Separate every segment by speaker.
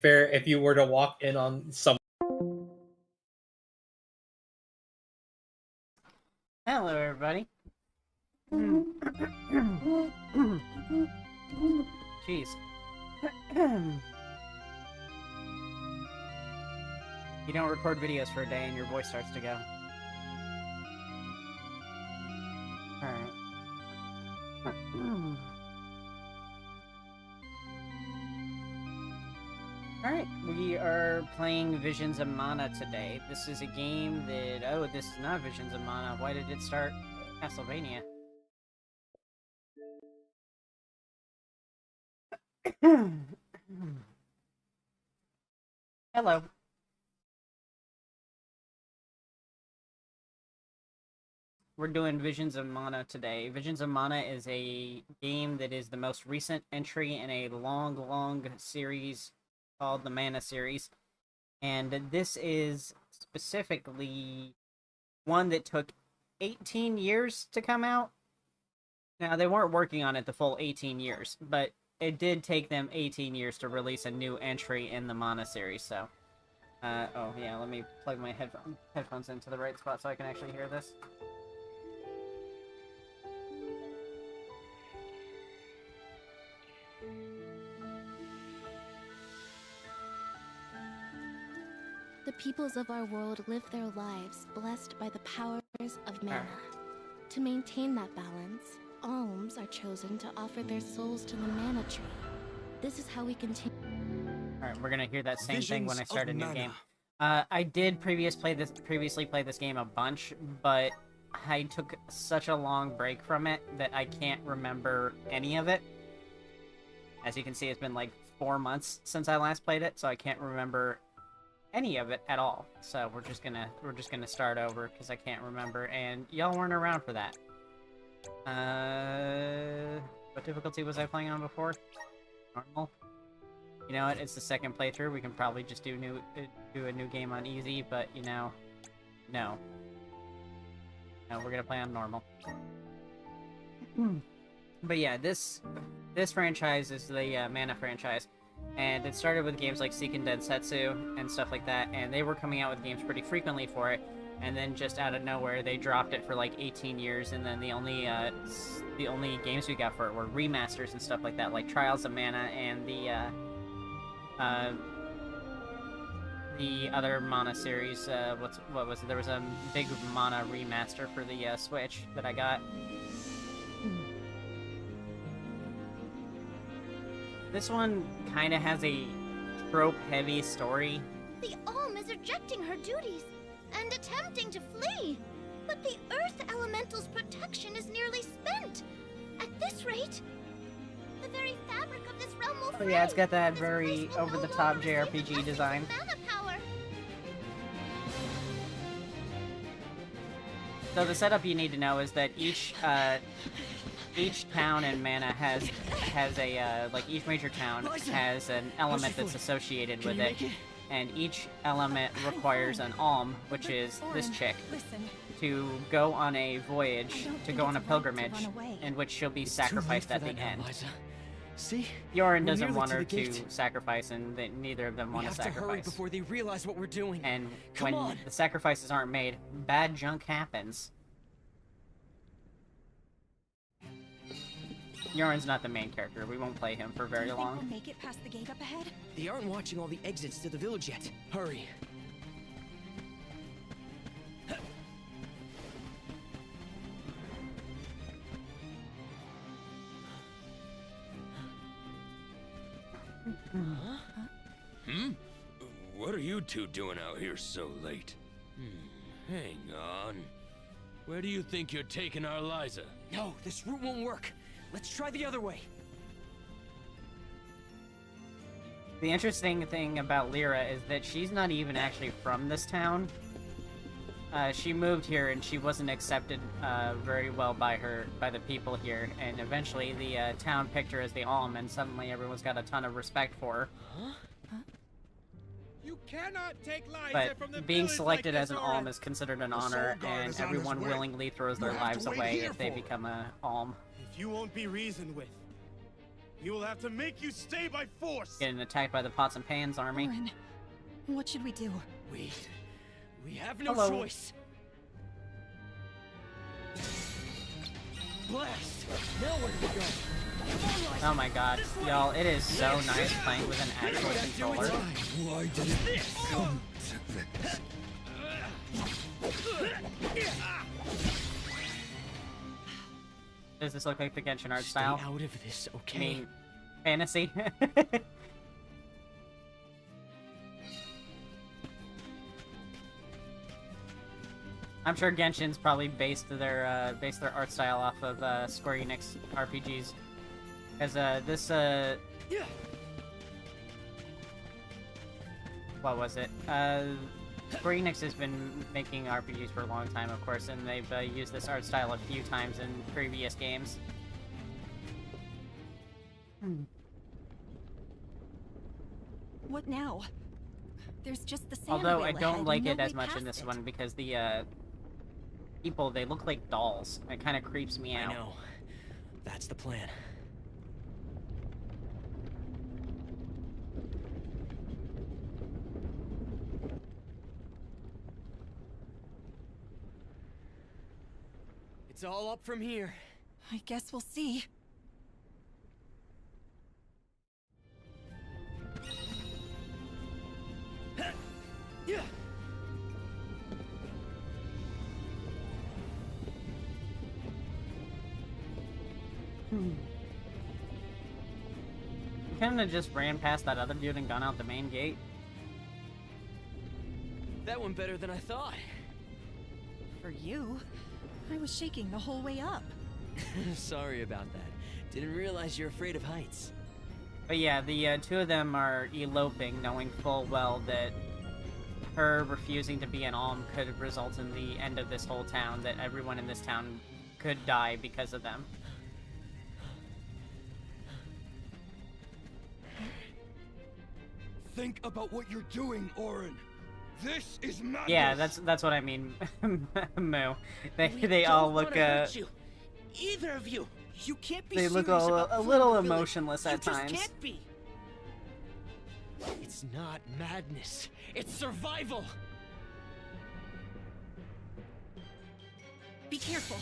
Speaker 1: fair if you were to walk in on some.
Speaker 2: Hello, everybody. Jeez. You don't record videos for a day and your voice starts to go. Alright. Alright, we are playing Visions of Mana today. This is a game that... Oh, this is not Visions of Mana. Why did it start Castlevania? Hello. We're doing Visions of Mana today. Visions of Mana is a game that is the most recent entry in a long series called the Mana series. And this is specifically one that took 18 years to come out. Now, they weren't working on it the full 18 years, but it did take them 18 years to release a new entry in the Mana series, so... oh, yeah, let me plug my headphones into the right spot so I can actually hear this.
Speaker 3: The peoples of our world live their lives blessed by the powers of mana. To maintain that balance, alms are chosen to offer their souls to the mana tree. This is how we continue.
Speaker 2: Alright, we're gonna hear that same thing when I start a new game. I did previously play this game a bunch, but I took such a long break from it that I can't remember any of it. As you can see, it's been like 4 months since I last played it, so I can't remember any of it at all. So we're just gonna start over because I can't remember, and y'all weren't around for that. What difficulty was I playing on before? Normal. You know what? It's the second playthrough. We can probably just do a new game on easy, but you know, no, we're gonna play on normal. But yeah, this franchise is the Mana franchise. And it started with games like Seiken Densetsu and stuff like that, and they were coming out with games pretty frequently for it, and then just out of nowhere they dropped it for like 18 years, and then the only games we got for it were remasters and stuff like that, like Trials of Mana and the other Mana series. What was it? There was a big Mana remaster for the Switch that I got. This one kind of has a trope-heavy story.
Speaker 3: The Alm is rejecting her duties and attempting to flee, but the Earth Elemental's protection is nearly spent. At this rate, the very fabric of this realm will
Speaker 2: Oh yeah, it's got that very over-the-top JRPG design. So the setup you need to know is that each town in Mana has a like each major town has an element that's associated with it, and each element requires an alm, which is this chick, to go on a voyage, to go on a pilgrimage, in which she'll be sacrificed at the end.
Speaker 4: See?
Speaker 2: Yorin doesn't want her to sacrifice, and neither of them want to sacrifice.
Speaker 4: We have to hurry before they realize what we're doing.
Speaker 2: And when the sacrifices aren't made, bad junk happens. Yorin's not the main character. We won't play him for very long.
Speaker 3: We'll make it past the gate up ahead?
Speaker 4: They aren't watching all the exits to the village yet. Hurry.
Speaker 5: What are you two doing out here so late? Hang on. Where do you think you're taking our Liza?
Speaker 4: No, this route won't work. Let's try the other way.
Speaker 2: The interesting thing about Lyra is that she's not even actually from this town. She moved here and she wasn't accepted very well by the people here, and eventually the town picked her as the Alm, and suddenly everyone's got a ton of respect for her.
Speaker 6: You cannot take Liza from the
Speaker 2: But being
Speaker 6: village
Speaker 2: selected
Speaker 6: like
Speaker 2: as an
Speaker 6: this,
Speaker 2: Alm
Speaker 6: Orin.
Speaker 2: is considered an honor, and everyone willingly throws their
Speaker 6: We'll have
Speaker 2: lives
Speaker 6: to wait
Speaker 2: away
Speaker 6: here
Speaker 2: if they
Speaker 6: for him.
Speaker 2: become a Alm.
Speaker 6: If you won't be reasoned with, He will have to make you stay by force.
Speaker 2: Getting attacked by the pots and pans army.
Speaker 7: Orin, what should we do?
Speaker 4: We have no
Speaker 2: Hello.
Speaker 4: choice. Blast! Now where do we go? Come on, Liza.
Speaker 2: Oh my god,
Speaker 4: This way.
Speaker 2: y'all, it is so nice playing with an actual
Speaker 4: That do it.
Speaker 2: controller.
Speaker 5: Why did
Speaker 4: This.
Speaker 5: come to this?
Speaker 2: Does this look like the Genshin art
Speaker 4: Stay
Speaker 2: style?
Speaker 4: out of this, okay?
Speaker 2: I mean, fantasy. I'm sure Genshin's probably based their art style off of Square Enix RPGs, because this what was it? Square Enix has been making RPGs for a long time, of course, and they've used this art style a few times in previous games.
Speaker 7: What now? There's just the sand
Speaker 2: Although I
Speaker 7: wheel
Speaker 2: don't
Speaker 7: ahead
Speaker 2: like
Speaker 7: and no
Speaker 2: it as
Speaker 7: way
Speaker 2: much in
Speaker 7: past
Speaker 2: this
Speaker 7: it.
Speaker 2: one because the people, they look like dolls. It kind of creeps me out.
Speaker 4: I know. That's the plan. It's all up from here.
Speaker 7: I guess we'll see.
Speaker 4: Yeah.
Speaker 2: Couldn't have just ran past that other dude and gone out the main gate.
Speaker 4: That went better than I thought.
Speaker 7: For you, I was shaking the whole way up.
Speaker 4: Sorry about that. Didn't realize you're afraid of heights.
Speaker 2: But yeah, the two of them are eloping, knowing full well that her refusing to be an alm could result in the end of this whole town, that everyone in this town could die because of them.
Speaker 6: Think about what you're doing, Orin. This is madness.
Speaker 2: Yeah, that's what I mean, Moo. They
Speaker 4: don't
Speaker 2: all look
Speaker 4: wanna hurt you. Either of you. You can't be
Speaker 2: they look
Speaker 4: serious
Speaker 2: a
Speaker 4: about
Speaker 2: little
Speaker 4: fleeing the village.
Speaker 2: emotionless at
Speaker 4: You just
Speaker 2: times.
Speaker 4: can't be. It's not madness. It's survival.
Speaker 7: Be careful.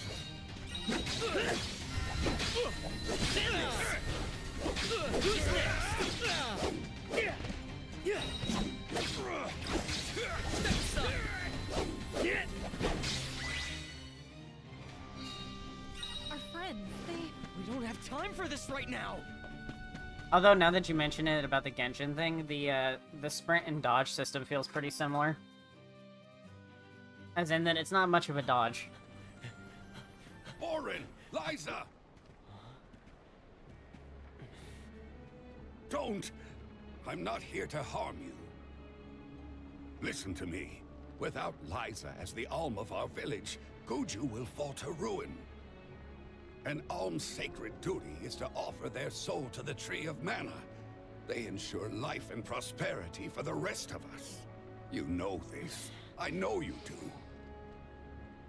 Speaker 7: Our friends,
Speaker 4: We don't have time for this right now.
Speaker 2: Although now that you mention it about the Genshin thing, the sprint and dodge system feels pretty similar. As in that it's not much of a dodge.
Speaker 6: Orin, Liza. Don't. I'm not here to harm you. Listen to me. Without Liza as the alm of our village, Guju will fall to ruin. An alm's sacred duty is to offer their soul to the Tree of Mana. They ensure life and prosperity for the rest of us. You know this. I know you do.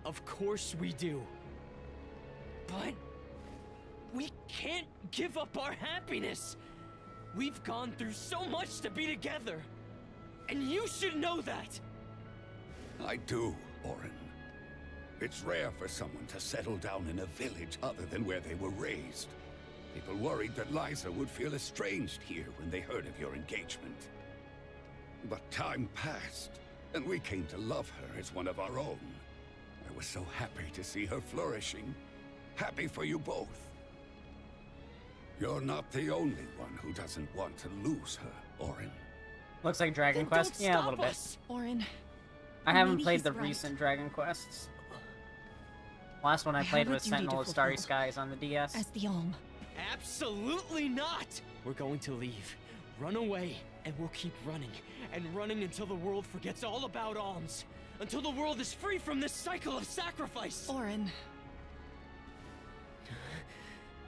Speaker 4: Of course we do. But we can't give up our happiness. We've gone through so much to be together. And you should know that.
Speaker 6: I do, Orin. It's rare for someone to settle down in a village other than where they were raised. People worried that Liza would feel estranged here when they heard of your engagement. But time passed, and we came to love her as one of our own. I was so happy to see her flourishing. Happy for you both. You're not the only one who doesn't want to lose her, Orin.
Speaker 2: Looks like Dragon
Speaker 4: Then
Speaker 2: Quest?
Speaker 4: don't
Speaker 2: Yeah, a
Speaker 4: stop
Speaker 2: little bit.
Speaker 4: us.
Speaker 7: Orin.
Speaker 2: I haven't
Speaker 7: maybe
Speaker 2: played
Speaker 7: he's
Speaker 2: the
Speaker 7: right.
Speaker 2: recent Dragon Quests. Last one I
Speaker 7: have
Speaker 2: played
Speaker 7: a
Speaker 2: was
Speaker 7: duty to
Speaker 2: Sentinel of Starry
Speaker 7: fulfill.
Speaker 2: Skies on the DS.
Speaker 7: As the Alm.
Speaker 4: Absolutely not! We're going to leave. Run away, and we'll keep running. And running until the world forgets all about alms. Until the world is free from this cycle of sacrifice!
Speaker 7: Orin.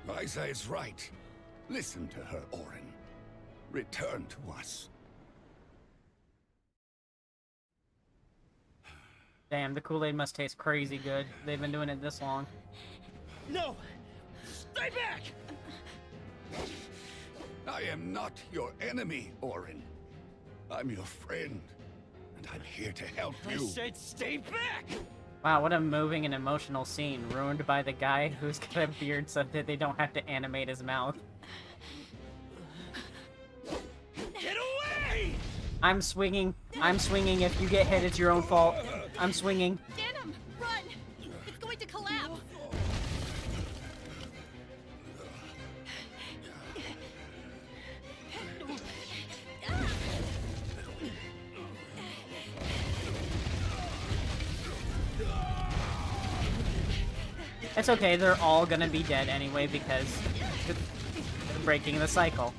Speaker 6: Liza is right. Listen to her, Orin. Return to us.
Speaker 2: Damn, the Kool-Aid must taste crazy good. They've been doing it this long.
Speaker 4: No! Stay back!
Speaker 6: I am not your enemy, Orin. I'm your friend, and I'm here to help
Speaker 4: I
Speaker 6: you.
Speaker 4: said stay back!
Speaker 2: Wow, what a moving and emotional scene, ruined by the guy who's got a beard so that they don't have to animate his mouth.
Speaker 4: Get away!
Speaker 2: I'm swinging. If you get hit, it's your own fault. I'm swinging.
Speaker 7: Denim, run! It's going to collapse!
Speaker 2: It's okay, they're all gonna be dead anyway because they're breaking the cycle.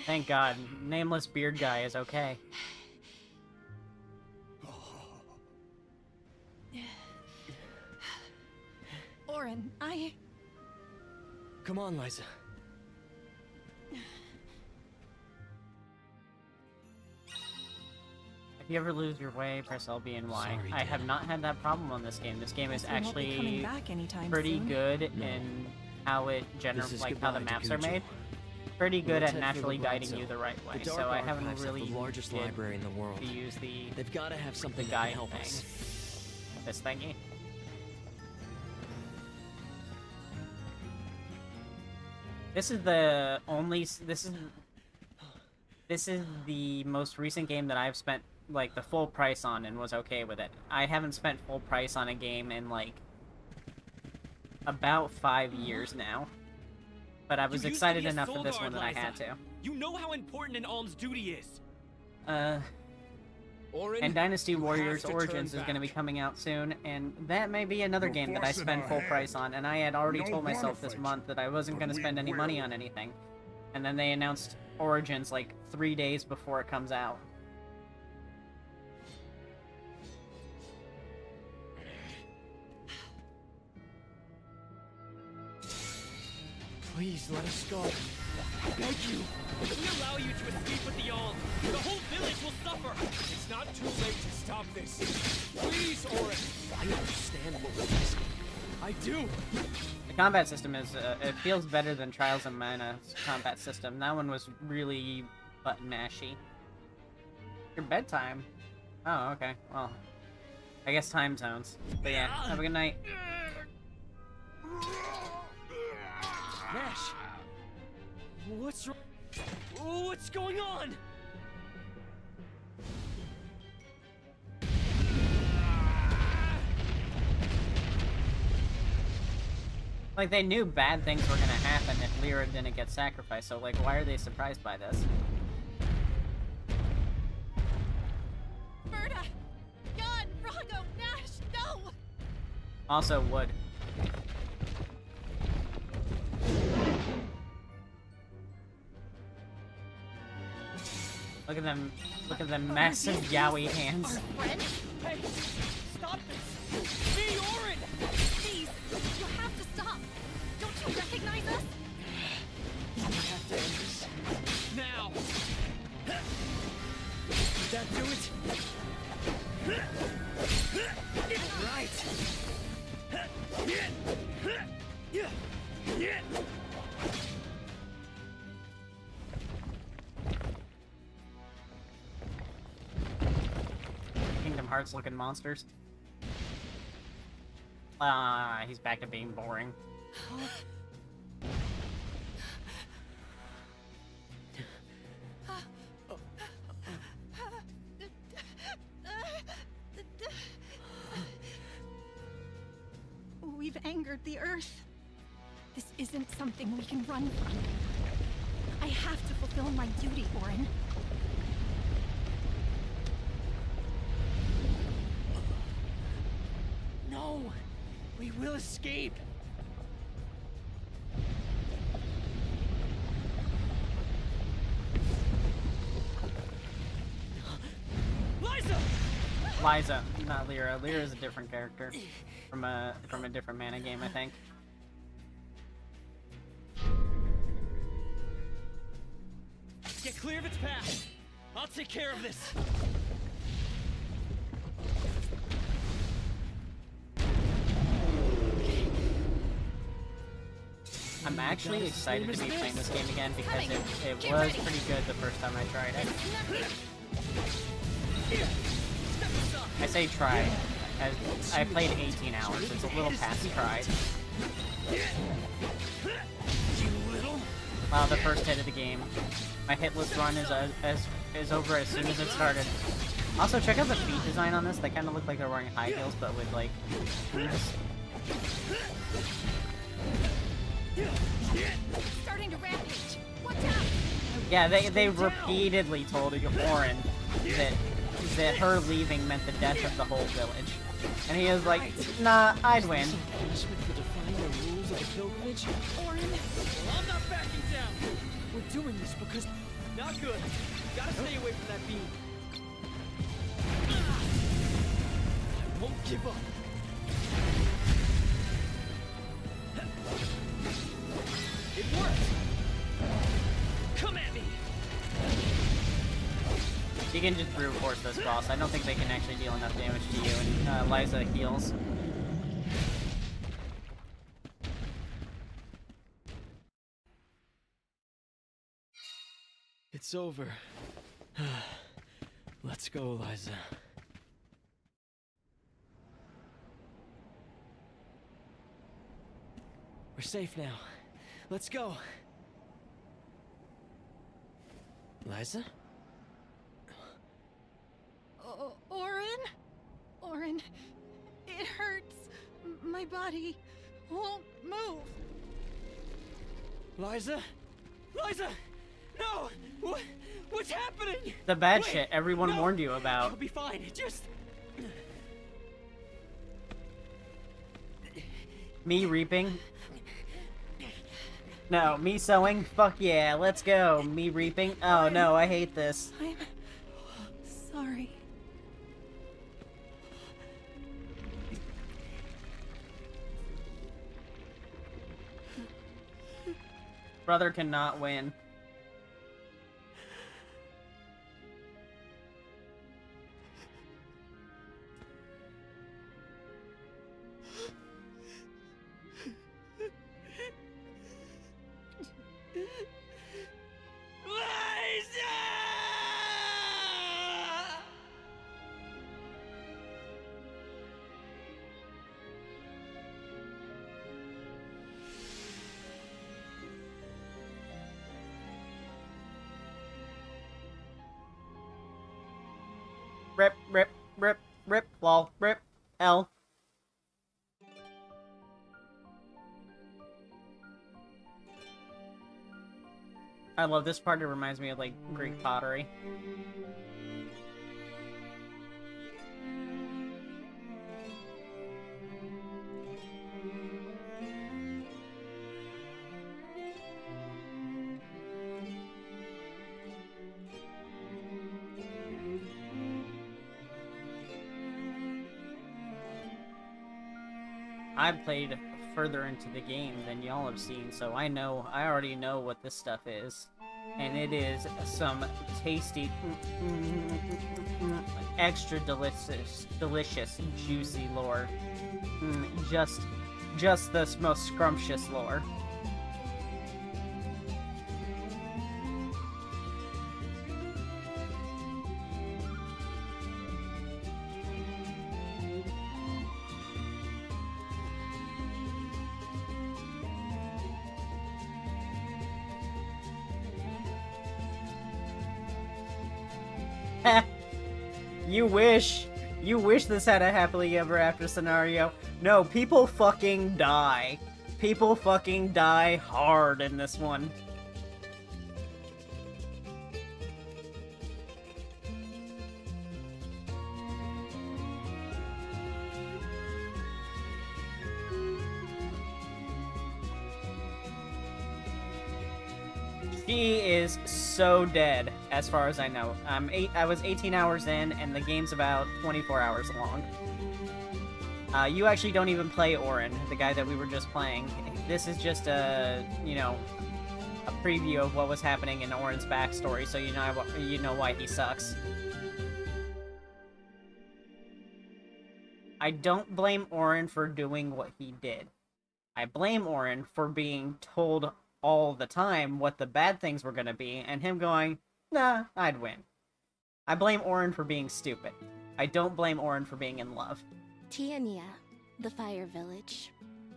Speaker 2: Thank God, nameless beard guy is okay.
Speaker 7: Orin,
Speaker 4: Come on, Liza.
Speaker 2: If you ever lose your way, press LB and Y.
Speaker 4: Sorry,
Speaker 2: I have
Speaker 4: Dad.
Speaker 2: not had that problem on this game. This game is
Speaker 7: guess we won't be coming
Speaker 2: actually
Speaker 7: back anytime
Speaker 2: pretty
Speaker 7: soon.
Speaker 2: good
Speaker 5: No.
Speaker 2: in how it
Speaker 4: This is
Speaker 2: like how the
Speaker 4: goodbye to
Speaker 2: maps are
Speaker 4: Gujo.
Speaker 2: made. Pretty good
Speaker 4: Let's
Speaker 2: at
Speaker 4: head for the
Speaker 2: naturally
Speaker 4: Bright
Speaker 2: guiding
Speaker 4: Zone.
Speaker 2: you the right way.
Speaker 4: The Dark
Speaker 2: So I haven't
Speaker 4: Archives have
Speaker 2: really
Speaker 4: the largest
Speaker 2: did
Speaker 4: library in the world.
Speaker 2: to use the
Speaker 4: They've got to have something that
Speaker 2: guide
Speaker 4: can help
Speaker 2: thing.
Speaker 4: us.
Speaker 2: This thingy. This is the only. This is the most recent game that I've spent like the full price on and was okay with it. I haven't spent full price on a game in like about 5 years now. But I was
Speaker 4: You used to
Speaker 2: excited
Speaker 4: be a
Speaker 2: enough for this
Speaker 4: Soldar,
Speaker 2: one that I
Speaker 4: Liza.
Speaker 2: had to.
Speaker 4: You know how important an alm's duty is.
Speaker 6: Orin,
Speaker 2: And Dynasty
Speaker 6: you have
Speaker 2: Warriors
Speaker 6: to turn
Speaker 2: Origins is going to be
Speaker 6: back.
Speaker 2: coming out soon, and that may be another
Speaker 6: You're
Speaker 2: game that I
Speaker 6: forcing
Speaker 2: spend
Speaker 6: our
Speaker 2: full
Speaker 6: hand.
Speaker 2: price on, and I had already
Speaker 6: Don't
Speaker 2: told
Speaker 6: wanna
Speaker 2: myself this
Speaker 6: fight
Speaker 2: month that I wasn't
Speaker 6: but
Speaker 2: going to
Speaker 6: we
Speaker 2: spend any money
Speaker 6: will.
Speaker 2: on anything. And then they announced Origins like 3 days before it comes out.
Speaker 4: Please let us go. I beg you. If we allow you to escape with the alm, the whole village will suffer.
Speaker 8: It's not too late to stop this. Please, Orin.
Speaker 4: I understand what we're facing. I do.
Speaker 2: The combat system is, it feels better than Trials of Mana's combat system. That one was really button mashy. Your bedtime? Oh, okay. Well, I guess time zones. But yeah, have a good night.
Speaker 4: Nash. What's wrong? What's going on?
Speaker 2: Like, they knew bad things were gonna happen if Lyra didn't get sacrificed, so, like, why are they surprised by this?
Speaker 7: Berta! Jan! Rago! Nash! No!
Speaker 2: Also, wood. Look at them massive yaoi hands.
Speaker 7: Our friend?
Speaker 4: Hey, stop this! Me, Orin!
Speaker 7: Please! You have to stop! Don't you recognize us?
Speaker 4: We have to end this. Now! Did that do it? Right!
Speaker 2: Kingdom Hearts looking monsters. Ah, he's back to being boring.
Speaker 7: We've angered the Earth. This isn't something we can run from. I have to fulfill my duty, Orin.
Speaker 4: No! We will escape!
Speaker 2: Liza, not Lyra. Lyra is a different character from a different mana game, I think.
Speaker 4: Get clear of its path. I'll take care of this.
Speaker 2: I'm actually excited to be playing this game again because it was pretty good the first time I tried it. I say try, as I played 18 hours. It's a little past tried. Wow, the first hit of the game. My hitless run is over as soon as it started. Also, check out the feet design on this. They kind of look like they're wearing high heels, but with like hooves.
Speaker 7: Starting to rampage. Watch out!
Speaker 2: Yeah, they repeatedly told Orin that her leaving meant the death of the whole village, and he was like, "Nah, I'd win."
Speaker 4: Punishment for defying the rules of the pilgrimage?
Speaker 7: Orin,
Speaker 4: Well, I'm not backing down. We're doing this because not good. Gotta stay away from that beam. I won't give up. It worked. Come at me.
Speaker 2: You can just brute force this boss. I don't think they can actually deal enough damage to you, and Liza heals.
Speaker 4: It's over. Let's go, Liza. We're safe now. Let's go. Liza?
Speaker 7: Orin? Orin, it hurts. My body won't move.
Speaker 4: Liza? Liza! No! What's happening?
Speaker 2: The bad
Speaker 4: Wait,
Speaker 2: shit everyone
Speaker 4: no.
Speaker 2: warned you
Speaker 4: I'll
Speaker 2: about.
Speaker 4: be fine. Just...
Speaker 2: Me reaping? No, me sowing? Fuck yeah, let's go. Me reaping? Oh no, I hate this.
Speaker 7: I'm sorry.
Speaker 2: Brother cannot win. Rip, rip, rip, rip, lol, rip, L. I love this part, it reminds me of, like, Greek pottery. I played further into the game than y'all have seen, so I already know what this stuff is. And it is some tasty, extra delicious, juicy lore. Just the most scrumptious lore. You wish this had a happily ever after scenario. No, people fucking die. People fucking die hard in this one. She is so dead. as far as I know. I was 18 hours in, and the game's about 24 hours long. You actually don't even play Orin, the guy that we were just playing. This is just a, you know, a preview of what was happening in Orin's backstory, so you know why he sucks. I don't blame Orin for doing what he did. I blame Orin for being told all the time what the bad things were going to be, and him going, nah, I'd win. I blame Orin for being stupid. I don't blame Orin for being in love.
Speaker 3: Tiania, the Fire Village.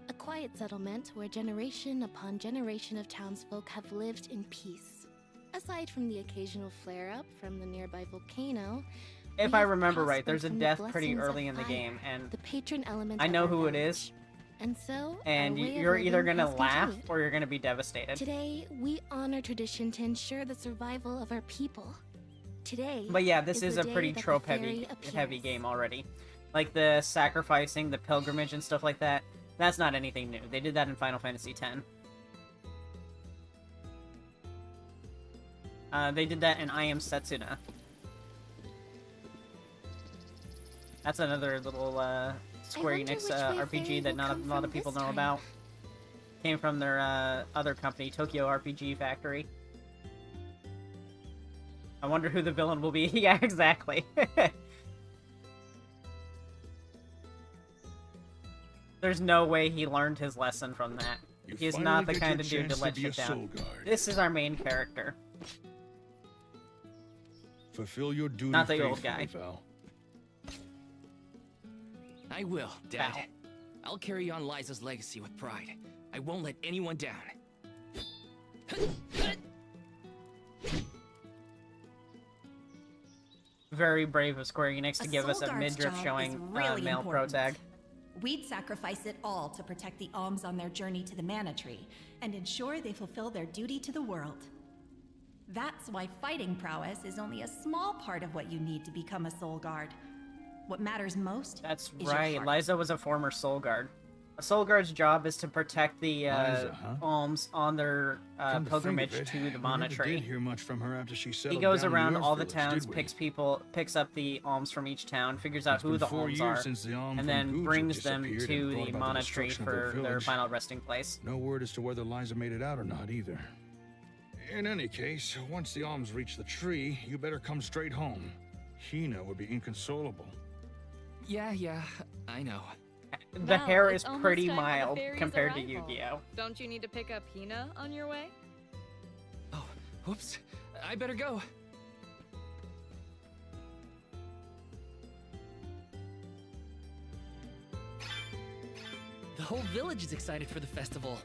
Speaker 3: A quiet settlement where generation upon generation of townsfolk have lived in peace. Aside from the occasional flare-up from the nearby volcano,
Speaker 2: If
Speaker 3: we
Speaker 2: I
Speaker 3: have
Speaker 2: remember right,
Speaker 3: prospered
Speaker 2: there's a
Speaker 3: from the
Speaker 2: death pretty
Speaker 3: blessings of
Speaker 2: early in the
Speaker 3: fire,
Speaker 2: game, and
Speaker 3: the patron element
Speaker 2: I
Speaker 3: of
Speaker 2: know
Speaker 3: our
Speaker 2: who it
Speaker 3: village.
Speaker 2: is,
Speaker 3: And so,
Speaker 2: and
Speaker 3: our way of
Speaker 2: you're either
Speaker 3: living
Speaker 2: gonna
Speaker 3: has
Speaker 2: laugh
Speaker 3: continued.
Speaker 2: or you're gonna be devastated.
Speaker 3: Today, we honor tradition to ensure the survival of our people. Today,
Speaker 2: But yeah, this is
Speaker 3: the
Speaker 2: a
Speaker 3: day
Speaker 2: pretty
Speaker 3: that the
Speaker 2: trope-heavy
Speaker 3: fairy
Speaker 2: heavy
Speaker 3: appears.
Speaker 2: game already. Like the sacrificing, the pilgrimage, and stuff like that. That's not anything new. They did that in Final Fantasy X. They did that in I Am Setsuna. That's another little Square
Speaker 3: wonder
Speaker 2: Enix
Speaker 3: which way
Speaker 2: RPG
Speaker 3: Fairy
Speaker 2: that
Speaker 3: will
Speaker 2: not
Speaker 3: come
Speaker 2: a lot
Speaker 3: from
Speaker 2: of people
Speaker 3: this
Speaker 2: know
Speaker 3: time.
Speaker 2: about. Came from their other company, Tokyo RPG Factory. I wonder who the villain will be. Yeah, exactly. There's no way he learned his lesson from that.
Speaker 9: You
Speaker 2: He's
Speaker 9: finally
Speaker 2: not the
Speaker 9: get
Speaker 2: kind
Speaker 9: your
Speaker 2: of dude to
Speaker 9: chance
Speaker 2: let
Speaker 9: be a
Speaker 2: shit down.
Speaker 9: soul guard.
Speaker 2: This is our main character.
Speaker 9: Fulfill your duty
Speaker 2: Not the old
Speaker 9: faithfully,
Speaker 2: guy.
Speaker 9: Val.
Speaker 4: I will, Dad.
Speaker 2: Val.
Speaker 4: I'll carry on Liza's legacy with pride. I won't let anyone down.
Speaker 2: Very brave of Square Enix to
Speaker 10: A
Speaker 2: give us
Speaker 10: soul
Speaker 2: a
Speaker 10: guard's
Speaker 2: midriff
Speaker 10: job
Speaker 2: showing
Speaker 10: is really
Speaker 2: male pro
Speaker 10: important.
Speaker 2: tag.
Speaker 10: We'd sacrifice it all to protect the alms on their journey to the Mana Tree and ensure they fulfill their duty to the world. That's why fighting prowess is only a small part of what you need to become a soul guard. What matters most
Speaker 2: That's
Speaker 10: is your
Speaker 2: right.
Speaker 10: heart.
Speaker 2: Liza was a former soul guard. A soul guard's job is to protect the
Speaker 9: Liza, huh?
Speaker 2: alms on their
Speaker 9: Come to think
Speaker 2: pilgrimage
Speaker 9: of it,
Speaker 2: to the
Speaker 9: we
Speaker 2: Mana
Speaker 9: never
Speaker 2: Tree.
Speaker 9: did hear much from her after she
Speaker 2: He
Speaker 9: settled
Speaker 2: goes
Speaker 9: down in
Speaker 2: around
Speaker 9: Earth
Speaker 2: all the
Speaker 9: Village,
Speaker 2: towns,
Speaker 9: did we?
Speaker 2: picks up the alms from each town, figures out
Speaker 9: It's
Speaker 2: who
Speaker 9: been
Speaker 2: the
Speaker 9: 4
Speaker 2: alms
Speaker 9: years
Speaker 2: are,
Speaker 9: since the alm
Speaker 2: and
Speaker 9: from
Speaker 2: then
Speaker 9: Guja
Speaker 2: brings them
Speaker 9: disappeared
Speaker 2: to
Speaker 9: and brought
Speaker 2: the
Speaker 9: about
Speaker 2: Mana Tree
Speaker 9: destruction of their
Speaker 2: for their
Speaker 9: village.
Speaker 2: final resting place.
Speaker 9: No word as to whether Liza made it out or not either. In any case, once the alms reach the tree, you better come straight home. Hina would be inconsolable.
Speaker 4: Yeah, I know.
Speaker 2: The
Speaker 11: Val,
Speaker 2: hair
Speaker 11: it's
Speaker 2: is
Speaker 11: almost
Speaker 2: pretty
Speaker 11: time for the
Speaker 2: mild
Speaker 11: fairy's
Speaker 2: compared to
Speaker 11: arrival.
Speaker 2: Yu-Gi-Oh!
Speaker 11: Don't you need to pick up Hina on your way?
Speaker 4: Oh, whoops. I better go. The whole village is excited for the festival.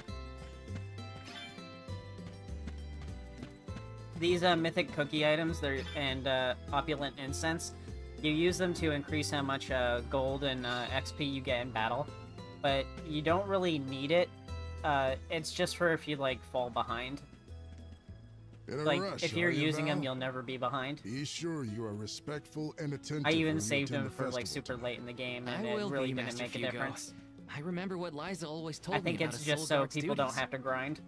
Speaker 2: These mythic cookie items and opulent incense, you use them to increase how much gold and XP you get in battle, but you don't really need it. It's just for if you like fall behind.
Speaker 12: In a
Speaker 2: Like
Speaker 12: rush,
Speaker 2: if you're
Speaker 12: are you,
Speaker 2: using them,
Speaker 12: Val?
Speaker 2: you'll never be behind.
Speaker 12: Be sure you are respectful and attentive.
Speaker 2: I even
Speaker 12: when you
Speaker 2: saved
Speaker 12: attend
Speaker 2: them
Speaker 12: the
Speaker 2: for like
Speaker 12: festival
Speaker 2: super
Speaker 12: tonight.
Speaker 2: late in the game,
Speaker 4: I
Speaker 2: and it
Speaker 4: will
Speaker 2: really
Speaker 4: be,
Speaker 2: didn't
Speaker 4: Master
Speaker 2: make a
Speaker 4: Fugo.
Speaker 2: difference.
Speaker 4: I remember what Liza always told
Speaker 2: I think
Speaker 4: me about
Speaker 2: it's
Speaker 4: a
Speaker 2: just
Speaker 4: soul
Speaker 2: so
Speaker 4: guard's
Speaker 2: people
Speaker 4: duties.
Speaker 2: don't have to grind.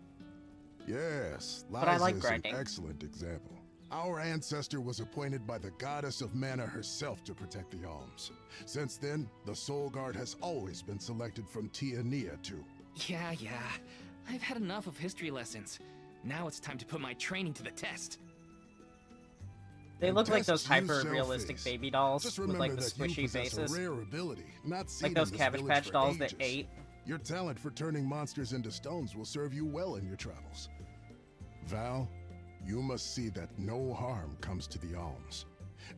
Speaker 12: Yes,
Speaker 2: But I
Speaker 12: Liza
Speaker 2: like
Speaker 12: is
Speaker 2: grinding.
Speaker 12: an excellent example. Our ancestor was appointed by the goddess of mana herself to protect the alms. Since then, the Soul Guard has always been selected from Tiania too.
Speaker 4: Yeah. I've had enough of history lessons. Now it's time to put my training to the test.
Speaker 2: They
Speaker 12: And
Speaker 2: look like those
Speaker 12: tests you shall
Speaker 2: hyper-realistic
Speaker 12: face.
Speaker 2: baby dolls
Speaker 12: Just
Speaker 2: with
Speaker 12: remember
Speaker 2: like the
Speaker 12: that you
Speaker 2: squishy
Speaker 12: possess
Speaker 2: faces.
Speaker 12: a rare ability, not seen
Speaker 2: Like those
Speaker 12: in this
Speaker 2: Cabbage
Speaker 12: village
Speaker 2: Patch
Speaker 12: for
Speaker 2: dolls that
Speaker 12: ages.
Speaker 2: ate.
Speaker 12: Your talent for turning monsters into stones will serve you well in your travels. Val, you must see that no harm comes to the alms,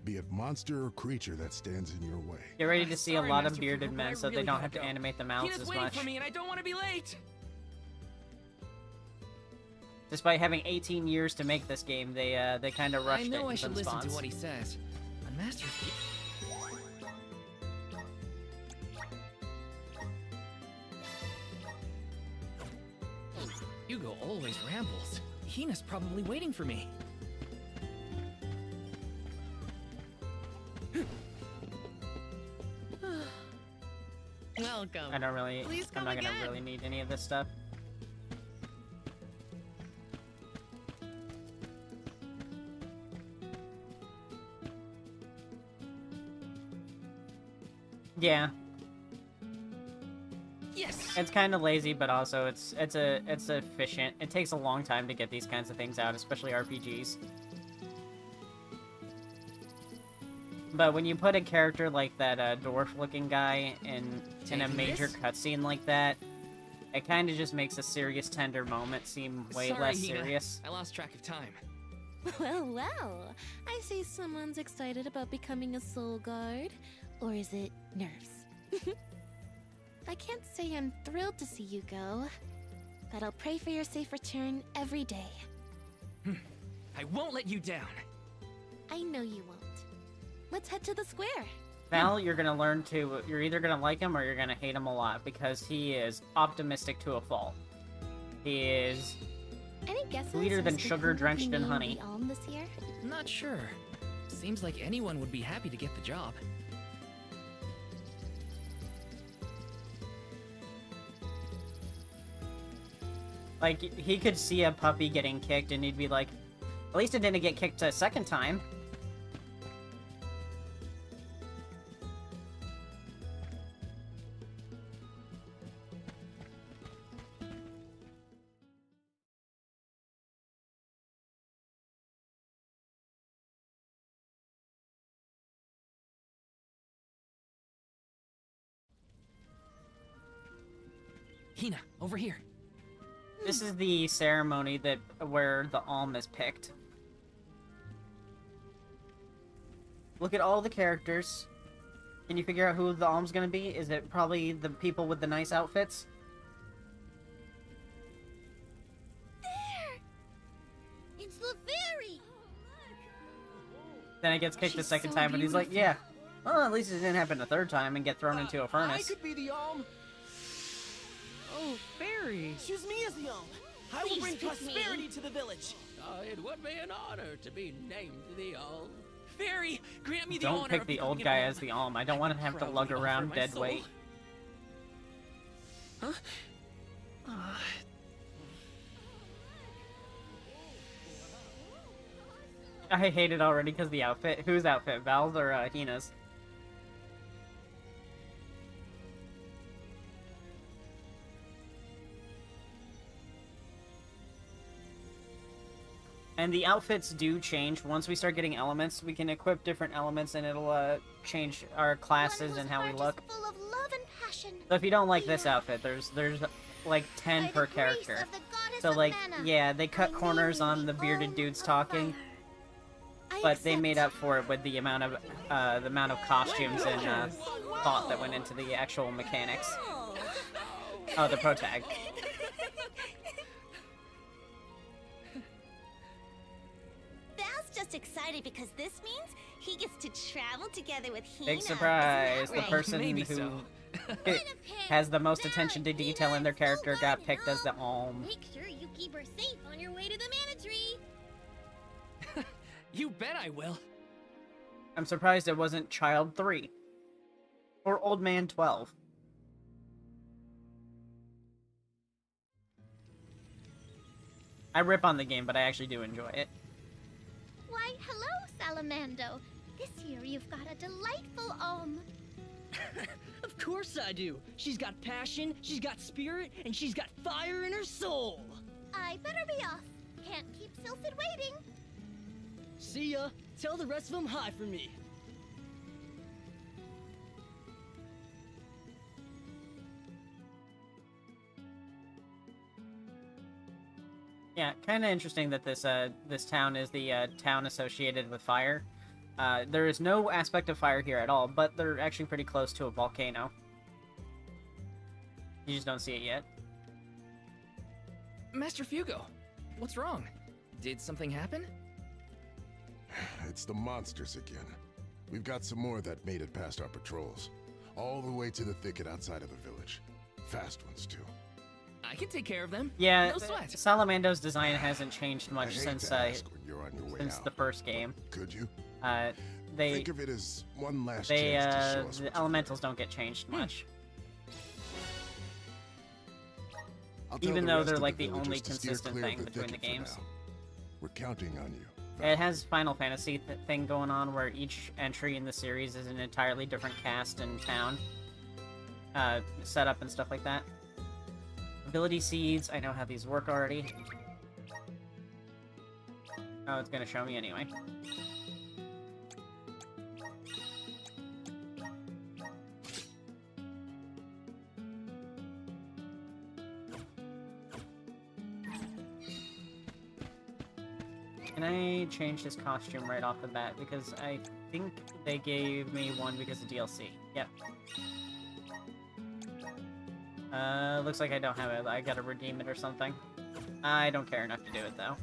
Speaker 12: be it monster or creature that stands in your way.
Speaker 2: Get ready to see a
Speaker 4: Sorry,
Speaker 2: lot of
Speaker 4: Master
Speaker 2: bearded
Speaker 4: Fugo,
Speaker 2: men
Speaker 4: but I
Speaker 2: so they
Speaker 4: really
Speaker 2: don't
Speaker 4: gotta
Speaker 2: have to
Speaker 4: go.
Speaker 2: animate the mouths
Speaker 4: Hina's
Speaker 2: as
Speaker 4: waiting
Speaker 2: much.
Speaker 4: for me and I don't want to be late.
Speaker 2: Despite having 18 years to make this game, they kind of rushed
Speaker 4: I
Speaker 2: it
Speaker 4: know
Speaker 2: in
Speaker 4: I should
Speaker 2: some
Speaker 4: listen
Speaker 2: spots.
Speaker 4: to what he says. But Master Hugo always rambles. Hina's probably waiting for me.
Speaker 11: Welcome.
Speaker 2: I don't really.
Speaker 11: Please
Speaker 2: I'm
Speaker 11: come
Speaker 2: not gonna
Speaker 11: again.
Speaker 2: really need any of this stuff. Yeah.
Speaker 4: Yes.
Speaker 2: It's kind of lazy, but also it's efficient. It takes a long time to get these kinds of things out, especially RPGs. But when you put a character like that dwarf-looking guy in a major cutscene like that, it kind of just makes a serious, tender moment seem way
Speaker 4: Sorry,
Speaker 2: less
Speaker 4: Hina.
Speaker 2: serious.
Speaker 4: I lost track of time.
Speaker 3: Well, well. I see someone's excited about becoming a soul guard. Or is it nerves? I can't say I'm thrilled to see you go, but I'll pray for your safe return every day.
Speaker 4: I won't let you down.
Speaker 3: I know you won't. Let's head to the square.
Speaker 2: Val, you're either gonna like him or you're gonna hate him a lot, because he is optimistic to a fault. He is
Speaker 3: Any guesses?
Speaker 2: sweeter than
Speaker 3: as to
Speaker 2: sugar
Speaker 3: who will be
Speaker 2: drenched in
Speaker 3: named
Speaker 2: honey.
Speaker 3: the Alm this year?
Speaker 4: Not sure. Seems like anyone would be happy to get the job.
Speaker 2: Like, he could see a puppy getting kicked and he'd be like, at least it didn't get kicked a second time.
Speaker 4: Hina, over here.
Speaker 2: This is the ceremony where the Alm is picked. Look at all the characters. Can you figure out who the Alm's gonna be? Is it probably the people with the nice outfits?
Speaker 3: There! It's the fairy!
Speaker 2: Then it gets kicked the
Speaker 7: She's
Speaker 2: second
Speaker 7: so
Speaker 2: time, and he's like,
Speaker 7: beautiful.
Speaker 2: yeah. Well, at least it didn't happen a third time and get thrown into a
Speaker 8: I
Speaker 2: furnace.
Speaker 8: could be the Alm.
Speaker 4: Oh, fairy.
Speaker 13: Choose me as the Alm. I will
Speaker 3: Please
Speaker 13: bring
Speaker 3: pick
Speaker 13: prosperity
Speaker 3: me.
Speaker 13: to the village.
Speaker 5: It would be an honor to be named the Alm.
Speaker 4: Fairy, grant me the
Speaker 2: Don't
Speaker 4: honor
Speaker 2: pick
Speaker 4: of
Speaker 2: the
Speaker 4: becoming
Speaker 2: old
Speaker 4: an
Speaker 2: guy
Speaker 4: Alm.
Speaker 2: as the Alm. I don't want to have to
Speaker 4: Proudly
Speaker 2: lug
Speaker 4: offer
Speaker 2: around
Speaker 4: my
Speaker 2: dead
Speaker 4: soul.
Speaker 2: weight.
Speaker 4: Huh?
Speaker 2: I hate it already because the outfit. Whose outfit? Val's or Hina's? And the outfits do change. Once we start getting elements, we can equip different elements and it'll change our classes and how we look.
Speaker 3: Full of love and passion.
Speaker 2: So if you don't like this outfit, there's like 10 per character. So like, yeah, they cut corners on the bearded dudes talking, but they made up for it with the amount of costumes and thought that went into the actual mechanics. Oh, the pro tag.
Speaker 3: Val's just excited because this means he gets to travel together with Hina.
Speaker 2: Big surprise! The
Speaker 3: Isn't that right?
Speaker 2: person
Speaker 4: Maybe
Speaker 2: who
Speaker 4: so.
Speaker 2: has the most attention to detail in their character got picked as the Alm.
Speaker 3: Make sure you keep her safe on your way to the mana tree.
Speaker 4: You bet I will.
Speaker 2: I'm surprised it wasn't Child 3. Or Old Man 12. I rip on the game, but I actually do enjoy it.
Speaker 3: Why, hello, Salamando. This year you've got a delightful
Speaker 13: Of course I do. She's got passion, she's got spirit, and she's got fire in her soul.
Speaker 3: I better be off. Can't keep Sylphid waiting.
Speaker 13: See ya. Tell the rest of them hi from me.
Speaker 2: Yeah, kind of interesting that this town is the town associated with fire. There is no aspect of fire here at all, but they're actually pretty close to a volcano. You just don't see it yet.
Speaker 4: Master Fugo, what's wrong? Did something happen?
Speaker 12: It's the monsters again. We've got some more that made it past our patrols. All the way to the thicket outside of the village. Fast ones, too.
Speaker 4: I can take care of them.
Speaker 2: Yeah,
Speaker 4: No sweat.
Speaker 2: Salamando's design hasn't changed much
Speaker 12: I hate
Speaker 2: since
Speaker 12: to ask when you're on your way out.
Speaker 2: the first game.
Speaker 12: Could you?
Speaker 2: They
Speaker 12: Think of it as one last chance to show us
Speaker 2: the
Speaker 12: what you
Speaker 2: elementals don't get changed much.
Speaker 12: I'll tell
Speaker 2: Even
Speaker 12: the
Speaker 2: though
Speaker 12: rest
Speaker 2: they're
Speaker 12: of
Speaker 2: like the
Speaker 12: villagers
Speaker 2: only
Speaker 12: to steer
Speaker 2: consistent
Speaker 12: clear of
Speaker 2: thing
Speaker 12: the
Speaker 2: between the
Speaker 12: thicket for
Speaker 2: games.
Speaker 12: now. We're counting on you,
Speaker 2: It has Final Fantasy thing going on where each entry in the series is an entirely different cast and town. Setup and stuff like that. Ability seeds, I know how these work already. Oh, it's gonna show me anyway. Can I change this costume right off the bat? Because I think they gave me one because of DLC. Yep. Looks like I don't have it. I gotta redeem it or something. I don't care enough to do it, though.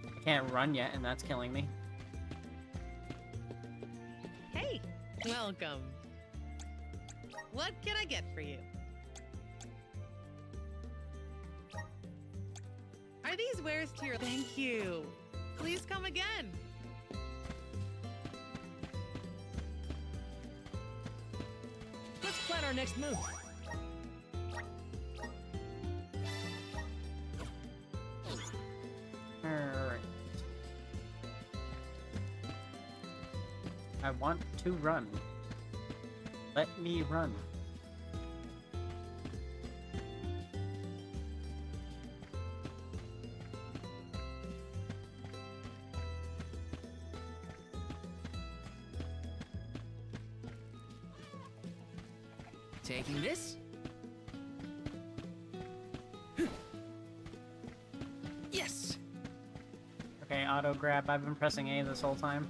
Speaker 2: I can't run yet, and that's killing me.
Speaker 14: Hey, welcome. What can I get for you? Are these wares to your... Thank you. Please come again.
Speaker 4: Let's plan our next move.
Speaker 2: Alright. I want to run. Let me run.
Speaker 4: Taking this. Yes.
Speaker 2: Okay, auto grab. I've been pressing A this whole time.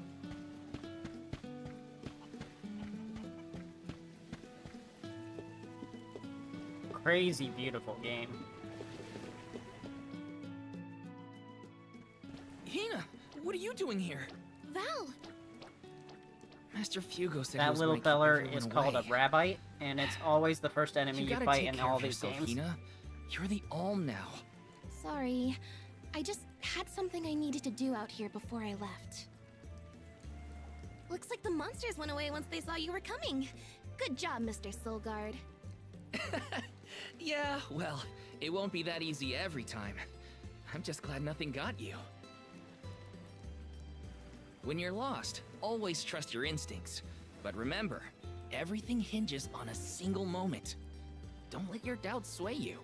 Speaker 2: Crazy beautiful game.
Speaker 15: Hina, what are you doing here?
Speaker 3: Val!
Speaker 15: Master Fugo said he
Speaker 2: That
Speaker 15: was
Speaker 2: little
Speaker 15: going to keep
Speaker 2: feller
Speaker 15: everyone
Speaker 2: is called a
Speaker 15: away.
Speaker 2: Rabbite, and it's always the first enemy you
Speaker 15: gotta
Speaker 2: fight
Speaker 15: take
Speaker 2: in
Speaker 15: care
Speaker 2: all
Speaker 15: of
Speaker 2: these
Speaker 15: yourself,
Speaker 2: games.
Speaker 15: Hina. You're the Alm now.
Speaker 3: Sorry. I just had something I needed to do out here before I left. Looks like the monsters went away once they saw you were coming. Good job, Mr. Soulguard.
Speaker 15: Yeah, well, it won't be that easy every time. I'm just glad nothing got you. When you're lost, always trust your instincts. But remember, everything hinges on a single moment. Don't let your doubts sway you.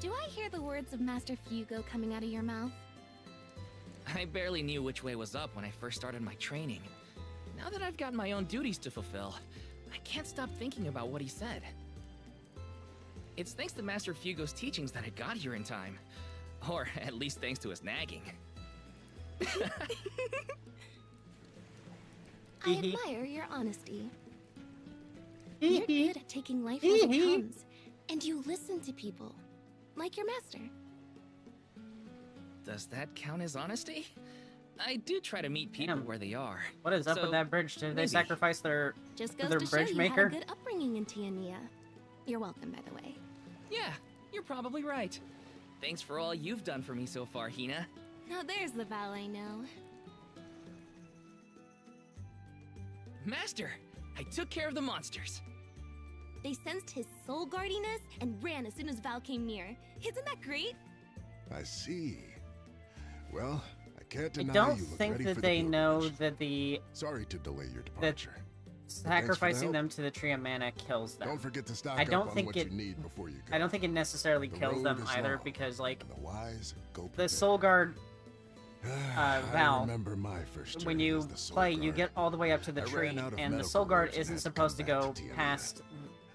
Speaker 3: Do I hear the words of Master Fugo coming out of your mouth?
Speaker 15: I barely knew which way was up when I first started my training. Now that I've got my own duties to fulfill, I can't stop thinking about what he said. It's thanks to Master Fugo's teachings that I got here in time. Or at least thanks to his nagging.
Speaker 3: I admire your honesty. You're good at taking life as it comes, and you listen to people, like your master.
Speaker 15: Does that count as honesty? I do try to meet people where they are.
Speaker 2: What is up
Speaker 15: So,
Speaker 2: with that bridge? Did they
Speaker 15: maybe.
Speaker 2: sacrifice their
Speaker 3: Just goes
Speaker 2: their
Speaker 3: to show
Speaker 2: bridge
Speaker 3: you
Speaker 2: maker?
Speaker 3: had a good upbringing in Tiania. You're welcome, by the way.
Speaker 15: Yeah, you're probably right. Thanks for all you've done for me so far, Hina.
Speaker 3: Now there's the Val I know.
Speaker 15: Master, I took care of the monsters.
Speaker 3: They sensed his soul guardiness and ran as soon as Val came near. Isn't that great?
Speaker 12: I see. Well, I can't
Speaker 2: I
Speaker 12: deny
Speaker 2: don't
Speaker 12: you look
Speaker 2: think
Speaker 12: ready
Speaker 2: that
Speaker 12: for
Speaker 2: they
Speaker 12: the
Speaker 2: know
Speaker 12: pilgrimage.
Speaker 2: that the
Speaker 12: Sorry to delay your departure.
Speaker 2: sacrificing
Speaker 12: help.
Speaker 2: them to the Tree of Mana kills them.
Speaker 12: Don't forget to stock
Speaker 2: I
Speaker 12: up
Speaker 2: don't
Speaker 12: on
Speaker 2: think
Speaker 12: what
Speaker 2: it.
Speaker 12: you need before you go.
Speaker 2: I don't think it necessarily
Speaker 12: The
Speaker 2: kills
Speaker 12: road
Speaker 2: them
Speaker 12: is
Speaker 2: either
Speaker 12: long,
Speaker 2: because like
Speaker 12: The wise go
Speaker 2: the
Speaker 12: prepared.
Speaker 2: Soul Guard
Speaker 12: I
Speaker 2: Val.
Speaker 12: remember my first
Speaker 2: When
Speaker 12: journey
Speaker 2: you
Speaker 12: as the Soul
Speaker 2: play, you
Speaker 12: Guard.
Speaker 2: get all the way up to the
Speaker 12: I
Speaker 2: tree,
Speaker 12: ran out of
Speaker 2: and the
Speaker 12: medical
Speaker 2: Soul Guard
Speaker 12: words and
Speaker 2: isn't
Speaker 12: had to
Speaker 2: supposed to
Speaker 12: come
Speaker 2: go
Speaker 12: back to Tiania.
Speaker 2: past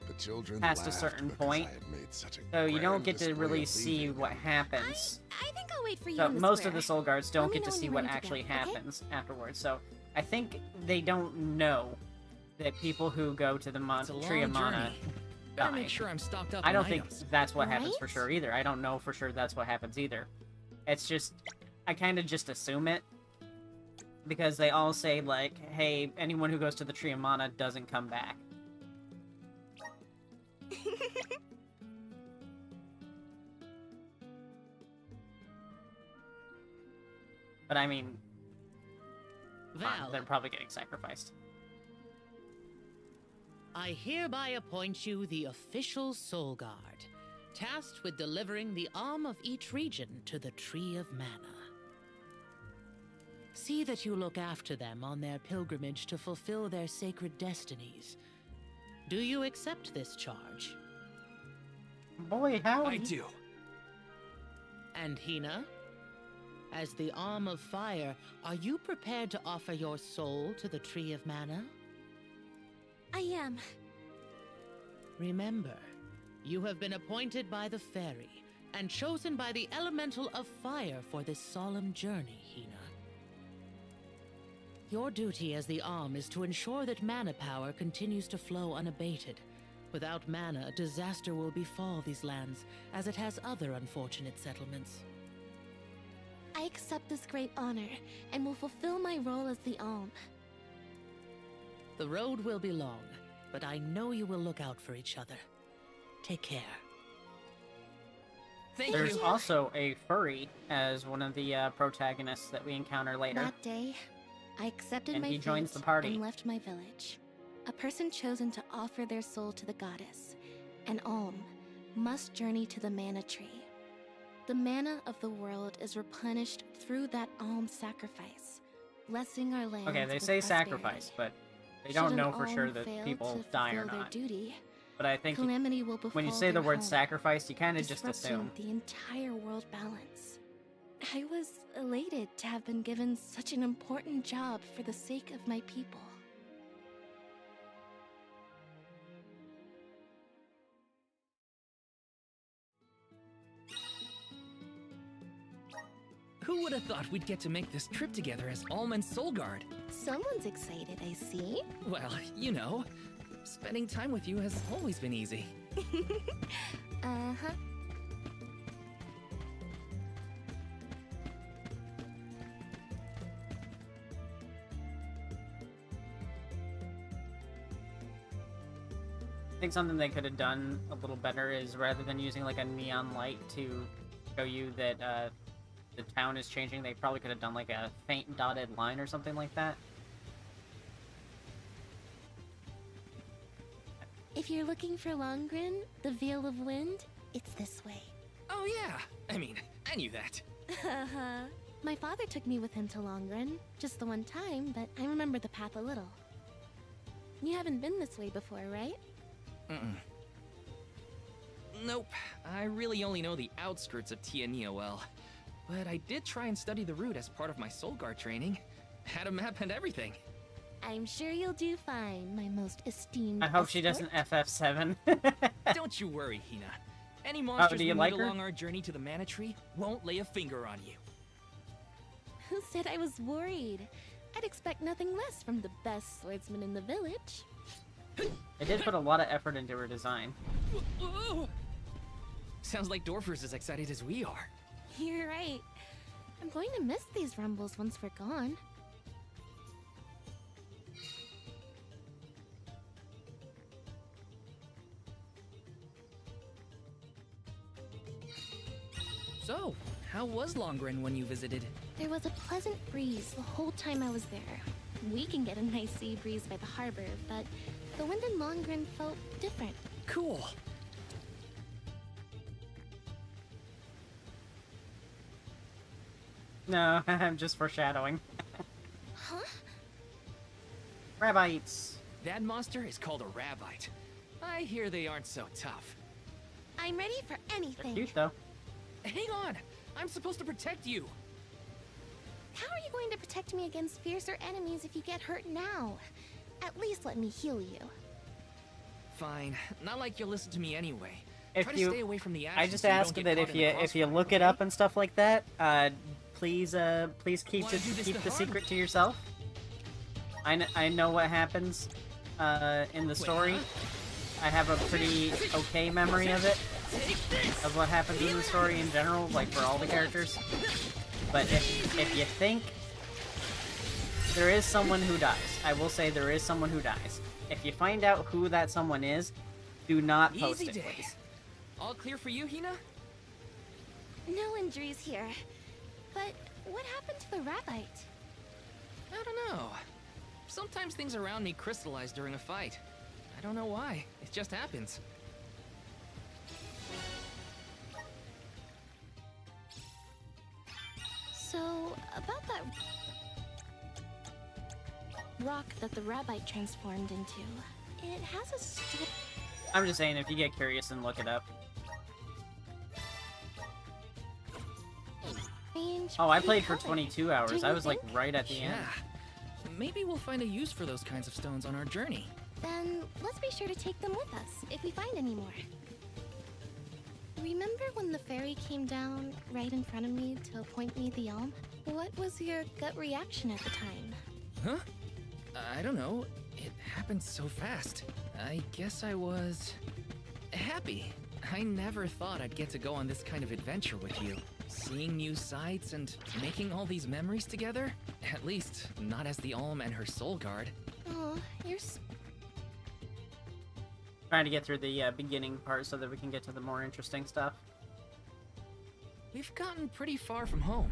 Speaker 12: The children
Speaker 2: past a
Speaker 12: laughed
Speaker 2: certain
Speaker 12: because
Speaker 2: point,
Speaker 12: I had made such a
Speaker 2: so you don't
Speaker 12: grand
Speaker 2: get to
Speaker 12: display
Speaker 2: really
Speaker 12: of
Speaker 2: see
Speaker 12: leaving.
Speaker 2: what happens.
Speaker 3: I think I'll wait for you
Speaker 2: So
Speaker 3: in the
Speaker 2: most
Speaker 3: square.
Speaker 2: of the Soul Guards
Speaker 3: Let
Speaker 2: don't
Speaker 3: me
Speaker 2: get
Speaker 3: know
Speaker 2: to
Speaker 3: when
Speaker 2: see
Speaker 3: you're
Speaker 2: what
Speaker 3: ready to
Speaker 2: actually
Speaker 3: go, okay?
Speaker 2: happens afterwards. So I think they don't know that people who go to the
Speaker 15: It's a
Speaker 2: Tree of
Speaker 15: long
Speaker 2: Mana
Speaker 15: journey. Better
Speaker 2: die.
Speaker 15: make sure I'm stocked up
Speaker 2: I
Speaker 15: on
Speaker 2: don't think
Speaker 15: items.
Speaker 2: that's what happens for
Speaker 3: Right?
Speaker 2: sure either. I don't know for sure that's what happens either. It's just, I kind of just assume it. Because they all say, like, hey, anyone who goes to the Tree of Mana doesn't come back. But I mean, fine,
Speaker 14: Val,
Speaker 2: they're probably getting sacrificed.
Speaker 14: I hereby appoint you the official Soul Guard.
Speaker 16: tasked with delivering the arm of each region to the Tree of Mana. See that you look after them on their pilgrimage to fulfill their sacred destinies. Do you accept this charge?
Speaker 2: Boy, how
Speaker 15: I do.
Speaker 16: And Hina? As the Arm of Fire, are you prepared to offer your soul to the Tree of Mana?
Speaker 3: I am.
Speaker 16: Remember, you have been appointed by the fairy and chosen by the elemental of fire for this solemn journey, Hina. Your duty as the Arm is to ensure that mana power continues to flow unabated. Without mana, disaster will befall these lands, as it has other unfortunate settlements.
Speaker 3: I accept this great honor and will fulfill my role as the Alm.
Speaker 16: The road will be long, but I know you will look out for each other. Take care.
Speaker 2: There's also a furry as one of the protagonists that we encounter later.
Speaker 3: That day, I accepted
Speaker 2: And
Speaker 3: my
Speaker 2: he joins
Speaker 3: fate
Speaker 2: the party.
Speaker 3: and left my village. A person chosen to offer their soul to the goddess, an Alm, must journey to the mana tree. The mana of the world is replenished through that Alm sacrifice, blessing our land.
Speaker 2: Okay, they say sacrifice, but they don't know for sure that people die or not.
Speaker 3: Duty,
Speaker 2: But I think
Speaker 3: calamity will befall
Speaker 2: when you say the
Speaker 3: their
Speaker 2: word
Speaker 3: home,
Speaker 2: sacrifice, you kind of just
Speaker 3: disrupting
Speaker 2: assume.
Speaker 3: the entire world balance. I was elated to have been given such an important job for the sake of my people.
Speaker 15: Who would have thought we'd get to make this trip together as Alm and Soulguard?
Speaker 3: Someone's excited, I see.
Speaker 15: Well, you know, spending time with you has always been easy.
Speaker 3: Uh-huh.
Speaker 2: I think something they could have done a little better is rather than using like a neon light to show you that the town is changing, they probably could have done like a faint dotted line or something like that.
Speaker 3: If you're looking for Longren, the Veil of Wind, it's this way.
Speaker 15: Oh yeah, I mean, I knew that.
Speaker 3: My father took me with him to Longren, just the one time, but I remember the path a little. You haven't been this way before, right?
Speaker 15: Nope, I really only know the outskirts of Tiania well. But I did try and study the route as part of my Soulguard training. Had a map and everything.
Speaker 3: I'm sure you'll do fine, my most esteemed
Speaker 2: I hope she
Speaker 3: escort.
Speaker 2: doesn't FF7.
Speaker 15: Don't you worry, Hina. Any monsters
Speaker 2: do
Speaker 15: we
Speaker 2: you
Speaker 15: meet
Speaker 2: like her?
Speaker 15: along our journey to the Mana Tree won't lay a finger on you.
Speaker 3: Who said I was worried? I'd expect nothing less from the best swordsman in the village.
Speaker 2: They did put a lot of effort into her design.
Speaker 15: Sounds like Dorfer's as excited as we are.
Speaker 3: You're right. I'm going to miss these rumbles once we're gone.
Speaker 15: So, how was Longren when you visited?
Speaker 3: There was a pleasant breeze the whole time I was there. We can get a nice sea breeze by the harbor, but the wind in Longren felt different.
Speaker 15: Cool.
Speaker 2: No, I'm just foreshadowing.
Speaker 3: Huh?
Speaker 2: Rabbites.
Speaker 15: That monster is called a Rabbite. I hear they aren't so tough.
Speaker 3: I'm ready for anything.
Speaker 2: Cute though.
Speaker 15: Hang on! I'm supposed to protect you!
Speaker 3: How are you going to protect me against fiercer enemies if you get hurt now? At least let me heal you.
Speaker 15: Fine. Not like you'll listen to me anyway.
Speaker 2: If
Speaker 15: Try
Speaker 2: you,
Speaker 15: to stay away from the action
Speaker 2: I just
Speaker 15: so you
Speaker 2: ask
Speaker 15: don't
Speaker 2: that
Speaker 15: get caught in the
Speaker 2: if you
Speaker 15: crossfire,
Speaker 2: look it
Speaker 15: okay?
Speaker 2: up and stuff like that, please keep
Speaker 15: Wanna do this
Speaker 2: keep
Speaker 15: the
Speaker 2: the
Speaker 15: hard
Speaker 2: secret to yourself. I know what happens in the story. I have a pretty okay memory of it, of what happens in the story in general, like for all the characters. But if you think there is someone who dies, I will say there is someone who dies. If you find out who that someone is, do not post
Speaker 15: Easy
Speaker 2: it,
Speaker 15: day.
Speaker 2: please.
Speaker 15: All clear for you, Hina?
Speaker 3: No injuries here. But what happened to the Rabbite?
Speaker 15: I don't know. Sometimes things around me crystallize during a fight. I don't know why. It just happens.
Speaker 3: So, about that rock that the rabbite transformed into, it has a story.
Speaker 2: I'm just saying, if you get curious and look it up. Oh, I played for 22 hours. I was like right at the end.
Speaker 15: Maybe we'll find a use for those kinds of stones on our journey.
Speaker 3: Then let's be sure to take them with us if we find any more. Remember when the fairy came down right in front of me to appoint me the Alm? What was your gut reaction at the time?
Speaker 15: Huh? I don't know. It happened so fast. I guess I was happy. I never thought I'd get to go on this kind of adventure with you. Seeing new sights and making all these memories together? At least, not as the Alm and her soul guard.
Speaker 3: Oh, you're
Speaker 2: Trying to get through the beginning part so that we can get to the more interesting stuff.
Speaker 15: We've gotten pretty far from home.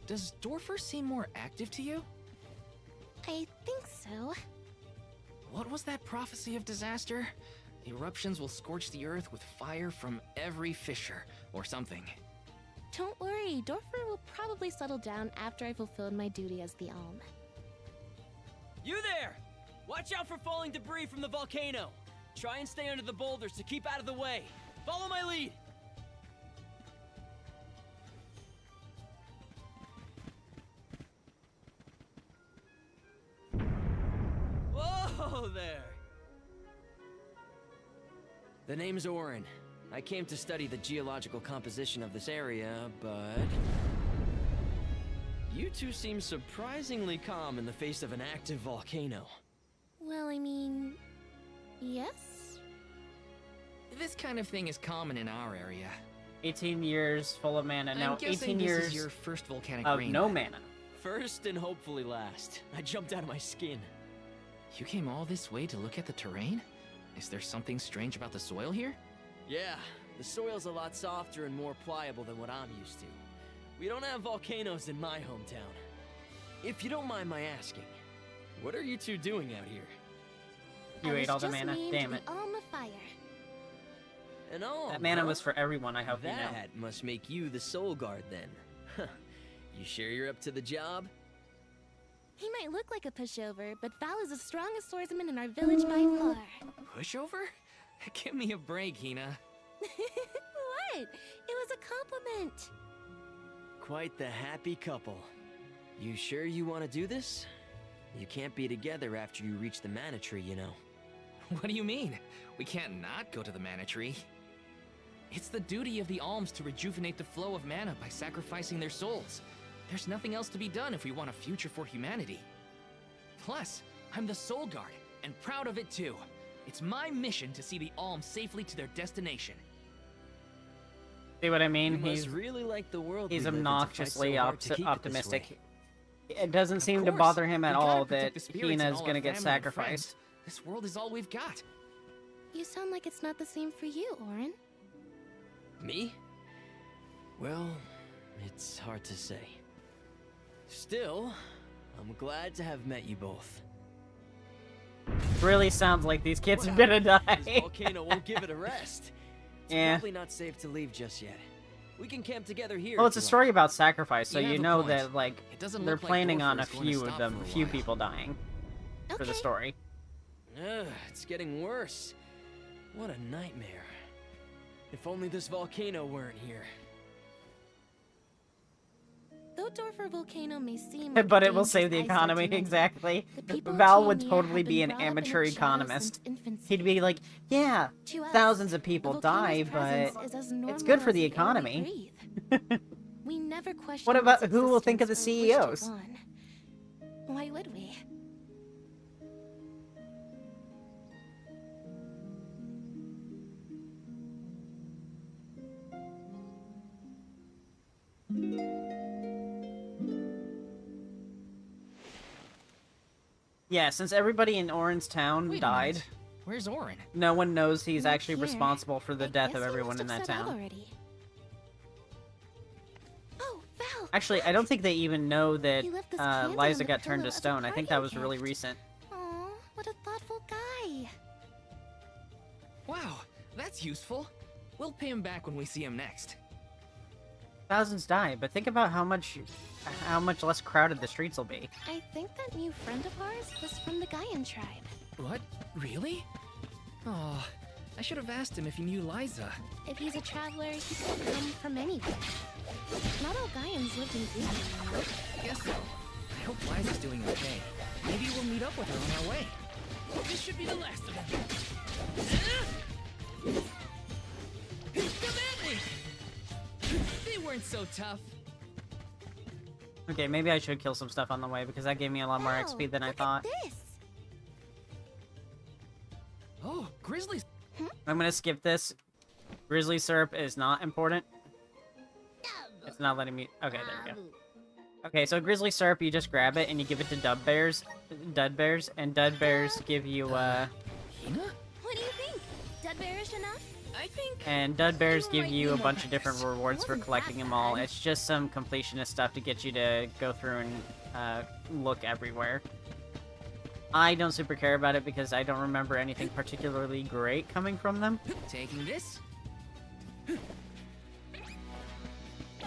Speaker 15: Does Dorfer seem more active to you?
Speaker 3: I think so.
Speaker 15: What was that prophecy of disaster? Eruptions will scorch the earth with fire from every fissure, or something.
Speaker 3: Don't worry, Dorfer will probably settle down after I fulfilled my duty as the Alm.
Speaker 4: You there! Watch out for falling debris from the volcano. Try and stay under the boulders to keep out of the way. Follow my lead. Whoa there! The name's Orin. I came to study the geological composition of this area, but... You two seem surprisingly calm in the face of an active volcano.
Speaker 3: Well, I mean... yes?
Speaker 15: This kind of thing is common in our area.
Speaker 2: 18 years full of mana. Now, 18
Speaker 15: this
Speaker 2: years
Speaker 15: is your first volcanic
Speaker 2: of
Speaker 15: rain.
Speaker 2: no mana.
Speaker 4: First and hopefully last. I jumped out of my skin.
Speaker 15: You came all this way to look at the terrain? Is there something strange about the soil here?
Speaker 4: Yeah, the soil's a lot softer and more pliable than what I'm used to. We don't have volcanoes in my hometown. If you don't mind my asking, what are you two doing out here?
Speaker 2: You ate all the mana? Damn it.
Speaker 3: Alm of Fire.
Speaker 4: An Alm,
Speaker 2: That mana
Speaker 4: huh?
Speaker 2: was for everyone, I hope you know.
Speaker 4: That must make you the soul guard then. Huh. You sure you're up to the job?
Speaker 3: He might look like a pushover, but Val is the strongest swordsman in our village by far.
Speaker 15: Pushover? Give me a break, Hina.
Speaker 3: What? It was a compliment.
Speaker 4: Quite the happy couple. You sure you want to do this? You can't be together after you reach the mana tree, you know.
Speaker 15: What do you mean? We can't not go to the mana tree. It's the duty of the alms to rejuvenate the flow of mana by sacrificing their souls. There's nothing else to be done if we want a future for humanity. Plus, I'm the soul guard, and proud of it too. It's my mission to see the alms safely to their destination.
Speaker 2: See what I mean?
Speaker 4: You must
Speaker 2: He's
Speaker 4: really like the world
Speaker 2: he's
Speaker 4: we live in to fight
Speaker 2: obnoxiously
Speaker 4: so hard to keep it this
Speaker 2: optimistic.
Speaker 4: way.
Speaker 2: It doesn't seem to
Speaker 15: course,
Speaker 2: bother him at
Speaker 15: we gotta
Speaker 2: all
Speaker 15: protect
Speaker 2: that
Speaker 15: the spirits and
Speaker 2: Hina's
Speaker 15: all
Speaker 2: gonna
Speaker 15: our
Speaker 2: get
Speaker 15: family and
Speaker 2: sacrificed.
Speaker 15: friends. This world is all we've got.
Speaker 3: You sound like it's not the same for you, Orin.
Speaker 4: Me? Well, it's hard to say. Still, I'm glad to have met you both.
Speaker 2: Really sounds like these kids are
Speaker 4: Wow,
Speaker 2: gonna die.
Speaker 4: This volcano won't give it a rest. It's
Speaker 2: Yeah.
Speaker 4: probably not safe to leave just yet. We can camp together here.
Speaker 2: Well,
Speaker 4: if
Speaker 2: it's a
Speaker 4: you
Speaker 2: story
Speaker 4: like.
Speaker 2: about sacrifice, so
Speaker 15: You
Speaker 2: you
Speaker 15: have a
Speaker 2: know
Speaker 15: point.
Speaker 2: that like
Speaker 15: It doesn't
Speaker 2: they're
Speaker 15: look like
Speaker 2: planning on
Speaker 15: Dorfer
Speaker 2: a
Speaker 15: is going to
Speaker 2: few of
Speaker 15: stop
Speaker 2: them,
Speaker 15: for a
Speaker 2: few
Speaker 15: while.
Speaker 2: people dying for the
Speaker 3: Okay.
Speaker 2: story.
Speaker 4: Ugh, it's getting worse. What a nightmare. If only this volcano weren't here.
Speaker 3: Though Dorfer Volcano may seem like
Speaker 2: But
Speaker 3: a
Speaker 2: it will save the
Speaker 3: dangerous
Speaker 2: economy,
Speaker 3: eyesore to many,
Speaker 2: exactly.
Speaker 3: the people of
Speaker 2: Val would
Speaker 3: Tianyi
Speaker 2: totally
Speaker 3: have
Speaker 2: be
Speaker 3: been
Speaker 2: an
Speaker 3: brought up in a
Speaker 2: amateur
Speaker 3: shadow
Speaker 2: economist.
Speaker 3: since infancy.
Speaker 2: He'd be like, yeah,
Speaker 3: To us,
Speaker 2: thousands of
Speaker 3: the
Speaker 2: people
Speaker 3: volcano's
Speaker 2: die,
Speaker 3: presence
Speaker 2: but
Speaker 3: is as
Speaker 2: it's
Speaker 3: normal
Speaker 2: good for
Speaker 3: as
Speaker 2: the
Speaker 3: air we
Speaker 2: economy.
Speaker 3: breathe. We never question
Speaker 2: What about
Speaker 3: its
Speaker 2: who will think of the
Speaker 3: existence or wish it
Speaker 2: CEOs?
Speaker 3: gone. Why would we?
Speaker 2: Yeah, since everybody in Orin's town
Speaker 15: Wait a
Speaker 2: died,
Speaker 15: minute. Where's Orin?
Speaker 2: no one knows he's
Speaker 3: Not
Speaker 2: actually
Speaker 3: here.
Speaker 2: responsible for the
Speaker 3: I
Speaker 2: death
Speaker 3: guess
Speaker 2: of
Speaker 3: he
Speaker 2: everyone
Speaker 3: must
Speaker 2: in
Speaker 3: have
Speaker 2: that
Speaker 3: said that
Speaker 2: town.
Speaker 3: already. Oh, Val!
Speaker 2: Actually, I don't think they even know that
Speaker 3: He left this candle on
Speaker 2: Liza
Speaker 3: the
Speaker 2: got turned
Speaker 3: pillow
Speaker 2: to
Speaker 3: of a
Speaker 2: stone. I think that
Speaker 3: party
Speaker 2: was really
Speaker 3: gift.
Speaker 2: recent.
Speaker 3: Aw, what a thoughtful guy.
Speaker 15: Wow, that's useful. We'll pay him back when we see him next.
Speaker 2: Thousands die, but think about how much less crowded the streets will be.
Speaker 3: I think that new friend of ours was from the Gaian tribe.
Speaker 15: What? Really? Oh, I should have asked him if he knew Liza.
Speaker 3: If he's a traveler, he could come from anywhere. Not all Gaians lived in Disney, you know?
Speaker 15: Guess so. I hope Liza's doing okay. Maybe we'll meet up with her on our way.
Speaker 13: This should be the last of them. Come at me! They weren't so tough.
Speaker 2: Okay, maybe I should kill some stuff on the way because that gave me a lot more XP than I thought.
Speaker 3: This.
Speaker 15: Oh, grizzlies.
Speaker 2: I'm gonna skip this. Grizzly syrup is not important. It's not letting me. Okay, there we go. Okay, so grizzly syrup, you just grab it and you give it to dud bears, and dud bears give you
Speaker 15: Hina?
Speaker 3: What do you think? Dud bearish enough?
Speaker 14: I think.
Speaker 2: And dud bears give you a bunch of different rewards for collecting them all. It's just some completionist stuff to get you to go through and look everywhere. I don't super care about it because I don't remember anything particularly great coming from them.
Speaker 15: Taking this?
Speaker 13: I'll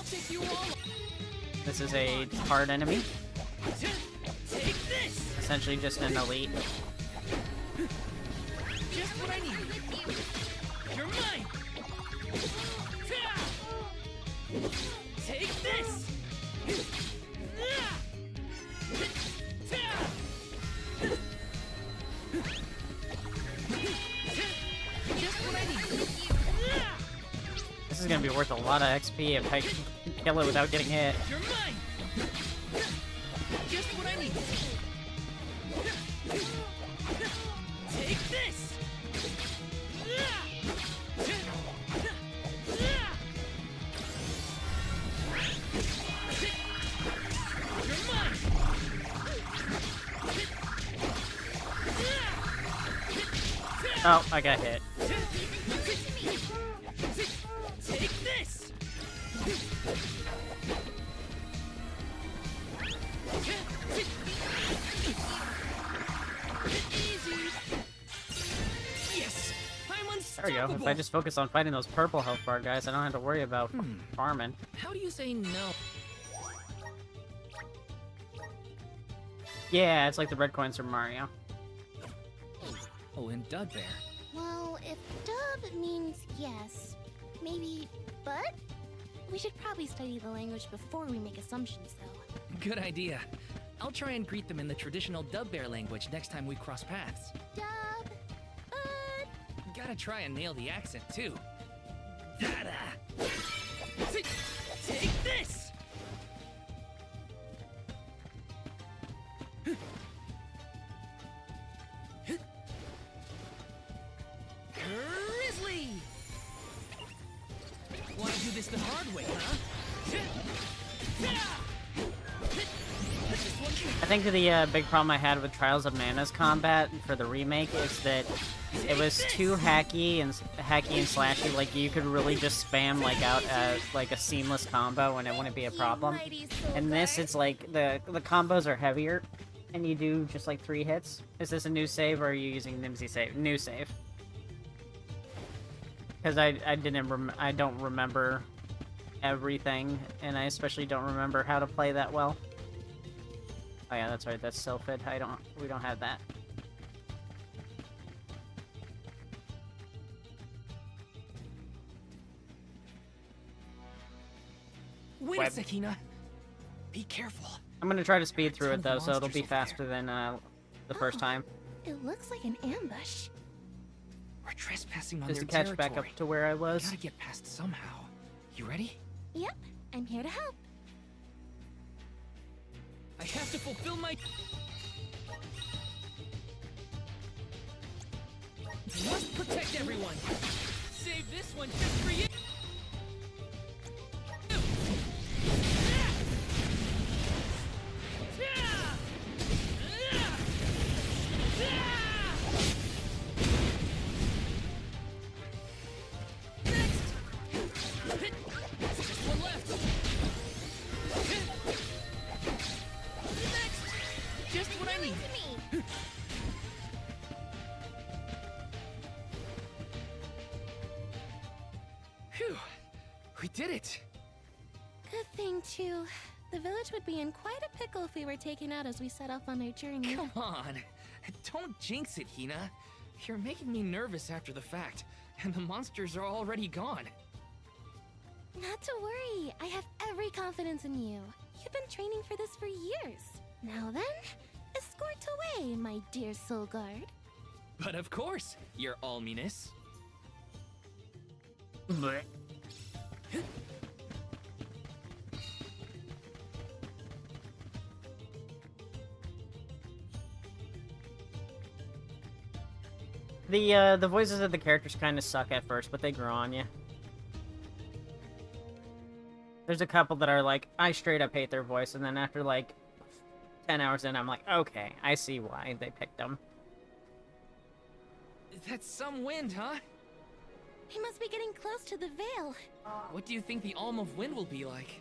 Speaker 13: take you all.
Speaker 2: This is a hard enemy.
Speaker 13: Take this.
Speaker 2: Essentially just an elite.
Speaker 13: Just what I need. You're mine. Take this. Just what I need.
Speaker 2: This is gonna be worth a lot of XP if I can kill it without getting hit.
Speaker 13: You're mine. Just what I need. Take this. You're mine.
Speaker 2: Oh, I got hit.
Speaker 13: Take this. Easy. Yes, I'm unstoppable.
Speaker 2: There we go. If I just focus on fighting those purple health bar guys, I don't have to worry about farming.
Speaker 15: How do you say no?
Speaker 2: Yeah, it's like the red coins from Mario.
Speaker 15: Oh, and Dud Bear.
Speaker 3: Well, if dub means yes, maybe but? We should probably study the language before we make assumptions, though.
Speaker 15: Good idea. I'll try and greet them in the traditional Dub Bear language next time we cross paths.
Speaker 3: Dub, bud.
Speaker 15: Gotta try and nail the accent, too.
Speaker 13: Take this. Grizzly!
Speaker 15: Wanna do this the hard way, huh?
Speaker 2: I think the big problem I had with Trials of Mana's combat for the remake is that it was too hacky and slashy. Like you could really just spam like out like a seamless combo and it wouldn't be a problem. In this, it's like the combos are heavier, and you do just like 3 hits. Is this a new save or are you using Nimsy save? New save. Because I don't remember everything, and I especially don't remember how to play that well. Oh yeah, that's right. That's Sylphid. We don't have that.
Speaker 13: Wait a sec, Hina. Be careful.
Speaker 2: I'm gonna try to speed through it though, so it'll be faster than the first time.
Speaker 3: It looks like an ambush.
Speaker 15: We're trespassing on
Speaker 2: Just to
Speaker 15: their
Speaker 2: catch
Speaker 15: territory.
Speaker 2: back up to where I was.
Speaker 15: Gotta get past somehow. You ready?
Speaker 3: Yep, I'm here to help.
Speaker 13: I have to fulfill my... Must protect everyone. Save this one just for you.
Speaker 15: Whew. We did it.
Speaker 3: Good thing, too. The village would be in quite a pickle if we were taken out as we set off on our journey.
Speaker 15: Come on. Don't jinx it, Hina. You're making me nervous after the fact, and the monsters are already gone.
Speaker 3: Not to worry. I have every confidence in you. You've been training for this for years. Now then, escort away, my dear soul guard.
Speaker 15: But of course, your alminess.
Speaker 2: The voices of the characters kind of suck at first, but they grow on you. There's a couple that are like, I straight up hate their voice, and then after like 10 hours in, I'm like, okay, I see why they picked them.
Speaker 15: That's some wind, huh?
Speaker 3: We must be getting close to the veil.
Speaker 15: What do you think the Alm of Wind will be like?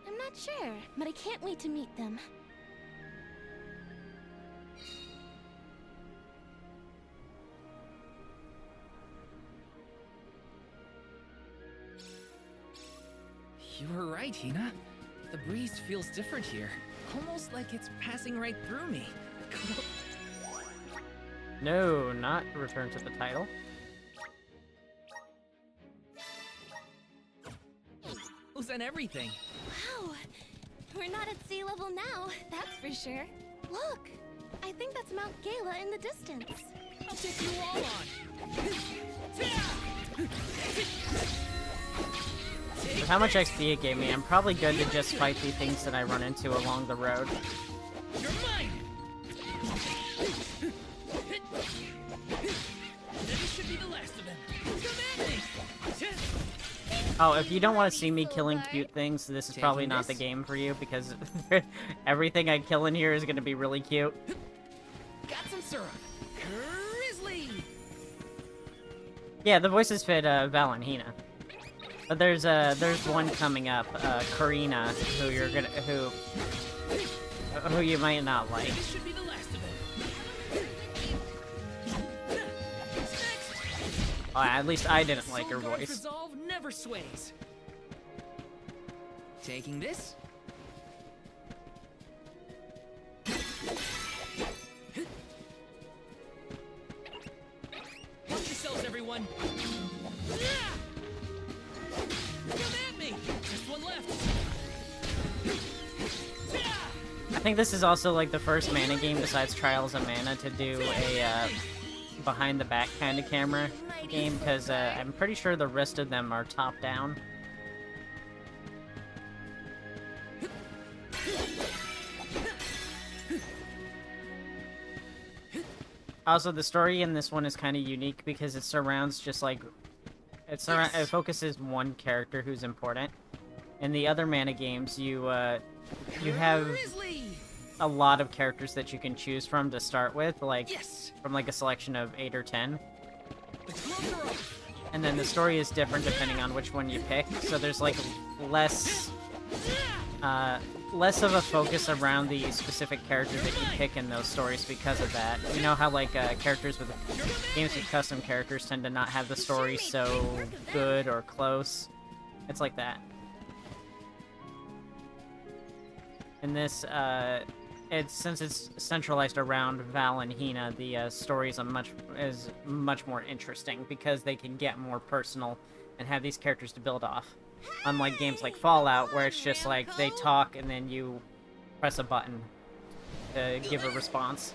Speaker 3: I'm not sure, but I can't wait to meet them.
Speaker 15: You were right, Hina. The breeze feels different here. Almost like it's passing right through me.
Speaker 2: No, not return to the title.
Speaker 15: Who's on everything?
Speaker 3: Wow, we're not at sea level now, that's for sure. Look, I think that's Mount Gala in the distance.
Speaker 13: I'll take you all on.
Speaker 2: With how much XP it gave me, I'm probably good to just fight the things that I run into along the road.
Speaker 13: You're mine. This should be the last of them. Come at me.
Speaker 2: Oh, if you don't want to see me killing cute things, this is probably not the game for you, because everything I kill in here is going to be really cute.
Speaker 15: Got some syrup. Grizzly.
Speaker 2: Yeah, the voices fit Val and Hina. But there's one coming up, Karina, who you might not like.
Speaker 13: This should be the last of them.
Speaker 2: At least I didn't like her voice.
Speaker 13: Resolve never sways.
Speaker 15: Taking this.
Speaker 13: Help yourselves, everyone. Come at me. Just one left.
Speaker 2: I think this is also like the first mana game besides Trials of Mana to do a behind the back kind of camera game, because I'm pretty sure the rest of them are top down. Also, the story in this one is kind of unique because it surrounds just like it focuses one character who's important. In the other Mana games, you have a lot of characters that you can choose from to start with, like from like a selection of 8 or 10. And then the story is different depending on which one you pick, so there's like less of a focus around the specific characters that you pick in those stories because of that. You know how like games with custom characters tend to not have the story so good or close? It's like that. In this, since it's centralized around Val and Hina, the story is much more interesting because they can get more personal and have these characters to build off. Unlike games like Fallout, where it's just like they talk and then you press a button to give a response.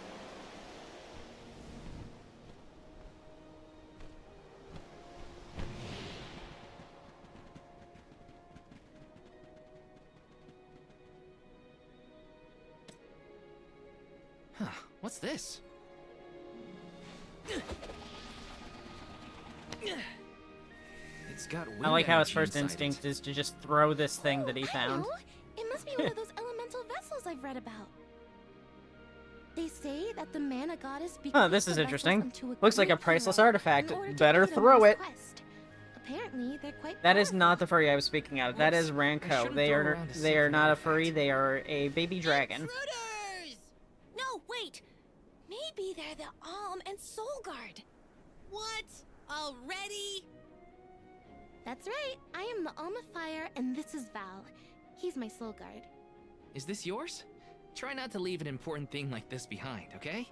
Speaker 15: Huh, what's this? It's got wind
Speaker 2: I like how his
Speaker 15: energy
Speaker 2: first
Speaker 15: inside
Speaker 2: instinct is to just throw this thing that he found.
Speaker 3: Hello? It must be one of those elemental vessels I've read about. They say that the mana goddess
Speaker 2: Huh, this is interesting. Looks like a priceless artifact. Better throw it.
Speaker 3: Apparently, they're quite
Speaker 2: That is not the furry I was speaking of. That is Ranko. They are not a furry. They are a baby dragon.
Speaker 7: Intruders! No, wait. Maybe they're the Alm and Soul Guard. What? Already?
Speaker 3: That's right. I am the Alma Fire, and this is Val. He's my soul guard.
Speaker 15: Is this yours? Try not to leave an important thing like this behind, okay?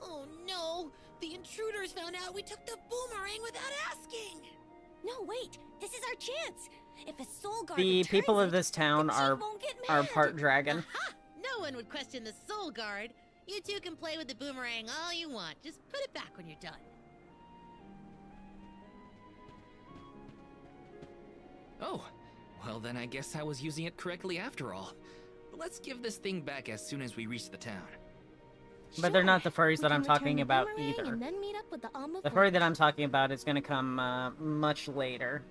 Speaker 14: Oh no! The intruders found out we took the boomerang without asking!
Speaker 7: No, wait! This is our chance! If a soul guard
Speaker 2: The
Speaker 7: returns
Speaker 2: people of
Speaker 7: it,
Speaker 2: this town
Speaker 7: the chief
Speaker 2: are
Speaker 7: won't get
Speaker 2: part dragon.
Speaker 14: Aha! No one would question the soul guard. You two can play with the boomerang all you want. Just put it back when you're done.
Speaker 15: Oh, well then I guess I was using it correctly after all. Let's give this thing back as soon as we reach the town.
Speaker 2: But they're not the furries
Speaker 3: We
Speaker 2: that I'm
Speaker 3: can return
Speaker 2: talking
Speaker 3: the
Speaker 2: about
Speaker 3: boomerang
Speaker 2: either.
Speaker 3: And then meet up with the Alm of
Speaker 2: The
Speaker 3: Wind.
Speaker 2: furry that I'm talking about is going to come much later.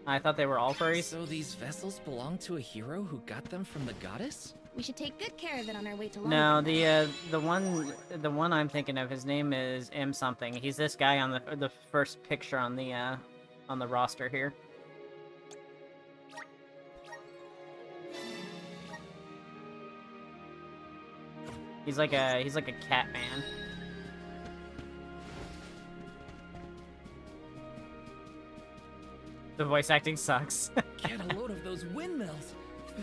Speaker 2: I thought they were all furries.
Speaker 15: So these vessels belong to a hero who got them from the goddess?
Speaker 3: We should take good care of it on our way to
Speaker 2: No,
Speaker 3: London.
Speaker 2: the one I'm thinking of, his name is M something. He's this guy on the first picture on the roster here. He's like a cat man. The voice acting sucks.
Speaker 15: Get a load of those windmills.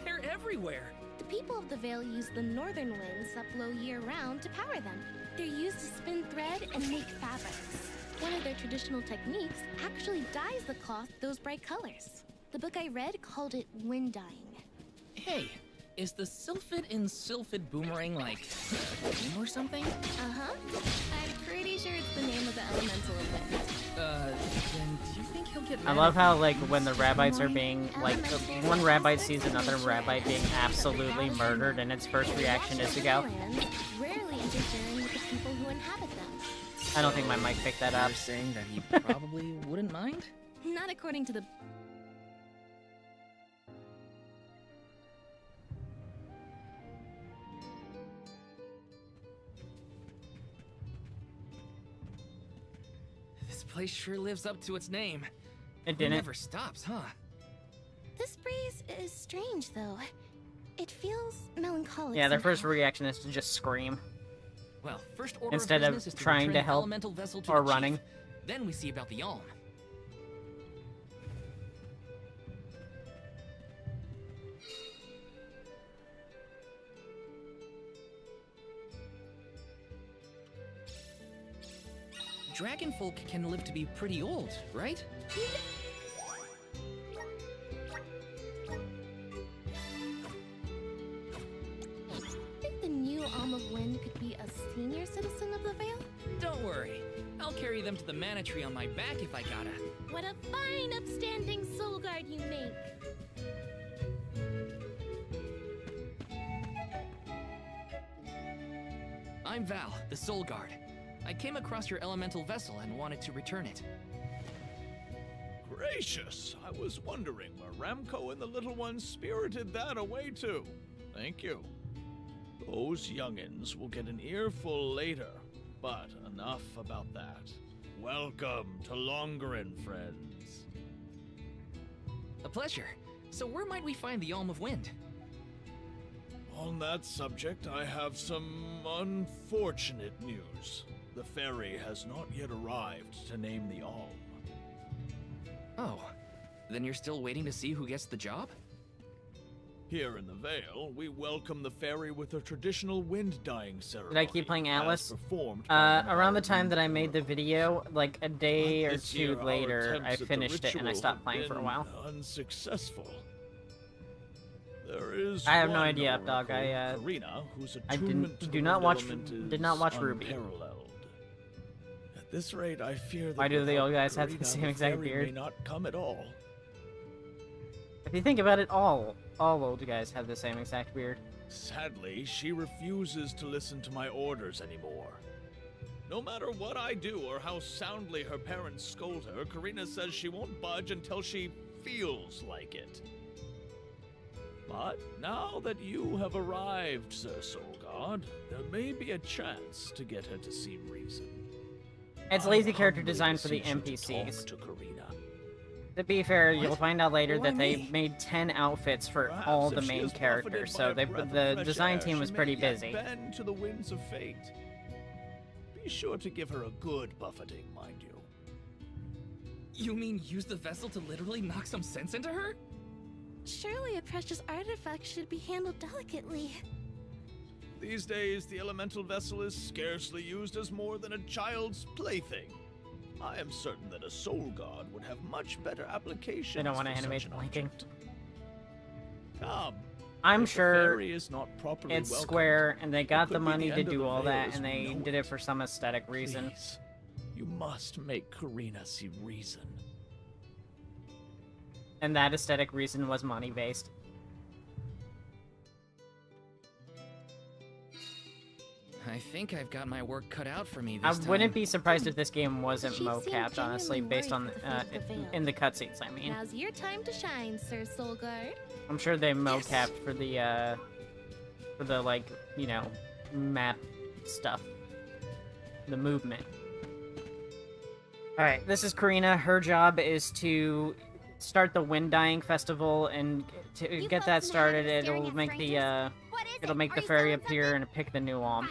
Speaker 15: They're everywhere.
Speaker 3: The people of the Vale use the northern winds that blow year-round to power them. They're used to spin thread and make fabrics. One of their traditional techniques actually dyes the cloth those bright colors. The book I read called it wind dyeing.
Speaker 15: Hey, is the sylphid in Sylphid Boomerang like a name or something?
Speaker 3: Uh-huh. I'm pretty sure it's the name of the elemental of wind.
Speaker 15: Then do you think he'll get
Speaker 2: I
Speaker 15: mad
Speaker 2: love
Speaker 15: if-
Speaker 2: how, like, when the Rabbites are being, like, one Rabbite sees another Rabbite being absolutely murdered, and its first reaction is to go.
Speaker 3: Lands, rarely interfering with the people who inhabit them.
Speaker 2: I don't think my mic picked that up.
Speaker 15: You're saying that he probably wouldn't mind?
Speaker 3: Not according to the...
Speaker 15: This place sure lives up to its name.
Speaker 2: It didn't.
Speaker 15: never stops, huh?
Speaker 3: This breeze is strange, though. It feels melancholic.
Speaker 2: Yeah, their
Speaker 3: somehow.
Speaker 2: first reaction is to just scream.
Speaker 15: Well, first order
Speaker 2: Instead
Speaker 15: of
Speaker 2: of
Speaker 15: business is to
Speaker 2: trying
Speaker 15: return
Speaker 2: to
Speaker 15: the
Speaker 2: help
Speaker 15: elemental vessel to
Speaker 2: or
Speaker 15: the chief.
Speaker 2: running.
Speaker 15: Then we see about the Alm. Dragon folk can live to be pretty old, right?
Speaker 3: Think the new Alm of Wind could be a senior citizen of the Vale?
Speaker 15: Don't worry. I'll carry them to the mana tree on my back if I gotta.
Speaker 3: What a fine, upstanding soul guard you make!
Speaker 15: I'm Val, the Soul Guard. I came across your elemental vessel and wanted to return it.
Speaker 17: Gracious! I was wondering where Ramco and the little ones spirited that away to. Thank you. Those youngins will get an earful later, but enough about that. Welcome to Longerin, friends.
Speaker 15: A pleasure. So where might we find the Alm of Wind?
Speaker 17: On that subject, I have some unfortunate news. The ferry has not yet arrived to name the Alm.
Speaker 15: Oh, then you're still waiting to see who gets the job?
Speaker 17: Here in the Vale, we welcome the ferry with a traditional wind-dyeing ceremony.
Speaker 2: Did I keep playing Atlas?
Speaker 17: as performed by one of
Speaker 2: Around the
Speaker 17: our
Speaker 2: time that I
Speaker 17: youth
Speaker 2: made the video, like a day
Speaker 17: But
Speaker 2: or
Speaker 17: this
Speaker 2: two
Speaker 17: year, our
Speaker 2: later, I
Speaker 17: attempts at the
Speaker 2: finished it and I
Speaker 17: ritual
Speaker 2: stopped
Speaker 17: have
Speaker 2: playing for a
Speaker 17: been
Speaker 2: while.
Speaker 17: Unsuccessful. There is
Speaker 2: I have no
Speaker 17: one
Speaker 2: idea, dog.
Speaker 17: oracle, Karina, whose
Speaker 2: I
Speaker 17: attunement to
Speaker 2: do
Speaker 17: the
Speaker 2: not
Speaker 17: wind
Speaker 2: watch
Speaker 17: element
Speaker 2: did not
Speaker 17: is
Speaker 2: watch Ruby.
Speaker 17: unparalleled. At this rate, I fear that
Speaker 2: Why do the
Speaker 17: without
Speaker 2: old guys have the
Speaker 17: Karina,
Speaker 2: same exact
Speaker 17: ferry
Speaker 2: beard?
Speaker 17: may not come at all.
Speaker 2: If you think about it, all old guys have the same exact beard.
Speaker 17: Sadly, she refuses to listen to my orders anymore. No matter what I do or how soundly her parents scold her, Karina says she won't budge until she feels like it. But now that you have arrived, Sir Soul God, there may be a chance to get her to see reason.
Speaker 2: It's lazy character design for the NPCs. To be fair, you'll find out later that they made 10 outfits for all the main characters, so the design team was pretty busy.
Speaker 17: Bend to the winds of fate. Be sure to give her a good buffeting, mind you.
Speaker 15: You mean use the vessel to literally knock some sense into her?
Speaker 3: Surely a precious artifact should be handled delicately.
Speaker 17: These days, the elemental vessel is scarcely used as more than a child's plaything. I am certain that a soul guard would have much better application.
Speaker 2: They don't want to animate blinking.
Speaker 17: Come.
Speaker 2: I'm
Speaker 17: If the
Speaker 2: sure
Speaker 17: ferry is not properly
Speaker 2: it's
Speaker 17: welcomed,
Speaker 2: Square, and they got
Speaker 17: it
Speaker 2: the
Speaker 17: could be
Speaker 2: money
Speaker 17: the
Speaker 2: to
Speaker 17: end of
Speaker 2: do
Speaker 17: the
Speaker 2: all
Speaker 17: Veil
Speaker 2: that,
Speaker 17: as
Speaker 2: and
Speaker 17: we
Speaker 2: they
Speaker 17: know
Speaker 2: did it for some aesthetic reason.
Speaker 17: Please, you must make Karina see reason.
Speaker 2: And that aesthetic reason was money-based.
Speaker 15: I think I've got my work cut out for me
Speaker 2: I
Speaker 15: this time.
Speaker 2: wouldn't be surprised if this game wasn't
Speaker 3: She seemed
Speaker 2: mocapped, honestly,
Speaker 3: genuinely
Speaker 2: based on
Speaker 3: worried for the fate of the Veil.
Speaker 2: in the cutscenes. I mean,
Speaker 3: Now's your time to shine, Sir Soul Guard.
Speaker 2: I'm sure they mocapped for the like, you know, map stuff, the movement. All right, this is Karina. Her job is to start the Wind Dying Festival, and to get that started, it'll make the fairy appear and pick the new alm.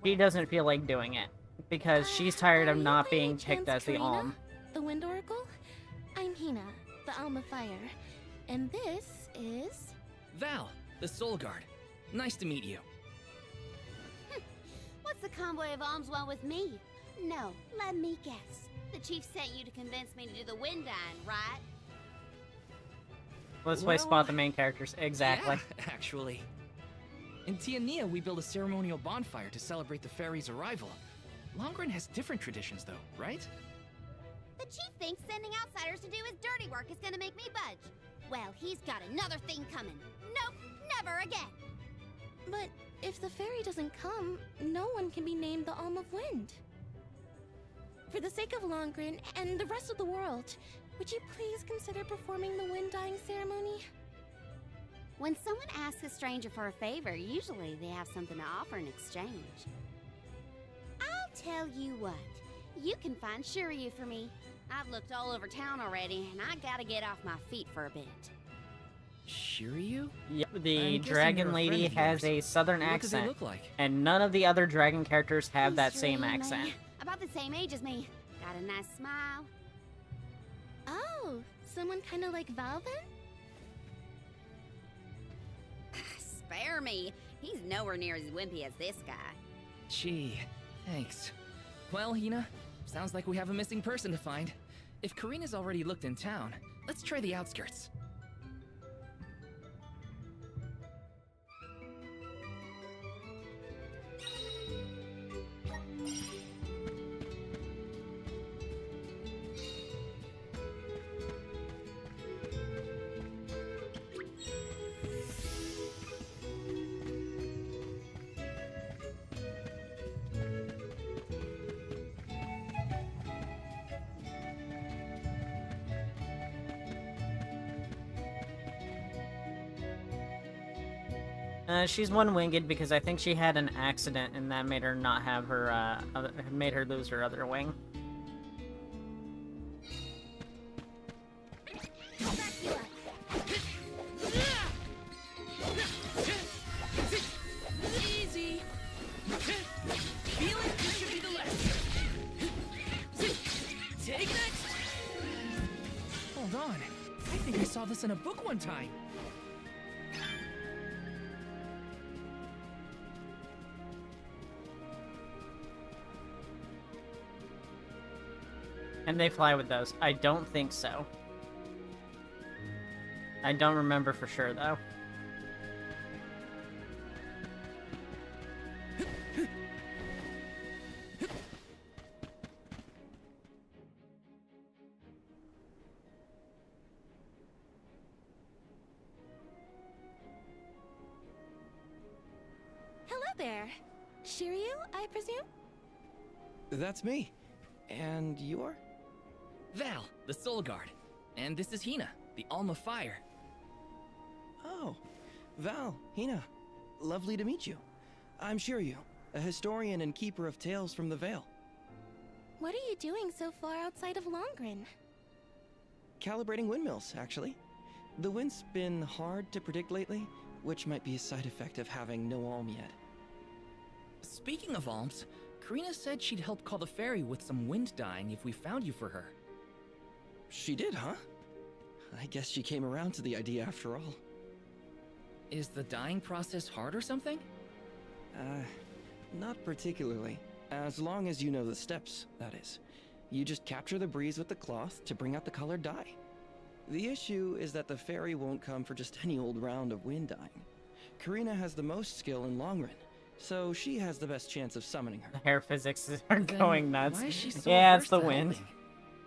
Speaker 2: She doesn't feel like doing it because she's tired of not being picked as the
Speaker 3: Karina,
Speaker 2: alm.
Speaker 3: the Wind Oracle? I'm Hina, the Alm of Fire. And this is...
Speaker 15: Val, the Soul Guard. Nice to meet you.
Speaker 18: What's the convoy of alms want with me? No, let me guess. The chief sent you to convince me to do the wind dying, right?
Speaker 2: Let's play spot the main characters. Exactly.
Speaker 15: Yeah, actually. In Tiania, we build a ceremonial bonfire to celebrate the fairy's arrival. Longren has different traditions, though, right?
Speaker 18: The chief thinks sending outsiders to do his dirty work is gonna make me budge. Well, he's got another thing coming. Nope, never again.
Speaker 3: But if the fairy doesn't come, no one can be named the Alm of Wind. For the sake of Longren and the rest of the world, would you please consider performing the wind dying ceremony?
Speaker 18: When someone asks a stranger for a favor, usually they have something to offer in exchange. I'll tell you what, you can find Shiryu for me. I've looked all over town already, and I gotta get off my feet for a bit.
Speaker 15: Shiryu?
Speaker 2: Yep,
Speaker 15: I'm
Speaker 2: the
Speaker 15: guessing
Speaker 2: dragon
Speaker 15: you're a friend
Speaker 2: lady
Speaker 15: of
Speaker 2: has
Speaker 15: yours.
Speaker 2: a southern
Speaker 15: What does he
Speaker 2: accent,
Speaker 15: look like?
Speaker 2: and none of the other dragon characters have that
Speaker 18: He's
Speaker 2: same
Speaker 18: really
Speaker 2: accent.
Speaker 18: about the same age as me. Got a nice smile.
Speaker 3: Oh, someone kind of like Val then?
Speaker 18: Spare me. He's nowhere near as wimpy as this guy.
Speaker 15: Gee, thanks. Well, Hina, sounds like we have a missing person to find. If Karina's already looked in town, let's try the outskirts.
Speaker 2: She's one-winged because I think she had an accident and that made her not have her, made her lose her other wing.
Speaker 13: Easy. Feel it? This should be the left. Take that.
Speaker 15: Hold on. I think I saw this in a book one time.
Speaker 2: And they fly with those. I don't think so. I don't remember for sure, though.
Speaker 3: Hello there. Shiryu, I presume?
Speaker 19: That's me. And you're?
Speaker 15: Val, the Soul Guard. And this is Hina, the Alm of Fire.
Speaker 19: Oh, Val, Hina. Lovely to meet you. I'm Shiryu, a historian and keeper of tales from the Veil.
Speaker 3: What are you doing so far outside of Longren?
Speaker 19: Calibrating windmills, actually. The wind's been hard to predict lately, which might be a side effect of having no alm yet.
Speaker 15: Speaking of alms, Karina said she'd help call the fairy with some wind dying if we found you for her.
Speaker 19: she did, huh? I guess she came around to the idea after all.
Speaker 15: Is the dyeing process hard or something?
Speaker 19: Not particularly. As long as you know the steps, that is. You just capture the breeze with the cloth to bring out the colored dye. The issue is that the fairy won't come for just any old round of wind dyeing. Karina has the most skill in long run, so she has the best chance of summoning her.
Speaker 2: The hair physics are going nuts.
Speaker 19: why is she so
Speaker 2: Yeah, it's
Speaker 19: averse
Speaker 2: the
Speaker 19: to
Speaker 2: wind.
Speaker 19: helping?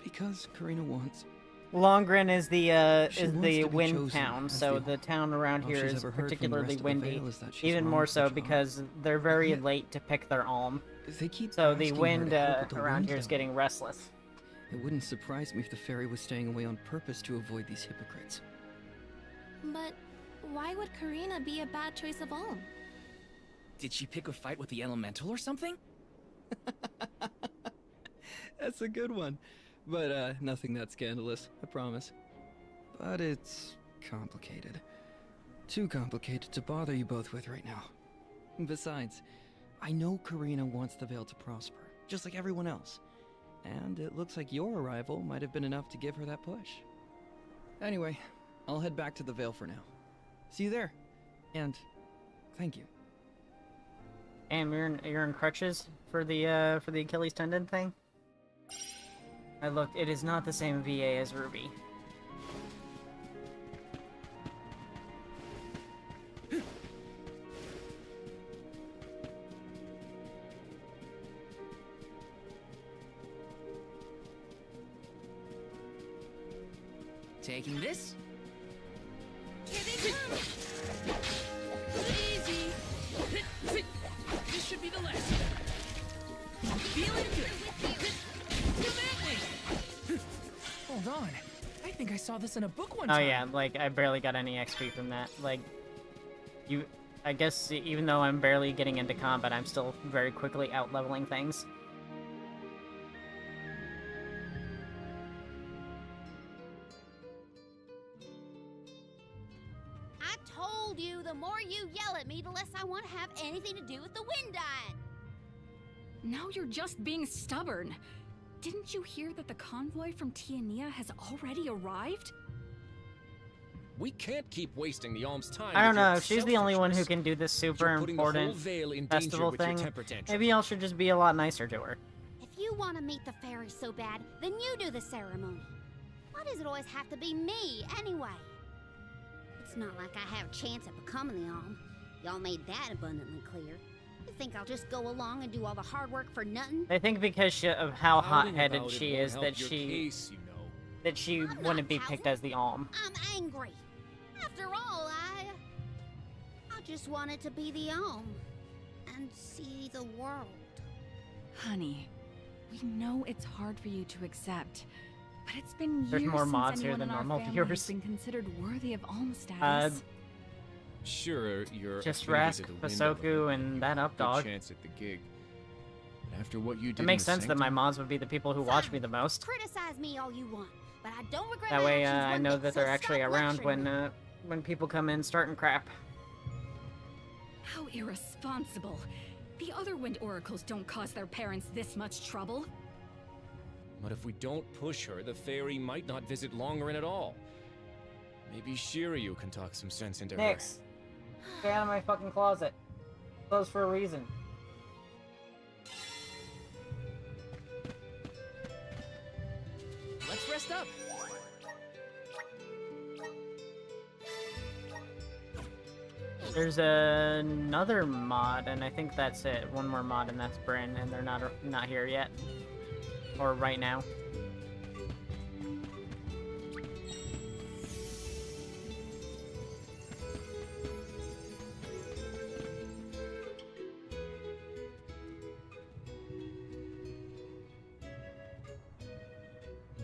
Speaker 19: Because Karina wants.
Speaker 2: Longren is
Speaker 19: She
Speaker 2: the
Speaker 19: wants to be
Speaker 2: wind
Speaker 19: chosen
Speaker 2: town,
Speaker 19: as
Speaker 2: so
Speaker 19: the-
Speaker 2: the town around
Speaker 19: All
Speaker 2: here
Speaker 19: she's
Speaker 2: is
Speaker 19: ever heard from the
Speaker 2: particularly
Speaker 19: rest of the
Speaker 2: windy.
Speaker 19: Vale is that she's
Speaker 2: Even
Speaker 19: wrong
Speaker 2: more
Speaker 19: for
Speaker 2: so
Speaker 19: the job.
Speaker 2: because they're very late to pick their alm.
Speaker 19: They keep
Speaker 2: So the
Speaker 19: asking her
Speaker 2: wind
Speaker 19: to help with the
Speaker 2: around
Speaker 19: wind
Speaker 2: here is
Speaker 19: down.
Speaker 2: getting restless.
Speaker 19: It wouldn't surprise me if the fairy was staying away on purpose to avoid these hypocrites.
Speaker 3: But why would Karina be a bad choice of all?
Speaker 15: Did she pick a fight with the elemental or something?
Speaker 19: That's a good one. But, nothing that scandalous, I promise. But it's complicated. Too complicated to bother you both with right now. Besides, I know Karina wants the Vale to prosper, just like everyone else. And it looks like your arrival might have been enough to give her that push. Anyway, I'll head back to the Vale for now. See you there. And thank you.
Speaker 2: And you're in crutches for the Achilles tendon thing? I looked, it is not the same VA as Ruby.
Speaker 15: Taking this?
Speaker 13: Easy. This should be the last. Feeling good. To that way.
Speaker 15: Hold on. I think I saw this in a book one
Speaker 2: Oh
Speaker 15: time.
Speaker 2: yeah, like I barely got any XP from that. Like, I guess even though I'm barely getting into combat, I'm still very quickly out-leveling things.
Speaker 18: I told you the more you yell at me, the less I want to have anything to do with the wind dying.
Speaker 7: Now you're just being stubborn. Didn't you hear that the convoy from Tiania has already arrived?
Speaker 8: We can't keep wasting the alm's time.
Speaker 2: I don't
Speaker 8: with your
Speaker 2: know, if she's the only one who
Speaker 8: selfishness.
Speaker 2: can do this super
Speaker 8: You're putting the whole
Speaker 2: important
Speaker 8: Vale in danger
Speaker 2: festival
Speaker 8: with your
Speaker 2: thing,
Speaker 8: temper tantrum.
Speaker 2: maybe y'all should just be a lot nicer to her.
Speaker 18: If you want to meet the fairy so bad, then you do the ceremony. Why does it always have to be me, anyway? It's not like I have a chance at becoming the alm. Y'all made that abundantly clear. You think I'll just go along and do all the hard work for nothing?
Speaker 2: I think because of how
Speaker 8: Pouting
Speaker 2: hot-headed
Speaker 8: about it
Speaker 2: she
Speaker 8: won't
Speaker 2: is
Speaker 8: help
Speaker 2: that
Speaker 8: your
Speaker 2: she
Speaker 8: case, you know.
Speaker 2: that she wouldn't be picked as the alm.
Speaker 18: I'm angry. After all, I just wanted to be the alm and see the world.
Speaker 7: Honey, we know it's hard for you to accept, but it's been
Speaker 2: There's
Speaker 7: years
Speaker 2: more
Speaker 7: since
Speaker 2: mods here
Speaker 7: anyone
Speaker 2: than
Speaker 7: in our
Speaker 2: normal
Speaker 7: family
Speaker 2: viewers.
Speaker 7: has been considered worthy of alm status.
Speaker 8: Sure, you're
Speaker 2: Just
Speaker 8: affinity
Speaker 2: Rask,
Speaker 8: to the wind
Speaker 2: Basoku, and that
Speaker 8: good
Speaker 2: Updog.
Speaker 8: chance at the gig. But after what you did
Speaker 2: It makes
Speaker 8: in the
Speaker 2: sense that my
Speaker 8: sanctum,
Speaker 2: mods would be the people who watch me the most.
Speaker 18: Criticize me all you want, but I don't regret
Speaker 2: That
Speaker 18: my
Speaker 2: way,
Speaker 18: actions
Speaker 2: I
Speaker 18: one
Speaker 2: know
Speaker 18: bit,
Speaker 2: that
Speaker 18: so
Speaker 2: they're actually
Speaker 18: stop
Speaker 2: around
Speaker 18: lecturing me.
Speaker 2: when people come in starting crap.
Speaker 7: How irresponsible. The other wind oracles don't cause their parents this much trouble.
Speaker 8: But if we don't push her, the fairy might not visit Longerin at all. Maybe Shiryu can talk some sense into
Speaker 2: Nix, get out of my fucking closet. Closed for a reason.
Speaker 15: Let's rest up.
Speaker 2: There's another mod, and I think that's it. One more mod, and that's Bryn, and they're not here yet, or right now.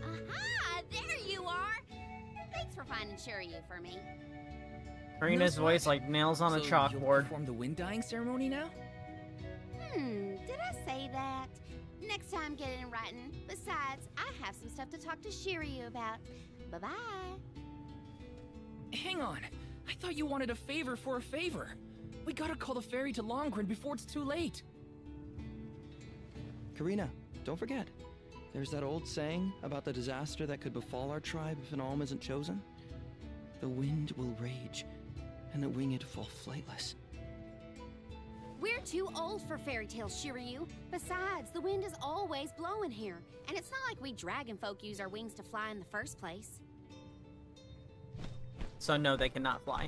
Speaker 18: Aha! There you are! Thanks for finding Shiryu for me.
Speaker 2: Karina's voice like nails on a
Speaker 15: So
Speaker 2: chalkboard.
Speaker 15: You'll perform the wind dyeing ceremony now?
Speaker 18: Did I say that? Next time, get it in writing. Besides, I have some stuff to talk to Shiryu about. Bye-bye.
Speaker 15: Hang on. I thought you wanted a favor for a favor. We gotta call the fairy to Longren before it's too late.
Speaker 19: Karina, don't forget. There's that old saying about the disaster that could befall our tribe if an alm isn't chosen. The wind will rage, and the winged fall flightless.
Speaker 18: We're too old for fairy tales, Shiryu. Besides, the wind is always blowing here, and it's not like we dragon folk use our wings to fly in the first place.
Speaker 2: So no, they cannot fly.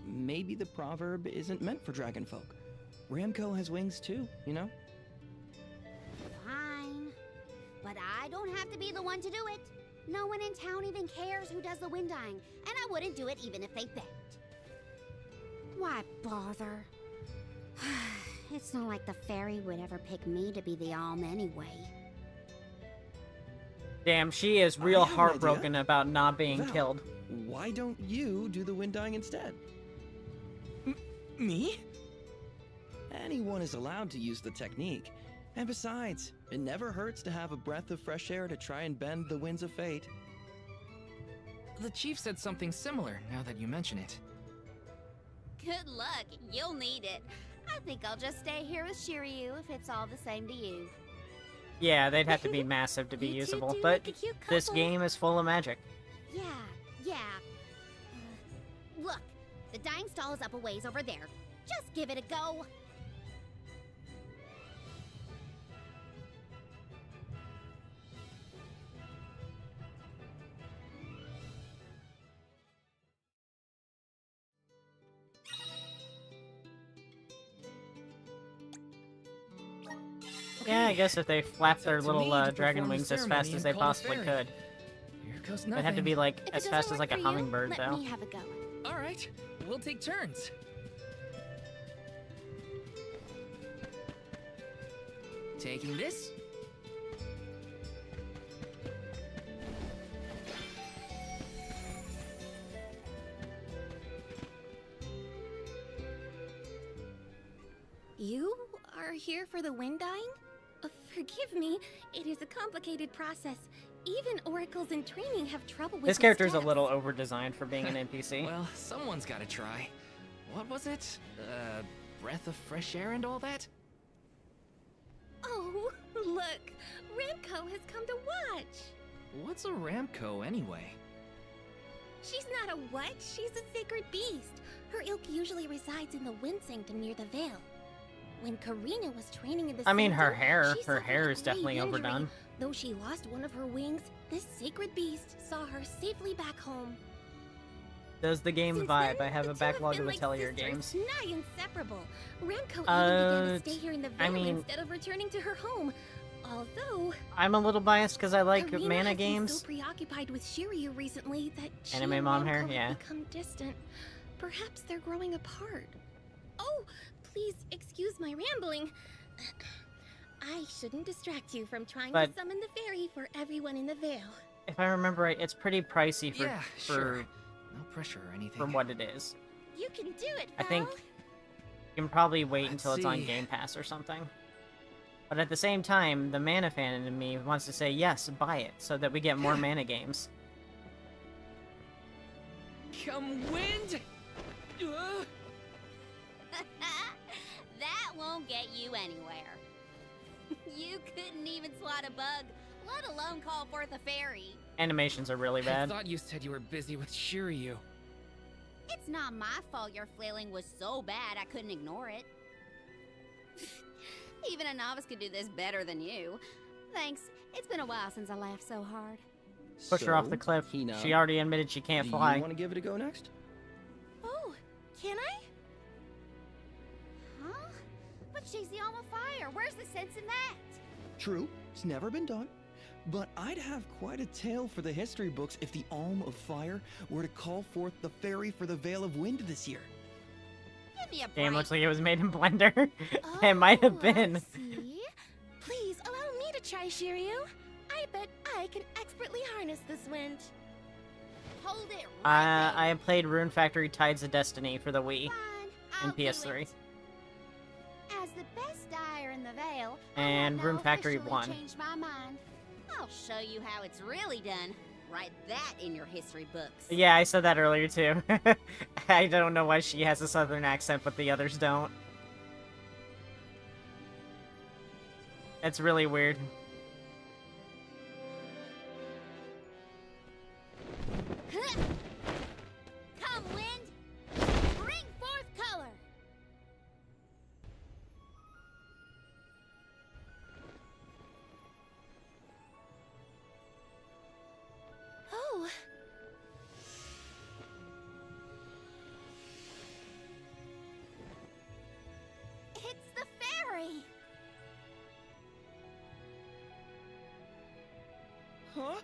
Speaker 19: Maybe the proverb isn't meant for dragon folk. Ramco has wings too, you know?
Speaker 18: Fine. But I don't have to be the one to do it. No one in town even cares who does the wind dyeing, and I wouldn't do it even if they begged. Why bother? It's not like the fairy would ever pick me to be the alm anyway.
Speaker 2: Damn, she is real heartbroken about not being
Speaker 19: Val,
Speaker 2: killed.
Speaker 19: Why don't you do the wind dyeing instead?
Speaker 15: Me?
Speaker 19: Anyone is allowed to use the technique. And besides, it never hurts to have a breath of fresh air to try and bend the winds of fate.
Speaker 15: The chief said something similar, now that you mention it.
Speaker 18: Good luck, you'll need it. I think I'll just stay here with Shiryu if it's all the same to you.
Speaker 2: Yeah, they'd have to be massive to be
Speaker 18: You two
Speaker 2: usable,
Speaker 18: do
Speaker 2: but
Speaker 18: make a cute
Speaker 2: this
Speaker 18: couple.
Speaker 2: game is full of magic.
Speaker 18: Yeah. Look, the dyeing stall is up a ways over there. Just give it a go.
Speaker 2: Yeah, I guess if they flap their
Speaker 15: to
Speaker 2: little
Speaker 15: me to
Speaker 2: dragon
Speaker 15: perform the
Speaker 2: wings as
Speaker 15: ceremony
Speaker 2: fast as
Speaker 15: and
Speaker 2: they
Speaker 15: call the
Speaker 2: possibly
Speaker 15: fairy.
Speaker 2: could.
Speaker 15: Here goes
Speaker 2: It'd have to
Speaker 15: nothing.
Speaker 2: be like
Speaker 18: If it
Speaker 2: as
Speaker 18: doesn't
Speaker 2: fast as
Speaker 18: work
Speaker 2: like a
Speaker 18: for you,
Speaker 2: hummingbird,
Speaker 18: let
Speaker 2: though.
Speaker 18: me have a go.
Speaker 15: All right, we'll take turns. Taking this.
Speaker 7: You are here for the wind dyeing? Forgive me, it is a complicated process. Even oracles in training have trouble with
Speaker 2: This
Speaker 7: the
Speaker 2: character's a
Speaker 7: steps.
Speaker 2: little over-designed for being an NPC.
Speaker 15: Well, someone's gotta try. What was it? Breath of fresh air and all that?
Speaker 7: Oh, look! Ramco has come to watch!
Speaker 15: What's a Ramco anyway?
Speaker 7: She's not a what? She's a sacred beast. Her ilk usually resides in the wind sanctum near the Veil. When Karina was training in the
Speaker 2: I mean, her
Speaker 7: sanctum,
Speaker 2: hair.
Speaker 7: she
Speaker 2: Her
Speaker 7: suffered
Speaker 2: hair
Speaker 7: a
Speaker 2: is
Speaker 7: grave
Speaker 2: definitely
Speaker 7: injury.
Speaker 2: overdone.
Speaker 7: Though she lost one of her wings, this sacred beast saw her safely back home.
Speaker 2: Does the game
Speaker 7: Since
Speaker 2: vibe?
Speaker 7: then,
Speaker 2: I have
Speaker 7: the
Speaker 2: a
Speaker 7: two have
Speaker 2: backlog
Speaker 7: been
Speaker 2: of
Speaker 7: like
Speaker 2: Atelier
Speaker 7: sisters,
Speaker 2: games.
Speaker 7: nigh inseparable. Ramco even
Speaker 2: Uh,
Speaker 7: began to stay here in the
Speaker 2: I
Speaker 7: Veil
Speaker 2: mean-
Speaker 7: instead of returning to her home. Although
Speaker 2: I'm a little biased because I like
Speaker 7: Karina
Speaker 2: mana
Speaker 7: has been
Speaker 2: games.
Speaker 7: so preoccupied with Shiryu recently that she
Speaker 2: Anime
Speaker 7: and
Speaker 2: mom
Speaker 7: Ramco
Speaker 2: hair,
Speaker 7: have
Speaker 2: yeah.
Speaker 7: become distant. Perhaps they're growing apart. Oh, please excuse my rambling. I shouldn't distract you from trying
Speaker 2: But-
Speaker 7: to summon the fairy for everyone in the Veil.
Speaker 2: If I remember right, it's pretty pricey for
Speaker 15: Yeah, sure. No pressure or anything.
Speaker 2: for what it is.
Speaker 7: You can do it,
Speaker 2: I
Speaker 7: Val.
Speaker 2: think you can probably wait
Speaker 15: Let's
Speaker 2: until it's on
Speaker 15: see.
Speaker 2: Game Pass or something. But at the same time, the mana fan in me wants to say yes, buy it, so that we get more mana games.
Speaker 15: Come wind!
Speaker 18: That won't get you anywhere. You couldn't even swat a bug, let alone call forth a fairy.
Speaker 2: Animations are really
Speaker 15: I
Speaker 2: bad.
Speaker 15: thought you said you were busy with Shiryu.
Speaker 18: It's not my fault your flailing was so bad I couldn't ignore it. Even a novice could do this better than you. Thanks. It's been a while since I laughed so hard.
Speaker 2: Push her off the cliff.
Speaker 19: Hina,
Speaker 2: She already admitted she can't
Speaker 19: do
Speaker 2: fly.
Speaker 19: you want to give it a go next?
Speaker 7: Oh, can I?
Speaker 18: Huh? But she's the alma fire. Where's the sense in that?
Speaker 19: True, it's never been done. But I'd have quite a tale for the history books if the Alm of Fire were to call forth the fairy for the Veil of Wind this year.
Speaker 18: Give me a break.
Speaker 2: Game looks like it was made in Blender. It might have been.
Speaker 7: See? Please allow me to try, Shiryu. I bet I can expertly harness this wind.
Speaker 18: Hold it right
Speaker 2: I have played Rune Factory Tides of Destiny for the Wii
Speaker 18: I'll
Speaker 2: and
Speaker 18: do
Speaker 2: PS3.
Speaker 18: it. As the best dyer in the Veil,
Speaker 2: And
Speaker 18: I
Speaker 2: Rune
Speaker 18: have now
Speaker 2: Factory
Speaker 18: officially
Speaker 2: 1.
Speaker 18: changed my mind. I'll show you how it's really done write that in your history books.
Speaker 2: Yeah, I said that earlier too. I don't know why she has a southern accent, but the others don't. It's really weird.
Speaker 18: Come, wind! Bring forth color! Oh. It's the fairy!
Speaker 13: Huh?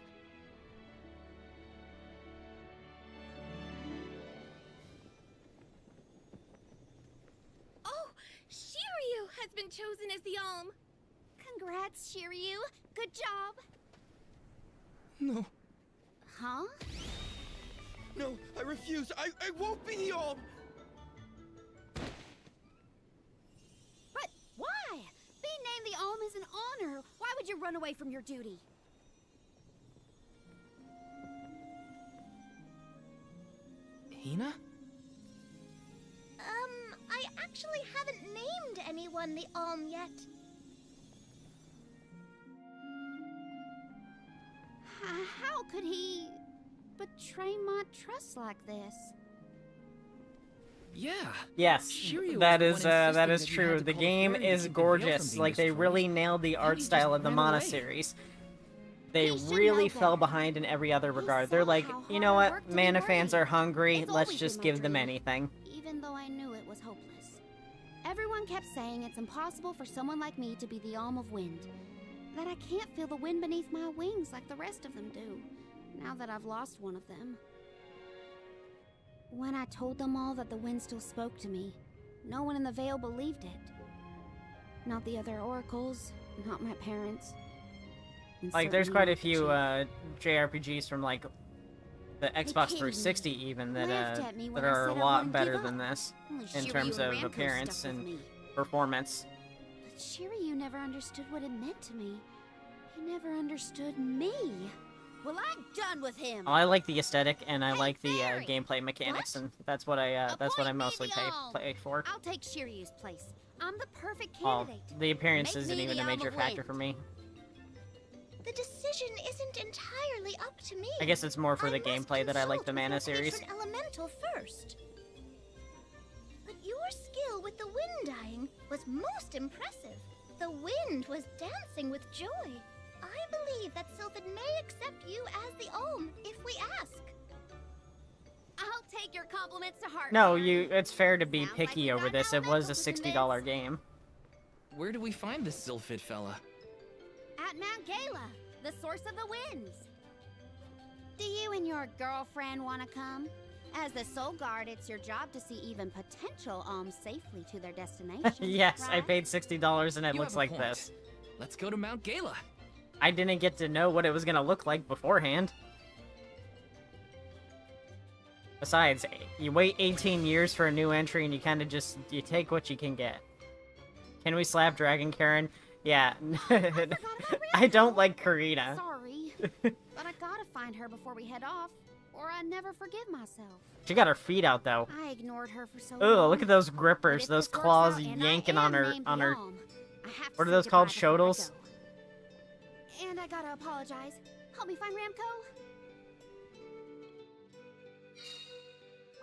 Speaker 7: Oh, Shiryu has been chosen as the Alm.
Speaker 18: Congrats, Shiryu. Good job.
Speaker 13: No.
Speaker 18: Huh?
Speaker 13: No, I refuse. I won't be the Alm.
Speaker 18: But why? Being named the Alm is an honor. Why would you run away from your duty?
Speaker 15: Hina?
Speaker 7: I actually haven't named anyone the Alm yet.
Speaker 18: How could he betray my trust like this?
Speaker 15: Yeah.
Speaker 2: Yes,
Speaker 15: Shiryu
Speaker 2: that
Speaker 15: was
Speaker 2: is
Speaker 15: the one
Speaker 2: that
Speaker 15: insisting
Speaker 2: is
Speaker 15: that you
Speaker 2: true.
Speaker 15: had to
Speaker 2: The
Speaker 15: call
Speaker 2: game
Speaker 15: Fairy to
Speaker 2: is
Speaker 15: keep the veil from
Speaker 2: gorgeous.
Speaker 15: being
Speaker 2: Like they
Speaker 15: destroyed.
Speaker 2: really nailed the art
Speaker 15: he
Speaker 2: style
Speaker 15: just
Speaker 2: of the
Speaker 15: ran
Speaker 2: Mana
Speaker 15: away.
Speaker 2: series. They
Speaker 18: He should
Speaker 2: really
Speaker 18: know
Speaker 2: fell
Speaker 18: better.
Speaker 2: behind in every other regard. They're
Speaker 18: saw
Speaker 2: like,
Speaker 18: how
Speaker 2: you know
Speaker 18: hard I
Speaker 2: what?
Speaker 18: worked to be
Speaker 2: Mana fans
Speaker 18: worthy.
Speaker 2: are hungry.
Speaker 18: It's
Speaker 2: Let's
Speaker 18: always
Speaker 2: just
Speaker 18: been my
Speaker 2: give them
Speaker 18: dream.
Speaker 2: anything.
Speaker 18: Even though I knew it was hopeless. Everyone kept saying it's impossible for someone like me to be the Alm of Wind. That I can't feel the wind beneath my wings like the rest of them do, now that I've lost one of them. When I told them all that the wind still spoke to me, no one in the Vale believed it. Not the other oracles, not my parents. and
Speaker 2: Like there's
Speaker 18: certainly
Speaker 2: quite a
Speaker 18: not the
Speaker 2: few JRPGs from like the Xbox
Speaker 18: hated me,
Speaker 2: 360 even
Speaker 18: laughed
Speaker 2: that
Speaker 18: at me
Speaker 2: that
Speaker 18: when I
Speaker 2: are a
Speaker 18: said I
Speaker 2: lot
Speaker 18: wouldn't
Speaker 2: better
Speaker 18: give
Speaker 2: than
Speaker 18: up.
Speaker 2: this
Speaker 18: Only
Speaker 2: in
Speaker 18: Shiryu
Speaker 2: terms
Speaker 18: and
Speaker 2: of
Speaker 18: Ramko
Speaker 2: appearance
Speaker 18: stuck with
Speaker 2: and
Speaker 18: me.
Speaker 2: performance.
Speaker 18: But Shiryu never understood what it meant to me. He never understood me. Well, I'm done with him.
Speaker 2: I like the aesthetic and I like the gameplay mechanics,
Speaker 18: What?
Speaker 2: and that's what I mostly play for.
Speaker 18: I'll take Shiryu's place. I'm the perfect
Speaker 2: Oh,
Speaker 18: candidate.
Speaker 2: the appearance
Speaker 18: Make
Speaker 2: isn't
Speaker 18: me
Speaker 2: even
Speaker 18: the
Speaker 2: a
Speaker 18: Alm
Speaker 2: major
Speaker 18: of
Speaker 2: factor
Speaker 18: Wind.
Speaker 2: for me.
Speaker 7: The decision isn't entirely up to me.
Speaker 2: I guess it's more for the
Speaker 7: must
Speaker 2: gameplay that I like the
Speaker 7: consult with
Speaker 2: Mana
Speaker 7: your
Speaker 2: series.
Speaker 7: patron elemental first. But your skill with the wind dying was most impressive. The wind was dancing with joy. I believe that Sylphid may accept you as the Alm if we ask.
Speaker 18: I'll take your compliments to heart.
Speaker 2: No,
Speaker 18: Fairy.
Speaker 2: it's fair to be
Speaker 18: Sounds like
Speaker 2: picky
Speaker 18: we
Speaker 2: over
Speaker 18: got
Speaker 2: this. It was a
Speaker 18: elemental to
Speaker 2: $60 game.
Speaker 15: Where do we find this Sylphid fella?
Speaker 18: At Mount Gala, the source of the winds. Do you and your girlfriend want to come? As the Soul Guard, it's your job to see even potential alms safely to their destination.
Speaker 2: Yes, I
Speaker 18: right?
Speaker 2: paid $60 and it
Speaker 15: You
Speaker 2: looks
Speaker 15: have a
Speaker 2: like
Speaker 15: point.
Speaker 2: this.
Speaker 15: Let's go to Mount Gala.
Speaker 2: I didn't get to know what it was gonna look like beforehand. Besides, you wait 18 years for a new entry and you kind of just, you take what you can get. Can we slap Dragon Karen? Yeah. I don't like Karina.
Speaker 18: Sorry, but I gotta find her before we head off, or I never forgive myself.
Speaker 2: She got her feet out though.
Speaker 18: I ignored her for so
Speaker 2: Ugh,
Speaker 18: long.
Speaker 2: look at those
Speaker 18: But
Speaker 2: grippers,
Speaker 18: if
Speaker 2: those
Speaker 18: this works
Speaker 2: claws
Speaker 18: out and
Speaker 2: yanking
Speaker 18: I
Speaker 2: on
Speaker 18: am
Speaker 2: her,
Speaker 18: named
Speaker 2: on
Speaker 18: the
Speaker 2: her.
Speaker 18: Alm, I have to
Speaker 2: What are
Speaker 18: say
Speaker 2: those called,
Speaker 18: goodbye before I
Speaker 2: shodels?
Speaker 18: go. And I gotta apologize. Help me find Ramko.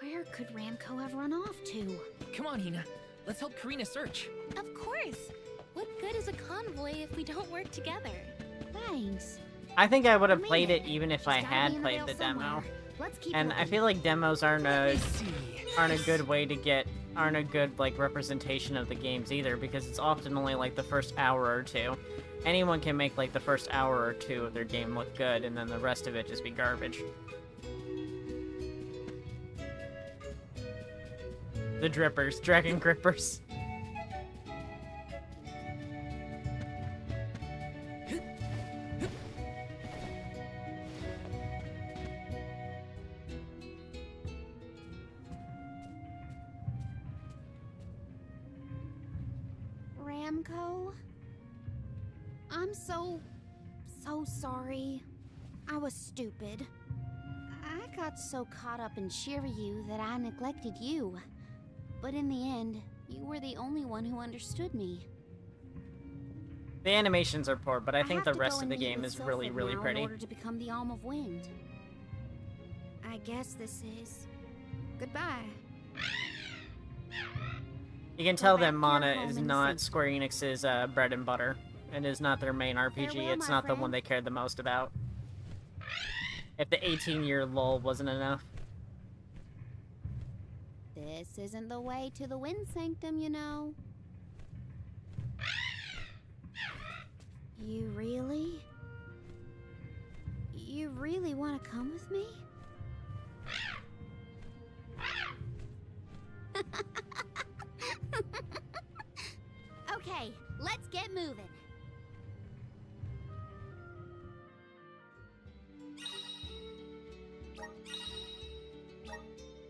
Speaker 18: Where could Ramko have run off to?
Speaker 15: Come on, Hina. Let's help Karina search.
Speaker 3: Of course. What good is a convoy if we don't work together?
Speaker 18: Thanks.
Speaker 2: I think I would have
Speaker 18: I mean
Speaker 2: played it
Speaker 18: it.
Speaker 2: even if
Speaker 18: She's
Speaker 2: I
Speaker 18: gotta be
Speaker 2: had
Speaker 18: in the
Speaker 2: played
Speaker 18: Vale
Speaker 2: the demo.
Speaker 18: somewhere. Let's keep
Speaker 2: And I
Speaker 18: looking.
Speaker 2: feel like demos aren't a good way to get aren't a good like representation of the games either, because it's often only like the first hour or two. Anyone can make like the first hour or two of their game look good, and then the rest of it just be garbage. The drippers, dragon grippers.
Speaker 18: Ramko? I'm so sorry. I was stupid. got so caught up in Shiryu that I neglected you. But in the end, you were the only one who understood me.
Speaker 2: The animations are poor, but I think the
Speaker 18: have to
Speaker 2: rest
Speaker 18: go
Speaker 2: of the
Speaker 18: and meet
Speaker 2: game
Speaker 18: with
Speaker 2: is really,
Speaker 18: Sylphid
Speaker 2: really
Speaker 18: now
Speaker 2: pretty.
Speaker 18: in order to become the Alm of Wind. I guess this is goodbye.
Speaker 2: You can tell that
Speaker 18: back
Speaker 2: Mana
Speaker 18: home
Speaker 2: is
Speaker 18: in the
Speaker 2: not
Speaker 18: safe.
Speaker 2: Square Enix's bread and butter. It is not their main RPG.
Speaker 18: Farewell,
Speaker 2: It's
Speaker 18: my
Speaker 2: not the
Speaker 18: friend.
Speaker 2: one they cared the most about. If the 18-year lull wasn't enough.
Speaker 18: This isn't the way to the Wind Sanctum, you know. You really want to come with me? Okay, let's get moving.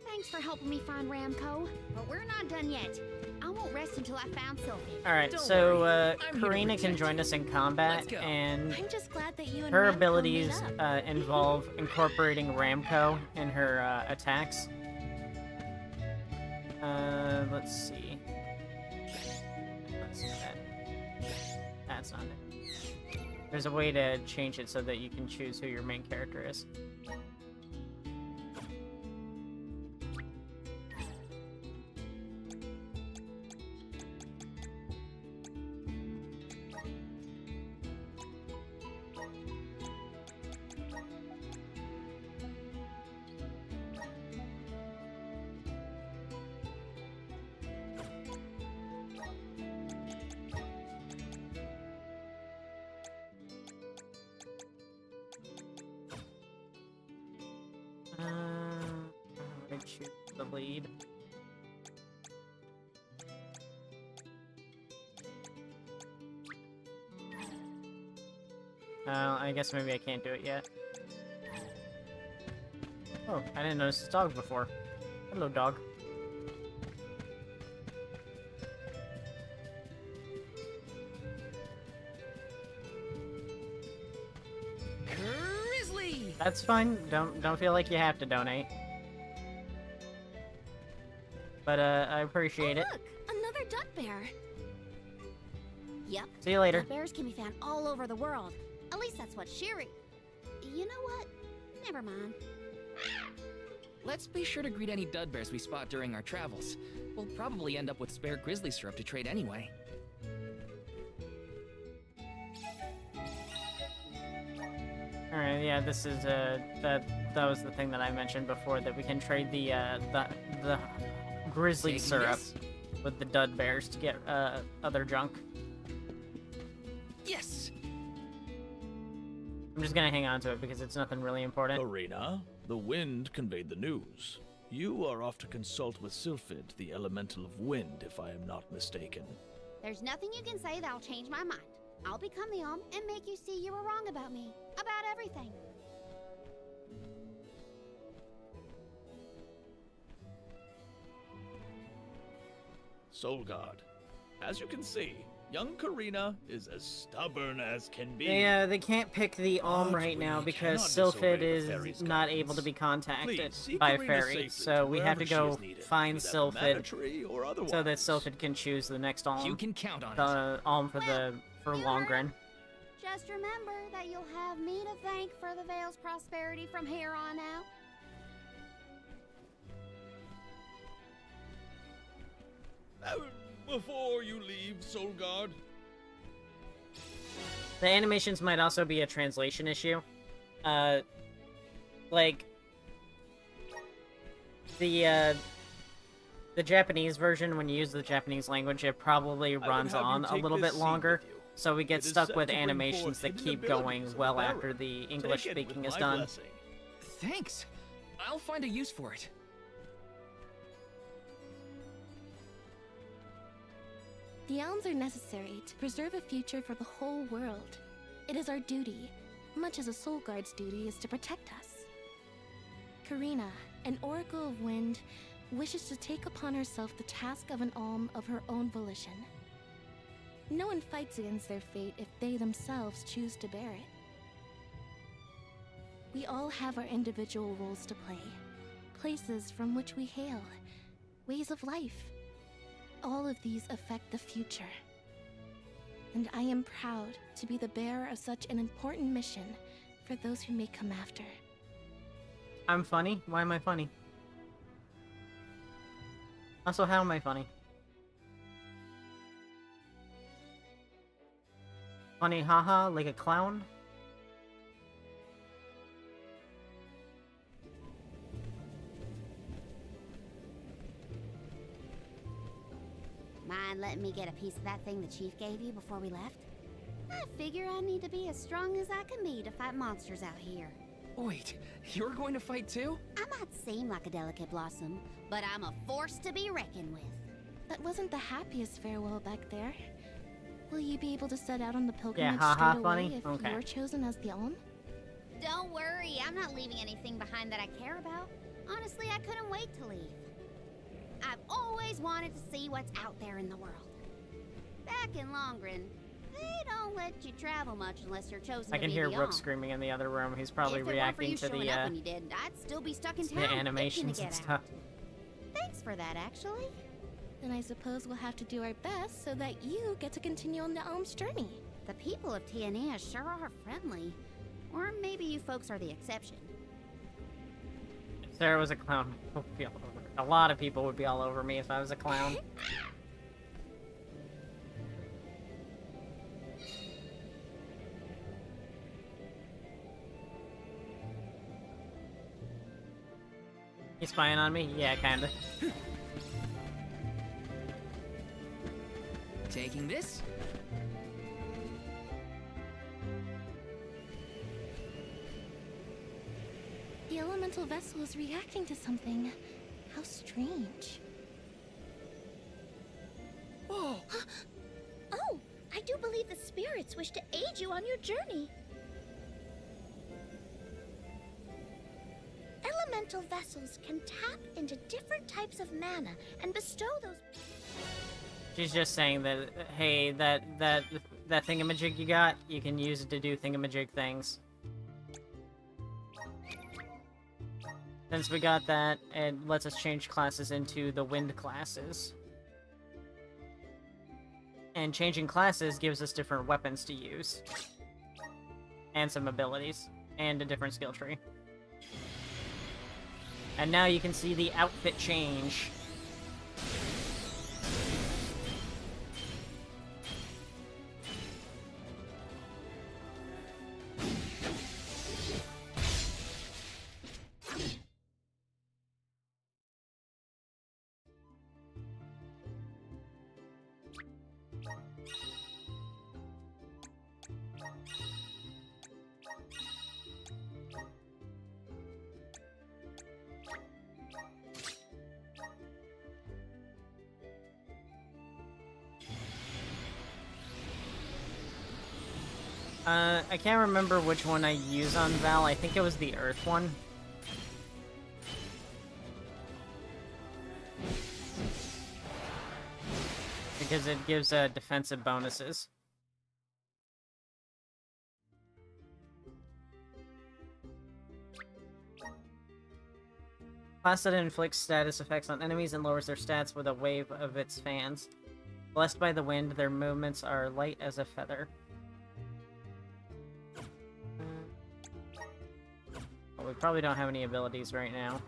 Speaker 18: Thanks for helping me find Ramco, but we're not done yet. I won't rest until I found Sylphid.
Speaker 2: Alright,
Speaker 18: Don't
Speaker 2: so
Speaker 18: worry, I'm here to
Speaker 2: Karina can
Speaker 18: protect
Speaker 2: join
Speaker 18: you.
Speaker 2: us in combat,
Speaker 18: Let's go.
Speaker 2: and
Speaker 3: I'm just glad that you and
Speaker 2: her
Speaker 3: Ramco
Speaker 2: abilities
Speaker 3: made up.
Speaker 2: involve incorporating Ramco in her attacks. Let's see. Let's see that. That's not it. There's a way to change it so that you can choose who your main character is. I choose the lead. I guess maybe I can't do it yet. Oh, I didn't notice this dog before. Hello, dog.
Speaker 15: Grizzly!
Speaker 2: That's fine. Don't feel like you have to donate. But I appreciate it.
Speaker 18: Look, another duck bear. Yep.
Speaker 2: See you later.
Speaker 18: Duck bears can be found all over the world. At least that's what Shiri. You know what? Never mind.
Speaker 15: Let's be sure to greet any dud bears we spot during our travels. We'll probably end up with spare grizzly syrup to trade anyway.
Speaker 2: Alright, yeah, this is that was the thing that I mentioned before, that we can trade the grizzly
Speaker 15: Taking
Speaker 2: syrup
Speaker 15: this?
Speaker 2: with the dud bears to get other junk.
Speaker 15: Yes!
Speaker 2: I'm just gonna hang on to it because it's nothing really important.
Speaker 17: Karina, the wind conveyed the news. You are off to consult with Sylphid, the elemental of wind, if I am not mistaken.
Speaker 18: There's nothing you can say that'll change my mind. I'll become the Alm and make you see you were wrong about me. About everything.
Speaker 17: Soul Guard, as you can see, young Karina is as stubborn as can be.
Speaker 2: They can't pick the Alm right now because
Speaker 17: cannot
Speaker 2: Sylphid
Speaker 17: disobey the fairy's
Speaker 2: is not able to be contacted
Speaker 17: Please, see
Speaker 2: by a
Speaker 17: Karina
Speaker 2: fairy,
Speaker 17: safely
Speaker 2: so
Speaker 17: to
Speaker 2: we have to
Speaker 17: wherever she
Speaker 2: go
Speaker 17: is needed,
Speaker 2: find
Speaker 17: be that the mana
Speaker 2: Sylphid
Speaker 17: tree or
Speaker 2: so that
Speaker 17: otherwise.
Speaker 2: Sylphid can choose the next Alm.
Speaker 15: You can count on it.
Speaker 2: The Alm for Longren.
Speaker 18: Just remember that you'll have me to thank for the Vale's prosperity from here on out.
Speaker 17: Before you leave, Soul Guard,
Speaker 2: The animations might also be a translation issue. Like the Japanese version, when you use the Japanese language, it probably runs
Speaker 17: have you
Speaker 2: on a
Speaker 17: take
Speaker 2: little
Speaker 17: this
Speaker 2: bit
Speaker 17: seed
Speaker 2: longer,
Speaker 17: with you.
Speaker 2: so we get
Speaker 17: It is
Speaker 2: stuck
Speaker 17: said
Speaker 2: with
Speaker 17: to bring
Speaker 2: animations
Speaker 17: forth
Speaker 2: that
Speaker 17: hidden
Speaker 2: keep
Speaker 17: abilities
Speaker 2: going
Speaker 17: of
Speaker 2: well
Speaker 17: the
Speaker 2: after
Speaker 17: Baron.
Speaker 2: the
Speaker 17: Take
Speaker 2: English
Speaker 17: it
Speaker 2: speaking
Speaker 17: with
Speaker 2: is
Speaker 17: my
Speaker 2: done.
Speaker 17: blessing.
Speaker 15: Thanks. I'll find a use for it.
Speaker 3: The elms are necessary to preserve a future for the whole world. It is our duty, much as a soul guard's duty is to protect us. Karina, an Oracle of Wind, wishes to take upon herself the task of an alm of her own volition. No one fights against their fate if they themselves choose to bear it. We all have our individual roles to play, places from which we hail, ways of life. All of these affect the future. And I am proud to be the bearer of such an important mission for those who may come after.
Speaker 2: I'm funny? Why am I funny? Also, how am I funny? Funny haha, like a clown?
Speaker 18: Mind letting me get a piece of that thing the chief gave you before we left? I figure I need to be as strong as I can be to fight monsters out here.
Speaker 15: Wait, you're going to fight too?
Speaker 18: I might seem like a delicate blossom, but I'm a force to be reckoned with.
Speaker 3: That wasn't the happiest farewell back there. Will you be able to set out on the pilgrimage
Speaker 2: haha,
Speaker 3: straight
Speaker 2: funny?
Speaker 3: away if
Speaker 2: Okay.
Speaker 3: you're chosen as the Alm?
Speaker 18: Don't worry, I'm not leaving anything behind that I care about. Honestly, I couldn't wait to leave. I've always wanted to see what's out there in the world. Back in Longren, they don't let you travel much unless you're chosen
Speaker 2: I
Speaker 18: to
Speaker 2: can
Speaker 18: be
Speaker 2: hear
Speaker 18: the
Speaker 2: Rook
Speaker 18: Alm.
Speaker 2: screaming in the other room. He's probably
Speaker 18: If it weren't for
Speaker 2: reacting
Speaker 18: you
Speaker 2: to
Speaker 18: showing
Speaker 2: the
Speaker 18: up when you did, I'd still be stuck in town.
Speaker 2: the
Speaker 18: itching to
Speaker 2: animations
Speaker 18: get
Speaker 2: and
Speaker 18: out.
Speaker 2: stuff.
Speaker 18: Thanks for that, actually.
Speaker 3: Then I suppose we'll have to do our best so that you get to continue on the Alm's journey.
Speaker 18: The people of Tiania sure are friendly. Or maybe you folks are the exception.
Speaker 2: If Sarah was a clown, people would be all over. A lot of people would be all over me if I was a clown. You spying on me? Yeah, kinda.
Speaker 15: Taking this?
Speaker 3: The elemental vessel is reacting to something. How strange.
Speaker 7: Oh, I do believe the spirits wish to aid you on your journey. Elemental vessels can tap into different types of mana and bestow those.
Speaker 2: She's just saying that, hey, that thingamajig you got, you can use it to do thingamajig things. Since we got that, it lets us change classes into the wind classes. And changing classes gives us different weapons to use. And some abilities. And a different skill tree. And now you can see the outfit change. I can't remember which one I use on Val. I think it was the Earth one. Because it gives defensive bonuses. Class that inflicts status effects on enemies and lowers their stats with a wave of its fans. Blessed by the wind, their movements are light as a feather. Well, we probably don't have any abilities right now.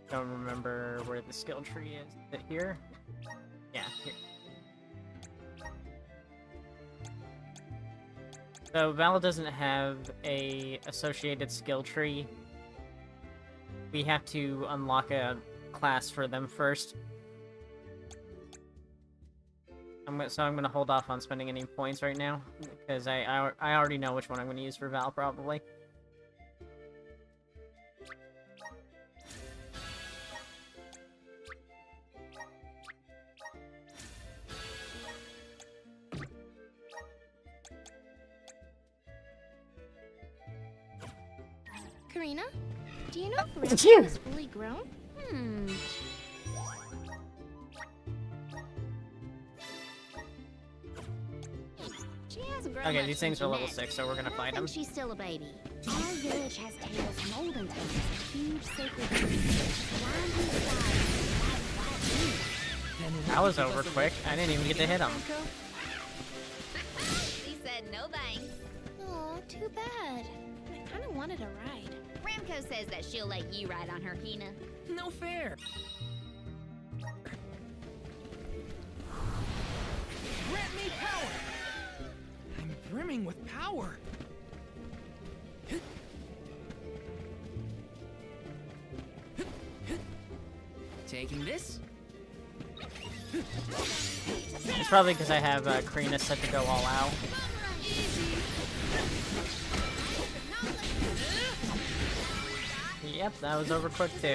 Speaker 2: Don't remember where the skill tree is. Is it here? Yeah, here. So Val doesn't have a associated skill tree. We have to unlock a class for them first. So I'm gonna hold off on spending any points right now because I already know which one I'm gonna use for Val probably.
Speaker 3: Karina? Do you know if Ramco is fully grown?
Speaker 18: She hasn't grown
Speaker 2: Okay,
Speaker 18: much
Speaker 2: these things
Speaker 18: since
Speaker 2: are
Speaker 18: we
Speaker 2: level
Speaker 18: met.
Speaker 2: 6, so we're gonna fight them.
Speaker 18: She's still a baby. Our village has tales from olden times of huge sacred beasts, blind who fly, white wings.
Speaker 2: That was over quick. I didn't even get to hit him.
Speaker 7: She said no thanks.
Speaker 3: Oh, too bad. I kind of wanted a ride.
Speaker 7: Ramco says that she'll let you ride on her, Hina.
Speaker 15: No fair.
Speaker 13: Grant me power!
Speaker 15: I'm brimming with power. Taking this?
Speaker 2: It's probably because I have Karina set to go all out. Yep, that was over quick too.
Speaker 13: I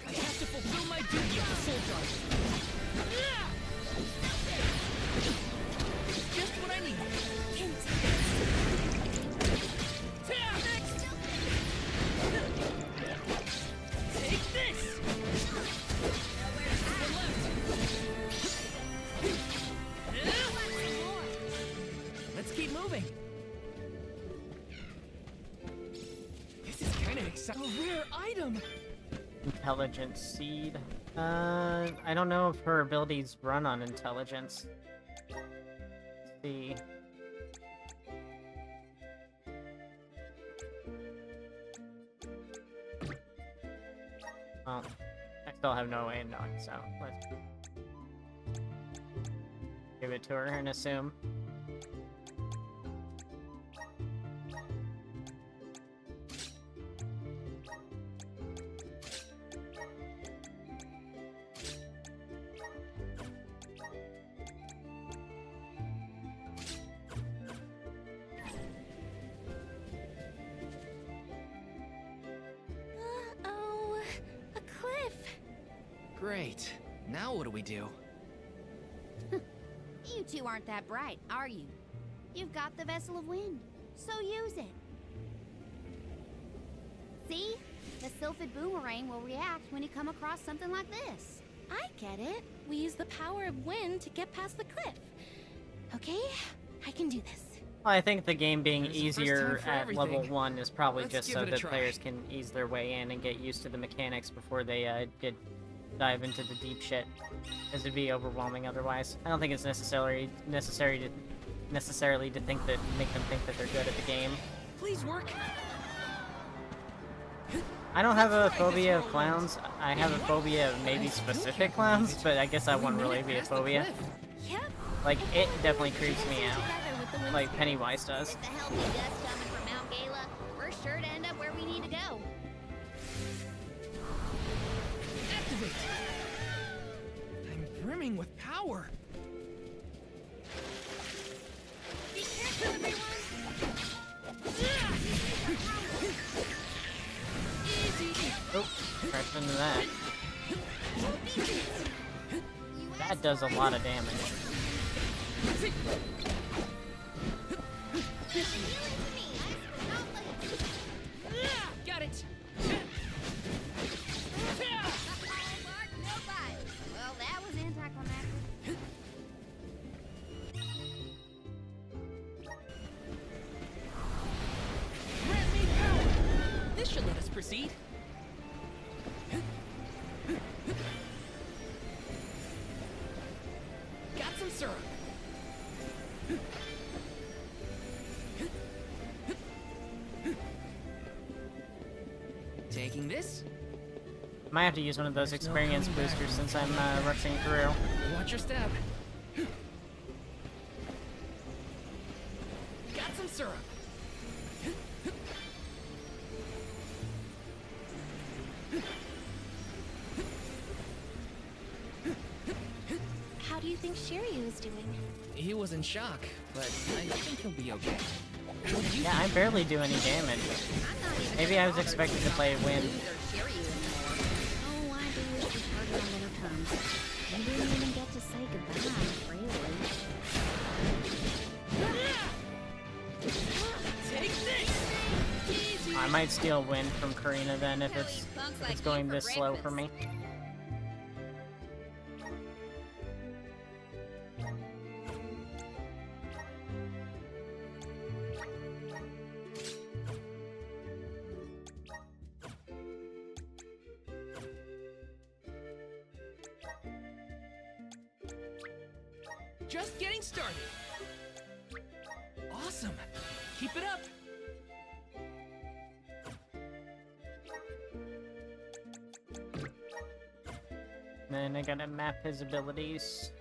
Speaker 13: have to fulfill my duty as a soldier. Just what I need. Take this!
Speaker 15: Let's keep moving. This is kind of exciting.
Speaker 13: A rare item!
Speaker 2: Intelligence seed. I don't know if her abilities run on intelligence. Let's see. Well, I still have no way of knowing, so let's give it to her and assume.
Speaker 3: Oh, a cliff.
Speaker 15: Great. Now what do we do?
Speaker 18: You two aren't that bright, are you? You've got the Vessel of Wind, so use it. See? The Sylphid Boomerang will react when you come across something like this.
Speaker 3: I get it. We use the power of wind to get past the cliff. Okay, I can do this.
Speaker 2: Well, I think the game being
Speaker 15: There's a first time
Speaker 2: easier
Speaker 15: for
Speaker 2: at level
Speaker 15: everything.
Speaker 2: 1 is probably
Speaker 15: Let's
Speaker 2: just
Speaker 15: give
Speaker 2: so
Speaker 15: it a
Speaker 2: that
Speaker 15: try.
Speaker 2: players can ease their way in and get used to the mechanics before they dive into the deep shit, as it'd be overwhelming otherwise. I don't think it's necessarily to think that make them think that they're good at the game.
Speaker 15: Please work.
Speaker 2: I don't have a phobia of clowns. I have a phobia of maybe specific clowns, but I guess that wouldn't really be a phobia.
Speaker 3: Yep.
Speaker 2: Like, it definitely creeps me out, like Pennywise does.
Speaker 7: With the healthy dust coming from Mount Gala, we're sure to end up where we need to go.
Speaker 15: Activate. I'm brimming with power.
Speaker 7: Be careful, everyone!
Speaker 2: Oh, crashed into that. That does a lot of damage.
Speaker 15: Got it.
Speaker 18: Well, that was anticlimactic.
Speaker 13: Grant me power!
Speaker 15: This should let us proceed. Got some syrup. Taking this.
Speaker 2: Might have to use one of those experience boosters since I'm rushing through.
Speaker 15: Watch your step. Got some syrup.
Speaker 3: How do you think Shiryu is doing?
Speaker 15: He was in shock, but I think he'll be okay.
Speaker 2: Yeah, I barely do any damage. Maybe I was expected to play Wind.
Speaker 18: Oh, I do wish we parted on better terms. We didn't even get to say goodbye, really.
Speaker 13: Take this!
Speaker 2: I might steal wind from Karina then if it's going this slow for me.
Speaker 15: Just getting started. Awesome. Keep it up.
Speaker 2: Then I gotta map his abilities.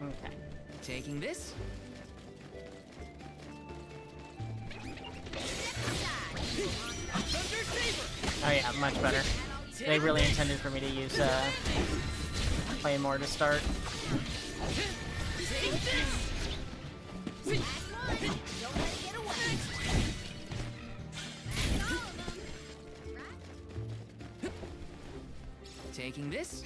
Speaker 2: Okay.
Speaker 15: Taking this.
Speaker 2: Oh yeah, much better. They really intended for me to use Claymore to start.
Speaker 15: Taking this.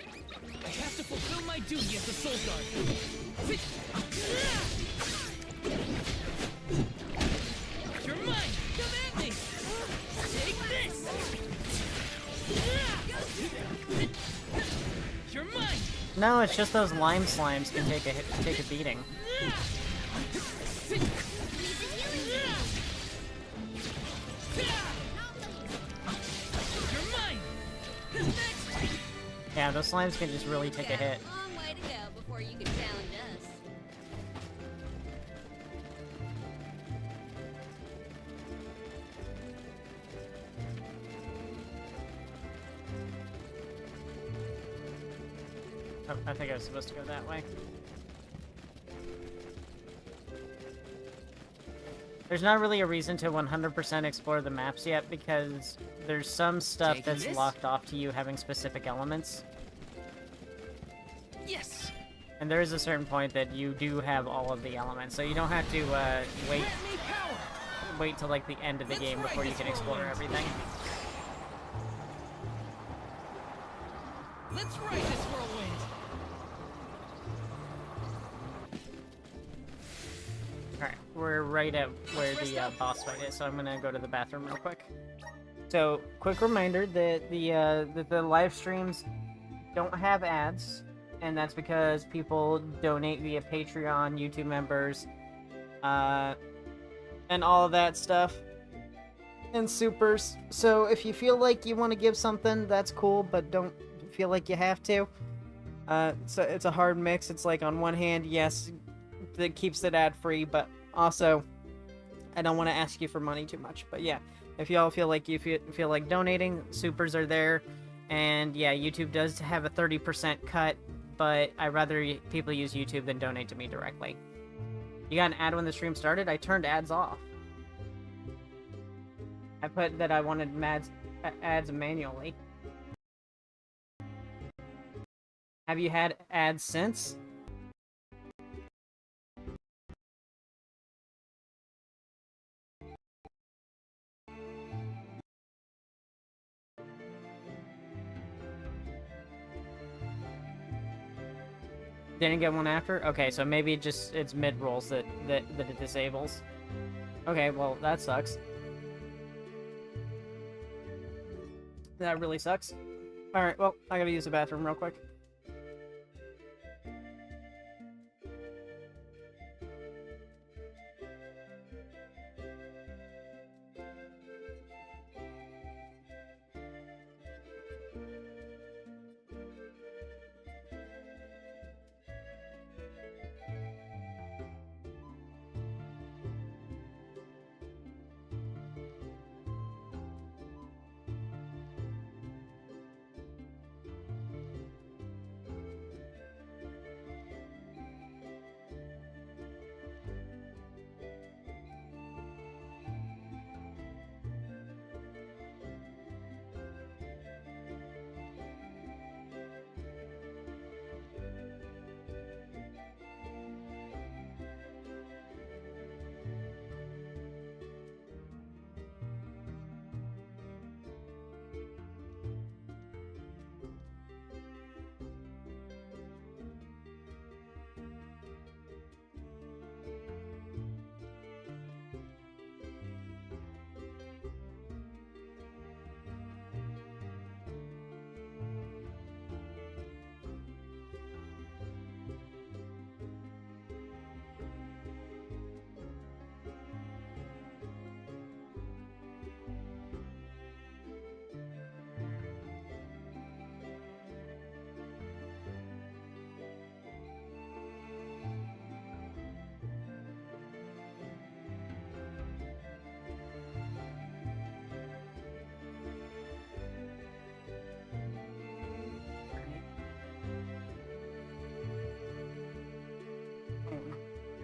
Speaker 15: I have to fulfill my duty as the Soul Guard. You're mine! Come at me! Take this! You're mine!
Speaker 2: No, it's just those lime slimes can take a beating.
Speaker 15: You're mine!
Speaker 2: Yeah, those slimes can just really take a hit.
Speaker 18: Long way to go before you can challenge us.
Speaker 2: Oh, I think I was supposed to go that way. There's not really a reason to 100% explore the maps yet because there's some stuff
Speaker 15: Taking
Speaker 2: that's
Speaker 15: this?
Speaker 2: locked off to you having specific elements.
Speaker 15: Yes!
Speaker 2: And there is a certain point that you do have all of the elements, so you don't have to wait till like the end of the game before you can explore everything.
Speaker 15: Let's ride this whirlwind!
Speaker 2: Alright, we're right at where the boss fight is, so I'm gonna go to the bathroom real quick. So, quick reminder that the live streams don't have ads, and that's because people donate via Patreon, YouTube members, and all of that stuff, and supers. So if you feel like you want to give something, that's cool, but don't feel like you have to. So it's a hard mix. It's like on one hand, yes, that keeps it ad-free, but also I don't want to ask you for money too much. But yeah, if y'all feel like feel like donating, supers are there, and yeah, YouTube does have a 30% cut, but I'd rather people use YouTube than donate to me directly. You got an ad when the stream started? I turned ads off. I put that I wanted ads manually. Have you had ads since? Didn't get one after? Okay, so maybe it's mid-rolls that it disables. Okay, well, that sucks. That really sucks. Alright, well, I gotta use the bathroom real quick.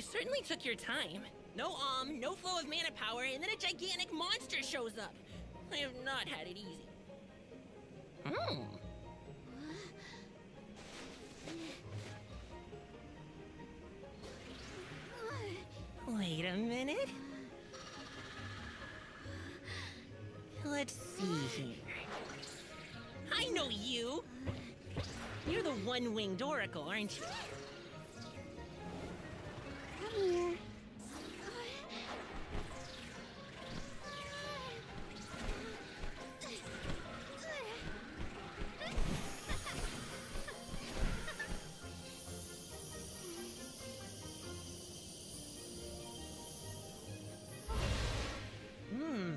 Speaker 14: you certainly took your time. No no flow of mana power, and then a gigantic monster shows up. I have not had it easy. Wait a minute. Let's see here. I know you! You're the one-winged oracle, aren't you?
Speaker 18: Come here.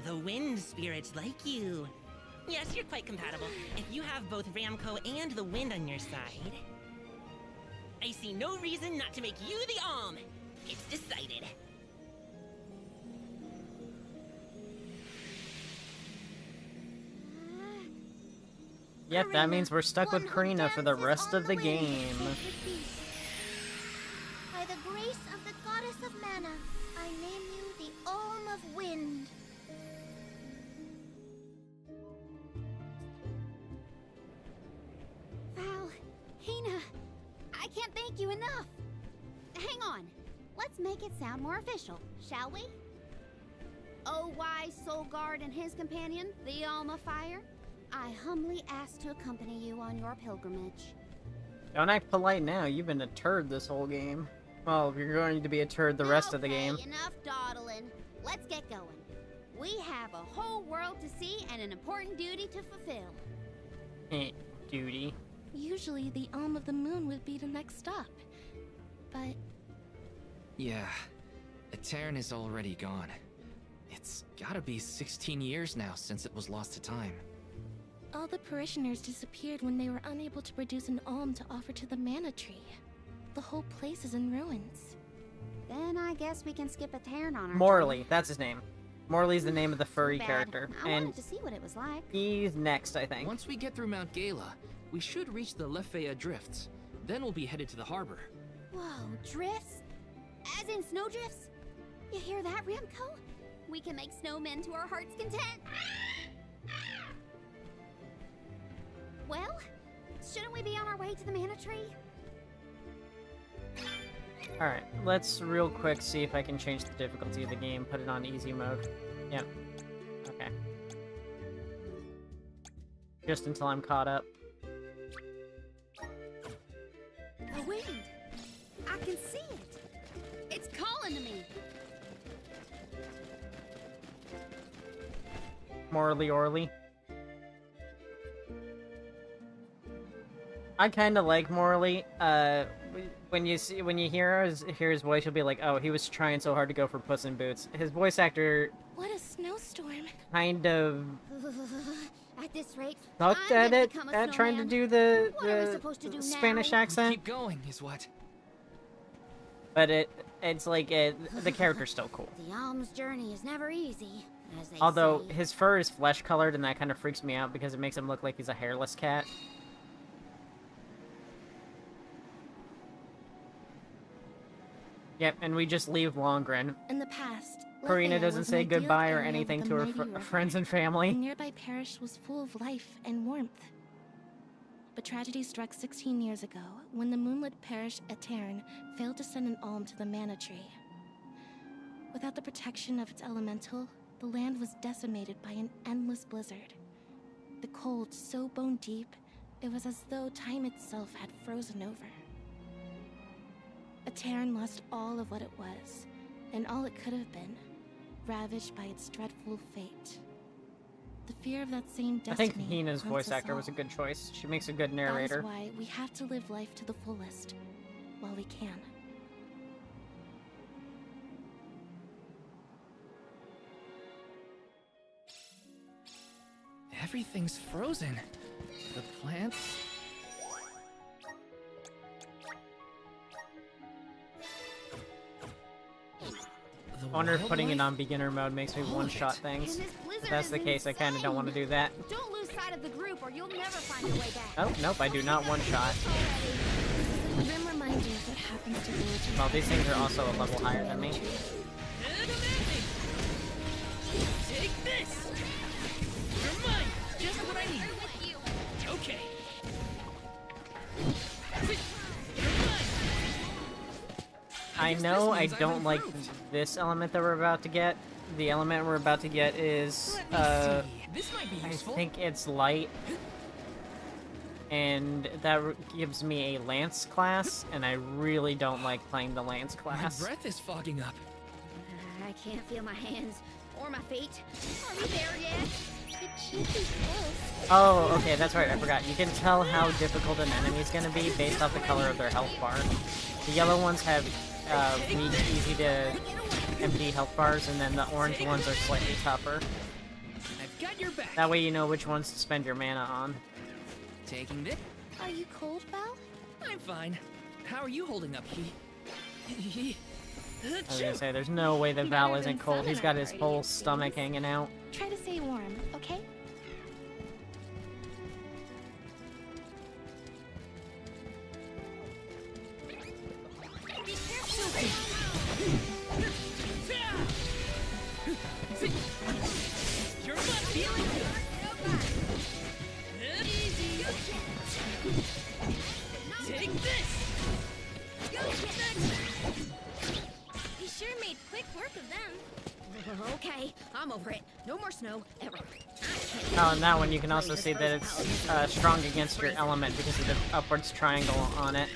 Speaker 14: The wind spirits like you. Yes, you're quite compatible. If you have both Ramco and the wind on your side, I see no reason not to make you the Alm. It's decided.
Speaker 2: Yep, that means we're stuck with Karina for the rest of the game.
Speaker 7: By the grace of the goddess of mana, I name you the Alm of Wind.
Speaker 18: Val, Hina, I can't thank you enough. Hang on. Let's make it sound more official, shall we? Oh, wise Soul Guard and his companion, the Alm of Fire, I humbly ask to accompany you on your pilgrimage.
Speaker 2: Don't act polite now. You've been a turd this whole game. Well, you're going to be a turd the rest of the game.
Speaker 18: Enough dawdling. Let's get going. We have a whole world to see and an important duty to fulfill.
Speaker 2: Duty.
Speaker 3: Usually the Alm of the Moon would be the next stop. But
Speaker 15: Yeah, Etern is already gone. It's gotta be 16 years now since it was lost to time.
Speaker 3: all the parishioners disappeared when they were unable to produce an alm to offer to the mana tree. The whole place is in ruins.
Speaker 18: Then I guess we can skip Etern on our
Speaker 2: Morley, that's his name. Morley's the name of the furry
Speaker 18: Bad.
Speaker 2: character.
Speaker 18: I
Speaker 2: And
Speaker 18: wanted to see what it was like.
Speaker 2: he's next, I think.
Speaker 15: Once we get through Mount Gala, we should reach the Lefea Drifts. Then we'll be headed to the harbor.
Speaker 18: Whoa, drifts? As in snowdrifts? You hear that, Ramco? We can make snowmen to our heart's content. Well, shouldn't we be on our way to the mana tree?
Speaker 2: Alright, let's real quick see if I can change the difficulty of the game. Put it on easy mode. Yep. Okay. Just until I'm caught up.
Speaker 18: The wind! I can see it! It's calling to me!
Speaker 2: Morley Orley. I kind of like Morley. When you hear his voice, you'll be like, oh, he was trying so hard to go for Puss in Boots. His voice actor
Speaker 3: What a snowstorm.
Speaker 2: kind of
Speaker 18: At this rate,
Speaker 2: sucked
Speaker 18: I'm
Speaker 2: at
Speaker 18: gonna
Speaker 2: it,
Speaker 18: become a
Speaker 2: at trying to
Speaker 18: snowman.
Speaker 2: do the
Speaker 18: What are we supposed to do
Speaker 2: Spanish
Speaker 18: now?
Speaker 2: accent.
Speaker 15: Keep going, is what.
Speaker 2: But it's like the character's still cool.
Speaker 18: The alm's journey is never easy, as they
Speaker 2: Although
Speaker 18: say.
Speaker 2: his fur is flesh colored, and that kind of freaks me out because it makes him look like he's a hairless cat. Yep, and we just leave Longren.
Speaker 3: In the past,
Speaker 2: Karina
Speaker 3: Lefea
Speaker 2: doesn't
Speaker 3: was an
Speaker 2: say
Speaker 3: idyllic
Speaker 2: goodbye or
Speaker 3: area
Speaker 2: anything
Speaker 3: with
Speaker 2: to
Speaker 3: a
Speaker 2: her
Speaker 3: mighty river.
Speaker 2: friends and
Speaker 3: The
Speaker 2: family.
Speaker 3: nearby parish was full of life and warmth. But tragedy struck 16 years ago when the moonlit parish Etern failed to send an alm to the mana tree. Without the protection of its elemental, the land was decimated by an endless blizzard. The cold so bone deep, it was as though time itself had frozen over. Etern lost all of what it was, and all it could have been, ravaged by its dreadful fate. The fear of that same
Speaker 2: I
Speaker 3: destiny
Speaker 2: think Hina's
Speaker 3: haunts
Speaker 2: voice
Speaker 3: us
Speaker 2: actor
Speaker 3: all.
Speaker 2: was a good choice. She makes a good narrator.
Speaker 3: That is why we have to live life to the fullest, while we can.
Speaker 15: Everything's frozen. The plants. The
Speaker 2: I wonder if putting it
Speaker 15: wildlife?
Speaker 2: on beginner mode makes me
Speaker 15: All of
Speaker 2: one-shot
Speaker 15: it.
Speaker 2: things.
Speaker 18: And this
Speaker 2: If
Speaker 18: blizzard
Speaker 2: that's the
Speaker 18: is
Speaker 2: case, I kind of don't want to do that.
Speaker 18: Don't lose sight of the group or you'll never find your way back.
Speaker 2: Oh, nope, I do not one-shot.
Speaker 18: This is
Speaker 3: Grim reminder of what happens to villagers.
Speaker 2: Well, these things are also a level higher than me.
Speaker 13: Take this! You're mine! Just what I need. Okay.
Speaker 2: I know I don't like this element that we're about to get. The element we're about to get is,
Speaker 13: This might be
Speaker 2: I
Speaker 13: useful.
Speaker 2: think it's light. And that gives me a Lance class, and I really don't like playing the Lance class.
Speaker 15: My breath is fogging up.
Speaker 18: I can't feel my hands or my feet. Are we there yet?
Speaker 3: It should be close.
Speaker 2: Oh, okay, that's right, I forgot. You can tell how difficult an enemy's gonna be based off the color of their health bar. The yellow ones have easy to empty health bars, and then the orange ones are slightly tougher.
Speaker 15: I've got your back.
Speaker 2: That way you know which ones to spend your mana on.
Speaker 15: Taking this.
Speaker 3: Are you cold, Val?
Speaker 15: I'm fine. How are you holding up, He?
Speaker 2: I was gonna say, there's no way that Val isn't cold. He's got his whole stomach hanging out.
Speaker 3: Try to stay warm, okay?
Speaker 13: You're not feeling good. Easy. Take this.
Speaker 18: He sure made quick work of them. Okay, I'm over it. No more snow, ever.
Speaker 2: Oh, and that one you can also see that it's strong against your element because of the upwards triangle on it.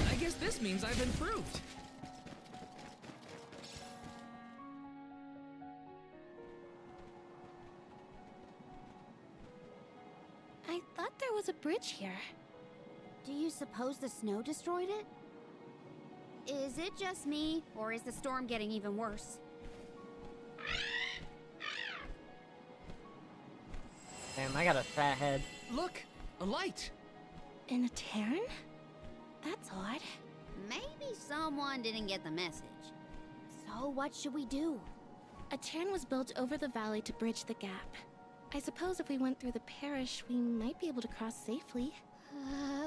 Speaker 15: I guess this means I've improved.
Speaker 3: I thought there was a bridge here.
Speaker 18: Do you suppose the snow destroyed it? Is it just me, or is the storm getting even worse?
Speaker 2: Damn, I got a fat head.
Speaker 15: Look, a light.
Speaker 3: In a Terran? That's odd.
Speaker 18: Maybe someone didn't get the message. So what should we do?
Speaker 3: A Terran was built over the valley to bridge the gap. I suppose if we went through the parish, we might be able to cross safely.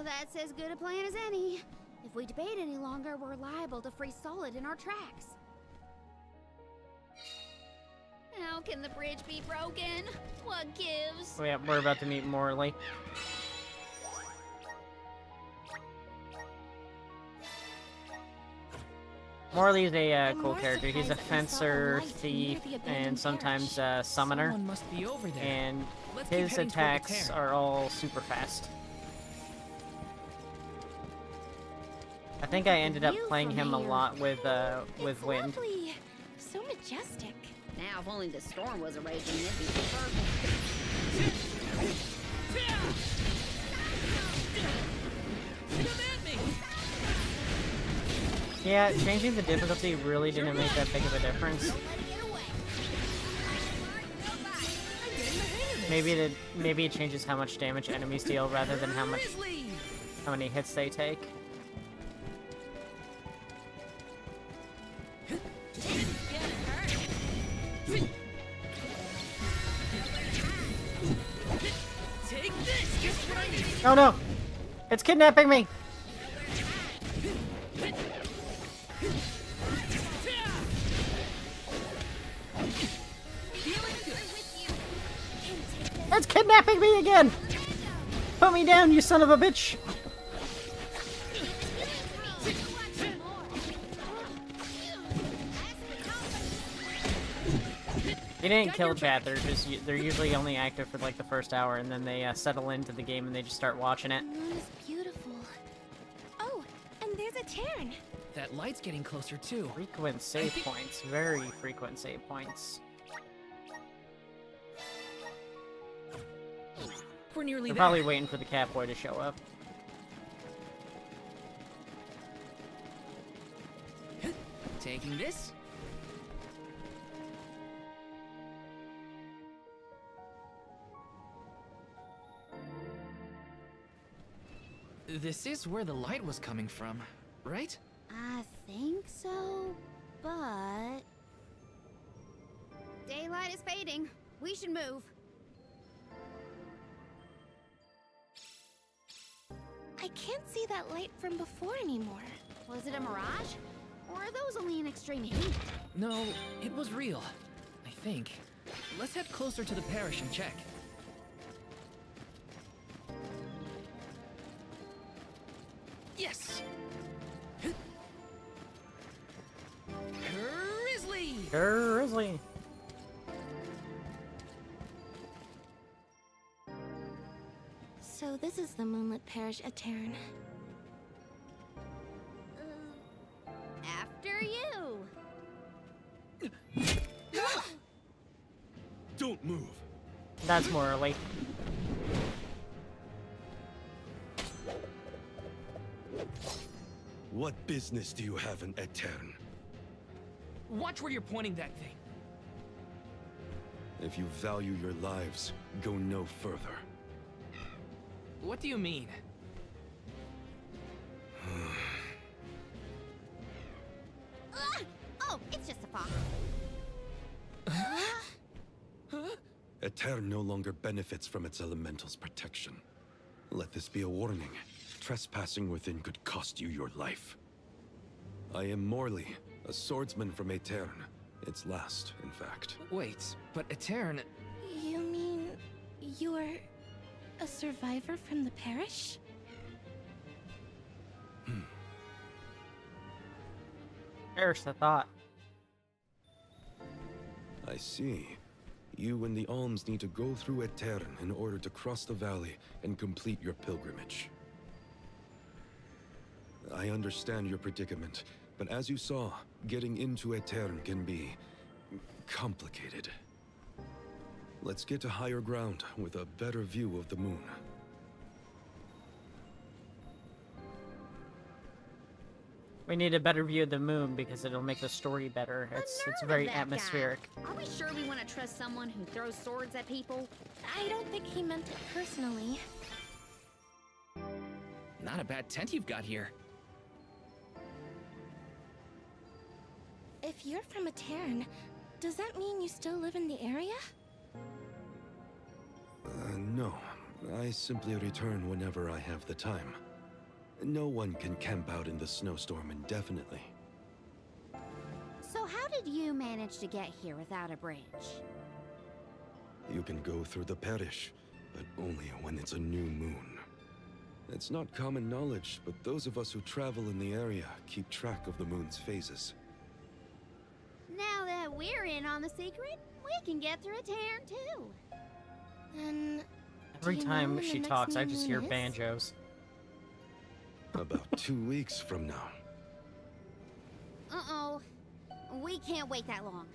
Speaker 18: That's as good a plan as any. If we debate any longer, we're liable to freeze solid in our tracks. How can the bridge be broken? What gives?
Speaker 2: Oh, yeah, we're about to meet Morley. Morley's a cool character. He's a fencer, thief, and sometimes summoner.
Speaker 15: Someone must be over there.
Speaker 2: And
Speaker 15: Let's keep
Speaker 2: his
Speaker 15: heading toward the
Speaker 2: attacks
Speaker 15: cairn.
Speaker 2: are all super fast. I think I ended up playing him a lot with Wind.
Speaker 3: Lovely. So majestic.
Speaker 18: Now, if only the storm was raging, it'd be perfect.
Speaker 2: Yeah, changing the difficulty really didn't make that big of a difference. Maybe it changes how much damage enemies deal rather than how many hits they take. Oh no! It's kidnapping me! It's kidnapping me again! Put me down, you son of a bitch! You didn't kill chat, they're usually only active for like the first hour, and then they settle into the game and they just start watching it.
Speaker 3: That is beautiful. Oh, and there's a Terran.
Speaker 15: That light's getting closer too.
Speaker 2: Frequent save points, very frequent save points.
Speaker 15: We're nearly
Speaker 2: They're
Speaker 15: there.
Speaker 2: probably waiting for the Catboy to show up.
Speaker 15: Taking this. This is where the light was coming from, right?
Speaker 18: I think so, but... Daylight is fading waiting. We should move.
Speaker 3: I can't see that light from before anymore.
Speaker 18: Was it a mirage? Or are those only in extreme heat?
Speaker 15: No, it was real. I think. Let's head closer to the parish and check. Yes! Grizzly!
Speaker 2: Grizzly!
Speaker 3: So this is the moonlit parish at Terran.
Speaker 18: After you.
Speaker 5: Don't move.
Speaker 2: That's morally.
Speaker 5: What business do you have in Etern?
Speaker 15: Watch where you're pointing that thing.
Speaker 5: If you value your lives, go no further.
Speaker 15: What do you mean?
Speaker 18: Oh, it's just a fox.
Speaker 5: Etern no longer benefits from its elemental's protection. Let this be a warning. Trespassing within could cost you your life. I am Morley, a swordsman from Etern. Its last, in fact.
Speaker 15: Wait, but Etern...
Speaker 3: You mean you're a survivor from the parish?
Speaker 2: Perish the thought.
Speaker 5: I see. You and the alms need to go through Etern in order to cross the valley and complete your pilgrimage. I understand your predicament, but as you saw, getting into Etern can be complicated. Let's get to higher ground with a better view of the moon.
Speaker 2: We need a better view of the moon because it'll make the story better. It's very atmospheric.
Speaker 18: Are we sure we want to trust someone who throws swords at people?
Speaker 3: I don't think he meant it personally.
Speaker 15: Not a bad tent you've got here.
Speaker 3: If you're from a Terran, does that mean you still live in the area?
Speaker 5: No. I simply return whenever I have the time. No one can camp out in the snowstorm indefinitely.
Speaker 18: So how did you manage to get here without a bridge?
Speaker 5: You can go through the parish, but only when it's a new moon. It's not common knowledge, but those of us who travel in the area keep track of the moon's phases.
Speaker 18: Now that we're in on the secret, we can get through a Terran too.
Speaker 3: And
Speaker 2: Every time she talks, I just hear banjos.
Speaker 5: About 2 weeks from now.
Speaker 18: Uh-oh. We can't wait that long.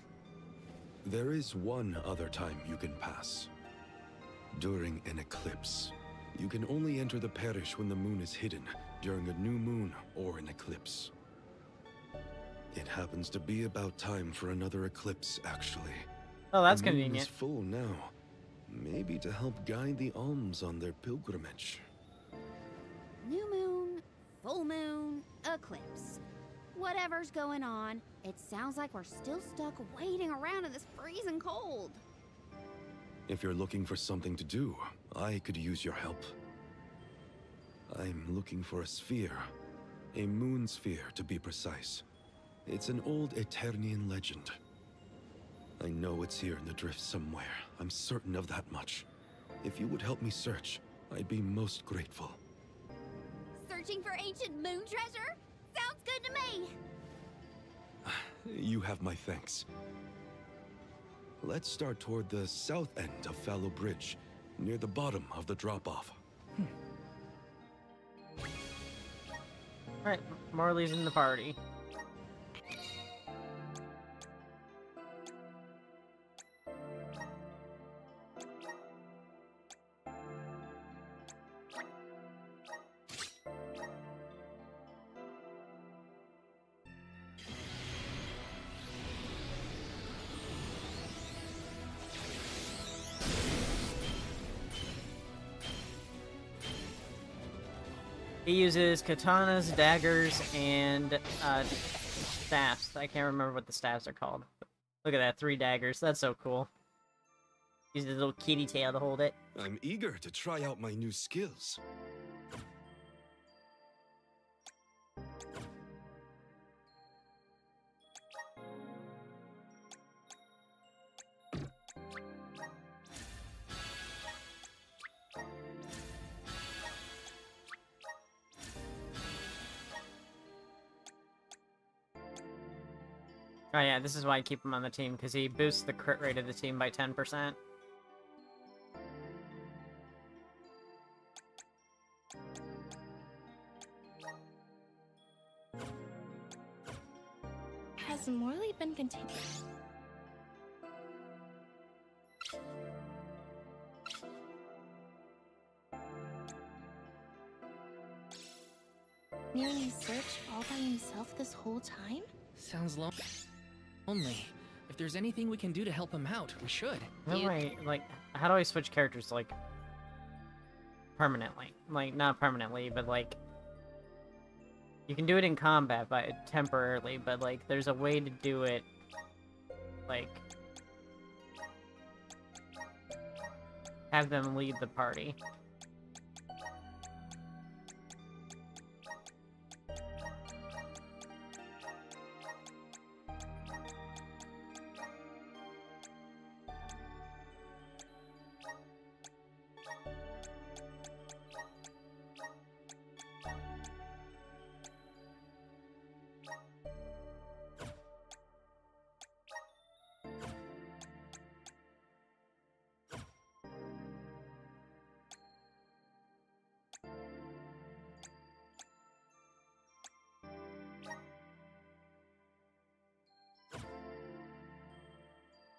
Speaker 5: There is one other time you can pass. During an eclipse. You can only enter the parish when the moon is hidden, during a new moon or an eclipse. It happens to be about time for another eclipse, actually.
Speaker 2: Oh, that's
Speaker 5: the moon
Speaker 2: convenient.
Speaker 5: is full now. Maybe to help guide the alms on their pilgrimage.
Speaker 18: New moon, full moon, eclipse. Whatever's going on, it sounds like we're still stuck waiting around in this freezing cold.
Speaker 5: If you're looking for something to do, I could use your help. I'm looking for a sphere. A moon sphere, to be precise. It's an old Eternian legend. I know it's here in the drift somewhere. I'm certain of that much. If you would help me search, I'd be most grateful.
Speaker 18: Searching for ancient moon treasure? Sounds good to me!
Speaker 5: You have my thanks. Let's start toward the south end of Fallow Bridge, near the bottom of the drop-off.
Speaker 2: Alright, Marley's in the party. He uses katanas, daggers, and staffs. I can't remember what the staffs are called. Look at that, 3 daggers. That's so cool. Use his little kitty tail to hold it.
Speaker 5: I'm eager to try out my new skills.
Speaker 2: Oh yeah, this is why I keep him on the team, because he boosts the crit rate of the team by 10%.
Speaker 3: Has Morley been continued? Nearly searched all by himself this whole time?
Speaker 15: Sounds lonely. If there's anything we can do to help him out, we should.
Speaker 2: Right, like, how do I switch characters, like, permanently? Like, not permanently, but, like, you can do it in combat, but temporarily, but, like, there's a way to do it, like, have them lead the party.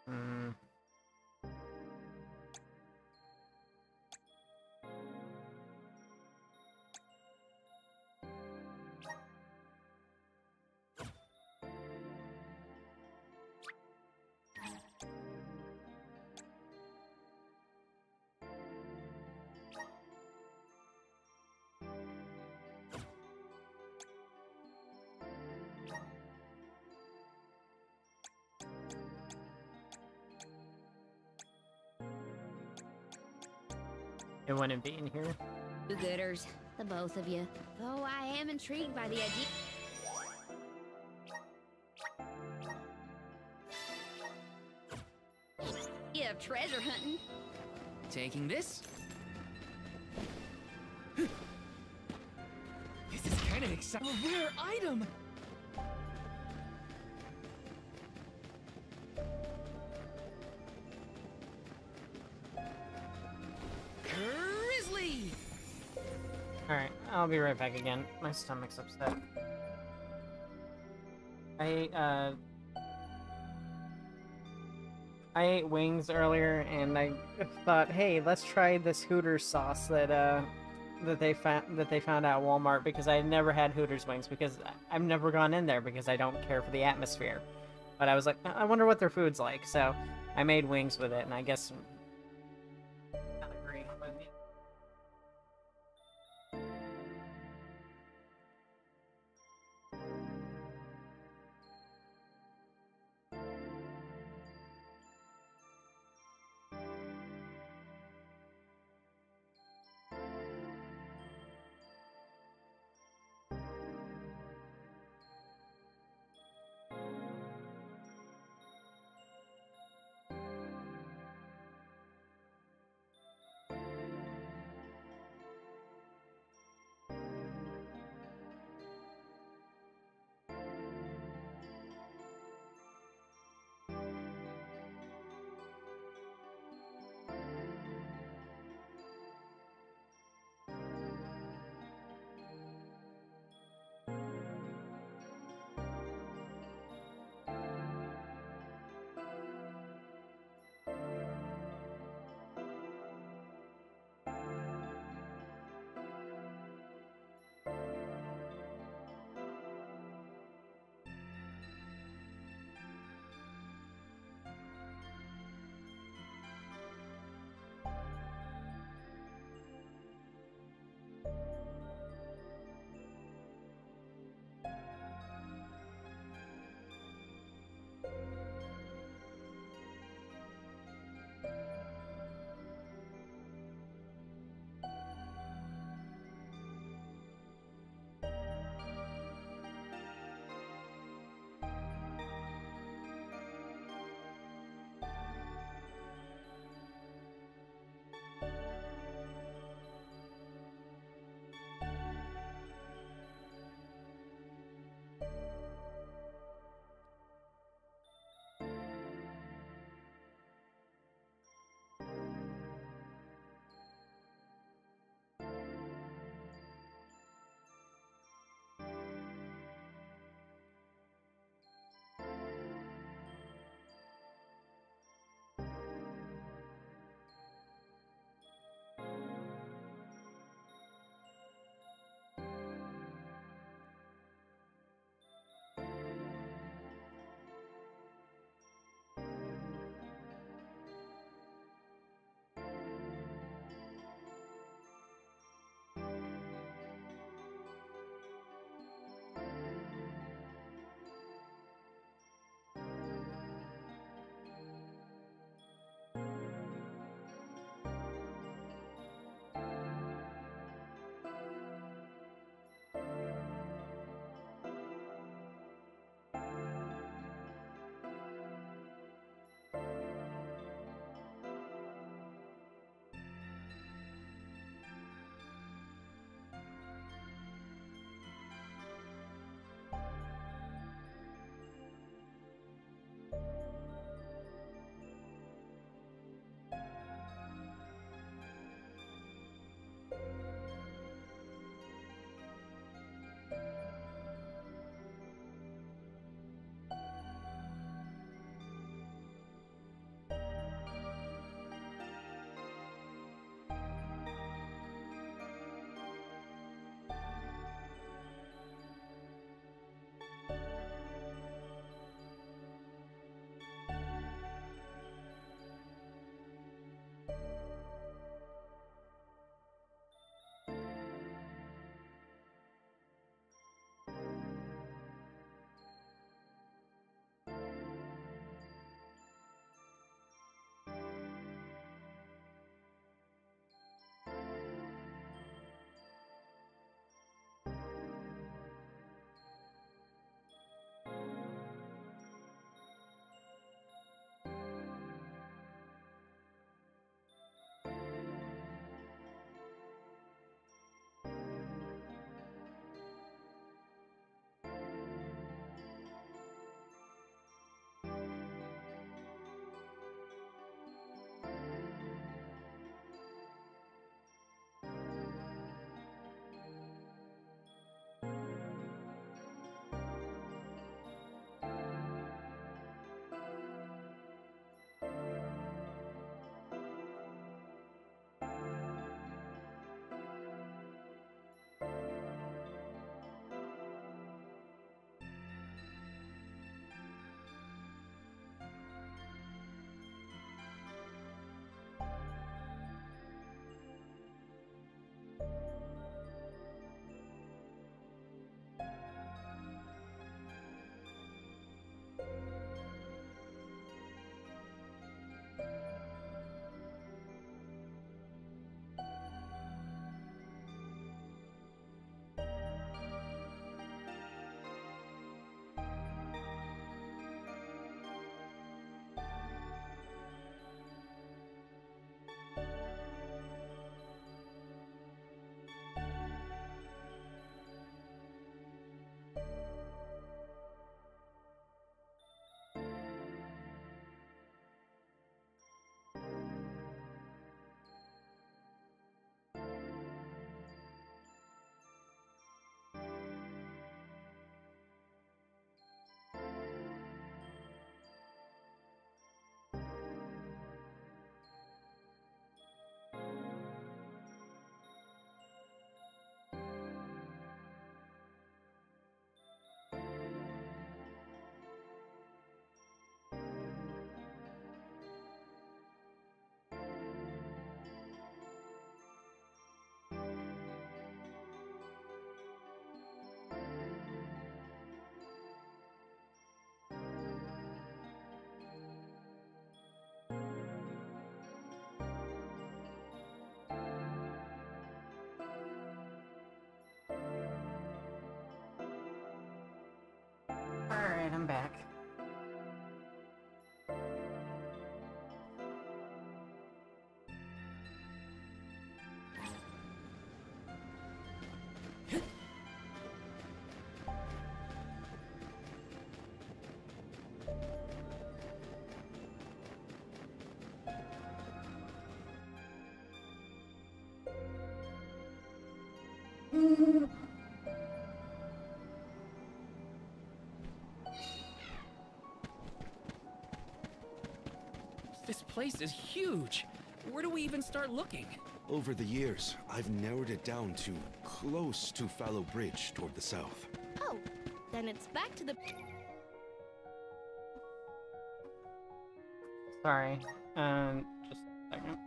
Speaker 2: Hmm. It wouldn't be in here.
Speaker 18: You gooders, the both of you. Though I am intrigued by the idea. Of treasure hunting.
Speaker 15: Taking this? This is kind of exciting. A rare item! Grizzly!
Speaker 2: Alright, I'll be right back again. My stomach's upset. I ate wings earlier, and I thought, hey, let's try this Hooters sauce that they found at Walmart, because I had never had Hooters wings, because I've never gone in there because I don't care for the atmosphere. But I was like, I wonder what their food's like, so I made wings with it, and I guess
Speaker 15: This place is huge. Where do we even start looking?
Speaker 5: Over the years, I've narrowed it down to close to Fallow Bridge toward the south.
Speaker 3: Oh, then it's back to the...
Speaker 2: Sorry. Just a second.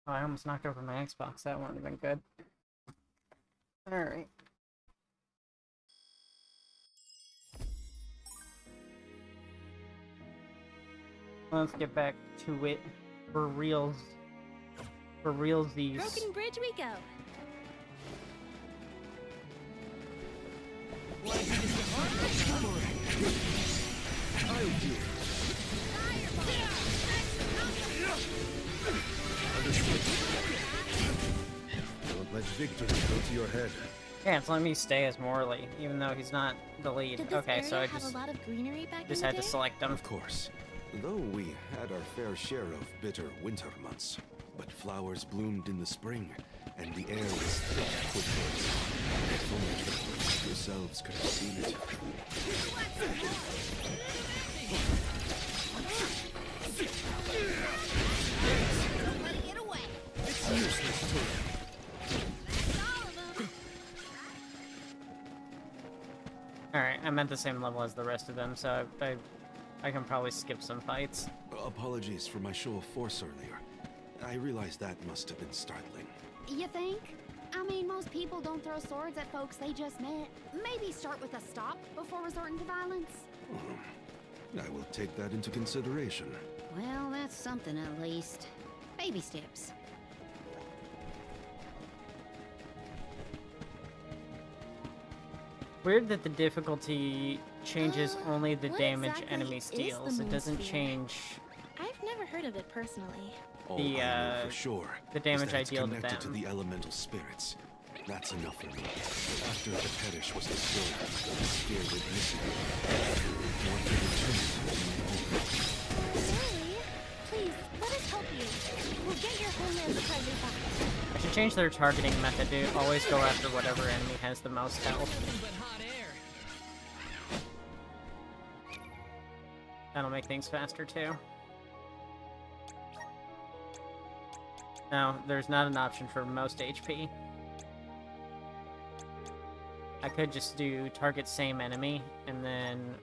Speaker 2: Oh, I almost knocked over my Xbox. That wouldn't have been good. Alright. Let's get back to it for reals. For realsies.
Speaker 3: Broken Bridge we go.
Speaker 5: I'll do it. Don't let victory go to your head.
Speaker 2: Yeah, it's letting me stay as Morley, even though he's not the lead.
Speaker 3: Did this
Speaker 2: Okay,
Speaker 3: area
Speaker 2: so I
Speaker 3: have
Speaker 2: just
Speaker 3: a lot of greenery back
Speaker 2: just
Speaker 3: in
Speaker 2: had
Speaker 3: the
Speaker 2: to
Speaker 3: day?
Speaker 2: select them.
Speaker 5: Of course. Though we had our fair share of bitter winter months. But flowers bloomed in the spring, and the air was thick with birds. If only yourselves could have seen it.
Speaker 7: Don't let it get away.
Speaker 5: It's useless to
Speaker 2: Alright, I'm at the same level as the rest of them, so I can probably skip some fights.
Speaker 5: Apologies for my show of force earlier. I realize that must have been startling.
Speaker 18: You think? I mean, most people don't throw swords at folks they just met. Maybe start with a stop before resorting to violence.
Speaker 5: I will take that into consideration.
Speaker 18: Well, that's something at least. Baby steps.
Speaker 2: Weird that the difficulty changes only the
Speaker 3: what
Speaker 2: damage
Speaker 3: exactly
Speaker 2: enemy
Speaker 3: is the
Speaker 2: steals. It doesn't
Speaker 3: moonsphere?
Speaker 2: change
Speaker 3: I've never heard of it personally.
Speaker 5: All
Speaker 2: the
Speaker 5: I know for sure
Speaker 2: the
Speaker 5: is
Speaker 2: damage
Speaker 5: that
Speaker 2: I
Speaker 5: it's
Speaker 2: deal to
Speaker 5: connected
Speaker 2: them.
Speaker 5: to the elemental spirits. That's enough for me. After the Perish was destroyed, the sphere went missing. Want to return it to my own.
Speaker 3: Sorry. Please, let us help you. We'll get your homeland's treasure back.
Speaker 2: I should change their targeting method to always go after whatever enemy has the most health. That'll make things faster too. No, there's not an option for most HP. I could just do target same enemy, and then...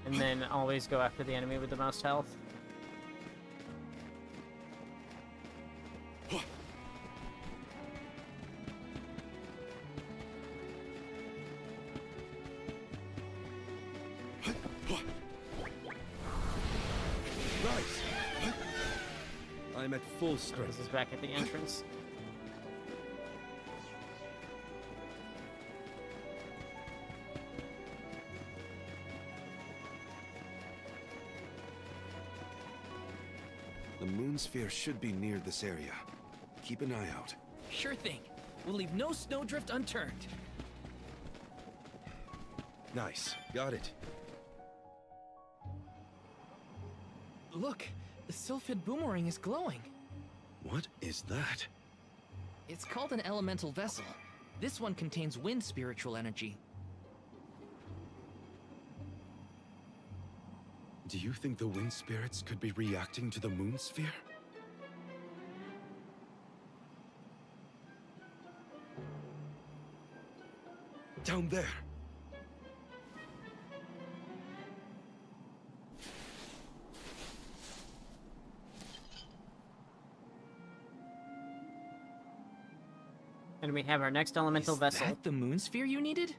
Speaker 2: and then always go after the enemy with the most health.
Speaker 5: I'm at full strength.
Speaker 2: This is back at the entrance.
Speaker 5: The moon sphere should be near this area. Keep an eye out.
Speaker 15: Sure thing. We'll leave no snowdrift unturned.
Speaker 5: Nice. Got it.
Speaker 15: Look, the Sylphid boomerang is glowing.
Speaker 5: What is that?
Speaker 15: It's called an elemental vessel. This one contains wind spiritual energy.
Speaker 5: Do you think the wind spirits could be reacting to the moon sphere? Down there.
Speaker 2: And we have our next elemental vessel.
Speaker 15: Is that the moon sphere you needed?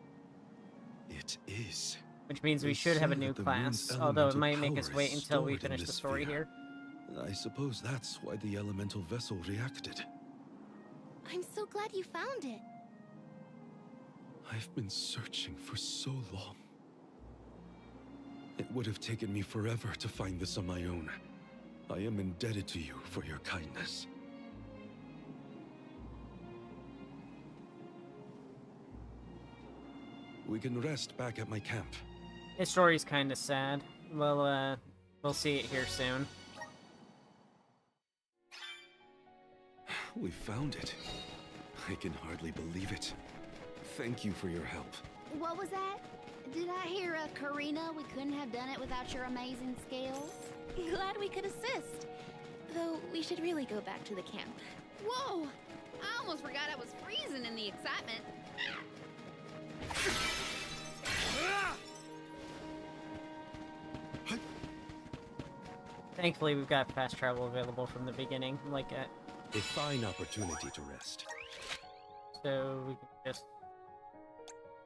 Speaker 5: It is.
Speaker 2: Which means we
Speaker 5: They
Speaker 2: should have a
Speaker 5: say
Speaker 2: new
Speaker 5: that the
Speaker 2: class,
Speaker 5: moon's
Speaker 2: although it
Speaker 5: elemental
Speaker 2: might make us
Speaker 5: power
Speaker 2: wait
Speaker 5: is
Speaker 2: until we
Speaker 5: stored in
Speaker 2: finish the
Speaker 5: this
Speaker 2: story
Speaker 5: sphere.
Speaker 2: here.
Speaker 5: I suppose that's why the elemental vessel reacted.
Speaker 3: I'm so glad you found it.
Speaker 5: I've been searching for so long. It would have taken me forever to find this on my own. I am indebted to you for your kindness. We can rest back at my camp.
Speaker 2: His story's kind of sad. We'll see it here soon.
Speaker 5: We found it. I can hardly believe it. Thank you for your help.
Speaker 18: What was that? Did I hear Karina? We couldn't have done it without your amazing skills.
Speaker 3: Glad we could assist. Though we should really go back to the camp.
Speaker 18: Whoa! I almost forgot I was freezing in the excitement.
Speaker 2: Thankfully, we've got fast travel available from the beginning, like
Speaker 5: A fine opportunity to rest.
Speaker 2: so we can just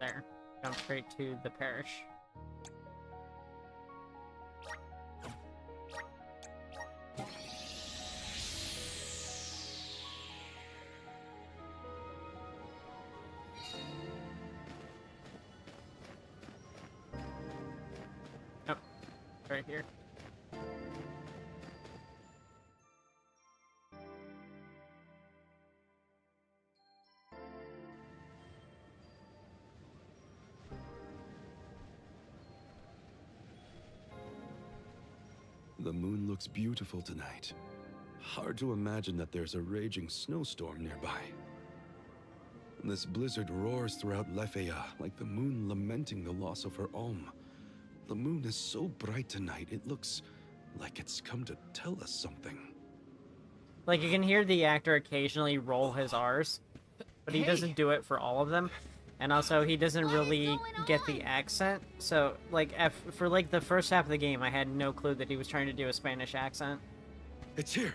Speaker 2: there jump straight to the parish. Oh, right here.
Speaker 5: The moon looks beautiful tonight. Hard to imagine that there's a raging snowstorm nearby. This blizzard roars throughout Lefeya like the moon lamenting the loss of her Alm. The moon is so bright tonight, it looks like it's come to tell us something.
Speaker 2: Like, you can hear the actor occasionally roll his R's, but he doesn't do it for all of them. And also, he doesn't really get the accent. So, like, for like the first half of the game, I had no clue that he was trying to do a Spanish accent.
Speaker 5: It's here!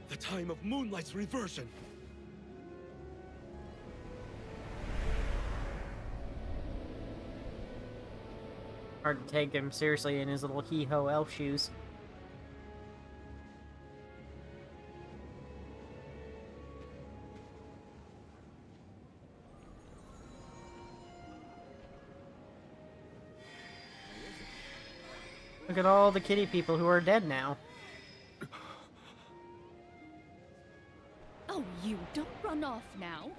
Speaker 5: The time of Moonlight's reversion!
Speaker 2: Hard to take him seriously in his little hee-ho elf shoes. Look at all the kitty people who are dead now.
Speaker 20: Oh, you don't run off now.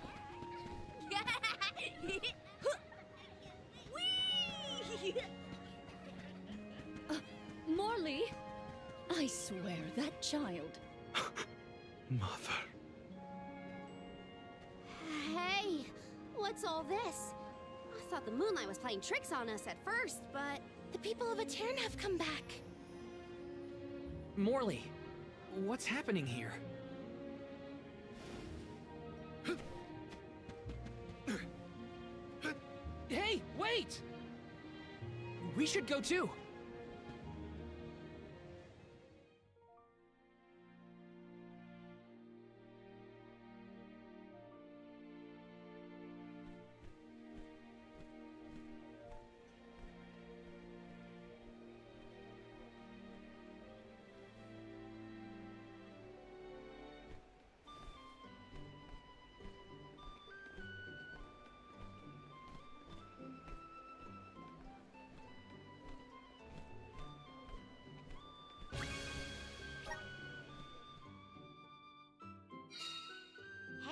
Speaker 20: Morley, I swear that child.
Speaker 5: Mother.
Speaker 18: Hey, what's all this? I thought the moonlight was playing tricks on us at first, but
Speaker 3: The people of Etern have come back.
Speaker 15: Morley, what's happening here? Hey, wait! We should go too.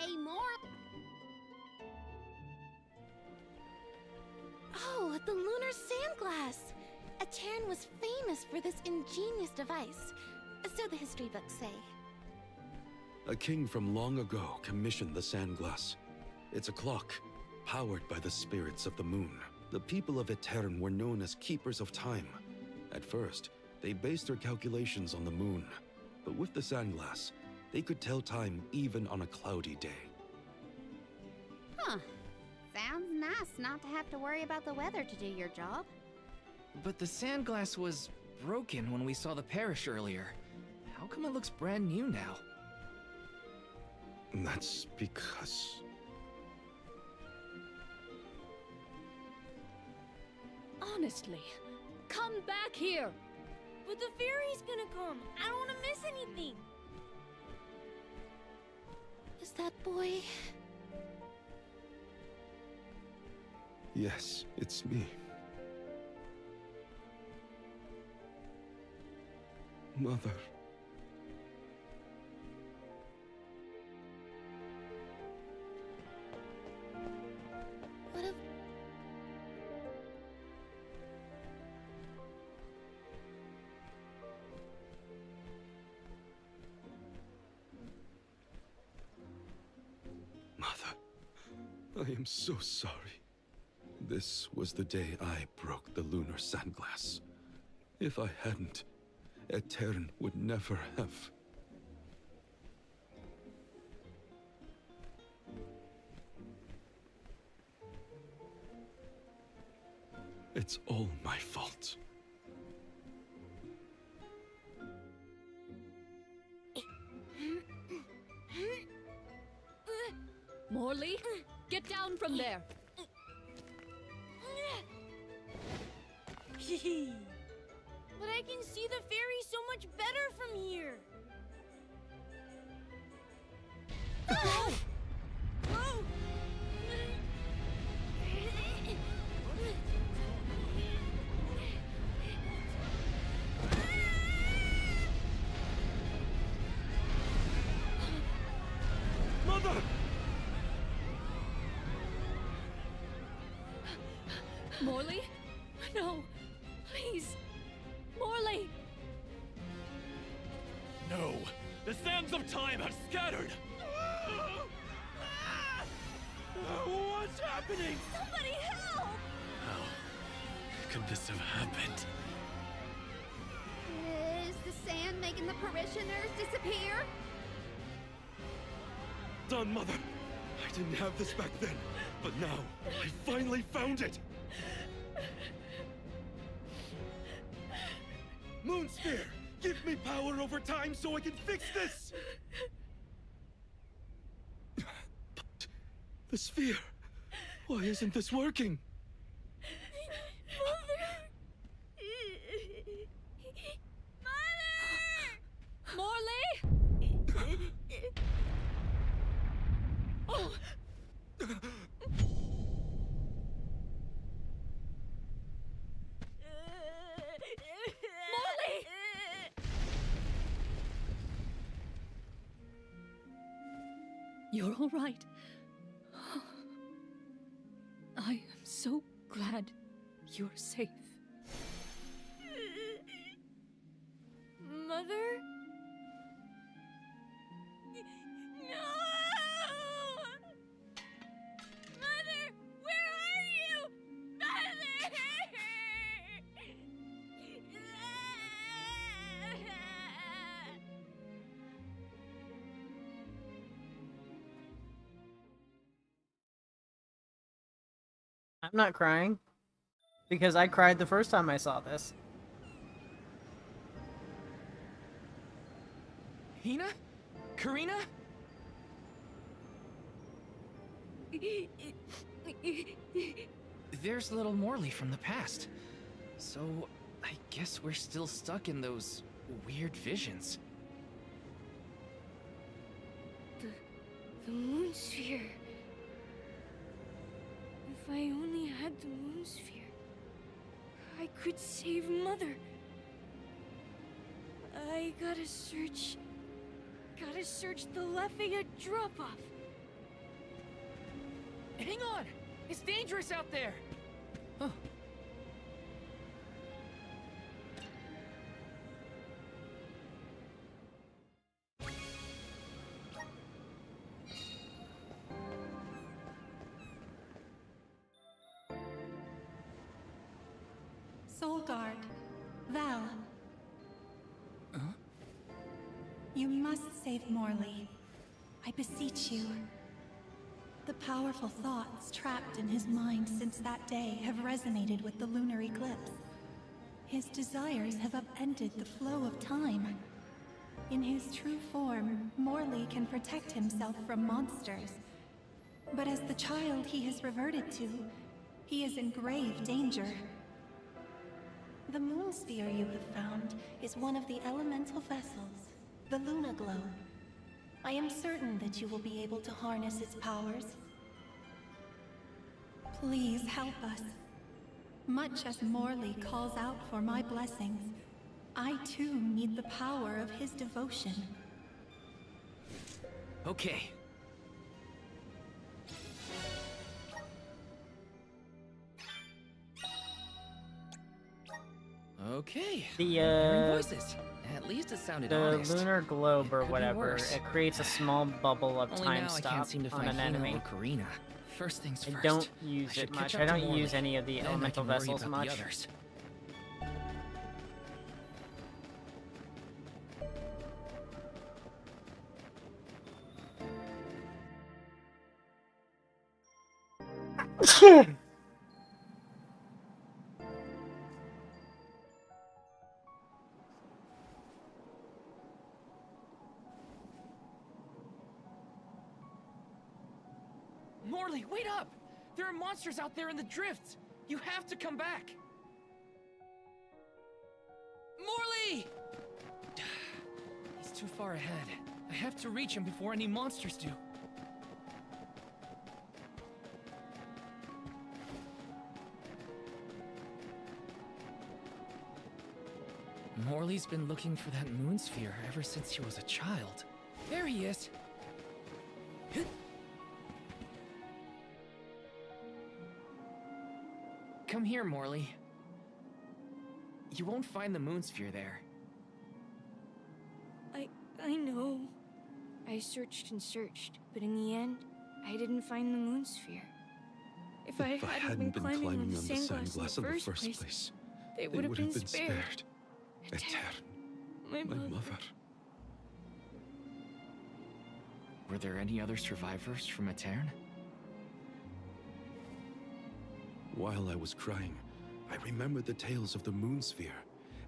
Speaker 18: hey, more.
Speaker 3: Oh, the lunar sandglass! Etern was famous for this ingenious device. So the history books say.
Speaker 5: A king from long ago commissioned the Sandglass. It's a clock, powered by the spirits of the moon. The people of Etern were known as keepers of time. At first, they based their calculations on the moon. But with the Sandglass, they could tell time even on a cloudy day.
Speaker 18: Huh. Sounds nice not to have to worry about the weather to do your job.
Speaker 15: But the sandglass was broken when we saw the parish earlier. How come it looks brand new now?
Speaker 5: That's because...
Speaker 20: Honestly, come back here.
Speaker 7: But the fairy's gonna come. I don't want to miss anything.
Speaker 3: Is that boy?
Speaker 5: Yes, it's me. Mother.
Speaker 3: What if...
Speaker 5: Mother, I am so sorry. This was the day I broke the lunar sandglass. If I hadn't, Etern would never have. It's all my fault.
Speaker 20: Morley, get down from there.
Speaker 21: But I can see the fairy so much better from here. Whoa! Whoa!
Speaker 17: Mother!
Speaker 20: Morley? No, please. Morley!
Speaker 17: No! The sands of time have scattered! What's happening?
Speaker 21: Somebody help!
Speaker 17: How could this have happened?
Speaker 7: Is the sand making the parishioners disappear?
Speaker 17: Done, Mother! I didn't have this back then, but now I finally found it! Moonsphere! Give me power over time so I can fix this! But the sphere... Why isn't this working?
Speaker 20: Morley! Oh! Morley! You're all right. I am so glad you're safe.
Speaker 21: Mother? No! Mother, where are you? Mother!
Speaker 2: I'm not crying because I cried the first time I saw this.
Speaker 15: Hina? Karina? There's little Morley from the past. So, I guess we're still stuck in those weird visions.
Speaker 21: The moon sphere. If I only had the moon sphere, I could save Mother. I gotta search the Lafayette drop-off.
Speaker 15: Hang on! It's dangerous out there! Huh.
Speaker 10: Soulguard, Val. You must save Morley. I beseech you. The powerful thoughts trapped in his mind since that day have resonated with the lunar eclipse. His desires have upended the flow of time. In his true form, Morley can protect himself from monsters. But as the child he has reverted to, he is in grave danger. The moon sphere you have found is one of the elemental vessels, the Luna Globe. I am certain that you will be able to harness its powers. Please help us. Much as Morley calls out for my blessings, I too need the power of his devotion.
Speaker 15: Okay. Okay. Hearing voices. At least it sounded
Speaker 2: the
Speaker 15: honest.
Speaker 2: lunar globe or
Speaker 15: Could be
Speaker 2: whatever,
Speaker 15: worse.
Speaker 2: it creates a small bubble of
Speaker 15: Only
Speaker 2: time
Speaker 15: now I
Speaker 2: stop
Speaker 15: can't seem to
Speaker 2: on
Speaker 15: find
Speaker 2: an
Speaker 15: Hina
Speaker 2: enemy.
Speaker 15: or Karina. First things
Speaker 2: I
Speaker 15: first.
Speaker 2: don't use
Speaker 15: should
Speaker 2: it
Speaker 15: catch
Speaker 2: much.
Speaker 15: up
Speaker 2: I
Speaker 15: to
Speaker 2: don't use
Speaker 15: Morley.
Speaker 2: any of the
Speaker 15: Then I
Speaker 2: elemental
Speaker 15: can worry
Speaker 2: vessels
Speaker 15: about
Speaker 2: much.
Speaker 15: the others. Morley, wait up! There are monsters out there in the drifts! You have to come back! Morley! He's too far ahead. I have to reach him before any monsters do. Morley's been looking for that moon sphere ever since he was a child. There he is! Come here, Morley. You won't find the moon sphere there.
Speaker 21: I know. I searched and searched, but in the end, I didn't find the moon sphere. If I hadn't been climbing on the sandglass in the first place, they would have been spared.
Speaker 5: My mother.
Speaker 15: Were there any other survivors from Etern?
Speaker 5: While I was crying, I remembered the tales of the moon sphere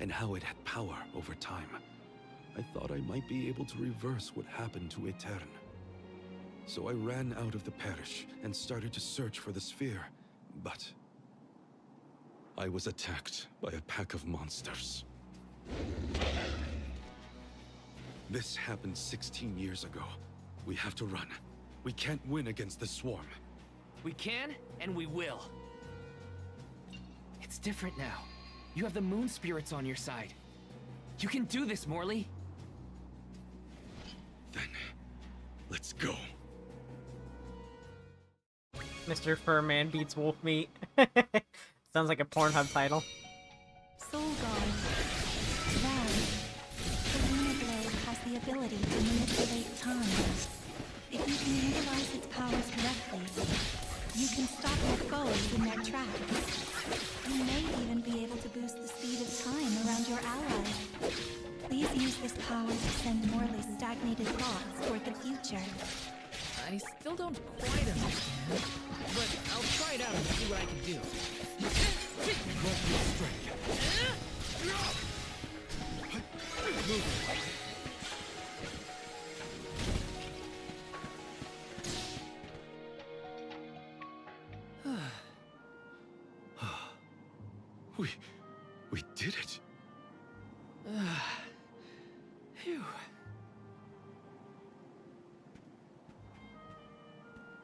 Speaker 5: and how it had power over time. I thought I might be able to reverse what happened to Etern. So I ran out of the parish and started to search for the sphere, but I was attacked by a pack of monsters. This happened 16 years ago. We have to run. We can't win against the swarm.
Speaker 15: We can, and we will. It's different now. You have the moon spirits on your side. You can do this, Morley.
Speaker 5: Then, let's go.
Speaker 2: Mr. Furman beats wolf meat. Sounds like a Pornhub title.
Speaker 10: Soul God. Val. The lunar globe has the ability to manipulate time. If you can utilize its powers correctly, you can stop your foes in their tracks. You may even be able to boost the speed of time around your allies. Please use this power to send Morley's stagnated thoughts toward the future.
Speaker 15: I still don't quite understand, but I'll try it out and see what I can do.
Speaker 5: We did it.
Speaker 15: Phew.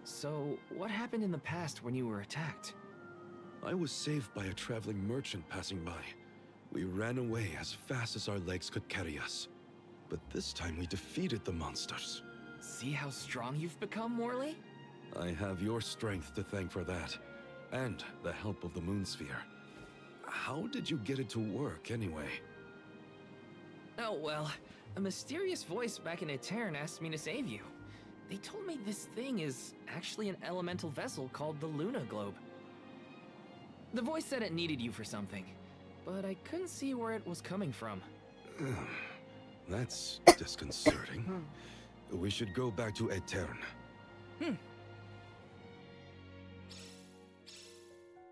Speaker 15: So, what happened in the past when you were attacked?
Speaker 5: I was saved by a traveling merchant passing by. We ran away as fast as our legs could carry us. But this time we defeated the monsters.
Speaker 15: See how strong you've become, Morley?
Speaker 5: I have your strength to thank for that, and the help of the moon sphere. How did you get it to work, anyway?
Speaker 15: Oh, well, a mysterious voice back in Etern asked me to save you. They told me this thing is actually an elemental vessel called the Luna Globe. The voice said it needed you for something, but I couldn't see where it was coming from.
Speaker 5: That's disconcerting. We should go back to Etern.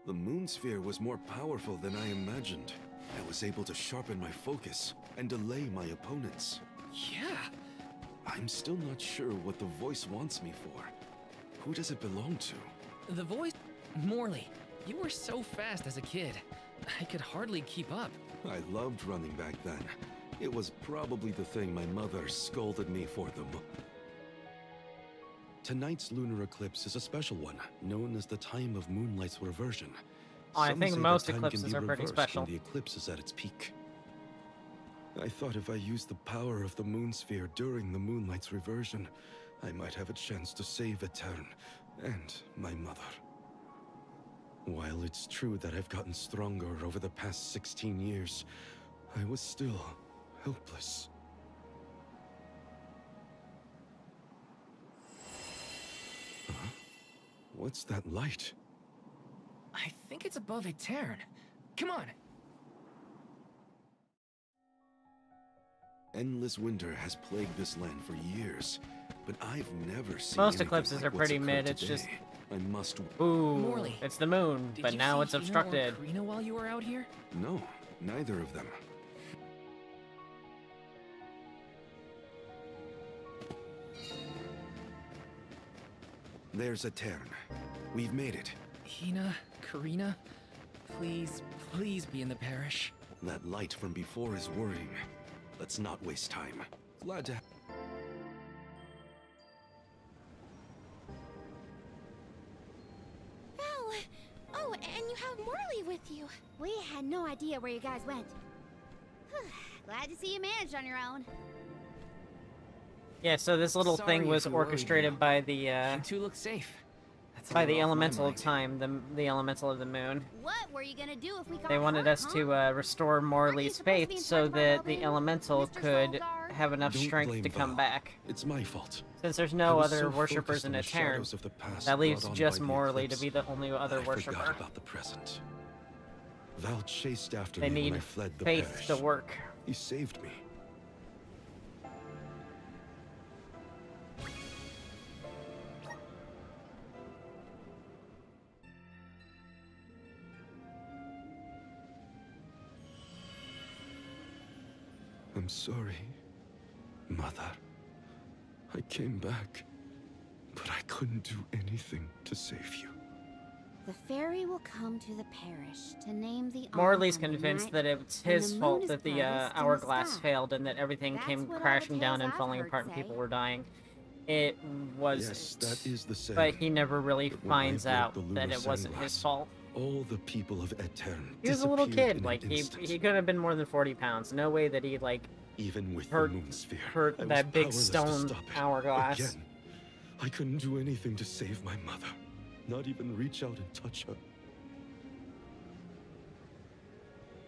Speaker 5: The moon sphere was more powerful than I imagined. I was able to sharpen my focus and delay my opponents.
Speaker 15: Yeah.
Speaker 5: I'm still not sure what the voice wants me for. Who does it belong to?
Speaker 15: The voice... Morley, you were so fast as a kid. I could hardly keep up.
Speaker 5: I loved running back then. It was probably the thing my mother scolded me for the most. Tonight's lunar eclipse is a special one, known as the time of moonlight's reversion.
Speaker 2: I
Speaker 5: Some
Speaker 2: think
Speaker 5: say
Speaker 2: most
Speaker 5: that time
Speaker 2: eclipses
Speaker 5: can be
Speaker 2: are pretty
Speaker 5: reversed
Speaker 2: special.
Speaker 5: when the eclipse is at its peak. I thought if I used the power of the moon sphere during the moonlight's reversion, I might have a chance to save Etern and my mother. While it's true that I've gotten stronger over the past 16 years, I was still helpless. Huh? What's that light?
Speaker 15: I think it's above Etern. Come on!
Speaker 5: Endless winter has plagued this land for years, but I've never seen
Speaker 2: Most
Speaker 5: anything
Speaker 2: eclipses
Speaker 5: like
Speaker 2: are
Speaker 5: what's
Speaker 2: pretty
Speaker 5: occurred
Speaker 2: mid, it's
Speaker 5: today.
Speaker 2: just...
Speaker 5: I must...
Speaker 2: Ooh,
Speaker 15: Morley,
Speaker 2: it's the moon,
Speaker 15: Did
Speaker 2: but
Speaker 15: you
Speaker 2: now
Speaker 15: see
Speaker 2: it's
Speaker 15: Hina or
Speaker 2: obstructed.
Speaker 15: Karina while you were out here?
Speaker 5: No, neither of them. There's a Tern. We've made it.
Speaker 15: Hina, Karina, please, please be in the parish.
Speaker 5: That light from before is worrying. Let's not waste time. Glad to
Speaker 3: Val! Oh, and you have Morley with you.
Speaker 18: We had no idea where you guys went. Glad to see you managed on your own.
Speaker 2: Yeah, so this little
Speaker 15: Sorry
Speaker 2: thing was
Speaker 15: if we worried
Speaker 2: orchestrated
Speaker 15: you.
Speaker 2: by the
Speaker 15: You two look safe. That's a
Speaker 2: by the
Speaker 15: little off my
Speaker 2: elemental of
Speaker 15: mind.
Speaker 2: time, the elemental of the moon.
Speaker 18: What were you gonna do if we got
Speaker 2: They wanted
Speaker 18: hurt,
Speaker 2: us
Speaker 18: huh?
Speaker 2: to restore Morley's faith so that the elemental could have enough
Speaker 5: Don't
Speaker 2: strength
Speaker 5: blame
Speaker 2: to come
Speaker 5: Val.
Speaker 2: back.
Speaker 5: It's my fault.
Speaker 2: Since there's
Speaker 5: I
Speaker 2: no
Speaker 5: was
Speaker 2: other
Speaker 5: so
Speaker 2: worshippers
Speaker 5: focused
Speaker 2: in
Speaker 5: on
Speaker 2: a
Speaker 5: the
Speaker 2: Terran,
Speaker 5: shadows of the past
Speaker 2: that leaves
Speaker 5: brought on
Speaker 2: just
Speaker 5: by the
Speaker 2: Morley to
Speaker 5: eclipse.
Speaker 2: be the only other
Speaker 5: I
Speaker 2: worshipper.
Speaker 5: forgot about the present. Val chased after
Speaker 2: They
Speaker 5: me when I
Speaker 2: need
Speaker 5: fled the
Speaker 2: faith
Speaker 5: parish.
Speaker 2: to work.
Speaker 5: He saved me. I'm sorry, Mother. I came back, but I couldn't do anything to save you.
Speaker 18: The fairy will come to the parish to name the
Speaker 2: Morley's
Speaker 18: on the
Speaker 2: convinced
Speaker 18: night
Speaker 2: that it's
Speaker 18: when
Speaker 2: his
Speaker 18: the moon
Speaker 2: fault
Speaker 18: is
Speaker 2: that the
Speaker 18: brightest in
Speaker 2: hourglass
Speaker 18: sky.
Speaker 2: failed and that everything
Speaker 18: That's
Speaker 2: came
Speaker 18: what all the
Speaker 2: crashing down
Speaker 18: tales
Speaker 2: and
Speaker 18: I've
Speaker 2: falling
Speaker 18: heard
Speaker 2: apart and
Speaker 18: say.
Speaker 2: people were dying. It wasn't.
Speaker 5: Yes, that is the saying.
Speaker 2: But he never really
Speaker 5: But when I
Speaker 2: finds
Speaker 5: broke
Speaker 2: out
Speaker 5: the
Speaker 2: that
Speaker 5: lunar
Speaker 2: it wasn't his
Speaker 5: sandglass,
Speaker 2: fault.
Speaker 5: all the people of Etern
Speaker 2: He was a little
Speaker 5: disappeared
Speaker 2: kid,
Speaker 5: in
Speaker 2: like
Speaker 5: an
Speaker 2: he
Speaker 5: instant.
Speaker 2: couldn't have been more than 40 pounds. No way that he like
Speaker 5: Even with
Speaker 2: hurt,
Speaker 5: the moon sphere,
Speaker 2: hurt
Speaker 5: I was
Speaker 2: that big
Speaker 5: powerless to
Speaker 2: stone
Speaker 5: stop it.
Speaker 2: hourglass.
Speaker 5: Again, I couldn't do anything to save my mother. Not even reach out and touch her.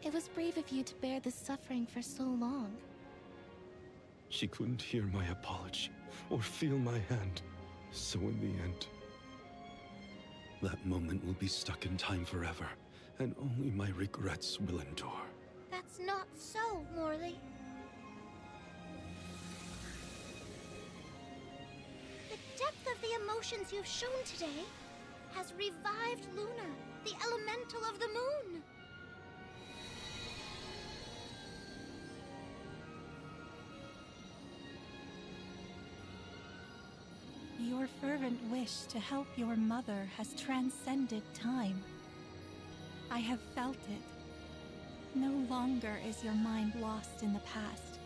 Speaker 3: It was brave of you to bear this suffering for so long.
Speaker 5: She couldn't hear my apology or feel my hand. So in the end, that moment will be stuck in time forever, and only my regrets will endure.
Speaker 7: That's not so, Morley. The depth of the emotions you've shown today has revived Luna, the elemental of the moon.
Speaker 10: Your fervent wish to help your mother has transcended time. I have felt it. No longer is your mind lost in the past.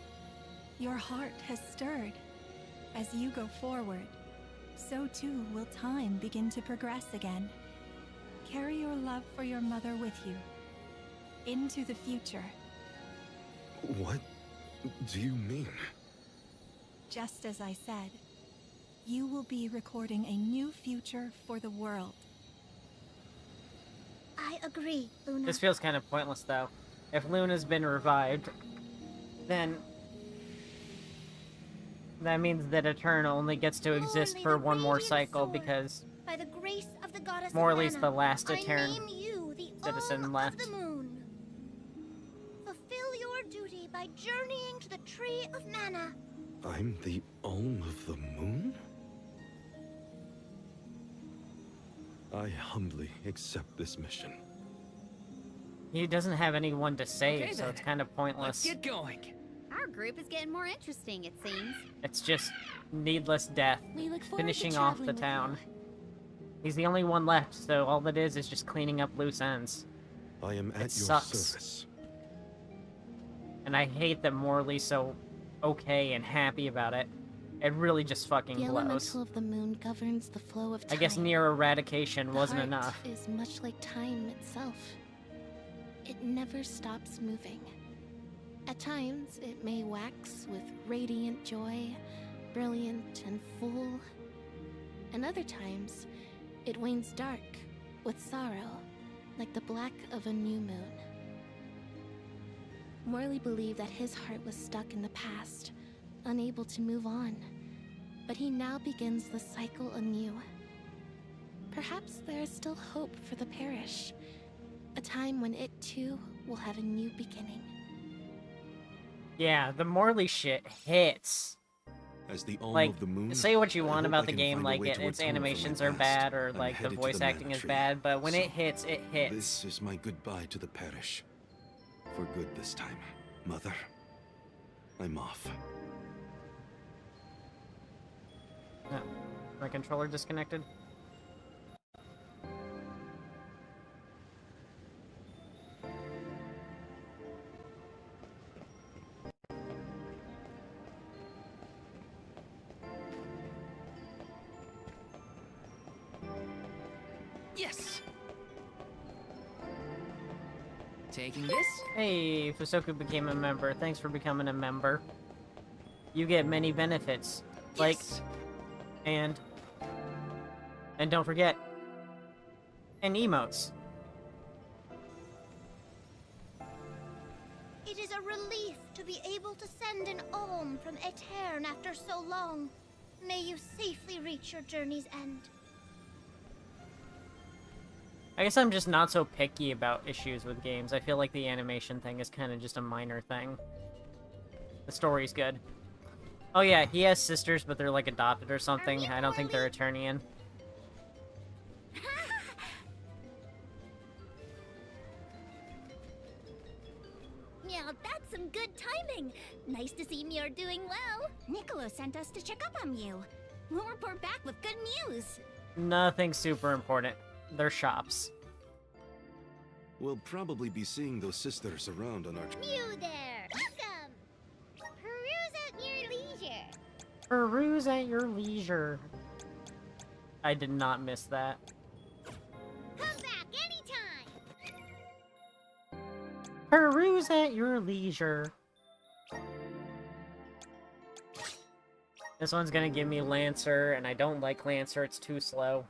Speaker 10: Your heart has stirred. As you go forward, so too will time begin to progress again. Carry your love for your mother with you into the future.
Speaker 5: What do you mean?
Speaker 10: Just as I said, you will be recording a new future for the world.
Speaker 7: I agree, Luna.
Speaker 2: This feels kind of pointless, though. If Luna's been revived, then that means that Etern only gets to exist
Speaker 7: Morley,
Speaker 2: for
Speaker 7: the
Speaker 2: one more
Speaker 7: radiant
Speaker 2: cycle
Speaker 7: sword.
Speaker 2: because
Speaker 7: By the grace of the goddess
Speaker 2: Morley's
Speaker 7: of
Speaker 2: the
Speaker 7: Mana,
Speaker 2: last
Speaker 7: I
Speaker 2: Etern
Speaker 7: name you the
Speaker 2: citizen
Speaker 7: Om
Speaker 2: left.
Speaker 7: of the moon. Fulfill your duty by journeying to the Tree of Mana.
Speaker 5: I'm the Ulm of the Moon? I humbly accept this mission.
Speaker 2: he doesn't have anyone to save,
Speaker 14: Okay,
Speaker 2: so
Speaker 14: then.
Speaker 2: it's kind of pointless.
Speaker 14: Let's get going.
Speaker 18: Our group is getting more interesting, it seems.
Speaker 2: It's just needless death,
Speaker 3: We look forward to
Speaker 2: finishing off the
Speaker 3: traveling with
Speaker 2: town. He's the only one left, so all that is just cleaning up loose ends.
Speaker 5: I am at your
Speaker 2: sucks.
Speaker 5: service.
Speaker 2: And I hate that Morley's so okay and happy about it. It really just fucking
Speaker 3: The
Speaker 2: blows.
Speaker 3: elemental of the moon governs the flow of time.
Speaker 2: I guess near eradication
Speaker 3: The
Speaker 2: wasn't
Speaker 3: heart
Speaker 2: enough.
Speaker 3: is much like time itself. It never stops moving. At times, it may wax with radiant joy, brilliant and full. And other times, it wanes dark with sorrow, like the black of a new moon. Morley believed that his heart was stuck in the past, unable to move on. But he now begins the cycle anew. Perhaps there is still hope for the parish. A time when it too will have a new beginning.
Speaker 2: Yeah, the Morley shit hits.
Speaker 5: As the Ulm
Speaker 2: Like,
Speaker 5: of the Moon,
Speaker 2: say what you
Speaker 5: I
Speaker 2: want
Speaker 5: hope
Speaker 2: about
Speaker 5: I
Speaker 2: the
Speaker 5: can
Speaker 2: game,
Speaker 5: find a
Speaker 2: like
Speaker 5: way to
Speaker 2: its
Speaker 5: atone for my
Speaker 2: animations are
Speaker 5: past.
Speaker 2: bad or
Speaker 5: I'm
Speaker 2: like the
Speaker 5: headed to
Speaker 2: voice
Speaker 5: Mana
Speaker 2: acting is
Speaker 5: Tree.
Speaker 2: bad, but when
Speaker 5: So,
Speaker 2: it hits, it hits.
Speaker 5: This is my goodbye to the parish. For good this time, Mother. I'm off.
Speaker 2: Oh, my controller disconnected?
Speaker 15: Yes! Taking this?
Speaker 2: Hey, Fusoku became a member. Thanks for becoming a member. You get many benefits. Like, and don't forget, and emotes.
Speaker 7: It is a relief to be able to send an alm from Aetern after so long. May you safely reach your journey's end.
Speaker 2: I guess I'm just not so picky about issues with games. I feel like the animation thing is kind of just a minor thing. The story's good. Oh yeah, he has sisters, but they're like adopted or something. I don't think they're Eternian.
Speaker 7: Yeah, that's some good timing. Nice to see you're doing well. Niccolo sent us to check up on you. We'll report back with good news.
Speaker 2: Nothing super important. They're shops.
Speaker 5: We'll probably be seeing those sisters around on our...
Speaker 7: You there! Welcome! Peruse at your leisure.
Speaker 2: Peruse at your leisure. I did not miss that.
Speaker 7: Come back anytime!
Speaker 2: Peruse at your leisure. This one's gonna give me Lancer, and I don't like Lancer, it's too slow.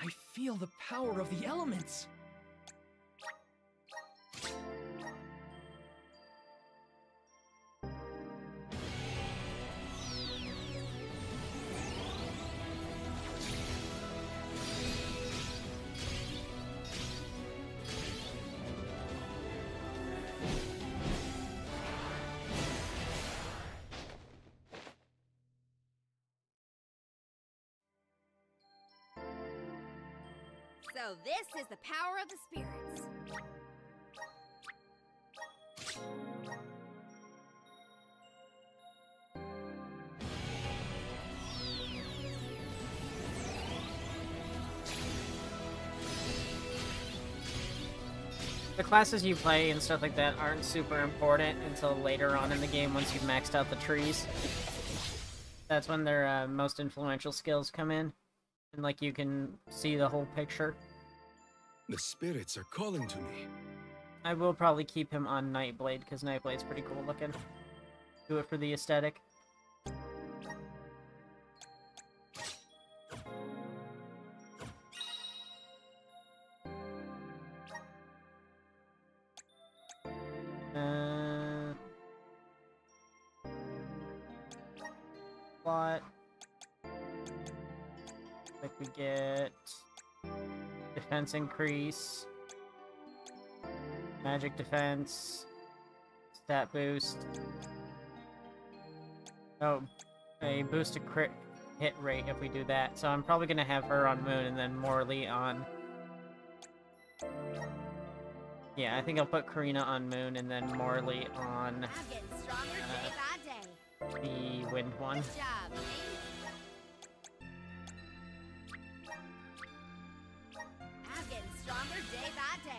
Speaker 15: I feel the power of the elements.
Speaker 18: So this is the power of the spirits.
Speaker 2: The classes you play and stuff like that aren't super important until later on in the game once you've maxed out the trees. That's when their most influential skills come in. And like you can see the whole picture.
Speaker 5: The spirits are calling to me.
Speaker 2: I will probably keep him on Nightblade, because Nightblade's pretty cool looking. Do it for the aesthetic. Plot. Like we get defense increase, magic defense, stat boost. Oh, a boosted crit hit rate if we do that. So I'm probably gonna have her on Moon and then Morley on. Yeah, I think I'll put Karina on Moon and then Morley on the Wind one.
Speaker 18: Good job, eh? I'm getting stronger day by day.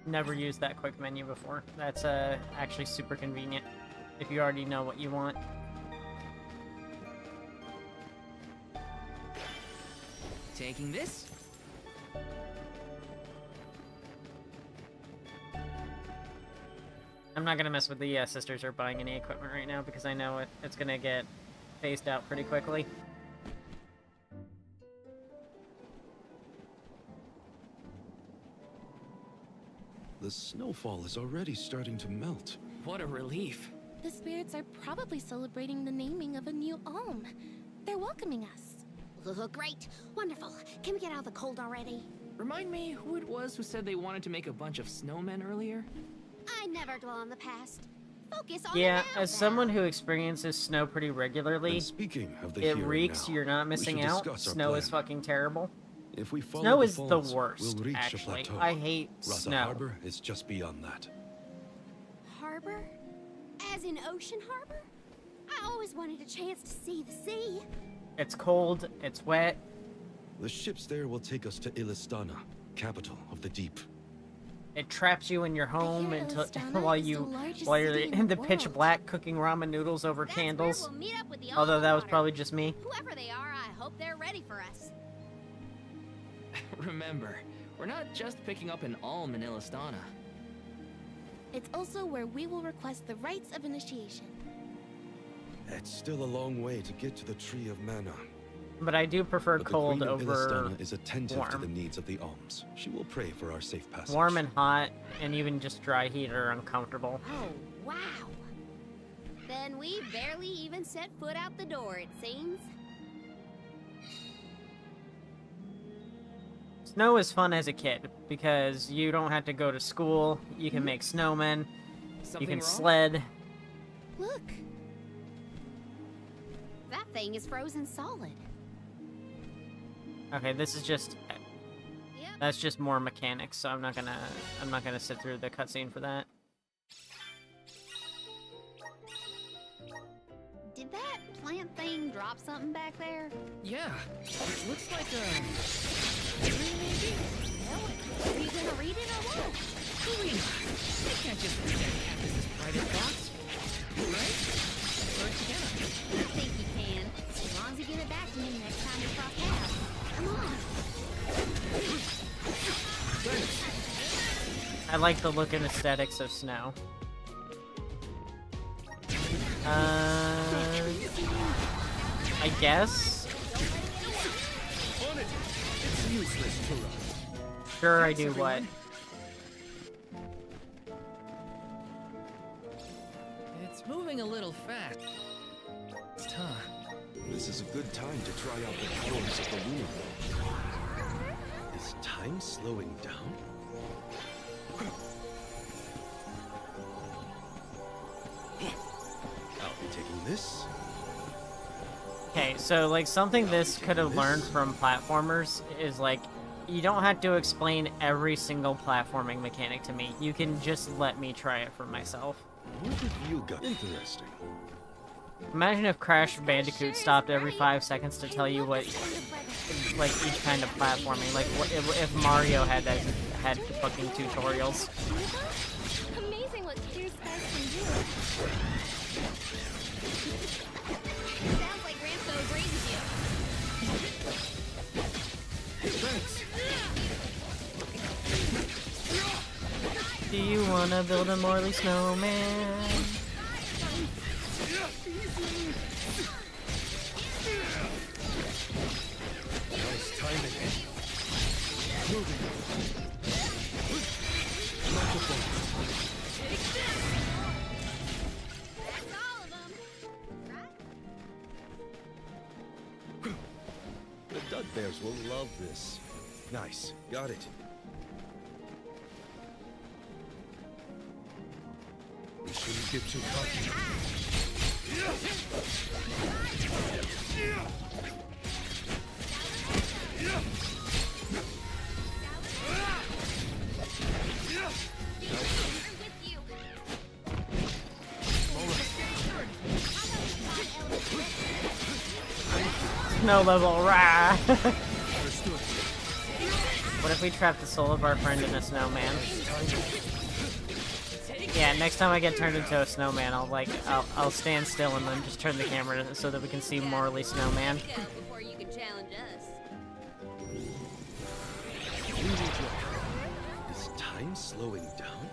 Speaker 2: Never used that quick menu before. That's actually super convenient if you already know what you want.
Speaker 15: Taking this?
Speaker 2: I'm not gonna mess with the sisters or buying any equipment right now because I know it's gonna get phased out pretty quickly.
Speaker 5: The snowfall is already starting to melt.
Speaker 15: What a relief.
Speaker 3: The spirits are probably celebrating the naming of a new alm. They're welcoming us.
Speaker 18: Great. Wonderful. Can we get out of the cold already?
Speaker 15: Remind me who it was who said they wanted to make a bunch of snowmen earlier?
Speaker 18: I never dwell on the past. Focus on
Speaker 2: Yeah,
Speaker 18: the now,
Speaker 2: as
Speaker 18: Val.
Speaker 2: someone who experiences snow pretty regularly,
Speaker 5: And speaking of the
Speaker 2: it
Speaker 5: here and
Speaker 2: reeks.
Speaker 5: now,
Speaker 2: You're not
Speaker 5: we
Speaker 2: missing
Speaker 5: should
Speaker 2: out.
Speaker 5: discuss our
Speaker 2: Snow is
Speaker 5: plan.
Speaker 2: fucking terrible.
Speaker 5: If we follow
Speaker 2: Snow
Speaker 5: the
Speaker 2: is the
Speaker 5: falls,
Speaker 2: worst,
Speaker 5: we'll reach
Speaker 2: actually.
Speaker 5: a plateau.
Speaker 2: I hate
Speaker 5: Rasa
Speaker 2: snow.
Speaker 5: Harbor is just beyond that.
Speaker 18: Harbor? As in Ocean Harbor? I always wanted a chance to see the sea.
Speaker 2: It's cold, it's wet.
Speaker 5: The ships there will take us to Illistana, capital of the deep.
Speaker 2: It traps you in your home until
Speaker 18: Illistana
Speaker 2: while
Speaker 18: is the
Speaker 2: you're
Speaker 18: largest city
Speaker 2: in the
Speaker 18: the
Speaker 2: pitch
Speaker 18: world.
Speaker 2: black cooking ramen noodles over candles.
Speaker 18: We'll meet up with the
Speaker 2: Although that was
Speaker 18: Allwater.
Speaker 2: probably just me.
Speaker 18: Whoever they are, I hope they're ready for us.
Speaker 15: Remember, we're not just picking up an alm in Illistana.
Speaker 3: It's also where we will request the rites of initiation.
Speaker 5: It's still a long way to get to the Tree of Mana.
Speaker 2: But I do prefer
Speaker 5: But the
Speaker 2: cold
Speaker 5: Queen of
Speaker 2: over
Speaker 5: Illistana is attentive to
Speaker 2: warm.
Speaker 5: the needs of the alms. She will pray for our safe passage.
Speaker 2: Warm and hot, and even just dry heat are uncomfortable.
Speaker 18: Oh, wow. Then we barely even set foot out the door, it seems.
Speaker 2: Snow is fun as a kid because you don't have to go to school. You can make snowmen.
Speaker 15: Something
Speaker 2: you can
Speaker 15: wrong?
Speaker 2: sled.
Speaker 18: Look. That thing is frozen solid.
Speaker 2: Okay, this is just that's just more mechanics, so I'm not gonna sit through the cutscene for that.
Speaker 18: Did that plant thing drop something back there?
Speaker 15: Yeah, it looks like a tree maybe?
Speaker 18: Are you gonna read it or what?
Speaker 15: Karina, I can't just read that cactus's private thoughts. Right? Or can I?
Speaker 18: I think you can. As long as you give it back to me next time you cross paths. Come on.
Speaker 2: I like the look and aesthetics of snow. I guess.
Speaker 6: It's useless to run.
Speaker 2: Sure, I do what?
Speaker 15: It's moving a little fast. Huh.
Speaker 5: This is a good time to try out the powers of the lunar world. Is time slowing down? I'll be taking this.
Speaker 2: Okay, so like something this could have learned from platformers is like you don't have to explain every single platforming mechanic to me. You can just let me try it for myself.
Speaker 5: What have you got? Interesting.
Speaker 2: Imagine if Crash Bandicoot stopped every 5 seconds to tell you what, like each kind of platforming. Like what if Mario had fucking tutorials.
Speaker 3: Amazing what clear skies can do.
Speaker 18: Sounds like Ramco agrees with
Speaker 2: Do you wanna build a Morley snowman?
Speaker 6: Nice timing. Moving.
Speaker 5: The Dud Bears will love this. Nice. Got it.
Speaker 6: We shouldn't get too cocky.
Speaker 2: Snow level, rah! What if we trap the soul of our friend in a snowman? Yeah, next time I get turned into a snowman, I'll stand still and then just turn the camera so that we can see Morley Snowman.
Speaker 18: before you can challenge us.
Speaker 5: Is time slowing down?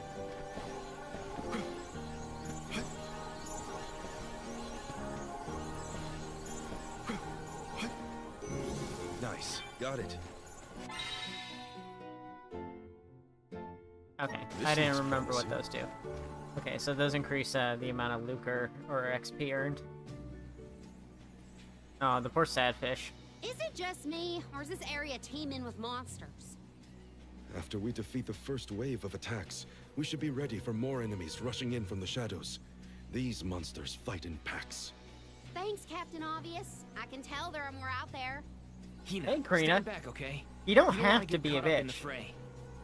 Speaker 5: Nice. Got it.
Speaker 2: Okay,
Speaker 5: This
Speaker 2: I didn't
Speaker 5: looks
Speaker 2: remember what
Speaker 5: promising.
Speaker 2: those do. Okay, so those increase the amount of lucre or XP earned. Oh, the poor sad fish.
Speaker 18: Is it just me, or is this area teeming with monsters?
Speaker 5: After we defeat the first wave of attacks, we should be ready for more enemies rushing in from the shadows. These monsters fight in packs.
Speaker 18: Thanks, Captain Obvious. I can tell there are more out there.
Speaker 4: Hina,
Speaker 2: Hey, Karina.
Speaker 4: stand back, okay?
Speaker 2: You don't
Speaker 4: We wanna
Speaker 2: have to
Speaker 4: get
Speaker 2: be a
Speaker 4: caught up in the
Speaker 2: bitch.
Speaker 4: fray.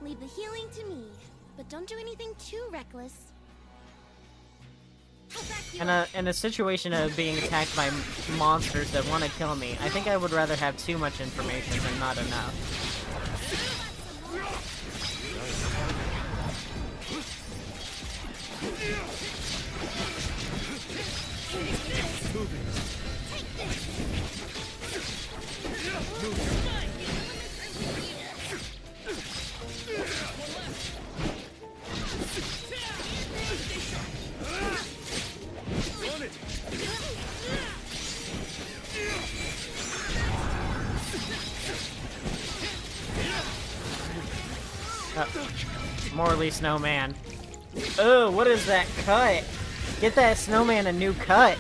Speaker 3: Leave the healing to me, but don't do anything too reckless.
Speaker 2: In a situation of being attacked by monsters that want to kill me, I think I would rather have too much information than not enough. Morley Snowman. Oh, what is that cut? Get that snowman a new cut.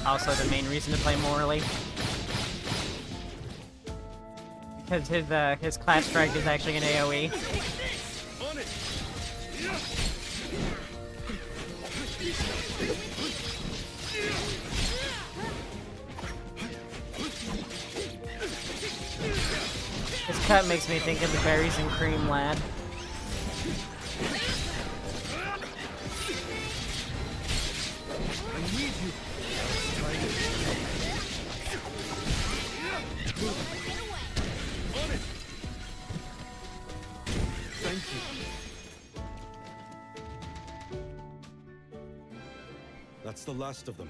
Speaker 2: Also the main reason to play Morley. Because his class strike is actually an AoE. This cut makes me think of the berries and cream lad.
Speaker 5: That's the last of them.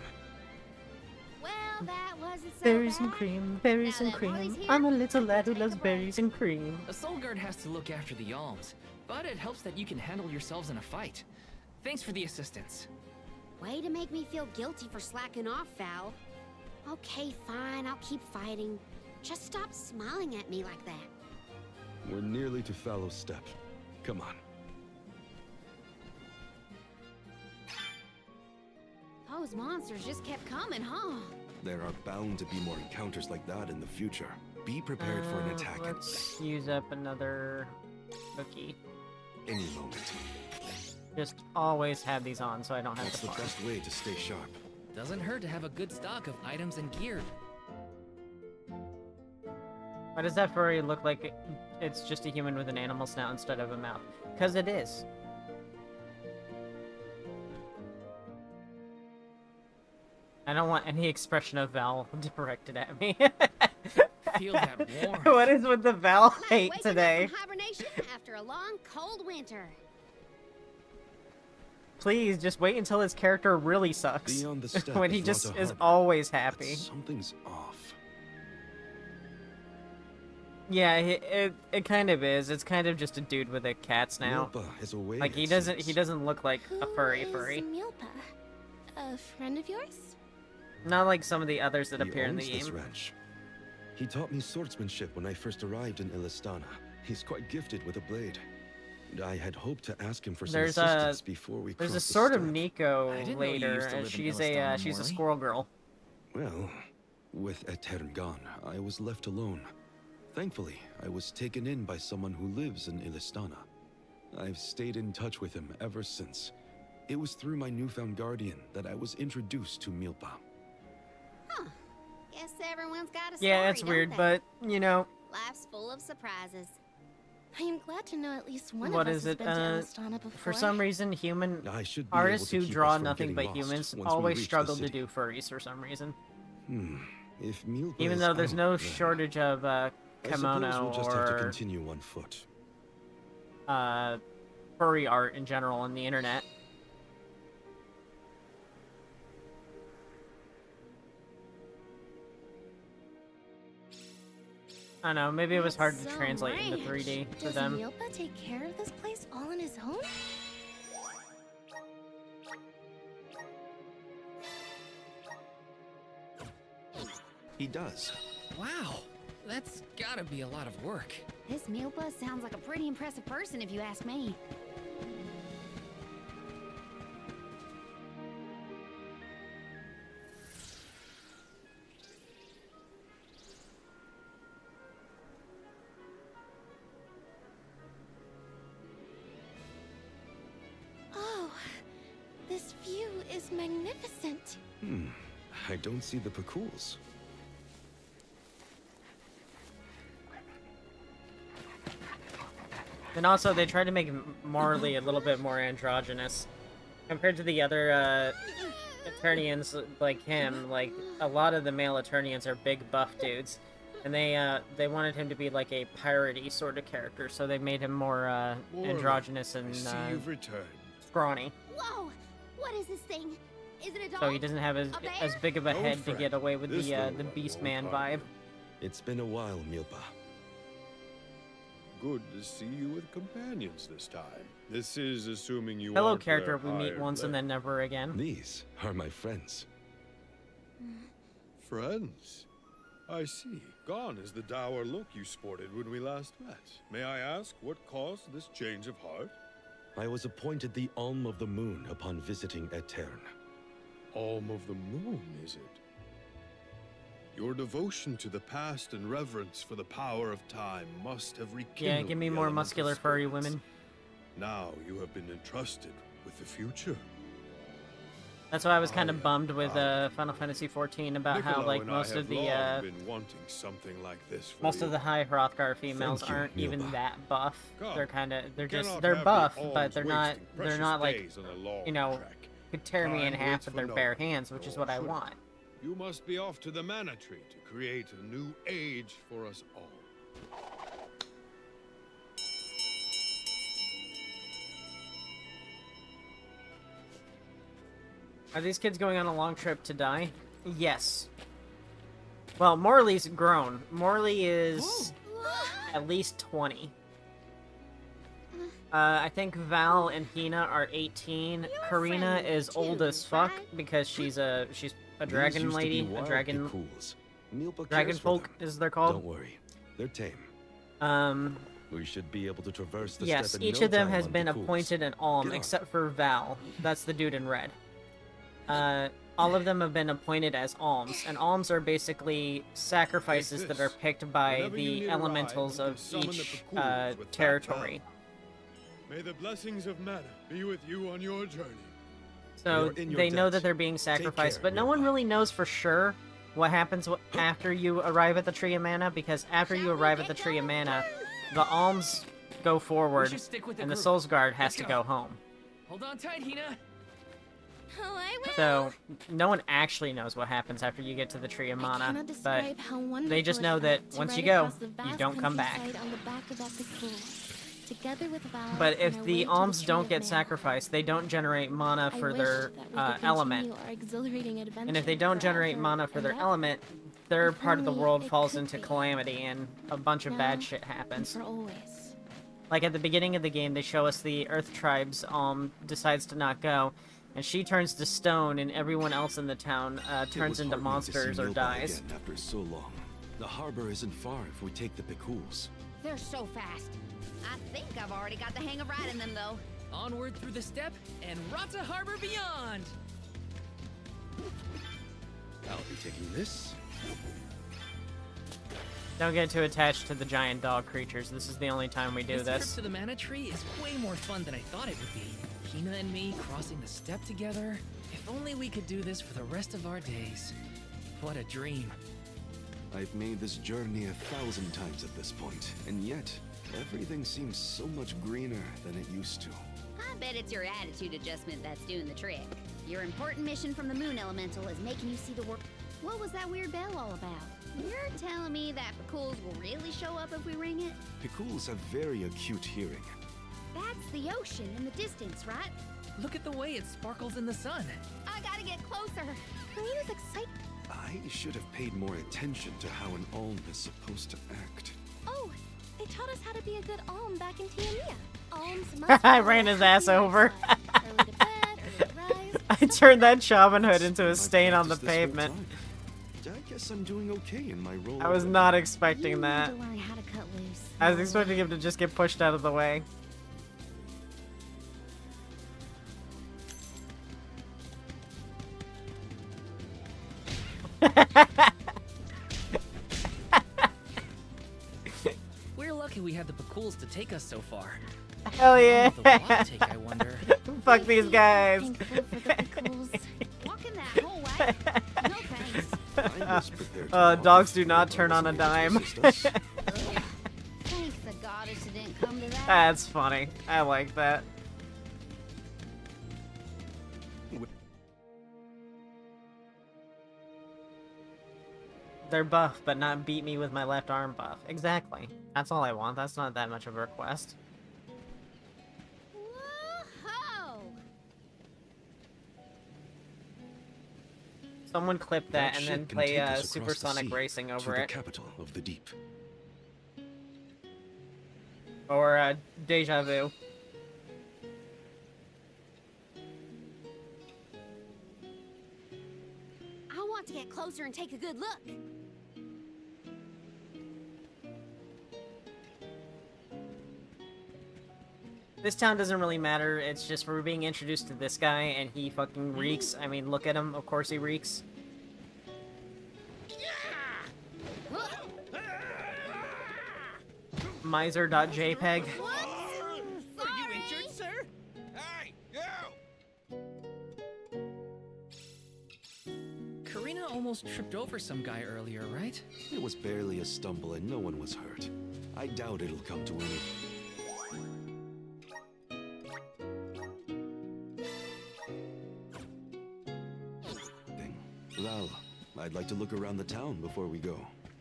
Speaker 18: Well, that wasn't so
Speaker 2: Berries
Speaker 18: bad.
Speaker 2: and cream, berries and cream. I'm a little lad who loves berries and cream.
Speaker 15: A soul guard has to look after the alms, but it helps that you can handle yourselves in a fight. Thanks for the assistance.
Speaker 18: Way to make me feel guilty for slacking off, Val. Okay, fine, I'll keep fighting. Just stop smiling at me like that.
Speaker 5: We're nearly to Fallow's Step. Come on.
Speaker 18: Those monsters just kept coming, huh?
Speaker 5: There are bound to be more encounters like that in the future. Be prepared for an attack at
Speaker 2: Let's use up another cookie.
Speaker 5: any moment.
Speaker 2: Just always have these on so I don't have
Speaker 5: That's
Speaker 2: to
Speaker 5: the
Speaker 2: farm.
Speaker 5: best way to stay sharp.
Speaker 15: Doesn't hurt to have a good stock of items and gear.
Speaker 2: Why does that furry look like it's just a human with an animal snout instead of a mouth? Because it is. I don't want any expression of Val directed at me.
Speaker 15: Feel that warmth.
Speaker 2: What is with the Val hate
Speaker 18: Waking
Speaker 2: today?
Speaker 18: up from hibernation after a long, cold winter.
Speaker 2: Please, just wait until his character really sucks.
Speaker 5: Beyond the step
Speaker 2: when he
Speaker 5: is
Speaker 2: just
Speaker 5: Rata
Speaker 2: is
Speaker 5: Harbor,
Speaker 2: always
Speaker 5: but
Speaker 2: happy.
Speaker 5: something's off.
Speaker 2: Yeah, it kind of is. It's kind of just a dude with a cat's now.
Speaker 5: Milpa is away,
Speaker 2: Like he
Speaker 5: it
Speaker 2: doesn't
Speaker 5: seems.
Speaker 2: look like a furry.
Speaker 3: Milpa? A friend of yours?
Speaker 2: Not like some of the others that
Speaker 5: He
Speaker 2: appear in the
Speaker 5: owns this
Speaker 2: game.
Speaker 5: ranch. He taught me swordsmanship when I first arrived in Ilistana. He's quite gifted with a blade. And I had hoped to ask him for some
Speaker 2: There's
Speaker 5: assistance before we
Speaker 2: there's a
Speaker 5: crossed the
Speaker 2: sort of
Speaker 5: step.
Speaker 2: Nico
Speaker 15: I didn't know you
Speaker 2: later.
Speaker 15: used to live in
Speaker 2: She's
Speaker 15: Illistana,
Speaker 2: she's a
Speaker 15: Morley.
Speaker 2: squirrel girl.
Speaker 5: Well, with Etern gone, I was left alone. Thankfully, I was taken in by someone who lives in Ilistana. I've stayed in touch with him ever since. It was through my newfound guardian that I was introduced to Milpa.
Speaker 18: Huh. Guess everyone's got a story,
Speaker 2: Yeah, it's
Speaker 18: don't
Speaker 2: weird,
Speaker 18: they?
Speaker 2: but you know,
Speaker 18: Life's full of surprises.
Speaker 3: I am glad to know at least one
Speaker 2: what
Speaker 3: of us
Speaker 2: is
Speaker 3: has
Speaker 2: it?
Speaker 3: been to Elistana before.
Speaker 2: For some reason, human
Speaker 5: I should be
Speaker 2: artists
Speaker 5: able
Speaker 2: who
Speaker 5: to keep
Speaker 2: draw
Speaker 5: us from
Speaker 2: nothing
Speaker 5: getting
Speaker 2: but
Speaker 5: lost
Speaker 2: humans
Speaker 5: once we
Speaker 2: always
Speaker 5: reach the
Speaker 2: struggle to
Speaker 5: city.
Speaker 2: do furries for some reason.
Speaker 5: If Milpa
Speaker 2: Even
Speaker 5: is
Speaker 2: though there's
Speaker 5: out,
Speaker 2: no
Speaker 5: then
Speaker 2: shortage of
Speaker 5: I
Speaker 2: kimono
Speaker 5: suppose we'll just have to
Speaker 2: or
Speaker 5: continue on foot.
Speaker 2: furry art in general on the internet. I don't know, maybe it was hard to
Speaker 3: So
Speaker 2: translate into
Speaker 3: ranch.
Speaker 2: 3D for
Speaker 3: Does
Speaker 2: them.
Speaker 3: Milpa take care of this place all on his own?
Speaker 5: He does.
Speaker 15: Wow, that's gotta be a lot of work.
Speaker 18: This Milpa sounds like a pretty impressive person if you ask me.
Speaker 3: is magnificent.
Speaker 5: I don't see the Pakuls.
Speaker 2: And also, they tried to make Marley a little bit more androgynous. Compared to the other, Eternians like him, like, a lot of the male Eternians are big buff dudes. And they wanted him to be like a piratey sort of character, so they made him more, androgynous and, scrawny.
Speaker 7: Whoa! What is this thing? Is it a dog?
Speaker 2: So he doesn't have as big of a
Speaker 5: No,
Speaker 2: head to
Speaker 5: friend.
Speaker 2: get away with
Speaker 5: This
Speaker 2: the
Speaker 5: little
Speaker 2: Beast
Speaker 5: one
Speaker 2: Man
Speaker 5: won't harm
Speaker 2: vibe.
Speaker 5: you. It's been a while, Milpa.
Speaker 1: Good to see you with companions this time. This is assuming you
Speaker 2: Fellow
Speaker 1: aren't
Speaker 2: character
Speaker 1: their
Speaker 2: we meet
Speaker 1: hired
Speaker 2: once and then never again.
Speaker 5: These are my friends.
Speaker 1: friends. I see. Gone is the dour look you sported when we last met. May I ask what caused this change of heart?
Speaker 5: I was appointed the Alm of the Moon upon visiting Etern.
Speaker 1: Alm of the Moon, is it? Your devotion to the past and reverence for the power of time must have rekindled.
Speaker 2: Yeah, give me
Speaker 1: the
Speaker 2: more
Speaker 1: elemental
Speaker 2: muscular furry
Speaker 1: spirits.
Speaker 2: women.
Speaker 1: Now you have been entrusted with the future.
Speaker 2: That's why I was kind of bummed with Final Fantasy XIV about how
Speaker 1: Niccolo
Speaker 2: like
Speaker 1: and I
Speaker 2: most of
Speaker 1: have
Speaker 2: the
Speaker 1: long been wanting something like this for
Speaker 2: most
Speaker 1: you.
Speaker 2: of the high Hrothgar females
Speaker 5: Thank you,
Speaker 2: aren't even
Speaker 5: Milba.
Speaker 2: that buff.
Speaker 1: Come,
Speaker 2: They're kind of
Speaker 1: we cannot
Speaker 2: they're
Speaker 1: have the
Speaker 2: buff,
Speaker 1: alms
Speaker 2: but they're
Speaker 1: wasting precious
Speaker 2: like
Speaker 1: days on a long
Speaker 2: you know
Speaker 1: trek.
Speaker 2: could tear me in
Speaker 1: Time
Speaker 2: half
Speaker 1: waits
Speaker 2: with
Speaker 1: for
Speaker 2: their
Speaker 1: no
Speaker 2: bare
Speaker 1: one,
Speaker 2: hands, which is what I
Speaker 1: should it?
Speaker 2: want.
Speaker 1: You must be off to the Mana Tree to create a new age for us all.
Speaker 2: Are these kids going on a long trip to die? Yes. Well, Morley's grown. Morley is at least 20. I think Val and Hina are 18. Karina is old as fuck because she's a dragon
Speaker 5: These used to be
Speaker 2: lady, a
Speaker 5: wild
Speaker 2: dragon
Speaker 5: Pakuls. Milpa
Speaker 2: dragon
Speaker 5: cares for
Speaker 2: folk
Speaker 5: them.
Speaker 2: as they're called.
Speaker 5: Don't worry, they're tame.
Speaker 2: Um,
Speaker 5: We should be able to traverse the
Speaker 2: yes,
Speaker 5: steppe in
Speaker 2: each
Speaker 5: no
Speaker 2: of them
Speaker 5: time
Speaker 2: has
Speaker 5: on
Speaker 2: been
Speaker 5: Pakuls.
Speaker 2: appointed an alm,
Speaker 5: Get on.
Speaker 2: except for Val. That's the dude in red. All of them have been appointed as alms, and alms are basically sacrifices that are picked by
Speaker 1: Whenever you
Speaker 2: the
Speaker 1: need a
Speaker 2: elementals
Speaker 1: ride, you
Speaker 2: of
Speaker 1: can summon the
Speaker 2: each
Speaker 1: Pakuls with that
Speaker 2: territory.
Speaker 1: May the blessings of Mana be with you on your journey.
Speaker 2: So
Speaker 5: You're in your
Speaker 2: they know
Speaker 5: debt.
Speaker 2: that they're being sacrificed,
Speaker 5: care,
Speaker 2: but no one really knows for sure what happens after you arrive at the Tree of Mana, because after you arrive at the Tree of Mana, the alms go forward,
Speaker 15: should stick with the
Speaker 2: and the
Speaker 15: group.
Speaker 2: Souls Guard has
Speaker 15: Let's
Speaker 2: to
Speaker 15: go.
Speaker 2: go home.
Speaker 15: Hold on tight, Hina.
Speaker 3: Oh, I will.
Speaker 2: So, no one actually knows what happens after you get to the Tree of
Speaker 3: I
Speaker 2: Mana,
Speaker 3: cannot
Speaker 2: but
Speaker 3: describe how wonderful
Speaker 2: they just
Speaker 3: it
Speaker 2: know
Speaker 3: felt
Speaker 2: that
Speaker 3: to
Speaker 2: once you
Speaker 3: ride
Speaker 2: go,
Speaker 3: across the
Speaker 2: you
Speaker 3: vast
Speaker 2: don't come back.
Speaker 3: countryside on the back of that Pakul, together with Val
Speaker 2: But
Speaker 3: on
Speaker 2: if
Speaker 3: our way
Speaker 2: the
Speaker 3: to
Speaker 2: alms
Speaker 3: Tree
Speaker 2: don't
Speaker 3: of
Speaker 2: get
Speaker 3: Mana.
Speaker 2: sacrificed, they don't generate mana
Speaker 3: I
Speaker 2: for
Speaker 3: wish
Speaker 2: their
Speaker 3: that we could
Speaker 2: element.
Speaker 3: continue our exhilarating adventure
Speaker 2: And if they don't generate
Speaker 3: forever
Speaker 2: mana for their
Speaker 3: and
Speaker 2: element, their
Speaker 3: If
Speaker 2: part of the
Speaker 3: only
Speaker 2: world
Speaker 3: it
Speaker 2: falls
Speaker 3: could
Speaker 2: into
Speaker 3: be.
Speaker 2: calamity and a bunch of
Speaker 3: Now
Speaker 2: bad shit
Speaker 3: and
Speaker 2: happens.
Speaker 3: for always.
Speaker 2: Like at the beginning of the game, they show us the Earth Tribe's decides to not go, and she turns to stone, and everyone else in the town
Speaker 5: It
Speaker 2: turns
Speaker 5: was
Speaker 2: into
Speaker 5: heartening to see
Speaker 2: monsters or
Speaker 5: Milpa
Speaker 2: dies.
Speaker 5: again after so long. The harbor isn't far if we take the Pakuls.
Speaker 18: They're so fast. I think I've already got the hang of riding them, though.
Speaker 15: Onward through the steppe and Rata Harbor beyond.
Speaker 5: I'll be taking this.
Speaker 2: Don't get too attached to the giant dog creatures. This is the only time we do
Speaker 15: This
Speaker 2: this.
Speaker 15: trip to the Mana Tree is way more fun than I thought it would be. Hina and me crossing the steppe together. If only we could do this for the rest of our days. What a dream.
Speaker 5: I've made this journey 1,000 times at this point, and yet everything seems so much greener than it used to.
Speaker 18: I bet it's your attitude adjustment that's doing the trick. Your important mission from the Moon Elemental is making you see the world. What was that weird bell all about? You're telling me that Pakuls will really show up if we ring it?
Speaker 5: Pakuls have very acute hearing.
Speaker 18: That's the ocean in the distance, right?
Speaker 15: Look at the way it sparkles in the sun.
Speaker 18: I gotta get closer.
Speaker 3: Karina's excited.
Speaker 5: I should have paid more attention to how an alm is supposed to act.
Speaker 3: Oh, they taught us how to be a good alm back in Tiamia. Alms must
Speaker 2: I
Speaker 3: follow
Speaker 2: ran
Speaker 3: a
Speaker 2: his
Speaker 3: happy
Speaker 2: ass over.
Speaker 3: lifestyle. Early to bed, early to rise.
Speaker 2: I turned that shaman hood into a
Speaker 5: I've
Speaker 2: stain on the
Speaker 5: practiced this whole
Speaker 2: pavement.
Speaker 5: time. I guess I'm doing okay in my role.
Speaker 2: I was
Speaker 5: already.
Speaker 2: not
Speaker 3: You
Speaker 2: expecting
Speaker 3: need
Speaker 2: that.
Speaker 3: to learn how to cut loose.
Speaker 2: I was expecting him to just get pushed out of the way.
Speaker 15: We're lucky we had the Pakuls to take us so far.
Speaker 2: Hell yeah!
Speaker 15: How long will the walk take, I wonder?
Speaker 2: Fuck these guys.
Speaker 3: Thankful for the Pakuls.
Speaker 5: must prepare to walk
Speaker 2: dogs
Speaker 5: the
Speaker 2: do not
Speaker 5: floor
Speaker 2: turn on a
Speaker 5: unless
Speaker 2: dime.
Speaker 5: you assist us.
Speaker 7: Thank the goddess it didn't come to that.
Speaker 2: That's funny. I like that. They're buff, but not beat me with my left arm buff. Exactly. That's all I want. That's not that much of a request.
Speaker 7: Whoa!
Speaker 2: Someone clip that and
Speaker 5: ship
Speaker 2: then
Speaker 5: can
Speaker 2: play
Speaker 5: take us across the
Speaker 2: Supersonic
Speaker 5: sea
Speaker 2: Racing over
Speaker 5: to the
Speaker 2: it.
Speaker 5: capital of the deep.
Speaker 2: Or Deja Vu.
Speaker 18: I want to get closer and take a good look.
Speaker 2: This town doesn't really matter. It's just we're being introduced to this guy and he fucking reeks. I mean, look at him. Of course he reeks. Miser.jpg.
Speaker 4: Are you injured, sir?
Speaker 6: Hey, you!
Speaker 15: Karina almost tripped over some guy earlier, right?
Speaker 5: It was barely a stumble and no one was hurt. I doubt it'll come to anything. Val, I'd like to look around the town before we go.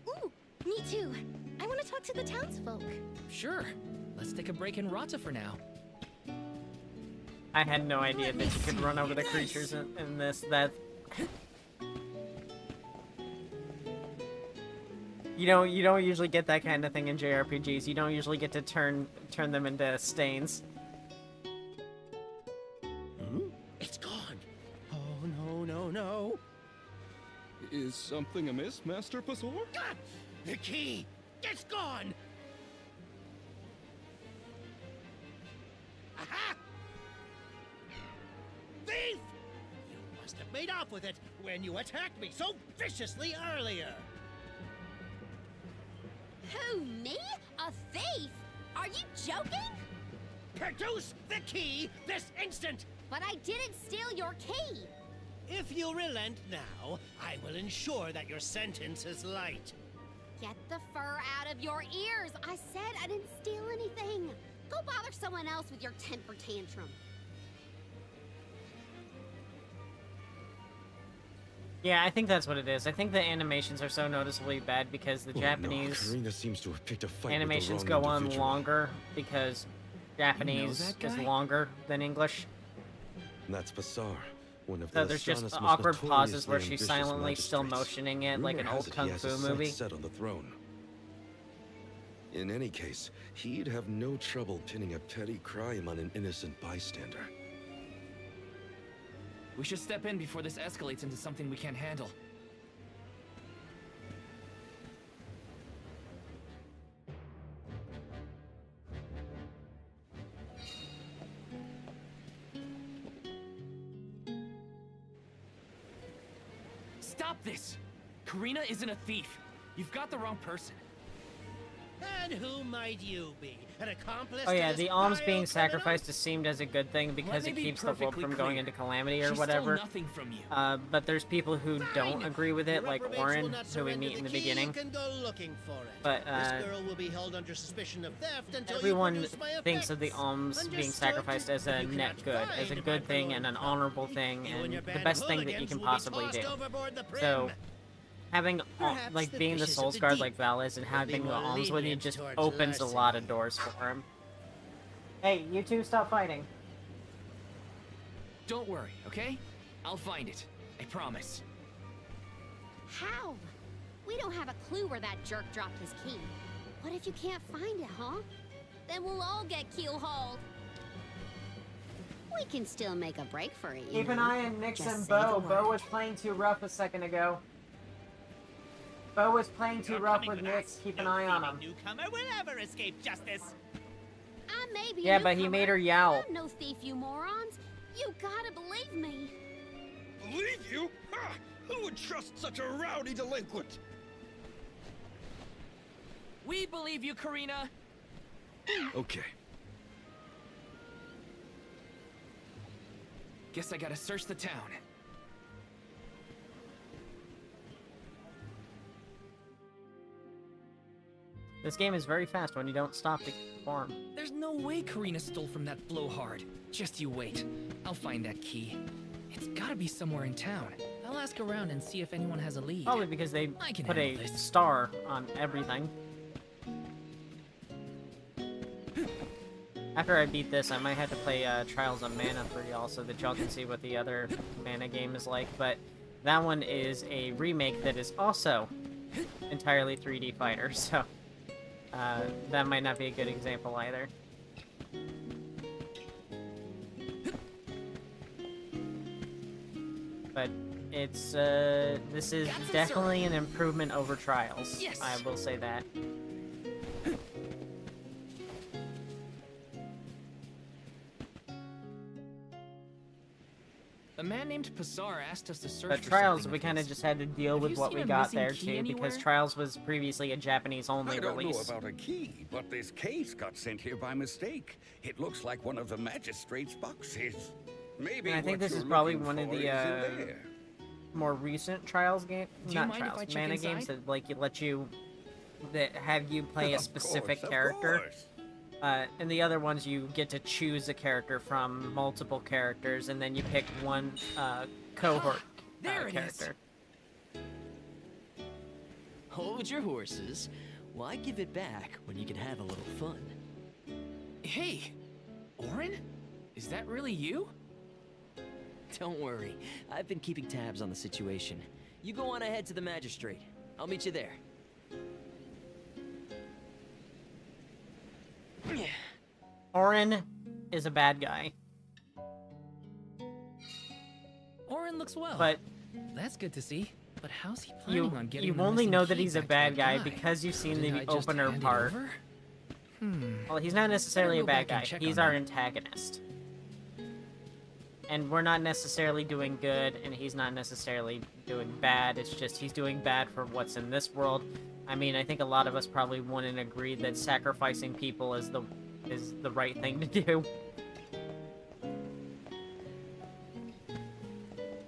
Speaker 3: Ooh, me too. I want to talk to the townsfolk.
Speaker 15: Sure. Let's take a break in Rata for now.
Speaker 2: I had no idea that you could run over the creatures in this. That you don't usually get that kind of thing in JRPGs. You don't usually get to turn them into stains.
Speaker 4: It's gone. Oh, no.
Speaker 19: Is something amiss, Master Pasor?
Speaker 4: Ah, the key! It's gone! Aha! Thief! You must have made off with it when you attacked me so viciously earlier.
Speaker 18: Who, me? A thief? Are you joking?
Speaker 4: Produce the key this instant!
Speaker 18: But I didn't steal your key.
Speaker 4: If you relent now, I will ensure that your sentence is light.
Speaker 18: Get the fur out of your ears. I said I didn't steal anything. Go bother someone else with your temper tantrum.
Speaker 2: Yeah, I think that's what it is. I think the animations are so noticeably bad because the Japanese
Speaker 5: No, Karina seems to have picked a fight
Speaker 2: animations
Speaker 5: with the
Speaker 2: go
Speaker 5: wrong
Speaker 2: on
Speaker 5: individual.
Speaker 2: longer because Japanese
Speaker 5: that
Speaker 2: is
Speaker 5: guy?
Speaker 2: longer than English.
Speaker 5: That's Pasar, one of
Speaker 2: So
Speaker 5: the
Speaker 2: there's just
Speaker 5: Astana's most
Speaker 2: awkward pauses where
Speaker 5: notoriously
Speaker 2: she's
Speaker 5: ambitious
Speaker 2: silently still
Speaker 5: magistrates.
Speaker 2: motioning it like an
Speaker 5: Rumor
Speaker 2: old
Speaker 5: has it he
Speaker 2: kung
Speaker 5: has
Speaker 2: fu
Speaker 5: his sights
Speaker 2: movie.
Speaker 5: set on the throne. In any case, he'd have no trouble pinning a petty crime on an innocent bystander.
Speaker 15: We should step in before this escalates into something we can't handle. Stop this! Karina isn't a thief. You've got the wrong person.
Speaker 4: And who might you be? An accomplice?
Speaker 2: Oh yeah,
Speaker 4: to
Speaker 2: the
Speaker 4: this
Speaker 2: alms
Speaker 4: vile
Speaker 2: being
Speaker 4: criminal?
Speaker 2: sacrificed is seemed as a good thing because
Speaker 15: me
Speaker 2: it
Speaker 15: be
Speaker 2: keeps the world
Speaker 15: perfectly
Speaker 2: from going
Speaker 15: clear.
Speaker 2: into calamity or
Speaker 15: She stole
Speaker 2: whatever.
Speaker 15: nothing from you.
Speaker 2: But there's people who don't agree with it,
Speaker 4: The
Speaker 2: like
Speaker 4: reprobates
Speaker 2: Orin,
Speaker 4: will not
Speaker 2: who we
Speaker 4: surrender
Speaker 2: meet in the
Speaker 4: key.
Speaker 2: beginning.
Speaker 4: You can go looking for it.
Speaker 2: But
Speaker 4: this girl will be held under suspicion of theft until
Speaker 2: everyone
Speaker 4: you produce my
Speaker 2: thinks of the
Speaker 4: effects.
Speaker 2: alms being
Speaker 4: Understood?
Speaker 2: sacrificed as a
Speaker 4: If you
Speaker 2: net
Speaker 4: cannot
Speaker 2: good, as a
Speaker 4: find
Speaker 2: good
Speaker 4: my
Speaker 2: thing and an honorable thing,
Speaker 4: you
Speaker 2: and
Speaker 4: your
Speaker 2: the
Speaker 4: band
Speaker 2: best
Speaker 4: of
Speaker 2: thing that you
Speaker 4: hooligans
Speaker 2: can
Speaker 4: will be
Speaker 2: possibly
Speaker 4: tossed
Speaker 2: do.
Speaker 4: overboard the prim.
Speaker 2: So, having
Speaker 4: Perhaps
Speaker 2: like
Speaker 4: the
Speaker 2: being the
Speaker 4: fishes of
Speaker 2: Souls
Speaker 4: the
Speaker 2: Guard
Speaker 4: deep
Speaker 2: like Val is and
Speaker 4: will be
Speaker 2: having the
Speaker 4: more
Speaker 2: alms with you
Speaker 4: lenient
Speaker 2: just
Speaker 4: towards
Speaker 2: opens a
Speaker 4: larceny.
Speaker 2: lot of doors for him. Hey, you two, stop fighting.
Speaker 15: Don't worry, okay? I'll find it. I promise.
Speaker 18: How? We don't have a clue where that jerk dropped his key. What if you can't find it, huh? Then we'll all get keelhauled. We can still make a break for it, you
Speaker 2: Keep an
Speaker 18: know?
Speaker 2: eye on Nyx
Speaker 18: Just
Speaker 2: and
Speaker 18: say
Speaker 2: Bo.
Speaker 18: the
Speaker 2: Bo
Speaker 18: word.
Speaker 2: was playing too rough a second ago. Bo was playing too rough with Nyx. Keep an eye on him.
Speaker 4: Newcomer will ever escape justice.
Speaker 18: I may be a
Speaker 2: Yeah, but he
Speaker 18: newcomer,
Speaker 2: made her yowl.
Speaker 18: I'm no thief, you morons. You gotta believe me.
Speaker 17: Believe you? Ha! Who would trust such a rowdy delinquent?
Speaker 15: We believe you, Karina.
Speaker 5: Okay.
Speaker 15: Guess I gotta search the town.
Speaker 2: This game is very fast when you don't stop to farm.
Speaker 15: There's no way Karina stole from that blowhard. Just you wait. I'll find that key. It's gotta be somewhere in town. I'll ask around and see if anyone has a lead.
Speaker 2: Probably because they
Speaker 15: I can
Speaker 2: put a
Speaker 15: handle this.
Speaker 2: star on everything. After I beat this, I might have to play Trials of Mana for y'all so that y'all can see what the other Mana game is like. But that one is a remake that is also entirely 3D fighter, so that might not be a good example either. But it's this is definitely an improvement over Trials.
Speaker 15: Yes.
Speaker 2: I will say that.
Speaker 15: A man named Pazar asked us to search
Speaker 2: But
Speaker 15: for
Speaker 2: Trials,
Speaker 15: something
Speaker 2: we
Speaker 15: of
Speaker 2: kind of
Speaker 15: his.
Speaker 2: just had to deal
Speaker 15: Have
Speaker 2: with
Speaker 15: you
Speaker 2: what
Speaker 15: seen
Speaker 2: we
Speaker 15: a
Speaker 2: got
Speaker 15: missing
Speaker 2: there
Speaker 15: key
Speaker 2: too,
Speaker 15: anywhere?
Speaker 2: because Trials was previously a Japanese-only
Speaker 6: I don't
Speaker 2: release.
Speaker 6: know about a key, but this case got sent here by mistake. It looks like one of the magistrate's boxes. Maybe
Speaker 2: And I think
Speaker 6: what
Speaker 2: this is
Speaker 6: you're
Speaker 2: probably
Speaker 6: looking
Speaker 2: one of
Speaker 6: for
Speaker 2: the
Speaker 6: is in there.
Speaker 2: more recent Trials game,
Speaker 15: Do you
Speaker 2: not
Speaker 15: mind if I
Speaker 2: Trials,
Speaker 15: check
Speaker 2: Mana games
Speaker 15: inside?
Speaker 2: that like let you that have you play a
Speaker 6: Of
Speaker 2: specific
Speaker 6: course,
Speaker 2: character. And the other ones you get to choose a character from multiple characters, and then you pick one cohort
Speaker 4: There it is.
Speaker 2: character.
Speaker 4: Hold your horses. Why give it back when you can have a little fun?
Speaker 15: Hey, Orin? Is that really you?
Speaker 4: Don't worry. I've been keeping tabs on the situation. You go on ahead to the magistrate. I'll meet you there.
Speaker 2: Orin is a bad guy,
Speaker 15: Orin looks well.
Speaker 2: but
Speaker 15: That's good to see. But how's he planning on getting
Speaker 2: you
Speaker 15: the
Speaker 2: only
Speaker 15: missing
Speaker 2: know that
Speaker 15: key
Speaker 2: he's a
Speaker 15: back to
Speaker 2: bad
Speaker 15: that
Speaker 2: guy
Speaker 15: guy?
Speaker 2: because you've seen
Speaker 15: Didn't
Speaker 2: the
Speaker 15: I just
Speaker 2: opener
Speaker 15: hand it
Speaker 2: part.
Speaker 15: over?
Speaker 2: Well, he's not necessarily a
Speaker 15: Better go
Speaker 2: bad
Speaker 15: back and
Speaker 2: guy.
Speaker 15: check
Speaker 2: He's
Speaker 15: on
Speaker 2: our
Speaker 15: that.
Speaker 2: antagonist. And we're not necessarily doing good, and he's not necessarily doing bad. It's just he's doing bad for what's in this world. I mean, I think a lot of us probably wouldn't agree that sacrificing people is the right thing to do.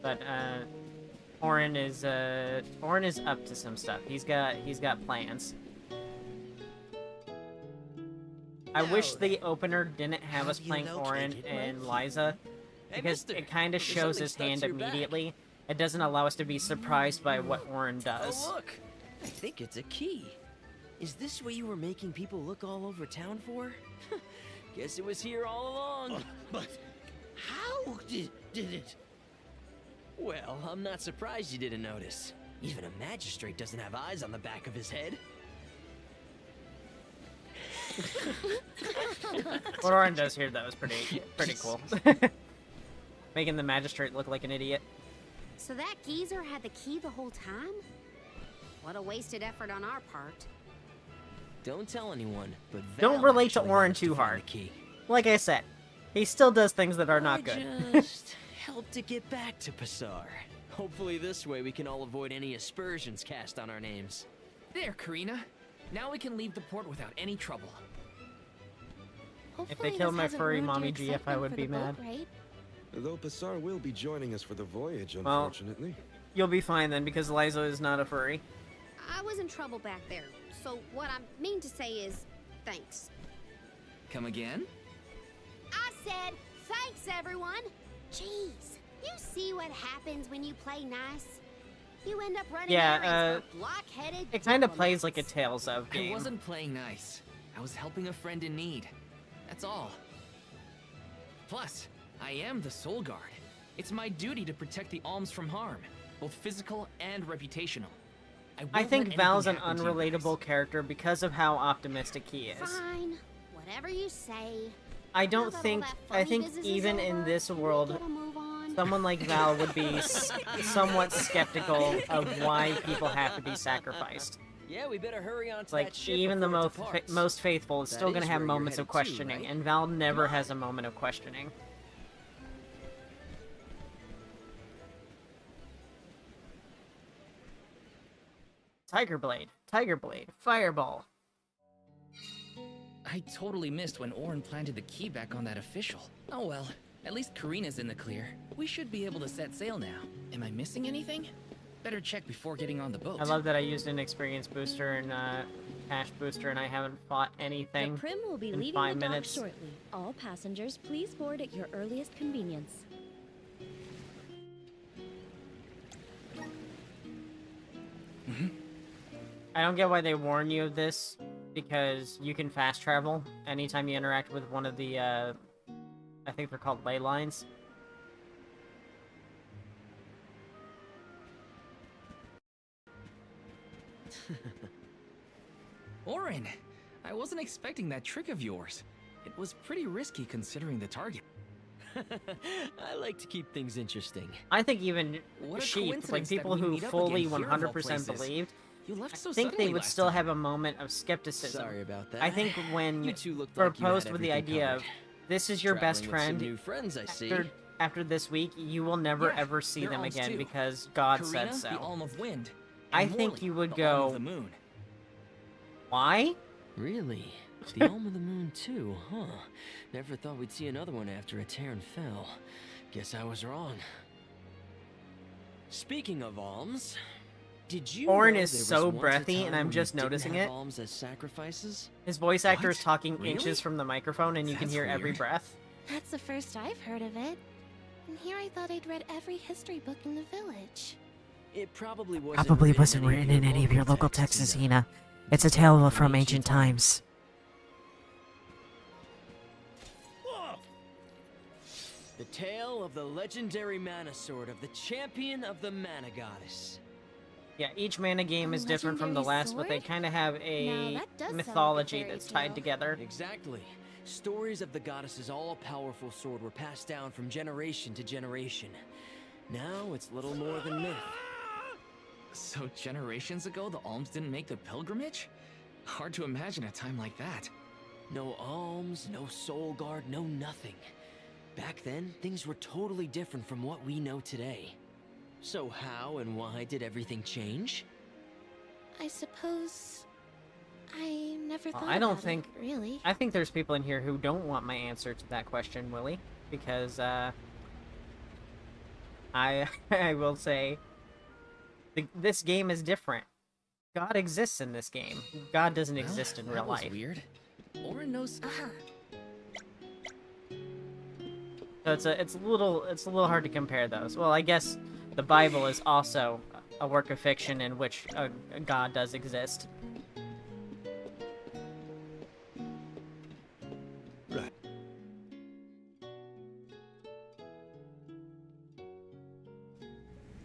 Speaker 2: But Orin is up to some stuff. He's got plans. I wish the opener didn't have us playing Orin and Liza, because it kind of shows his hand immediately. It doesn't allow us to be surprised by what Orin does.
Speaker 4: Oh, look! I think it's a key. Is this what you were making people look all over town for? Guess it was here all along.
Speaker 13: But how did it?
Speaker 4: Well, I'm not surprised you didn't notice. Even a magistrate doesn't have eyes on the back of his head.
Speaker 2: What Orin does here, though, is pretty cool. Making the magistrate look like an idiot.
Speaker 18: So that geezer had the key the whole time? What a wasted effort on our part.
Speaker 4: Don't tell anyone, but
Speaker 2: Don't
Speaker 4: Val
Speaker 2: relate to
Speaker 4: actually
Speaker 2: Orin
Speaker 4: managed
Speaker 2: too
Speaker 4: to find
Speaker 2: hard.
Speaker 4: the key.
Speaker 2: Like I said, he still does things that are not good.
Speaker 4: Just help to get back to Pazar. Hopefully this way we can all avoid any aspersions cast on our names.
Speaker 15: There, Karina. Now we can leave the port without any trouble.
Speaker 2: If they killed my furry mommy GF, I would be mad.
Speaker 5: Though Pazar will be joining us for the voyage,
Speaker 2: Well,
Speaker 5: unfortunately.
Speaker 2: You'll be fine then, because Liza is not a furry.
Speaker 18: I was in trouble back there, so what I mean to say is, thanks.
Speaker 15: Come again?
Speaker 18: I said, thanks everyone! Jeez, you see what happens when you play nice? You end up running errands for block-headed
Speaker 2: It kind of
Speaker 18: diplomats.
Speaker 2: plays like a Tales of
Speaker 15: I
Speaker 2: game.
Speaker 15: wasn't playing nice. I was helping a friend in need. That's all. Plus, I am the Soul Guard. It's my duty to protect the alms from harm, both physical and reputational.
Speaker 2: I
Speaker 15: won't
Speaker 2: think
Speaker 15: let
Speaker 2: Val's an
Speaker 15: anything happen to you guys.
Speaker 2: unrelatable character because of how optimistic he is.
Speaker 18: Fine, whatever you say.
Speaker 2: I
Speaker 18: Now
Speaker 2: don't
Speaker 18: that all
Speaker 2: think,
Speaker 18: that
Speaker 2: I
Speaker 18: funny
Speaker 2: think
Speaker 18: business is
Speaker 2: even in
Speaker 18: over,
Speaker 2: this
Speaker 18: can we
Speaker 2: world,
Speaker 18: get a move on?
Speaker 2: someone like Val would be somewhat skeptical of why people have to be sacrificed.
Speaker 4: Yeah, we better hurry on to
Speaker 2: Like,
Speaker 4: that ship
Speaker 2: even the
Speaker 4: before it departs.
Speaker 2: most faithful is
Speaker 4: That
Speaker 2: still
Speaker 4: is
Speaker 2: gonna have
Speaker 4: where you're
Speaker 2: moments of
Speaker 4: headed to,
Speaker 2: questioning,
Speaker 4: right?
Speaker 2: and Val never
Speaker 4: Come on.
Speaker 2: has a moment of questioning. Tiger Blade, Fireball.
Speaker 15: I totally missed when Orin planted the key back on that official. Oh well, at least Karina's in the clear. We should be able to set sail now. Am I missing anything? Better check before getting on the boat.
Speaker 2: I love that I used an experience booster and cash booster and I haven't fought anything
Speaker 9: The Prim will be
Speaker 2: in
Speaker 9: leaving
Speaker 2: 5
Speaker 9: the dock
Speaker 2: minutes.
Speaker 9: shortly. All passengers, please board at your earliest convenience.
Speaker 2: I don't get why they warn you of this, because you can fast travel anytime you interact with one of the, I think they're called ley lines.
Speaker 15: Orin, I wasn't expecting that trick of yours. It was pretty risky considering the target.
Speaker 4: I like to keep things interesting.
Speaker 2: I think even
Speaker 15: What a
Speaker 2: sheep, like
Speaker 15: coincidence
Speaker 2: people
Speaker 15: that we
Speaker 2: who
Speaker 15: meet up
Speaker 2: fully
Speaker 15: again here of all
Speaker 2: 100%
Speaker 15: places.
Speaker 2: believed,
Speaker 15: You left so
Speaker 2: I think they
Speaker 15: suddenly
Speaker 2: would
Speaker 15: last
Speaker 2: still
Speaker 15: time.
Speaker 2: have a moment of skepticism.
Speaker 4: Sorry about that.
Speaker 2: I think when
Speaker 4: You two looked like you had
Speaker 2: proposed with the
Speaker 4: everything
Speaker 2: idea
Speaker 4: covered.
Speaker 2: of, this is your best
Speaker 4: Traveling with some
Speaker 2: friend,
Speaker 4: new friends, I see.
Speaker 2: after this week, you will never
Speaker 15: Yeah,
Speaker 2: ever see
Speaker 15: they're
Speaker 2: them
Speaker 15: alms
Speaker 2: again
Speaker 15: too.
Speaker 2: because God
Speaker 15: Karina,
Speaker 2: said so.
Speaker 15: the Alm of Wind.
Speaker 2: I
Speaker 15: and
Speaker 2: think
Speaker 15: Morley,
Speaker 2: you would
Speaker 15: the Alm of
Speaker 2: go,
Speaker 15: the Moon.
Speaker 2: why?
Speaker 4: Really? The Alm of the Moon too, huh? Never thought we'd see another one after a Terran fell. Guess I was wrong. Speaking of alms, did you
Speaker 2: Orin
Speaker 4: know
Speaker 2: is
Speaker 4: there was
Speaker 2: so
Speaker 4: once a
Speaker 2: breathy,
Speaker 4: time
Speaker 2: and I'm
Speaker 4: when
Speaker 2: just
Speaker 4: you didn't
Speaker 2: noticing
Speaker 4: have
Speaker 2: it.
Speaker 4: alms as sacrifices?
Speaker 2: His voice actor is
Speaker 4: What?
Speaker 2: talking
Speaker 4: Really?
Speaker 2: inches from the microphone, and you can
Speaker 4: That's
Speaker 2: hear every
Speaker 4: weird.
Speaker 2: breath.
Speaker 3: That's the first I've heard of it. And here I thought I'd read every history book in the village.
Speaker 4: It probably wasn't
Speaker 22: Probably wasn't written in any of your local texts, Hina. It's a tale from ancient times.
Speaker 4: The tale of the legendary mana sword of the champion of the mana goddess.
Speaker 2: Yeah, each mana game is different from the
Speaker 3: legendary
Speaker 2: last, but they
Speaker 3: sword?
Speaker 2: kind of have
Speaker 3: Now
Speaker 2: a
Speaker 3: that does sound like a
Speaker 2: mythology
Speaker 3: fairy
Speaker 2: that's tied
Speaker 3: tale.
Speaker 2: together.
Speaker 4: Exactly. Stories of the goddess's all-powerful sword were passed down from generation to generation. Now it's little more than myth.
Speaker 15: So generations ago, the alms didn't make the pilgrimage? Hard to imagine a time like that.
Speaker 4: No alms, no soul guard, no nothing. Back then, things were totally different from what we know today. So how and why did everything change?
Speaker 3: I suppose I never thought
Speaker 2: I don't
Speaker 3: about
Speaker 2: think.
Speaker 3: it, really.
Speaker 2: I think there's people in here who don't want my answer to that question, Willie, because I will say this game is different. God exists in this game. God doesn't exist in real
Speaker 15: That was
Speaker 2: life.
Speaker 15: weird. Orin knows.
Speaker 2: So it's a little hard to compare those. Well, I guess the Bible is also a work of fiction in which a God does exist.
Speaker 5: Right.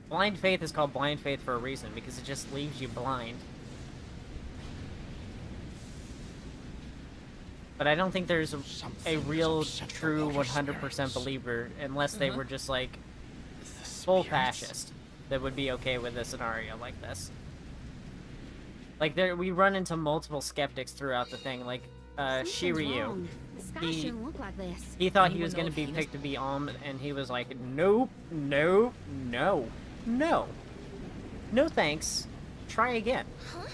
Speaker 2: Blind faith is called blind faith for a reason, because it just leaves you blind. But I don't think there's a real, true 100% believer, unless they were just like full fascist, that would be okay with a scenario like this. Like we run into multiple skeptics throughout the thing, like Shiryu.
Speaker 18: The sky shouldn't look like this.
Speaker 2: He thought he was going to be picked to be Alm, and he was like, nope, nope, no, no, no thanks, try again.
Speaker 3: Huh?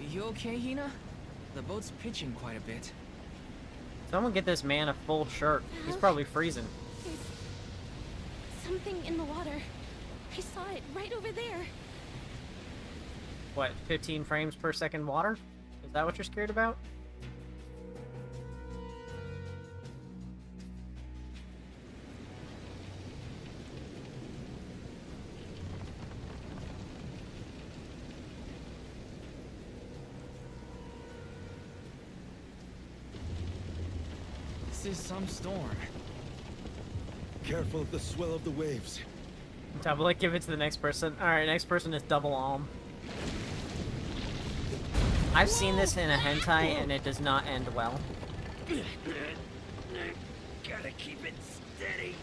Speaker 15: You okay, Hina? The boat's pitching quite a bit.
Speaker 2: Someone get this man a full shirt. He's probably freezing.
Speaker 3: There's something in the water. I saw it right over there.
Speaker 2: What, 15 frames per second water? Is that what you're scared about?
Speaker 15: This is some storm.
Speaker 5: Careful of the swell of the waves.
Speaker 2: Double it, give it to the next person. Alright, next person is double Alm. I've seen this in a hentai, and it does not end well.
Speaker 4: Gotta keep it steady.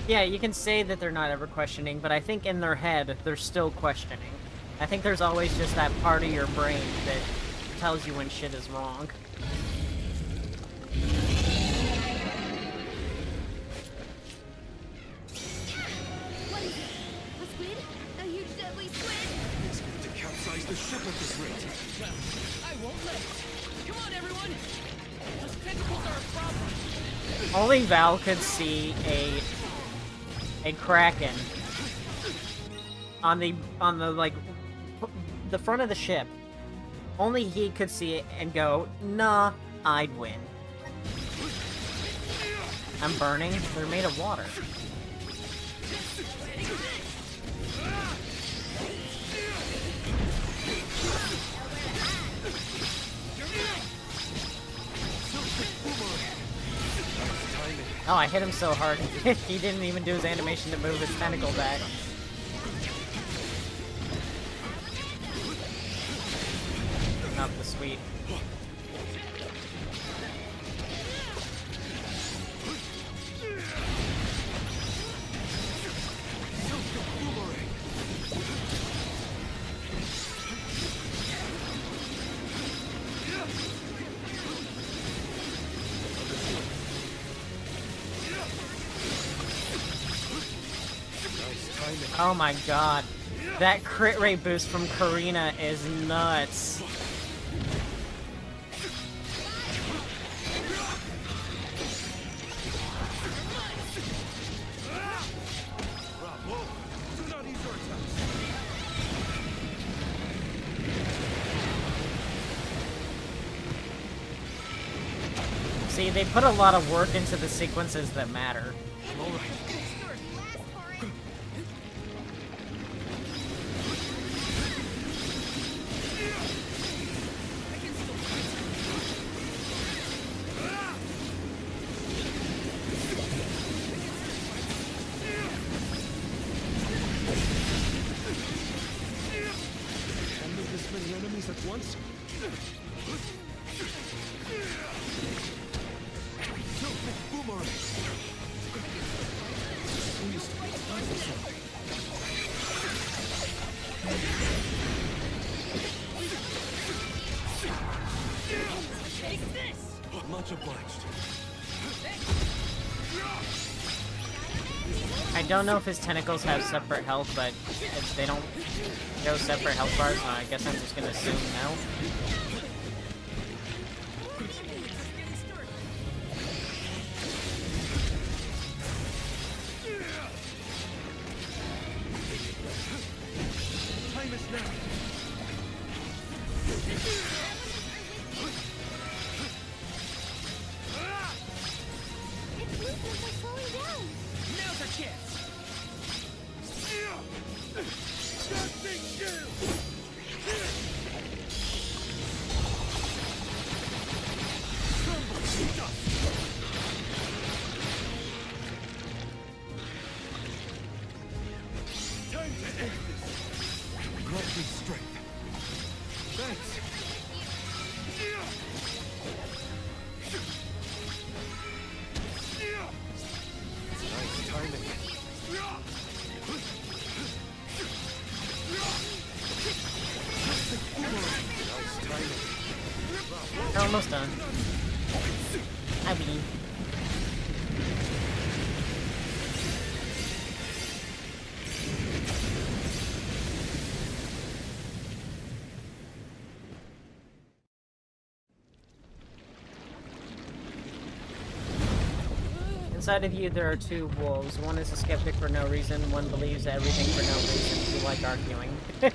Speaker 2: Yeah, you can say that they're not ever questioning, but I think in their head, they're still questioning. I think there's always just that part of your brain that tells you when shit is wrong.
Speaker 7: What is it? A squid? A huge deadly squid?
Speaker 5: It's going to capsize the ship
Speaker 4: this rate. Well, I won't let it. Come on, everyone! Those tentacles are a problem.
Speaker 2: Only Val could see a kraken on the like the front of the ship. Only he could see it and go, nah, I'd win. I'm burning. They're made of water. Oh, I hit him so hard. He didn't even do his animation to move his tentacle back. Not the sweet. Oh my god. That crit rate boost from Karina is nuts. See, they put a lot of work into the sequences that matter.
Speaker 5: Much obliged.
Speaker 2: I don't know if his tentacles have separate health, but if they don't go separate health bars, I guess I'm just gonna assume no.
Speaker 5: Time is now.
Speaker 4: Now's our chance.
Speaker 5: Time to end this. Lovely strength. Thanks. Nice timing. Nice timing.
Speaker 2: They're almost done. I mean. Inside of you, there are two wolves. One is a skeptic for no reason, one believes everything for no reason. You like arguing.
Speaker 5: The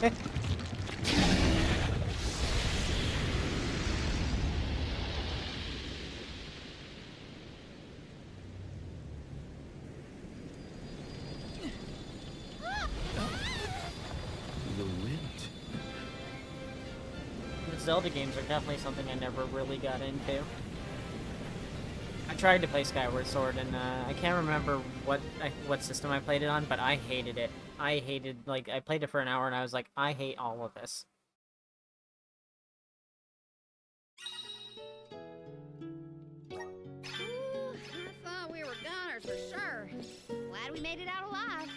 Speaker 5: wind.
Speaker 2: The Zelda games are definitely something I never really got into. I tried to play Skyward Sword, and I can't remember what system I played it on, but I hated it. I played it for an hour, and I was like, I hate all of this.
Speaker 18: I thought we were gunners for sure. Glad we made it out alive.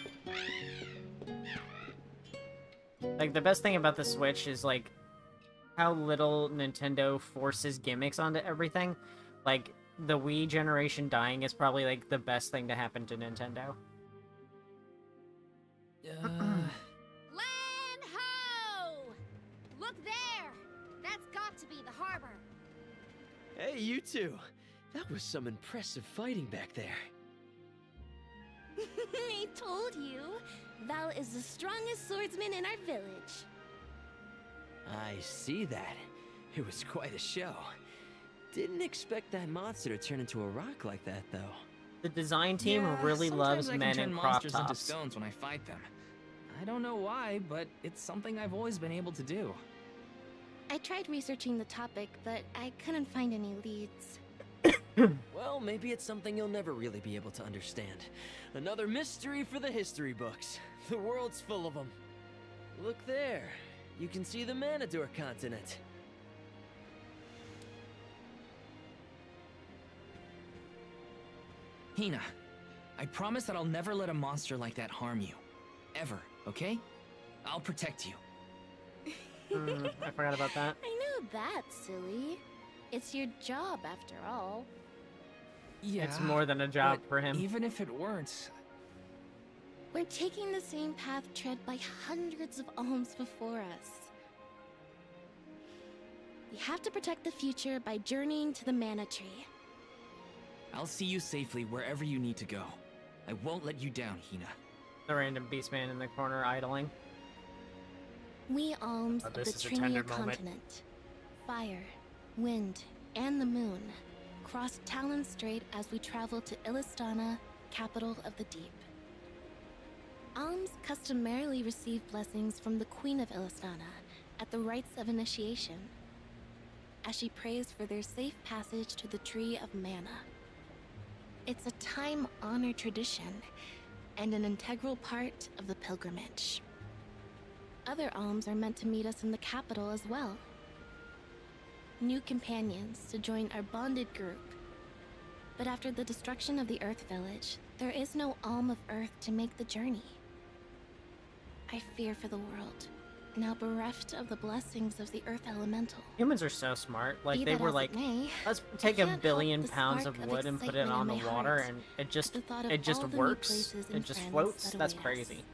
Speaker 2: Like, the best thing about the Switch is, like, how little Nintendo forces gimmicks onto everything. Like, the Wii generation dying is probably, like, the best thing to happen to Nintendo.
Speaker 18: Land ho! Look there!
Speaker 4: Hey, you two. That was some impressive fighting back there.
Speaker 3: I told you. Val is the strongest swordsman in our village.
Speaker 4: I see that. It was quite a show. Didn't expect that monster to turn into a rock like that, though.
Speaker 2: The design team
Speaker 15: Yeah,
Speaker 2: really loves
Speaker 15: sometimes I can
Speaker 2: men
Speaker 15: turn
Speaker 2: in crop
Speaker 15: monsters into
Speaker 2: tops.
Speaker 15: stones when I fight them. I don't know why, but it's something I've always been able to do.
Speaker 3: I tried researching the topic, but I couldn't find any leads.
Speaker 4: Well, maybe it's something you'll never really be able to understand. Another mystery for the history books. The world's full of them. Look there. You can see the Manador continent.
Speaker 15: Hina, I promise that I'll never let a monster like that harm you. Ever, okay? I'll protect you.
Speaker 2: I forgot about that.
Speaker 3: I know that's silly. It's your job, after all.
Speaker 15: Yeah,
Speaker 2: It's more than a job
Speaker 15: but
Speaker 2: for him.
Speaker 15: Even if it weren't,
Speaker 3: We're taking the same path tread by hundreds of alms before us. We have to protect the future by journeying to the Mana Tree.
Speaker 15: I'll see you safely wherever you need to go. I won't let you down, Hina.
Speaker 2: The random beastman in the corner idling.
Speaker 3: We alms
Speaker 2: Oh,
Speaker 3: of
Speaker 2: this
Speaker 3: the
Speaker 2: is a tender
Speaker 3: Trinia
Speaker 2: moment.
Speaker 3: continent, fire, wind, and the moon cross Talon Strait as we travel to Illistana, capital of the deep. Alms customarily receive blessings from the Queen of Illistana at the rites of initiation, as she prays for their safe passage to the Tree of Mana. It's a time-honored tradition and an integral part of the pilgrimage. Other alms are meant to meet us in the capital as well. New companions to join our bonded group. But after the destruction of the Earth Village, there is no alm of Earth to make the journey. I fear for the world, now bereft of the blessings of the Earth Elemental.
Speaker 2: Humans are so smart. Like,
Speaker 3: Be
Speaker 2: they
Speaker 3: that
Speaker 2: were
Speaker 3: as it
Speaker 2: like,
Speaker 3: may,
Speaker 2: let's
Speaker 3: I
Speaker 2: take
Speaker 3: can't
Speaker 2: a
Speaker 3: help
Speaker 2: billion
Speaker 3: the
Speaker 2: pounds
Speaker 3: spark
Speaker 2: of wood and put it
Speaker 3: excitement
Speaker 2: on the
Speaker 3: in my
Speaker 2: water,
Speaker 3: heart
Speaker 2: and it just
Speaker 3: at the thought of
Speaker 2: it just
Speaker 3: all the new
Speaker 2: works.
Speaker 3: places
Speaker 2: It
Speaker 3: and
Speaker 2: just
Speaker 3: friends
Speaker 2: floats.
Speaker 3: that
Speaker 2: That's
Speaker 3: await us.
Speaker 2: crazy.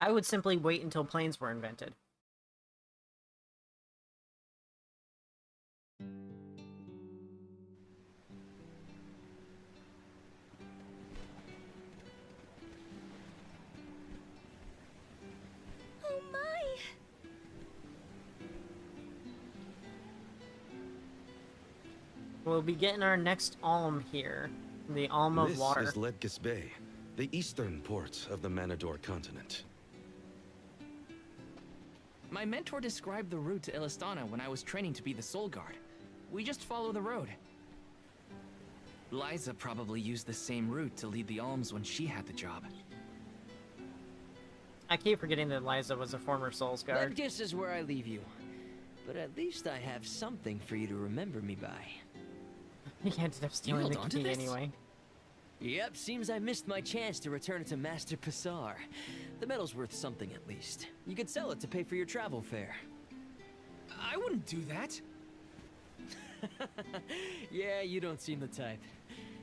Speaker 2: I would simply wait until planes were invented.
Speaker 3: Oh my!
Speaker 2: We'll be getting our next alm here. The Alm of
Speaker 5: This
Speaker 2: Water.
Speaker 5: is Ledgis Bay, the eastern port of the Manador continent.
Speaker 15: My mentor described the route to Illistana when I was training to be the Soul Guard. We just follow the road. Liza probably used the same route to lead the alms when she had the job.
Speaker 2: I keep forgetting that Liza was a former Souls Guard.
Speaker 4: Ledgis is where I leave you. But at least I have something for you to remember me by.
Speaker 2: He ended up stealing the key anyway.
Speaker 4: Yep, seems I missed my chance to return it to Master Passar. The medal's worth something at least. You could sell it to pay for your travel fare.
Speaker 15: I wouldn't do that.
Speaker 4: Yeah, you don't seem the type.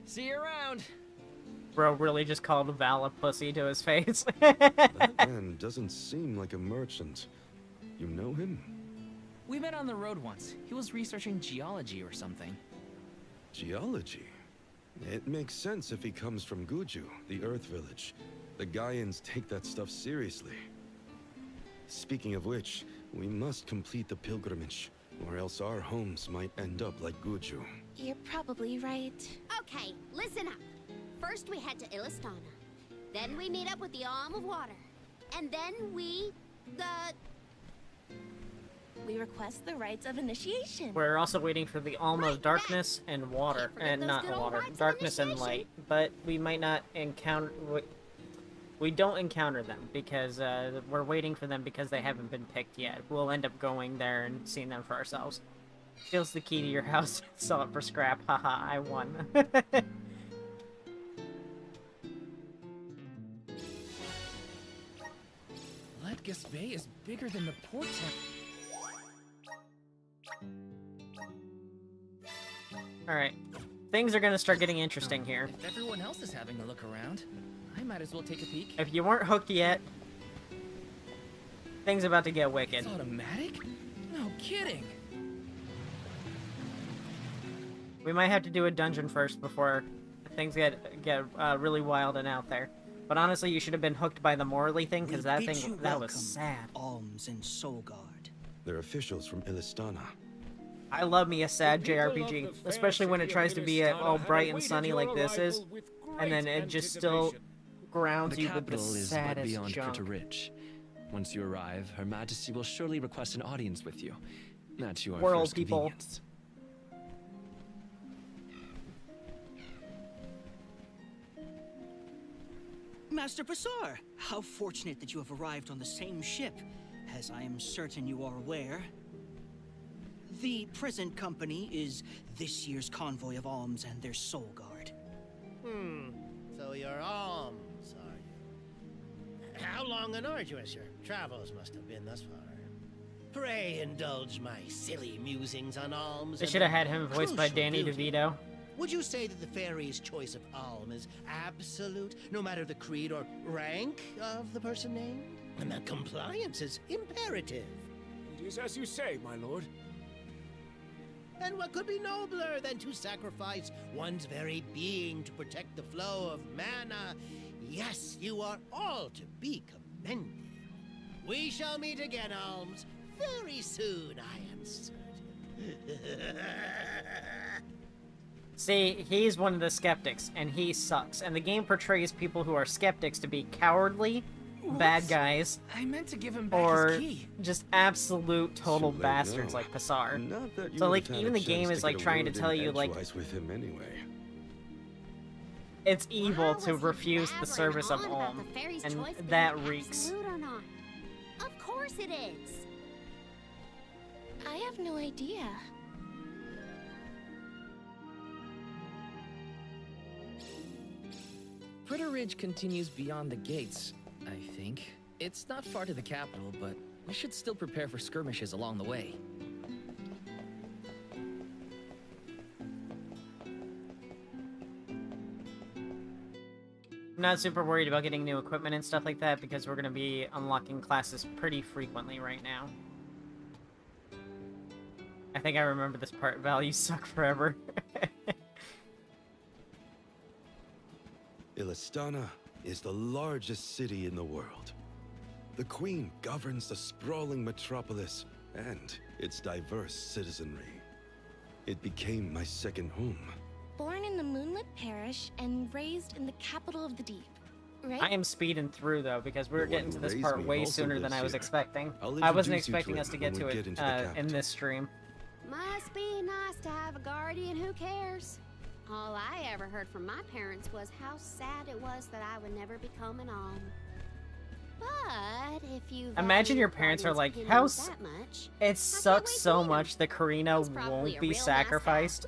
Speaker 4: See you around.
Speaker 2: Bro really just called Val a pussy to his face.
Speaker 5: That man doesn't seem like a merchant. You know him?
Speaker 15: We met on the road once. He was researching geology or something.
Speaker 5: Geology? It makes sense if he comes from Guju, the Earth Village. The Gaians take that stuff seriously. Speaking of which, we must complete the pilgrimage, or else our homes might end up like Guju.
Speaker 3: You're probably right.
Speaker 18: Okay, listen up. First we head to Illistana. Then we meet up with the Alm of Water. And then we...
Speaker 3: We request the rites of initiation.
Speaker 2: We're also waiting for the Alm of Darkness and Water. And
Speaker 3: those
Speaker 2: not
Speaker 3: good old
Speaker 2: water.
Speaker 3: rites of
Speaker 2: Darkness and light. But we might not encounter... We don't encounter them because we're waiting for them because they haven't been picked yet. We'll end up going there and seeing them for ourselves. Steals the key to your house. Sell it for scrap. Haha, I won.
Speaker 15: Ledgis Bay is bigger than the port town.
Speaker 2: Alright. Things are gonna start getting interesting here.
Speaker 15: If everyone else is having a look around, I might as well take a peek.
Speaker 2: If you weren't hooked yet, Things about to get wicked.
Speaker 15: It's automatic? No kidding.
Speaker 2: We might have to do a dungeon first before things get really wild and out there. But honestly, you should have been hooked by the Morley thing, because that was sad.
Speaker 11: Alms and Solgard.
Speaker 5: They're officials from Illistana.
Speaker 2: I love me a sad JRPG, especially when it tries to be all bright and sunny like this is, and then it just still grounds you with the
Speaker 4: capital is but
Speaker 2: saddest
Speaker 4: beyond
Speaker 2: junk.
Speaker 4: Critter Ridge. Once you arrive, Her Majesty will surely request an audience with you. At your
Speaker 2: World
Speaker 4: first
Speaker 2: people.
Speaker 4: convenience.
Speaker 11: Master Passar, how fortunate that you have arrived on the same ship. As I am certain you are aware, the present company is this year's convoy of alms and their soul guard.
Speaker 12: So you're alms, are you? How long and arduous your travels must have been thus far. Pray indulge my silly musings on alms.
Speaker 2: They
Speaker 12: and
Speaker 2: should have
Speaker 12: their
Speaker 2: had him voiced by
Speaker 12: crucial
Speaker 2: Danny
Speaker 12: duty.
Speaker 2: DeVito.
Speaker 12: Would you say that the fairy's choice of alm is absolute, no matter the creed or rank of the person named? And that compliance is imperative.
Speaker 8: It is as you say, my lord.
Speaker 12: And what could be nobler than to sacrifice one's very being to protect the flow of mana? Yes, you are all to be commended. We shall meet again, Alms, very soon, I am certain.
Speaker 2: See, he's one of the skeptics, and he sucks. And the game portrays people who are skeptics to be cowardly, bad guys,
Speaker 15: I meant to give him back
Speaker 2: or
Speaker 15: his key.
Speaker 2: just absolute total
Speaker 5: Should they
Speaker 2: bastards
Speaker 5: know?
Speaker 2: like Passar.
Speaker 5: Not that you
Speaker 2: So,
Speaker 5: would
Speaker 2: like,
Speaker 5: have had
Speaker 2: even
Speaker 5: a
Speaker 2: the game
Speaker 5: chance
Speaker 2: is,
Speaker 5: to
Speaker 2: like,
Speaker 5: get a
Speaker 2: trying to
Speaker 5: word in
Speaker 2: tell you, like,
Speaker 5: edgewise with him anyway.
Speaker 2: it's evil to refuse the service of
Speaker 18: on about
Speaker 2: Alm,
Speaker 18: the fairy's
Speaker 2: and
Speaker 18: choice being
Speaker 2: that reeks.
Speaker 18: absolute or not. Of course it is.
Speaker 3: I have no idea.
Speaker 15: Critter Ridge continues beyond the gates, I think. It's not far to the capital, but we should still prepare for skirmishes along the way.
Speaker 2: I'm not super worried about getting new equipment and stuff like that because we're going to be unlocking classes pretty frequently right now. I think I remember this part. Values suck forever.
Speaker 5: Illistana is the largest city in the world. The Queen governs the sprawling metropolis and its diverse citizenry. It became my second home.
Speaker 3: Born in the moonlit parish and raised in the capital of the deep, right?
Speaker 2: I am speeding through though because we're
Speaker 5: The one
Speaker 2: getting
Speaker 5: who
Speaker 2: to this
Speaker 5: raised
Speaker 2: part
Speaker 5: me
Speaker 2: way
Speaker 5: also
Speaker 2: sooner than
Speaker 5: lives
Speaker 2: I was
Speaker 5: here.
Speaker 2: expecting.
Speaker 5: I'll
Speaker 2: I wasn't
Speaker 5: introduce you to
Speaker 2: expecting
Speaker 5: him
Speaker 2: us to get
Speaker 5: when
Speaker 2: to
Speaker 5: we
Speaker 2: it
Speaker 5: get into the
Speaker 2: in
Speaker 5: capital.
Speaker 2: this stream.
Speaker 18: Must be nice to have a guardian who cares. All I ever heard from my parents was how sad it was that I would never become an alm. But if you
Speaker 2: Imagine
Speaker 18: value
Speaker 2: your parents are like,
Speaker 18: guardian's
Speaker 2: how
Speaker 18: opinions that much,
Speaker 2: it sucks so much that Karina
Speaker 18: probably
Speaker 2: won't
Speaker 18: a
Speaker 2: be
Speaker 18: real nice
Speaker 2: sacrificed.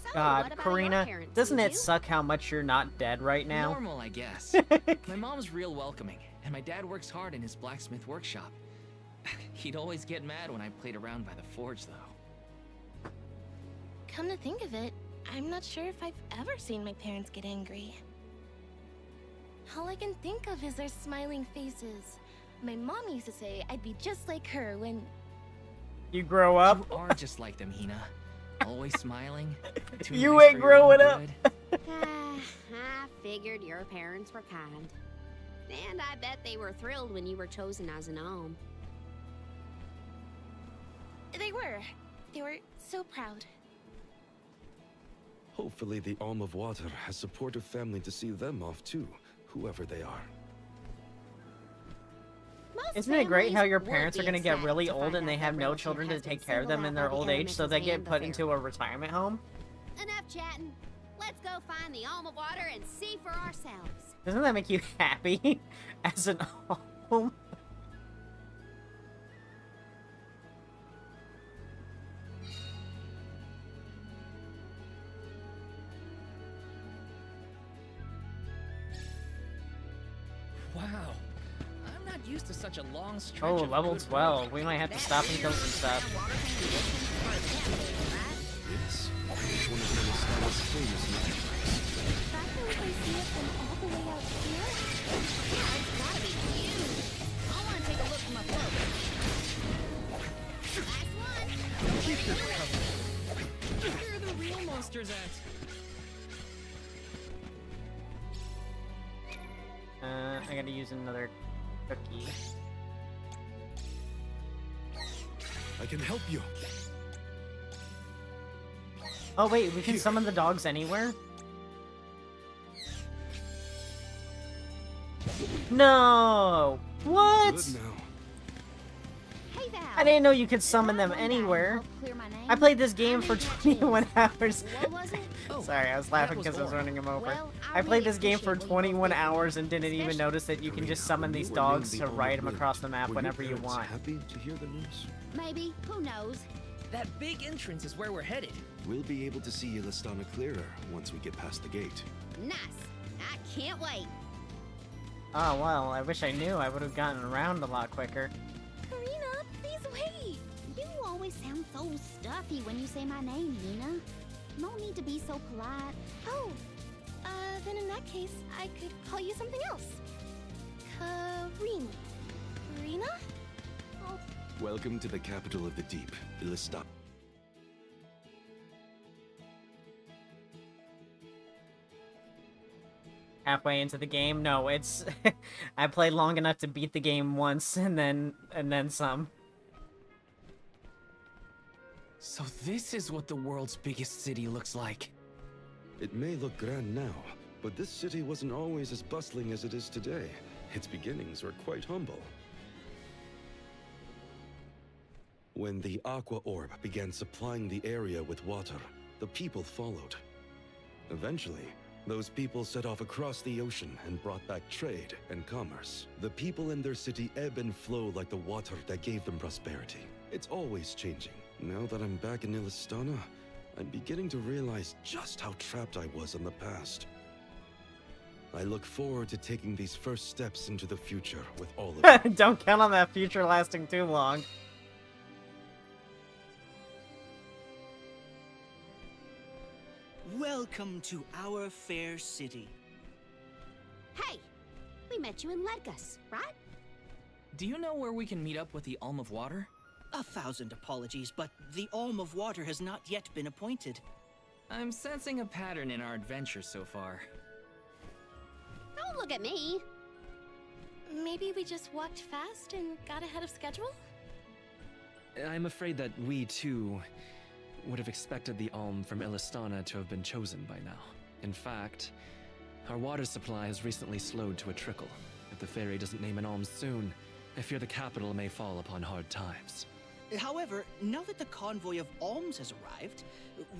Speaker 18: what
Speaker 2: God,
Speaker 18: about your
Speaker 2: Karina,
Speaker 18: parents,
Speaker 2: doesn't
Speaker 18: did
Speaker 2: it
Speaker 18: you?
Speaker 2: suck how much you're not dead right now?
Speaker 15: Normal, I guess. My mom's real welcoming, and my dad works hard in his blacksmith workshop. He'd always get mad when I played around by the forge, though.
Speaker 3: Come to think of it, I'm not sure if I've ever seen my parents get angry. All I can think of is their smiling faces. My mom used to say I'd be just like her when...
Speaker 2: You grow up?
Speaker 15: You are just like them, Hina. Always smiling. too
Speaker 2: You
Speaker 15: nice
Speaker 2: ain't
Speaker 15: for your own
Speaker 2: growing up.
Speaker 15: good.
Speaker 18: I figured your parents were kind. And I bet they were thrilled when you were chosen as an alm.
Speaker 3: They were. They were so proud.
Speaker 5: Hopefully the Alm of Water has supportive family to see them off too, whoever they are.
Speaker 2: Isn't it great how your
Speaker 18: would
Speaker 2: parents are
Speaker 18: be
Speaker 2: going to get
Speaker 18: ecstatic
Speaker 2: really
Speaker 18: to
Speaker 2: old
Speaker 18: find
Speaker 2: and they
Speaker 18: out
Speaker 2: have
Speaker 18: that
Speaker 2: no
Speaker 18: relative
Speaker 2: children to
Speaker 18: has been
Speaker 2: take care of them
Speaker 18: singled
Speaker 2: in
Speaker 18: out
Speaker 2: their
Speaker 18: by the
Speaker 2: old age, so
Speaker 18: Aramiths
Speaker 2: they get
Speaker 18: and the
Speaker 2: put into
Speaker 18: Fair.
Speaker 2: a retirement home?
Speaker 18: Enough chatting. Let's go find the alm of water and see for ourselves.
Speaker 2: Doesn't that make you happy as an alm?
Speaker 15: Wow. I'm not used to such a long stretch
Speaker 2: Oh,
Speaker 15: of
Speaker 2: level
Speaker 15: good
Speaker 2: 12.
Speaker 15: work.
Speaker 2: We might have to stop and kill some stuff.
Speaker 5: Yes, it's one of Illistana's famous landmarks.
Speaker 3: Back when we can see it from all the way out here?
Speaker 18: It's gotta be huge. I want to take a look from above.
Speaker 4: sister's at?
Speaker 2: I gotta use another cookie.
Speaker 5: I can help you.
Speaker 2: Oh wait, we can summon the dogs anywhere? No! What?
Speaker 5: Good now.
Speaker 7: Hey, Val.
Speaker 2: I didn't know you could summon them anywhere.
Speaker 7: Clear my name.
Speaker 2: I played this game for 21 hours.
Speaker 7: What was it?
Speaker 2: Sorry, I was laughing because I was running him over. I played this game for 21 hours and didn't even notice that you can just summon these dogs to ride them across the map whenever you want.
Speaker 5: Happy to hear the news?
Speaker 7: Maybe. Who knows?
Speaker 15: That big entrance is where we're headed.
Speaker 5: We'll be able to see Yellistana clearer once we get past the gate.
Speaker 7: Nice. I can't wait.
Speaker 2: Oh well, I wish I knew. I would have gotten around a lot quicker.
Speaker 7: Karina, please wait. You always sound so stuffy when you say my name, Nina. No need to be so polite.
Speaker 3: Oh, then in that case, I could call you something else. Karina. Karina? Oh,
Speaker 5: Welcome to the capital of the deep, Yellistana.
Speaker 2: Halfway into the game? No, it's I played long enough to beat the game once and then some.
Speaker 15: So this is what the world's biggest city looks like.
Speaker 5: It may look grand now, but this city wasn't always as bustling as it is today. Its beginnings were quite humble. When the Aqua Orb began supplying the area with water, the people followed. Eventually, those people set off across the ocean and brought back trade and commerce. The people in their city ebb and flow like the water that gave them prosperity. It's always changing. Now that I'm back in Yellistana, I'm beginning to realize just how trapped I was in the past. I look forward to taking these first steps into the future with all of you.
Speaker 2: Don't count on that future lasting too long.
Speaker 11: Welcome to our fair city.
Speaker 18: Hey, we met you in Ledgus, right?
Speaker 15: Do you know where we can meet up with the Alm of Water?
Speaker 11: 1,000 apologies, but the Alm of Water has not yet been appointed.
Speaker 15: I'm sensing a pattern in our adventure so far.
Speaker 18: Don't look at me.
Speaker 3: maybe we just walked fast and got ahead of schedule?
Speaker 16: I'm afraid that we, too, would have expected the Alm from Yellistana to have been chosen by now. In fact, our water supply has recently slowed to a trickle. If the fairy doesn't name an Alm soon, I fear the capital may fall upon hard times.
Speaker 11: However, now that the convoy of alms has arrived,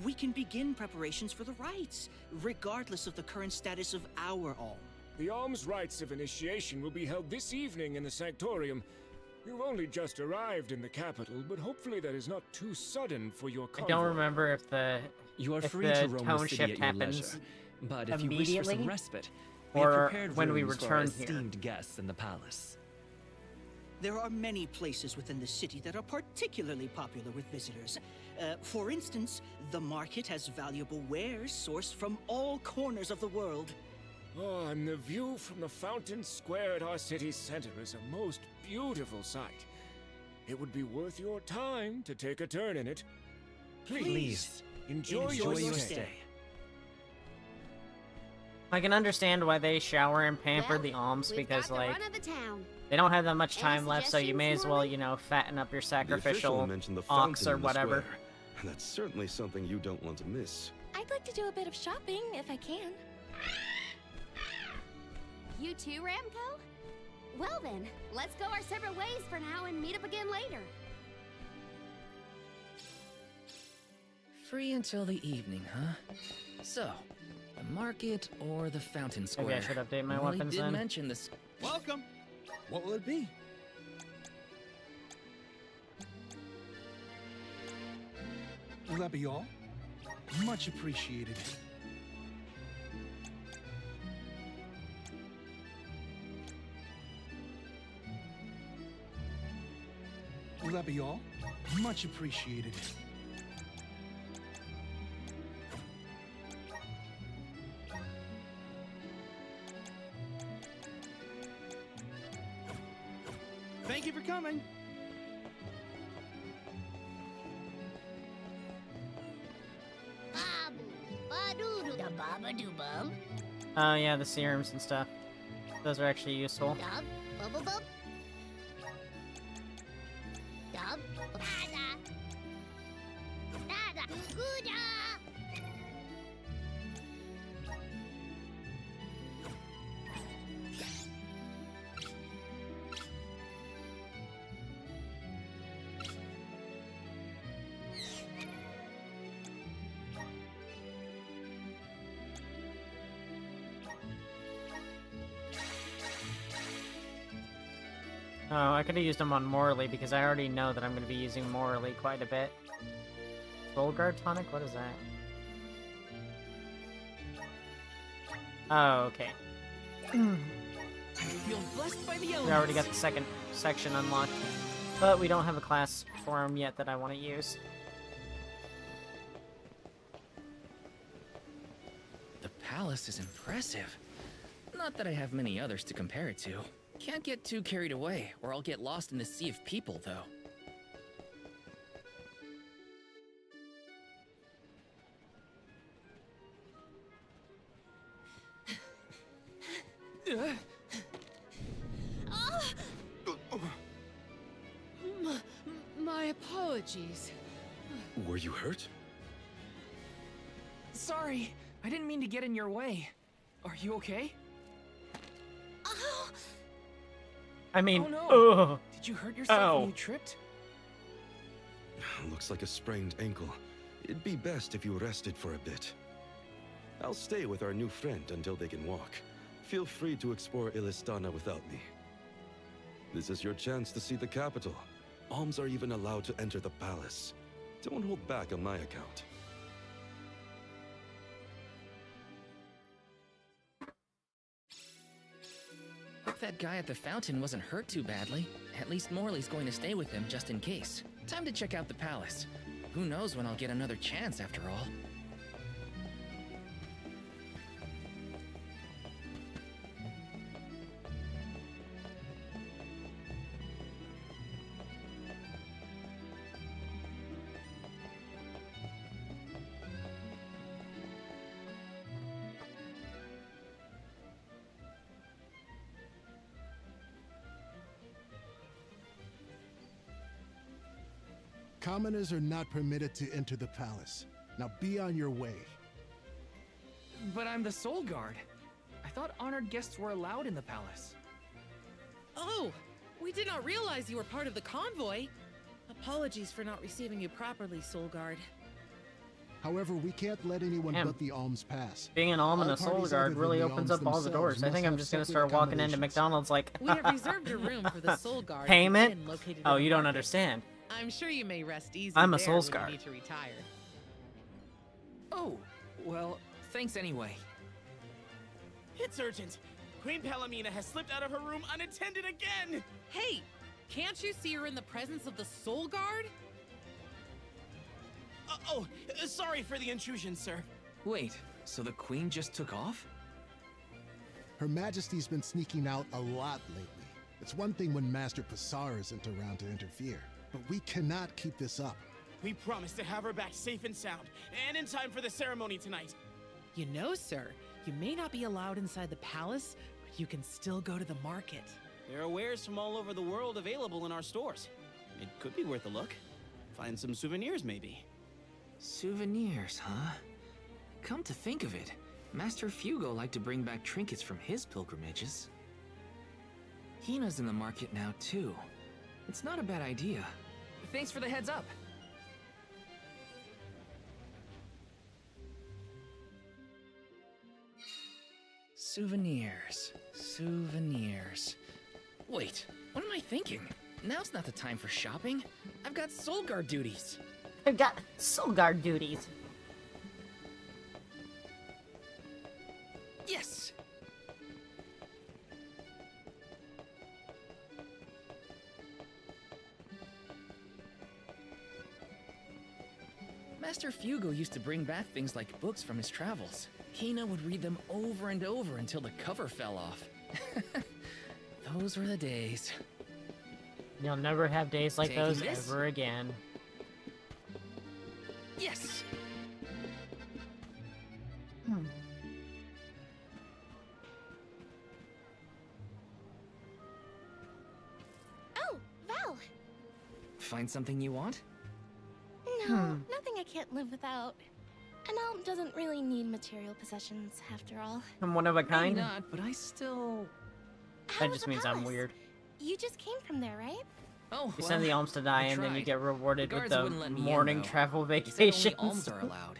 Speaker 11: we can begin preparations for the rites, regardless of the current status of our alm.
Speaker 20: The alms rites of initiation will be held this evening in the Sanctorium. You've only just arrived in the capital, but hopefully that is not too sudden for your convoy.
Speaker 2: I don't remember if the
Speaker 16: You are
Speaker 2: if
Speaker 16: free
Speaker 2: the
Speaker 16: to roam
Speaker 2: tone
Speaker 16: the city
Speaker 2: shift
Speaker 16: at your
Speaker 2: happens
Speaker 16: leisure. But if you wish for some
Speaker 2: immediately,
Speaker 16: respite, we have
Speaker 2: or
Speaker 16: prepared
Speaker 2: when we
Speaker 16: rooms for
Speaker 2: return
Speaker 16: our
Speaker 2: here.
Speaker 16: esteemed guests in the palace.
Speaker 11: There are many places within the city that are particularly popular with visitors. For instance, the market has valuable wares sourced from all corners of the world.
Speaker 20: Oh, and the view from the fountain square at our city center is a most beautiful sight. It would be worth your time to take a turn in it. Please, enjoy your stay.
Speaker 2: I can understand why they shower and pamper
Speaker 18: Well,
Speaker 2: the alms
Speaker 18: we've
Speaker 2: because,
Speaker 18: got the
Speaker 2: like,
Speaker 18: run of the town.
Speaker 2: they don't have that much
Speaker 18: Any
Speaker 2: time left, so you may as well,
Speaker 18: suggestions,
Speaker 2: you know, fatten up your
Speaker 5: The official
Speaker 2: sacrificial
Speaker 5: mentioned the
Speaker 2: ox
Speaker 5: fountain
Speaker 2: or
Speaker 5: in the
Speaker 2: whatever.
Speaker 5: square. That's certainly something you don't want to miss.
Speaker 3: I'd like to do a bit of shopping if I can.
Speaker 18: You too, Ramco? Well then, let's go our separate ways for now and meet up again later.
Speaker 15: Free until the evening, huh? So, the market or the fountain square?
Speaker 2: Maybe I should update my
Speaker 15: Well,
Speaker 2: weapons
Speaker 15: they did
Speaker 2: then.
Speaker 15: mention this.
Speaker 12: Welcome. What will it be?
Speaker 23: Will that be all? Much appreciated. Will that be all? Much appreciated.
Speaker 12: Thank you for coming.
Speaker 7: Babu, Baba-doo-bum.
Speaker 2: Oh yeah, the serums and stuff. Those are actually useful.
Speaker 7: Dub, bubble-bub. Dub, dada. Dada, doo-goo-da.
Speaker 2: Oh, I could have used them on Morley because I already know that I'm going to be using Morley quite a bit. Soul Guard tonic? What is that? Oh, okay.
Speaker 15: I feel blessed by the
Speaker 2: We
Speaker 15: elements.
Speaker 2: already got the second section unlocked, but we don't have a class for him yet that I want to use.
Speaker 15: The palace is impressive. Not that I have many others to compare it to. Can't get too carried away, or I'll get lost in the sea of people, though.
Speaker 10: My apologies.
Speaker 5: Were you hurt?
Speaker 15: Sorry, I didn't mean to get in your way. Are you okay?
Speaker 2: I mean,
Speaker 15: oh no!
Speaker 2: ugh.
Speaker 15: Did you hurt yourself
Speaker 2: Ow.
Speaker 15: when you tripped?
Speaker 5: Looks like a sprained ankle. It'd be best if you rested for a bit. I'll stay with our new friend until they can walk. Feel free to explore Illistana without me. This is your chance to see the capital. Alms are even allowed to enter the palace. Don't hold back on my account.
Speaker 15: Hope that guy at the fountain wasn't hurt too badly. At least Morley's going to stay with him just in case. Time to check out the palace. Who knows when I'll get another chance after all.
Speaker 14: Commoners are not permitted to enter the palace. Now be on your way.
Speaker 15: But I'm the Soul Guard. I thought honored guests were allowed in the palace.
Speaker 10: Oh, we did not realize you were part of the convoy. Apologies for not receiving you properly, Soul Guard.
Speaker 14: However, we can't let anyone
Speaker 2: Damn.
Speaker 14: but the alms pass.
Speaker 2: Being an alm and
Speaker 14: All
Speaker 2: a soul
Speaker 14: parties
Speaker 2: guard
Speaker 14: other than
Speaker 2: really
Speaker 14: the
Speaker 2: opens
Speaker 14: alms
Speaker 2: up all the doors. I
Speaker 14: themselves
Speaker 2: think I'm
Speaker 14: must
Speaker 2: just gonna
Speaker 14: have
Speaker 2: start
Speaker 14: separate
Speaker 2: walking into
Speaker 14: accommodations.
Speaker 2: McDonald's like,
Speaker 10: We have reserved a room for the Soul Guard. at the
Speaker 2: payment?
Speaker 10: inn located
Speaker 2: Oh,
Speaker 10: in the
Speaker 2: you don't
Speaker 10: market.
Speaker 2: understand.
Speaker 10: I'm sure you may rest easy
Speaker 2: I'm a
Speaker 10: there
Speaker 2: Soul
Speaker 10: when
Speaker 2: Scar.
Speaker 10: you need to retire.
Speaker 15: Oh, well, thanks anyway.
Speaker 21: It's urgent. Queen Palomina has slipped out of her room unattended again!
Speaker 10: Hey, can't you see her in the presence of the Soul Guard?
Speaker 21: Sorry for the intrusion, sir.
Speaker 15: Wait, so the queen just took off?
Speaker 14: Her Majesty's been sneaking out a lot lately. It's one thing when Master Passar isn't around to interfere, but we cannot keep this up.
Speaker 21: We promise to have her back safe and sound, and in time for the ceremony tonight.
Speaker 10: You know, sir, you may not be allowed inside the palace, but you can still go to the market.
Speaker 21: There are wares from all over the world available in our stores. It could be worth a look. Find some souvenirs, maybe.
Speaker 15: Souvenirs, huh? Come to think of it, Master Fugo liked to bring back trinkets from his pilgrimages. Hina's in the market now, too. It's not a bad idea. Thanks for the heads up. Souvenirs. Souvenirs. Wait, what am I thinking? Now's not the time for shopping. I've got Soul Guard duties.
Speaker 2: I've got Soul Guard duties.
Speaker 15: Yes! Master Fugo used to bring back things like books from his travels. Hina would read them over and over until the cover fell off. Those were the days.
Speaker 2: You'll never have days like
Speaker 15: Taking
Speaker 2: those
Speaker 15: this?
Speaker 2: ever again.
Speaker 15: Yes! Find something you want?
Speaker 3: No, nothing I can't live without. An alm doesn't really need material possessions, after all.
Speaker 2: I'm one of a kind.
Speaker 15: Maybe not, but I still...
Speaker 2: That just means I'm weird.
Speaker 3: You just came from there, right?
Speaker 15: Oh,
Speaker 2: You send the alms to die,
Speaker 15: I
Speaker 2: and then you
Speaker 15: tried.
Speaker 2: get rewarded
Speaker 15: The
Speaker 2: with
Speaker 15: guards
Speaker 2: the
Speaker 15: wouldn't let me in,
Speaker 2: morning
Speaker 15: though.
Speaker 2: travel
Speaker 15: They said
Speaker 2: vacations.
Speaker 15: only alms are allowed.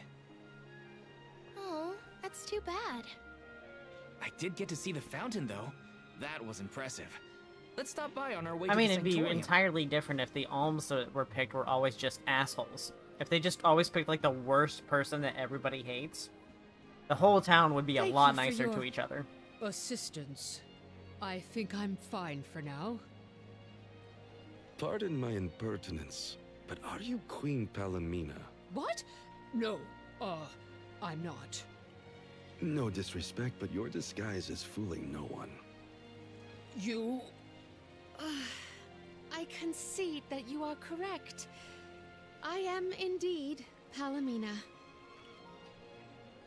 Speaker 3: Oh, that's too bad.
Speaker 15: I did get to see the fountain, though. That was impressive. Let's stop by on our way
Speaker 2: I
Speaker 15: to
Speaker 2: mean,
Speaker 15: the
Speaker 2: it'd be
Speaker 15: sanctorium.
Speaker 2: entirely different if the alms that were picked were always just assholes. If they just always picked, like, the worst person that everybody hates, the whole town would be a
Speaker 1: Thank
Speaker 2: lot
Speaker 1: you for
Speaker 2: nicer to
Speaker 1: your
Speaker 2: each other.
Speaker 1: Assistance. I think I'm fine for now.
Speaker 5: Pardon my impertinence, but are you Queen Palomina?
Speaker 1: What? No, I'm not.
Speaker 5: No disrespect, but your disguise is fooling no one.
Speaker 1: You...
Speaker 17: I concede that you are correct. I am indeed Palomina.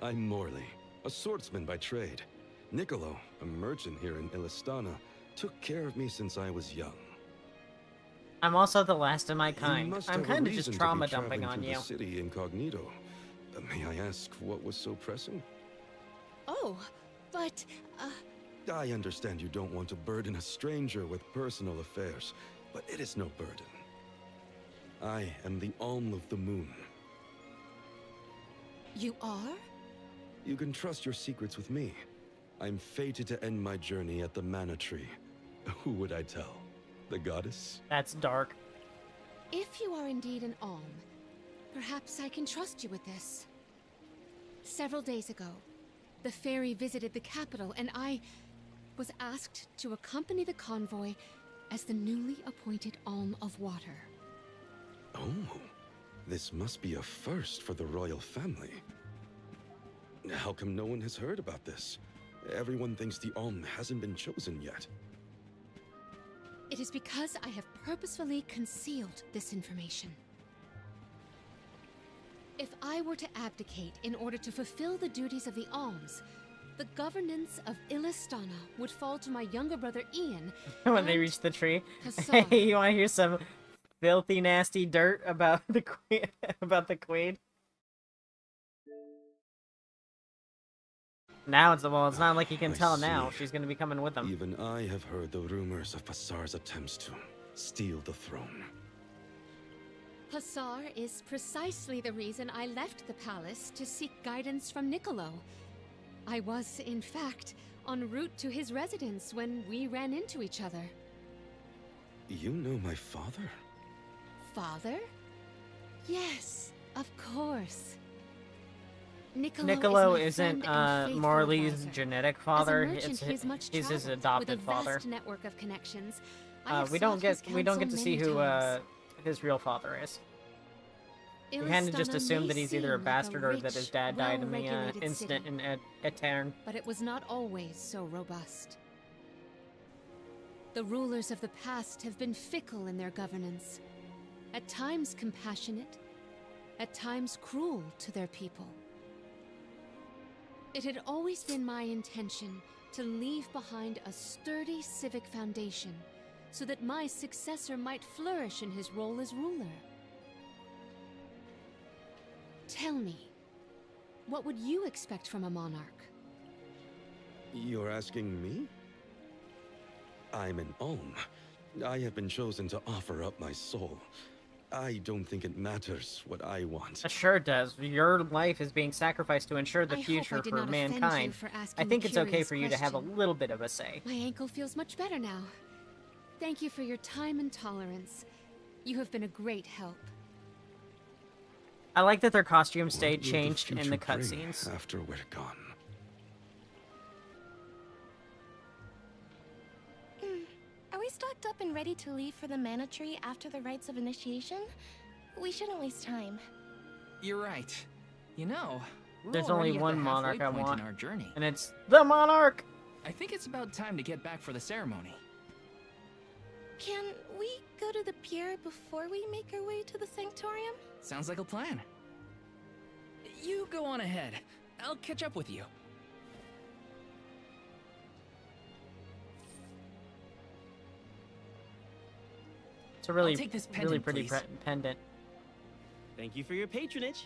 Speaker 5: I'm Morley, a swordsman by trade. Niccolo, a merchant here in Illistana, took care of me since I was young.
Speaker 2: I'm also the last of my
Speaker 5: You
Speaker 2: kind.
Speaker 5: must
Speaker 2: I'm
Speaker 5: have a
Speaker 2: kind of just
Speaker 5: reason to be
Speaker 2: trauma dumping
Speaker 5: traveling
Speaker 2: on
Speaker 5: through
Speaker 2: you.
Speaker 5: the city incognito. May I ask what was so pressing?
Speaker 17: Oh, but,
Speaker 5: I understand you don't want to burden a stranger with personal affairs, but it is no burden. I am the Alm of the Moon.
Speaker 17: You are?
Speaker 5: You can trust your secrets with me. I'm fated to end my journey at the Mana Tree. Who would I tell? The goddess?
Speaker 2: That's dark.
Speaker 17: If you are indeed an Alm, perhaps I can trust you with this. Several days ago, the fairy visited the capital, and I was asked to accompany the convoy as the newly appointed Alm of Water.
Speaker 5: Oh, this must be a first for the royal family. How come no one has heard about this? Everyone thinks the Alm hasn't been chosen yet.
Speaker 17: It is because I have purposefully concealed this information. If I were to abdicate in order to fulfill the duties of the alms, the governance of Illistana would fall to my younger brother Ian.
Speaker 2: When they reach the tree.
Speaker 17: Hussar.
Speaker 2: Hey, you want to hear some filthy, nasty dirt about the queen? About the queen? Now it's well, it's not like he can
Speaker 5: I
Speaker 2: tell now.
Speaker 5: see.
Speaker 2: She's gonna be coming with him.
Speaker 5: Even I have heard the rumors of Passar's attempts to steal the throne.
Speaker 17: Hussar is precisely the reason I left the palace to seek guidance from Niccolo. I was, in fact, en route to his residence when we ran into each other.
Speaker 5: You know my father?
Speaker 17: Father? Yes, of course.
Speaker 2: Niccolo
Speaker 17: is my
Speaker 2: isn't
Speaker 17: friend and faithful
Speaker 2: Morley's
Speaker 17: advisor.
Speaker 2: genetic
Speaker 17: As a
Speaker 2: father.
Speaker 17: merchant, he is much
Speaker 2: He's his
Speaker 17: traveled,
Speaker 2: adopted
Speaker 17: with a
Speaker 2: father.
Speaker 17: vast network of connections. I have
Speaker 2: We don't
Speaker 17: sought his
Speaker 2: get to see
Speaker 17: counsel
Speaker 2: who
Speaker 17: many times.
Speaker 2: his real father is. We kind of just
Speaker 17: Illistana
Speaker 2: assume
Speaker 17: may
Speaker 2: that he's either a
Speaker 17: seem like
Speaker 2: bastard or that
Speaker 17: rich,
Speaker 2: his dad died in the
Speaker 17: well-regulated
Speaker 2: incident
Speaker 17: city,
Speaker 2: in Etern.
Speaker 17: but it was not always so robust. The rulers of the past have been fickle in their governance, at times compassionate, at times cruel to their people. It had always been my intention to leave behind a sturdy civic foundation so that my successor might flourish in his role as ruler. Tell me, what would you expect from a monarch?
Speaker 5: You're asking me? I'm an Alm. I have been chosen to offer up my soul. I don't think it matters what I want.
Speaker 2: It sure does. Your life is being sacrificed to ensure the
Speaker 17: I hope I
Speaker 2: future
Speaker 17: did
Speaker 2: for
Speaker 17: not offend you
Speaker 2: mankind.
Speaker 17: for
Speaker 2: I
Speaker 17: asking
Speaker 2: think
Speaker 17: a
Speaker 2: it's okay
Speaker 17: curious
Speaker 2: for you to have a
Speaker 17: question.
Speaker 2: little bit of a say.
Speaker 17: My ankle feels much better now. Thank you for your time and tolerance. You have been a great help.
Speaker 2: I like that their costumes
Speaker 5: What
Speaker 2: stayed
Speaker 5: will the
Speaker 2: changed in the
Speaker 5: future bring
Speaker 2: cutscenes.
Speaker 5: after we're gone?
Speaker 3: Are we stocked up and ready to leave for the Mana Tree after the rites of initiation? We shouldn't waste time.
Speaker 15: You're right. You know, we're
Speaker 2: There's
Speaker 15: already
Speaker 2: only
Speaker 15: at
Speaker 2: one
Speaker 15: the
Speaker 2: monarch
Speaker 15: halfway
Speaker 2: I
Speaker 15: point
Speaker 2: want,
Speaker 15: in our journey.
Speaker 2: and it's the monarch.
Speaker 15: I think it's about time to get back for the ceremony.
Speaker 3: Can we go to the pier before we make our way to the sanctorium?
Speaker 15: Sounds like a plan. You go on ahead. I'll catch up with you.
Speaker 2: It's a really,
Speaker 21: I'll take this
Speaker 2: really
Speaker 21: pendant,
Speaker 2: pretty
Speaker 21: please.
Speaker 2: pendant.
Speaker 21: Thank you for your patronage.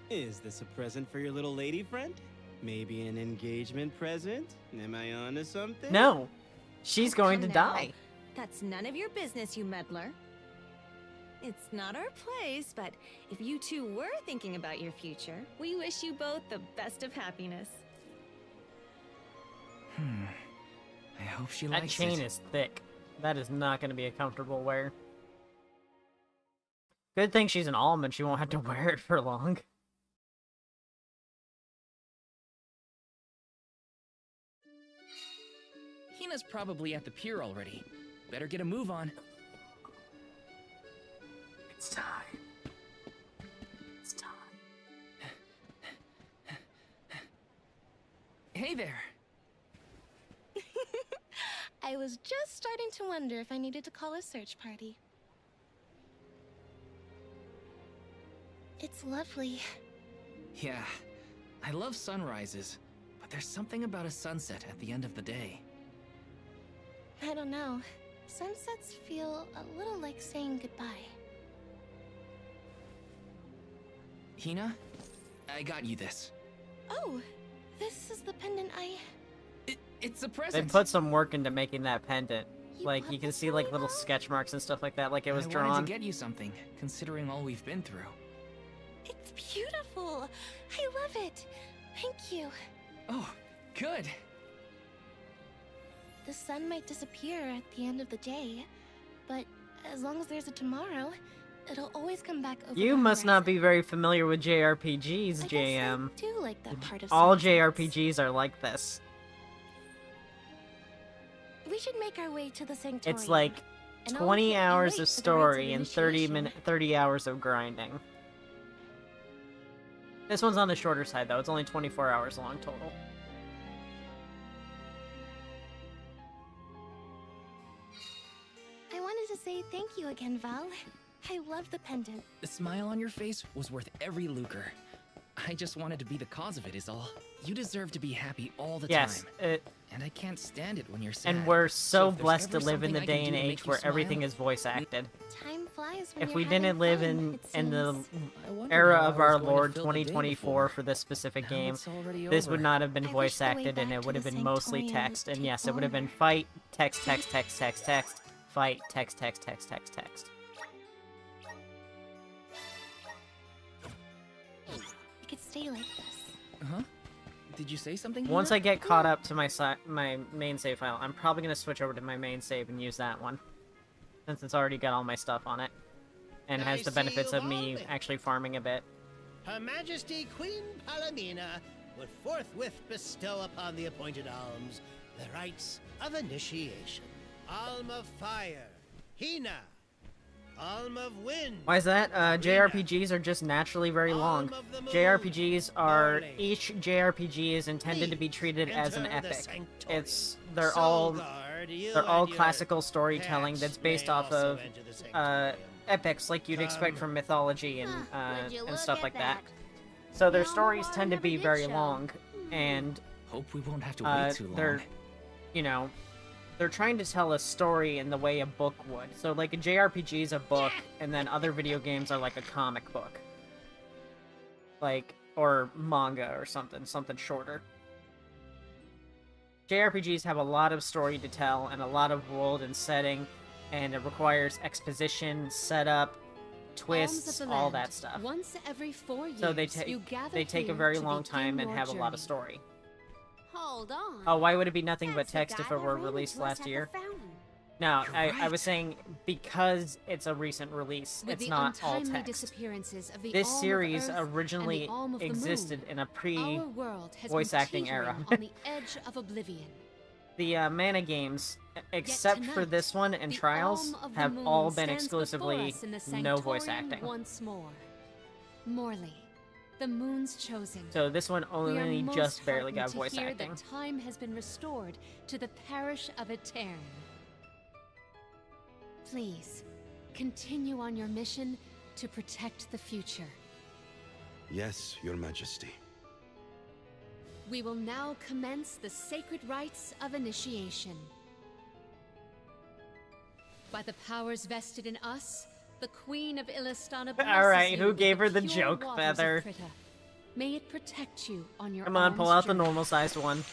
Speaker 21: Is this a present for your little lady friend? Maybe an engagement present? Am I onto something?
Speaker 2: No, she's going to
Speaker 6: Come now.
Speaker 2: die.
Speaker 6: That's none of your business, you meddler. It's not our place, but if you two were thinking about your future, we wish you both the best of happiness.
Speaker 15: I hope she
Speaker 2: That
Speaker 15: likes
Speaker 2: chain
Speaker 15: it.
Speaker 2: is thick. That is not going to be a comfortable wear. Good thing she's an alm and she won't have to wear it for long.
Speaker 15: Hina's probably at the pier already. Better get a move on.
Speaker 22: It's time. It's time.
Speaker 15: Hey there.
Speaker 3: I was just starting to wonder if I needed to call a search party. It's lovely.
Speaker 15: Yeah, I love sunrises, but there's something about a sunset at the end of the day.
Speaker 3: I don't know. Sunsets feel a little like saying goodbye.
Speaker 15: Hina, I got you this.
Speaker 3: Oh, this is the pendant
Speaker 15: It's a
Speaker 2: They
Speaker 15: present.
Speaker 2: put some work into making that pendant. Like, you can see, like, little sketch marks and stuff like that, like it was
Speaker 15: I
Speaker 2: drawn.
Speaker 15: wanted to get you something, considering all we've been through.
Speaker 3: It's beautiful. I love it. Thank you.
Speaker 15: Oh, good.
Speaker 3: The sun might disappear at the end of the day, but as long as there's a tomorrow, it'll always come back over
Speaker 2: You
Speaker 3: the
Speaker 2: must not
Speaker 3: horizon.
Speaker 2: be very familiar with JRPGs, JM.
Speaker 3: I do like that part of
Speaker 2: All
Speaker 3: sunsets.
Speaker 2: JRPGs are like this.
Speaker 3: We should make our way to the sanctorium.
Speaker 2: It's like
Speaker 3: and I'll
Speaker 2: 20
Speaker 3: get you
Speaker 2: hours
Speaker 3: late
Speaker 2: of
Speaker 3: for the rites
Speaker 2: story
Speaker 3: of
Speaker 2: and 30
Speaker 3: initiation.
Speaker 2: 30 hours of grinding. This one's on the shorter side though. It's only 24 hours long total.
Speaker 3: I wanted to say thank you again, Val. I love the pendant.
Speaker 15: The smile on your face was worth every lucre. I just wanted to be the cause of it is all. You deserve to be happy all the
Speaker 2: Yes,
Speaker 15: time. And I can't stand it when you're sad.
Speaker 2: and we're so
Speaker 15: if there's
Speaker 2: blessed to
Speaker 15: ever
Speaker 2: live in the
Speaker 15: something I
Speaker 2: day
Speaker 15: can
Speaker 2: and
Speaker 15: do to
Speaker 2: age
Speaker 15: make you
Speaker 2: where
Speaker 15: smile,
Speaker 2: everything is voice acted.
Speaker 3: Time flies when
Speaker 2: If
Speaker 3: you're
Speaker 2: we
Speaker 3: having
Speaker 2: didn't live
Speaker 3: fun,
Speaker 2: in
Speaker 3: it
Speaker 2: the
Speaker 3: seems.
Speaker 2: era
Speaker 15: how
Speaker 2: of
Speaker 15: I was
Speaker 2: our
Speaker 15: going to
Speaker 2: Lord
Speaker 15: fill the day
Speaker 2: 2024 for this specific
Speaker 15: Now
Speaker 2: game,
Speaker 15: it's already
Speaker 2: this
Speaker 15: over.
Speaker 2: would not have been
Speaker 3: I wish
Speaker 2: voice
Speaker 3: the way
Speaker 2: acted and
Speaker 3: back
Speaker 2: it
Speaker 3: to
Speaker 2: would have
Speaker 3: the
Speaker 2: been mostly
Speaker 3: Sanctorium
Speaker 2: text.
Speaker 3: would
Speaker 2: And
Speaker 3: take
Speaker 2: yes, it would have been
Speaker 3: longer.
Speaker 2: fight, text, text, text, text, text, fight, text, text, text, text, text.
Speaker 3: We could stay like this.
Speaker 15: Huh? Did you say something?
Speaker 2: Once
Speaker 15: Hina?
Speaker 2: I get caught up to my main save file, I'm probably gonna switch over to my main save and use that one, since it's already got all my stuff on it, and has the benefits of me actually farming a bit.
Speaker 12: Her Majesty Queen Palamina would forthwith bestow upon the appointed alms the rites of initiation. Alm of Fire, Hina. Alm of Wind.
Speaker 2: Why is that? JRPGs are just naturally very long. JRPGs are each JRPG is intended to be treated as an
Speaker 12: enter the
Speaker 2: epic.
Speaker 12: sanctorium.
Speaker 2: They're all
Speaker 12: Solgard, you
Speaker 2: they're all
Speaker 12: and your
Speaker 2: classical storytelling
Speaker 12: pets
Speaker 2: that's based
Speaker 12: may
Speaker 2: off
Speaker 12: also
Speaker 2: of
Speaker 12: enter the sanctorium.
Speaker 2: epics like you'd expect
Speaker 12: Come.
Speaker 2: from mythology and
Speaker 18: would you
Speaker 2: and
Speaker 18: look
Speaker 2: stuff
Speaker 18: at
Speaker 2: like
Speaker 18: that.
Speaker 2: So their
Speaker 18: No,
Speaker 2: stories
Speaker 18: I
Speaker 2: tend to
Speaker 18: never
Speaker 2: be
Speaker 18: did
Speaker 2: very
Speaker 18: show.
Speaker 2: long, and
Speaker 15: Hope we won't have to wait too long.
Speaker 2: they're, you know, they're trying to tell a story in the way a book would. So, like, a JRPG is a book, and then other video games are like a comic book. Like, or manga or something shorter. JRPGs have a lot of story to tell, and a lot of world and setting, and it requires exposition, setup, twists,
Speaker 17: Alms of the
Speaker 2: all
Speaker 17: land.
Speaker 2: that stuff.
Speaker 17: Once every 4 years,
Speaker 2: So they
Speaker 17: you gather
Speaker 2: take a
Speaker 17: here
Speaker 2: very
Speaker 17: to
Speaker 2: long
Speaker 17: begin
Speaker 2: time and
Speaker 17: your
Speaker 2: have a lot of
Speaker 17: journey.
Speaker 2: story.
Speaker 18: Hold on.
Speaker 2: Oh, why would it be nothing but
Speaker 18: That's the
Speaker 2: text if
Speaker 18: guy
Speaker 2: it
Speaker 18: that
Speaker 2: were
Speaker 18: ran
Speaker 2: released
Speaker 18: into us
Speaker 2: last
Speaker 18: at the
Speaker 2: year?
Speaker 18: fountain.
Speaker 2: No,
Speaker 15: You're
Speaker 2: I
Speaker 15: right.
Speaker 2: was saying because it's a recent release,
Speaker 17: With
Speaker 2: it's
Speaker 17: the
Speaker 2: not all
Speaker 17: untimely
Speaker 2: text.
Speaker 17: disappearances of the
Speaker 2: This
Speaker 17: Alm of
Speaker 2: series
Speaker 17: Earth and
Speaker 2: originally
Speaker 17: the Alm of the
Speaker 2: existed
Speaker 17: Moon,
Speaker 2: in a
Speaker 17: our world has
Speaker 2: voice
Speaker 17: been
Speaker 2: acting era.
Speaker 17: teetering on the edge of oblivion.
Speaker 2: The mana games, except for
Speaker 17: tonight,
Speaker 2: this one and
Speaker 17: the
Speaker 2: Trials,
Speaker 17: Alm of the
Speaker 2: have
Speaker 17: Moon
Speaker 2: all been
Speaker 17: stands before
Speaker 2: exclusively
Speaker 17: us in the
Speaker 2: no voice
Speaker 17: Sanctorium
Speaker 2: acting.
Speaker 17: Once more, Morley, the Moon's chosen.
Speaker 2: So this one
Speaker 17: We are
Speaker 2: only
Speaker 17: most
Speaker 2: just barely got
Speaker 17: heartened to
Speaker 2: voice
Speaker 17: hear
Speaker 2: acting.
Speaker 17: that time has been restored to the parish of Etern. Please, continue on your mission to protect the future.
Speaker 5: Yes, Your Majesty.
Speaker 17: We will now commence the sacred rites of initiation. By the powers vested in us, the Queen of Illistana blesses
Speaker 2: Alright,
Speaker 17: you
Speaker 2: who
Speaker 17: with
Speaker 2: gave her the
Speaker 17: pure
Speaker 2: joke
Speaker 17: waters of
Speaker 2: feather?
Speaker 17: Krita. May it protect you on your
Speaker 2: Come on, pull out the
Speaker 17: journey.
Speaker 2: normal sized one.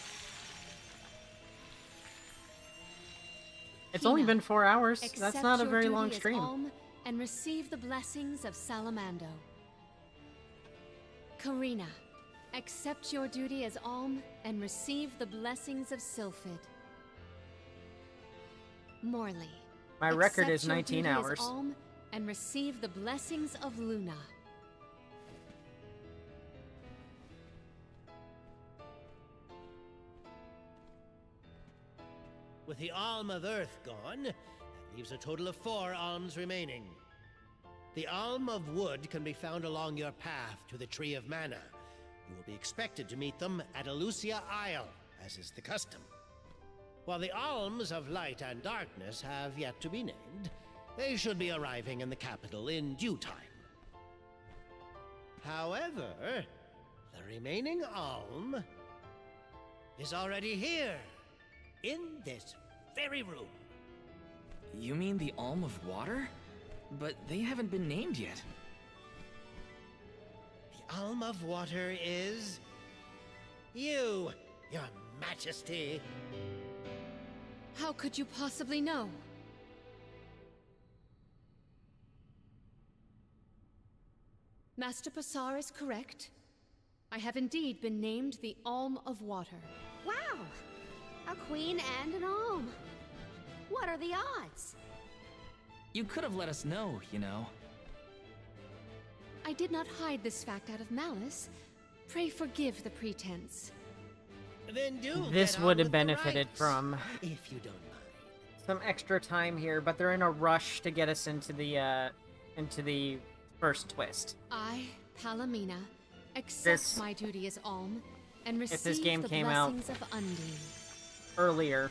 Speaker 2: It's only been 4 hours. That's
Speaker 17: Accept
Speaker 2: not a
Speaker 17: your
Speaker 2: very
Speaker 17: duty
Speaker 2: long
Speaker 17: as
Speaker 2: stream.
Speaker 17: Alm and receive the blessings of Salamando. Karina, accept your duty as Alm and receive the blessings of Sylphid. Morley,
Speaker 2: My record
Speaker 17: accept
Speaker 2: is
Speaker 17: your
Speaker 2: 19
Speaker 17: duty as
Speaker 2: hours.
Speaker 17: Alm and receive the blessings of Luna.
Speaker 12: With the Alm of Earth gone, that leaves a total of 4 alms remaining. The Alm of Wood can be found along your path to the Tree of Mana. You will be expected to meet them at Elusia Isle, as is the custom. While the Alms of Light and Darkness have yet to be named, they should be arriving in the capital in due time. However, the remaining Alm is already here, in this very room.
Speaker 15: You mean the Alm of Water? But they haven't been named yet.
Speaker 12: The Alm of Water is... you, Your Majesty.
Speaker 17: How could you possibly know? Master Passar is correct. I have indeed been named the Alm of Water.
Speaker 18: Wow! A queen and an alm. What are the odds?
Speaker 15: You could have let us know, you know.
Speaker 17: I did not hide this fact out of malice. Pray forgive the pretense.
Speaker 12: Then do
Speaker 2: This
Speaker 12: get on
Speaker 2: would have
Speaker 12: with the
Speaker 2: benefited
Speaker 12: rites,
Speaker 2: from
Speaker 12: if you don't mind.
Speaker 2: some extra time here, but they're in a rush to get us into the first twist.
Speaker 17: I, Palomina, accept
Speaker 2: This-
Speaker 17: my duty as Alm and
Speaker 2: If this
Speaker 17: receive
Speaker 2: game
Speaker 17: the
Speaker 2: came out
Speaker 17: blessings of Undine.
Speaker 2: earlier,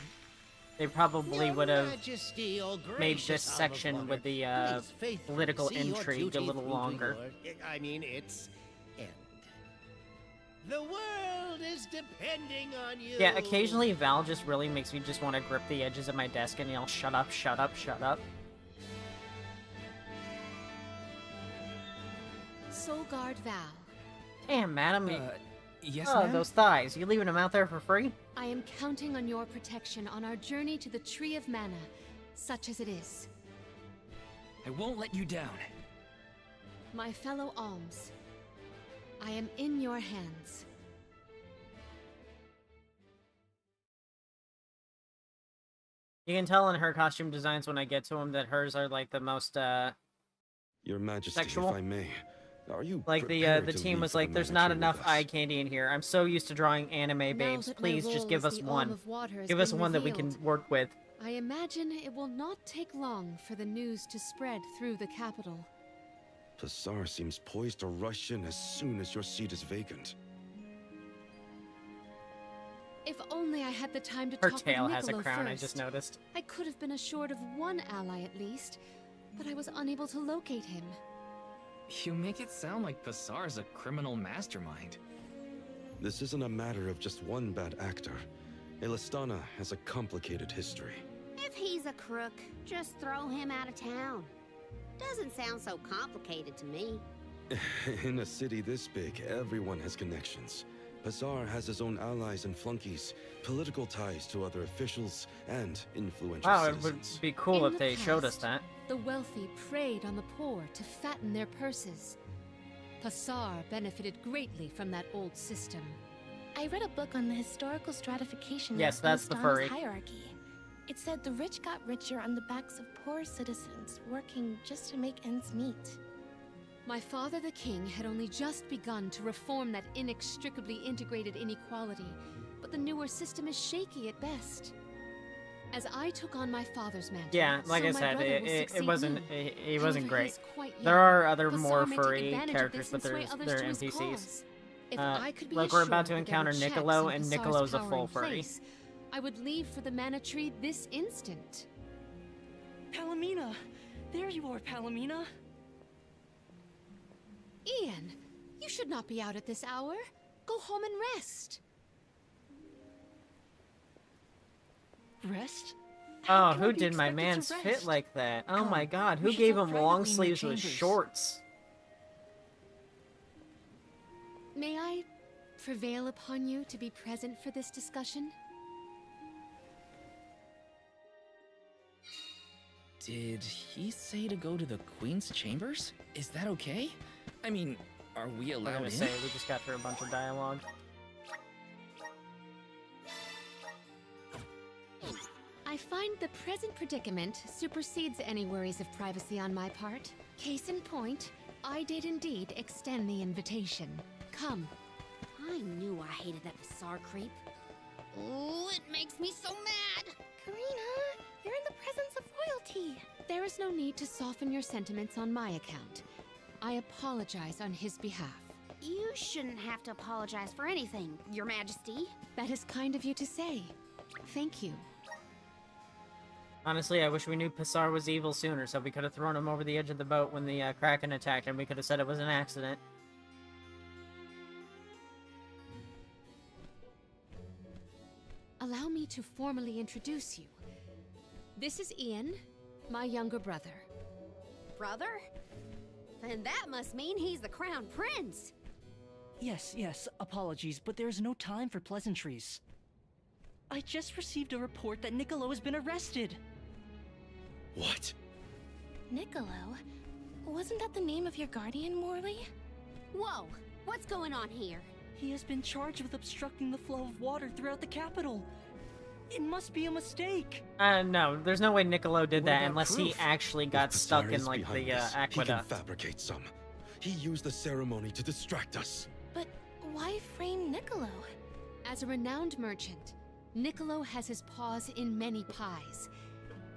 Speaker 2: they probably
Speaker 12: Your
Speaker 2: would have
Speaker 12: Majesty, O
Speaker 2: made
Speaker 12: gracious
Speaker 2: this
Speaker 12: Alm of
Speaker 2: section
Speaker 12: Water,
Speaker 2: with the
Speaker 12: please faithfully
Speaker 2: political
Speaker 12: see your
Speaker 2: intrigue a
Speaker 12: duty
Speaker 2: little
Speaker 12: through to
Speaker 2: longer.
Speaker 12: its end. The world is depending on you.
Speaker 2: Yeah, occasionally Val just really makes me just want to grip the edges of my desk and yell, "Shut up, shut up, shut up."
Speaker 17: Soulguard Val,
Speaker 2: Damn, madam.
Speaker 15: Yes,
Speaker 2: oh,
Speaker 15: ma'am?
Speaker 2: those thighs. You leaving them out there for free?
Speaker 17: I am counting on your protection on our journey to the Tree of Mana, such as it is.
Speaker 15: I won't let you down.
Speaker 17: My fellow Alms, I am in your hands.
Speaker 2: You can tell in her costume designs when I get to them that hers are like the most
Speaker 5: Your Majesty,
Speaker 2: sexual.
Speaker 5: if I may, are you
Speaker 2: Like the
Speaker 5: prepared
Speaker 2: the
Speaker 5: to
Speaker 2: team
Speaker 5: leave
Speaker 2: was
Speaker 5: for the
Speaker 2: like, "There's
Speaker 5: Mana
Speaker 2: not
Speaker 5: Tree
Speaker 2: enough
Speaker 5: with us?"
Speaker 2: eye candy in here. I'm so used to drawing anime babes.
Speaker 17: that my
Speaker 2: Please just
Speaker 17: role
Speaker 2: give
Speaker 17: as
Speaker 2: us
Speaker 17: the Alm
Speaker 2: one.
Speaker 17: of Water has
Speaker 2: Give us
Speaker 17: been
Speaker 2: one that we can
Speaker 17: revealed,
Speaker 2: work with."
Speaker 17: I imagine it will not take long for the news to spread through the capital.
Speaker 5: Passar seems poised to rush in as soon as your seat is vacant.
Speaker 17: If only I had the time to
Speaker 2: Her
Speaker 17: talk
Speaker 2: tail
Speaker 17: with
Speaker 2: has a
Speaker 17: Niccolo
Speaker 2: crown, I
Speaker 17: first.
Speaker 2: just noticed.
Speaker 17: I could have been assured of one ally at least, but I was unable to locate him.
Speaker 15: You make it sound like Passar's a criminal mastermind.
Speaker 5: This isn't a matter of just one bad actor. Illistana has a complicated history.
Speaker 18: If he's a crook, just throw him out of town. Doesn't sound so complicated to me.
Speaker 5: In a city this big, everyone has connections. Passar has his own allies and flunkies, political ties to other officials, and influential
Speaker 2: Wow, it would
Speaker 5: citizens.
Speaker 2: be cool
Speaker 17: In
Speaker 2: if
Speaker 17: the
Speaker 2: they showed us
Speaker 17: past,
Speaker 2: that.
Speaker 17: The wealthy preyed on the poor to fatten their purses. Passar benefited greatly from that old system.
Speaker 3: I read a book on the historical stratification
Speaker 2: Yes,
Speaker 3: of
Speaker 2: that's the
Speaker 3: Illistana's
Speaker 2: furry.
Speaker 3: hierarchy. It said the rich got richer on the backs of poor citizens, working just to make ends meet.
Speaker 17: My father, the king, had only just begun to reform that inextricably integrated inequality, but the newer system is shaky at best. As I took on my father's mantle,
Speaker 2: Yeah, like
Speaker 17: so
Speaker 2: I
Speaker 17: my
Speaker 2: said,
Speaker 17: brother will
Speaker 2: it
Speaker 17: succeed
Speaker 2: wasn't
Speaker 17: me.
Speaker 2: it wasn't
Speaker 17: However, he
Speaker 2: great.
Speaker 17: is quite
Speaker 2: There
Speaker 17: young.
Speaker 2: are other
Speaker 17: Passar
Speaker 2: more
Speaker 17: may take
Speaker 2: furry
Speaker 17: advantage of
Speaker 2: characters,
Speaker 17: this
Speaker 2: but
Speaker 17: and sway
Speaker 2: they're
Speaker 17: others to his
Speaker 2: NPCs.
Speaker 17: cause. If I could be
Speaker 2: Like we're about to
Speaker 17: assured that there were
Speaker 2: encounter
Speaker 17: checks
Speaker 2: Niccolo,
Speaker 17: on
Speaker 2: and
Speaker 17: Passar's
Speaker 2: Niccolo's a
Speaker 17: power
Speaker 2: full
Speaker 17: in
Speaker 2: furry.
Speaker 17: place, I would leave for the Mana Tree this instant.
Speaker 10: Palomina! There you are, Palomina!
Speaker 17: Ian, you should not be out at this hour. Go home and rest.
Speaker 10: Rest?
Speaker 2: Oh,
Speaker 10: can
Speaker 2: who
Speaker 10: I be
Speaker 2: did my
Speaker 10: expected to
Speaker 2: man's fit
Speaker 10: rest?
Speaker 2: like that? Oh
Speaker 10: Come,
Speaker 2: my god,
Speaker 10: we
Speaker 2: who
Speaker 10: should
Speaker 2: gave
Speaker 10: talk
Speaker 2: him long
Speaker 10: privately in the
Speaker 2: sleeves with
Speaker 10: chambers.
Speaker 2: shorts?
Speaker 17: May I prevail upon you to be present for this discussion?
Speaker 15: Did he say to go to the Queen's chambers? Is that okay? I mean, are we
Speaker 2: I'm
Speaker 15: allowed
Speaker 2: gonna
Speaker 15: in?
Speaker 2: say, we just got through a bunch of dialogue.
Speaker 17: I find the present predicament supersedes any worries of privacy on my part. Case in point, I did indeed extend the invitation. Come.
Speaker 18: I knew I hated that Pasar creep. Oh, it makes me so mad!
Speaker 3: Karina, you're in the presence of royalty.
Speaker 17: There is no need to soften your sentiments on my account. I apologize on his behalf.
Speaker 18: You shouldn't have to apologize for anything, Your Majesty.
Speaker 17: That is kind of you to say. Thank you.
Speaker 2: Honestly, I wish we knew Pasar was evil sooner, so we could have thrown him over the edge of the boat when the Kraken attacked him. We could have said it was an accident.
Speaker 17: Allow me to formally introduce you. This is Ian, my younger brother.
Speaker 18: Brother? Then that must mean he's the Crown Prince.
Speaker 9: Yes, apologies, but there's no time for pleasantries. I just received a report that Niccolo has been arrested.
Speaker 5: What?
Speaker 3: Niccolo? Wasn't that the name of your guardian, Morley?
Speaker 18: Whoa, what's going on here?
Speaker 9: He has been charged with obstructing the flow of water throughout the capital. It must be a mistake.
Speaker 2: No, there's no way Niccolo did
Speaker 5: What
Speaker 2: that
Speaker 5: about
Speaker 2: unless he
Speaker 5: proof?
Speaker 2: actually got
Speaker 5: If
Speaker 2: stuck
Speaker 5: Pasar
Speaker 2: in,
Speaker 5: is
Speaker 2: like,
Speaker 5: behind
Speaker 2: the
Speaker 5: this, He can
Speaker 2: aqueduct.
Speaker 5: fabricate some. He used the ceremony to distract us.
Speaker 3: But why frame Niccolo?
Speaker 17: As a renowned merchant, Niccolo has his paws in many pies.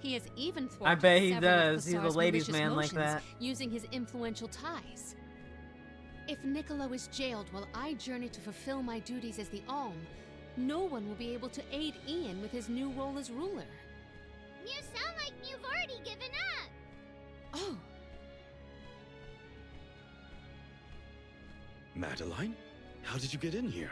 Speaker 17: He has even thwarted
Speaker 2: I bet he
Speaker 17: several of
Speaker 2: does. He's a
Speaker 17: Pasar's
Speaker 2: ladies'
Speaker 17: malicious
Speaker 2: man like
Speaker 17: motions
Speaker 2: that.
Speaker 17: using his influential ties. If Niccolo is jailed while I journey to fulfill my duties as the Alm, no one will be able to aid Ian with his new role as ruler.
Speaker 7: You sound like you've already given up.
Speaker 17: Oh,
Speaker 5: Madeline? How did you get in here?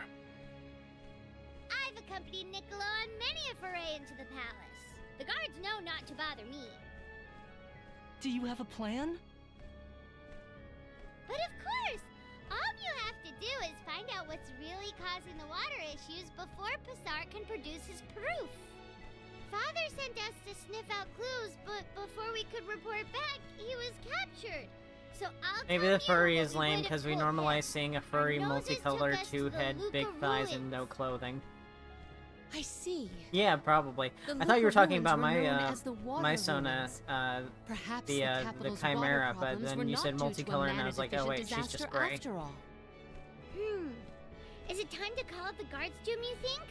Speaker 7: I've accompanied Niccolo on many a foray into the palace. The guards know not to bother me.
Speaker 9: Do you have a plan?
Speaker 7: But of course! All you have to do is find out what's really causing the water issues before Pasar can produce his proof. Father sent us to sniff out clues, but before we could report back, he was captured. So I'll
Speaker 2: Maybe
Speaker 7: tell
Speaker 2: the furry
Speaker 7: you
Speaker 2: is
Speaker 7: what we
Speaker 2: lame
Speaker 7: would've
Speaker 2: because we
Speaker 7: told him.
Speaker 2: normalize seeing a furry
Speaker 7: Our noses took
Speaker 2: multicolored
Speaker 7: us to the
Speaker 2: two-head,
Speaker 7: Luca
Speaker 2: big thighs,
Speaker 7: ruins.
Speaker 2: and no clothing.
Speaker 17: I see.
Speaker 2: Yeah, probably.
Speaker 17: The
Speaker 2: I thought you were
Speaker 17: Luca
Speaker 2: talking
Speaker 17: ruins
Speaker 2: about
Speaker 17: were
Speaker 2: my
Speaker 17: known as the water
Speaker 2: my Sona,
Speaker 17: ruins. Perhaps
Speaker 2: the
Speaker 17: capital's
Speaker 2: Chimera,
Speaker 17: water
Speaker 2: but
Speaker 17: problems
Speaker 2: then
Speaker 17: were
Speaker 2: you
Speaker 17: not
Speaker 2: said
Speaker 17: due to a
Speaker 2: multicolor, and I was like, oh wait,
Speaker 17: man-efficient
Speaker 2: she's just
Speaker 17: disaster
Speaker 2: gray.
Speaker 17: after all.
Speaker 7: Is it time to call up the guards, Doom, you think?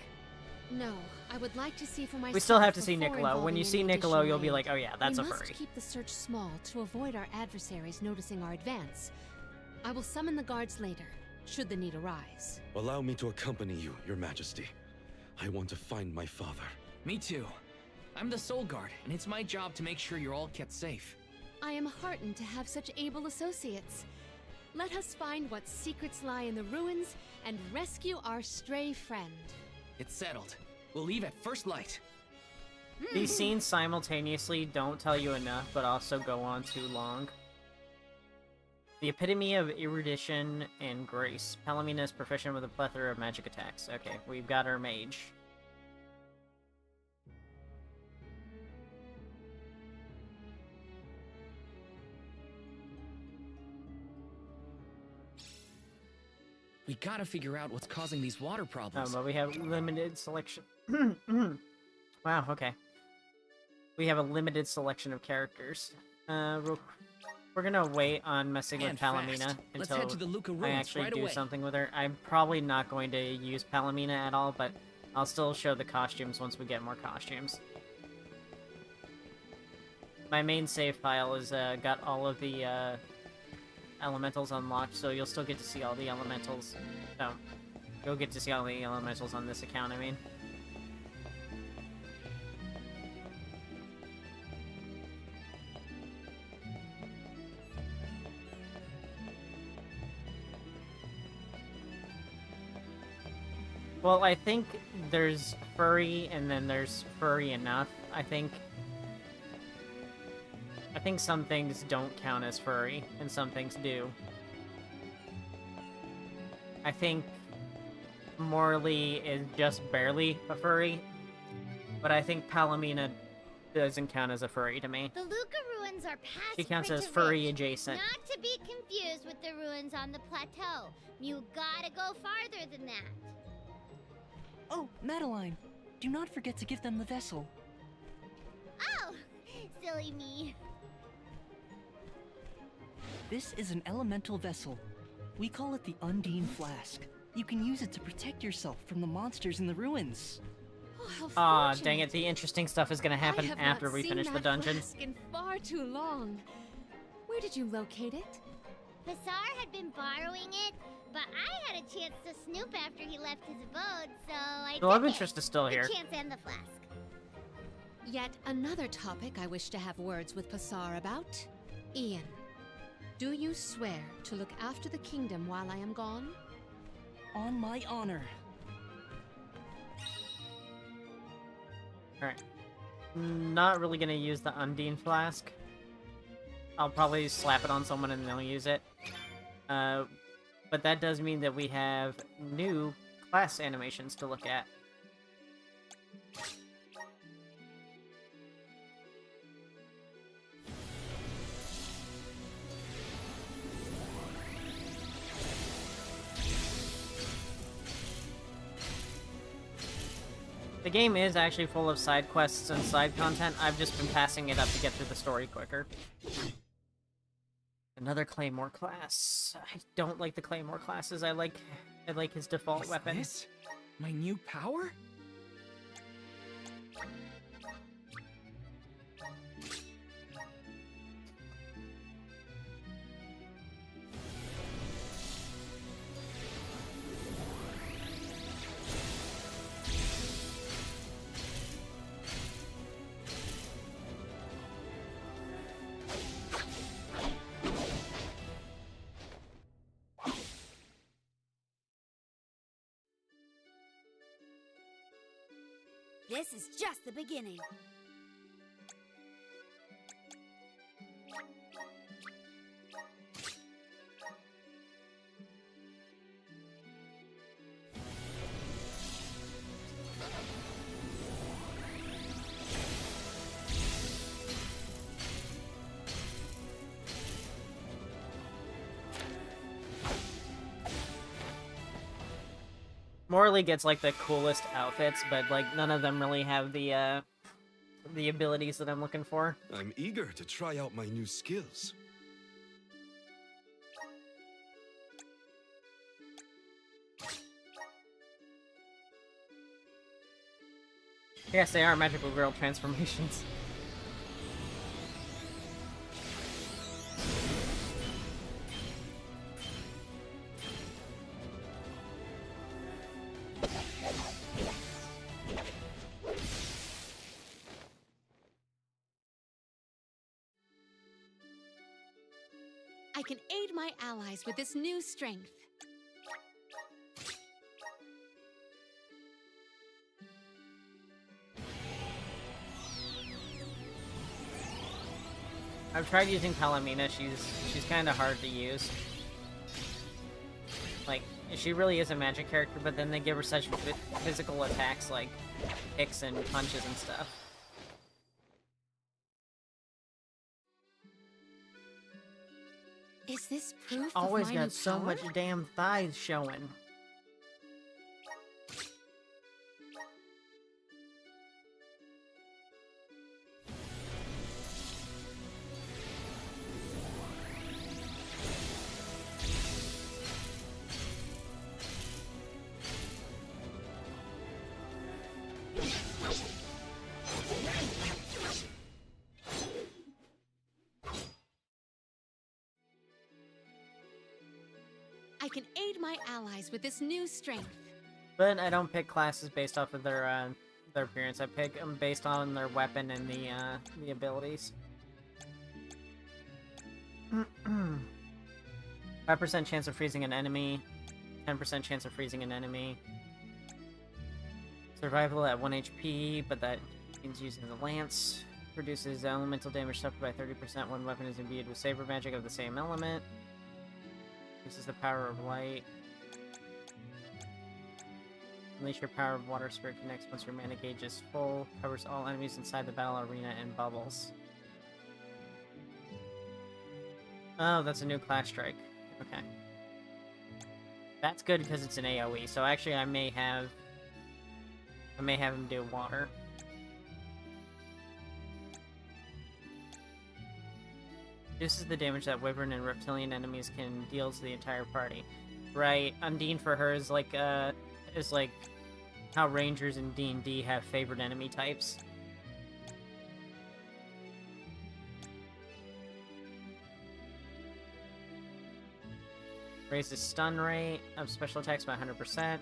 Speaker 17: No, I would like to see for myself.
Speaker 2: We still have to see
Speaker 17: before
Speaker 2: Niccolo. When
Speaker 17: involving
Speaker 2: you see
Speaker 17: any
Speaker 2: Niccolo,
Speaker 17: additional
Speaker 2: you'll be
Speaker 17: aid.
Speaker 2: like, oh yeah, that's
Speaker 17: we
Speaker 2: a
Speaker 17: must
Speaker 2: furry.
Speaker 17: keep the search small to avoid our adversaries noticing our advance. I will summon the guards later, should the need arise.
Speaker 5: Allow me to accompany you, Your Majesty. I want to find my father.
Speaker 15: Me too. I'm the Soul Guard, and it's my job to make sure you're all kept safe.
Speaker 17: I am heartened to have such able associates. Let us find what secrets lie in the ruins and rescue our stray friend.
Speaker 15: It's settled. We'll leave at first light.
Speaker 2: These scenes simultaneously don't tell you enough, but also go on too long. The epitome of erudition and grace. Palomina is proficient with a plethora of magic attacks. Okay, we've got our mage.
Speaker 15: We gotta figure out what's causing these water problems.
Speaker 2: But we have limited selection. Wow, okay. We have a limited selection of characters. We're gonna wait on messing with
Speaker 15: And fast.
Speaker 2: Palomina
Speaker 15: Let's
Speaker 2: until
Speaker 15: head to the Luca
Speaker 2: I
Speaker 15: ruins
Speaker 2: actually
Speaker 15: right
Speaker 2: do
Speaker 15: away.
Speaker 2: something with her. I'm probably not going to use Palomina at all, but I'll still show the costumes once we get more costumes. My main save file is got all of the elementals unlocked, so you'll still get to see all the elementals. No, you'll get to see all the elementals on this account, I mean. Well, I think there's furry, and then there's furry enough. I think think some things don't count as furry, and some things do. I think Morley is just barely a furry, but I think Palomina doesn't count as a furry to me.
Speaker 7: The Luca ruins are past
Speaker 2: She counts as
Speaker 7: Printervich,
Speaker 2: furry adjacent.
Speaker 7: Not to be confused with the ruins on the plateau. You gotta go farther than that.
Speaker 9: Oh, Madeline, do not forget to give them the vessel.
Speaker 7: Oh, silly me.
Speaker 9: This is an elemental vessel. We call it the Undine Flask. You can use it to protect yourself from the monsters in the ruins.
Speaker 2: Aw, dang it, the interesting stuff is gonna happen
Speaker 17: I have
Speaker 2: after
Speaker 17: not
Speaker 2: we
Speaker 17: seen
Speaker 2: finish the
Speaker 17: that
Speaker 2: dungeon.
Speaker 17: flask in far too long. Where did you locate it?
Speaker 7: Bassar had been borrowing it, but I had a chance to snoop after he left his abode, so I
Speaker 2: The love
Speaker 7: took
Speaker 2: interest
Speaker 7: it.
Speaker 2: is still here.
Speaker 7: The chance and the flask.
Speaker 17: Yet another topic I wish to have words with Passar about. Ian, do you swear to look after the kingdom while I am gone?
Speaker 9: On my honor.
Speaker 2: Alright. Not really gonna use the Undine Flask. I'll probably slap it on someone and they'll use it. But that does mean that we have new class animations to look at. The game is actually full of side quests and side content. I've just been passing it up to get through the story quicker. Another Claymore class. I don't like the Claymore classes. I like his default weapon.
Speaker 15: This? My new power?
Speaker 18: This is just the beginning.
Speaker 2: Morley gets like the coolest outfits, but like none of them really have the abilities that I'm looking for.
Speaker 5: I'm eager to try out my new skills.
Speaker 2: Yes, they are magical girl transformations.
Speaker 17: I can aid my allies with this new strength.
Speaker 2: I've tried using Palomina. She's kind of hard to use. Like, she really is a magic character, but then they give her such physical attacks like kicks and punches and stuff.
Speaker 17: Is this proof
Speaker 2: Always
Speaker 17: of my new
Speaker 2: got so
Speaker 17: power?
Speaker 2: much damn thighs showing.
Speaker 17: I can aid my allies with this new strength.
Speaker 2: But I don't pick classes based off of their appearance. I pick them based on their weapon and the abilities. 5% chance of freezing an enemy, 10% chance of freezing an enemy. Survival at 1 HP, but that means using the lance. Reduces elemental damage suffered by 30% when weapon is imbued with saber magic of the same element. Reduces the power of light. Unleash your power of water spirit connects once your mana gauge is full. Covers all enemies inside the battle arena in bubbles. Oh, that's a new class strike. Okay. That's good because it's an AoE, so actually I may have him do water. Reduces the damage that wyvern and reptilian enemies can deal to the entire party. Right, Undine for her is like how rangers in D&D have favored enemy types. Raises stun rate of special attacks by 100%.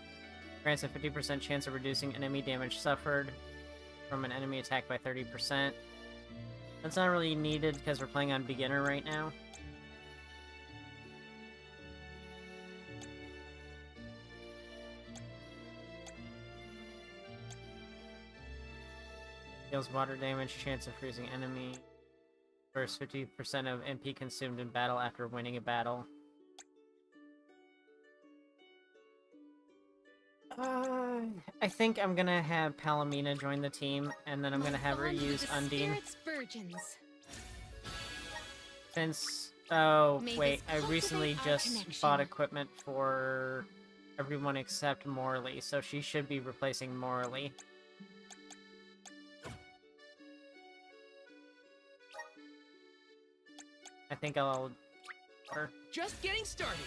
Speaker 2: Grants a 50% chance of reducing enemy damage suffered from an enemy attack by 30%. That's not really needed because we're playing on beginner right now. Deals water damage, chance of freezing enemy. First 50% of MP consumed in battle after winning a battle. I think I'm gonna have Palomina join the team, and then I'm gonna have her use Undine. Since... Oh, wait, I recently just bought equipment for everyone except Morley, so she should be replacing Morley. I think I'll...
Speaker 4: Just getting started.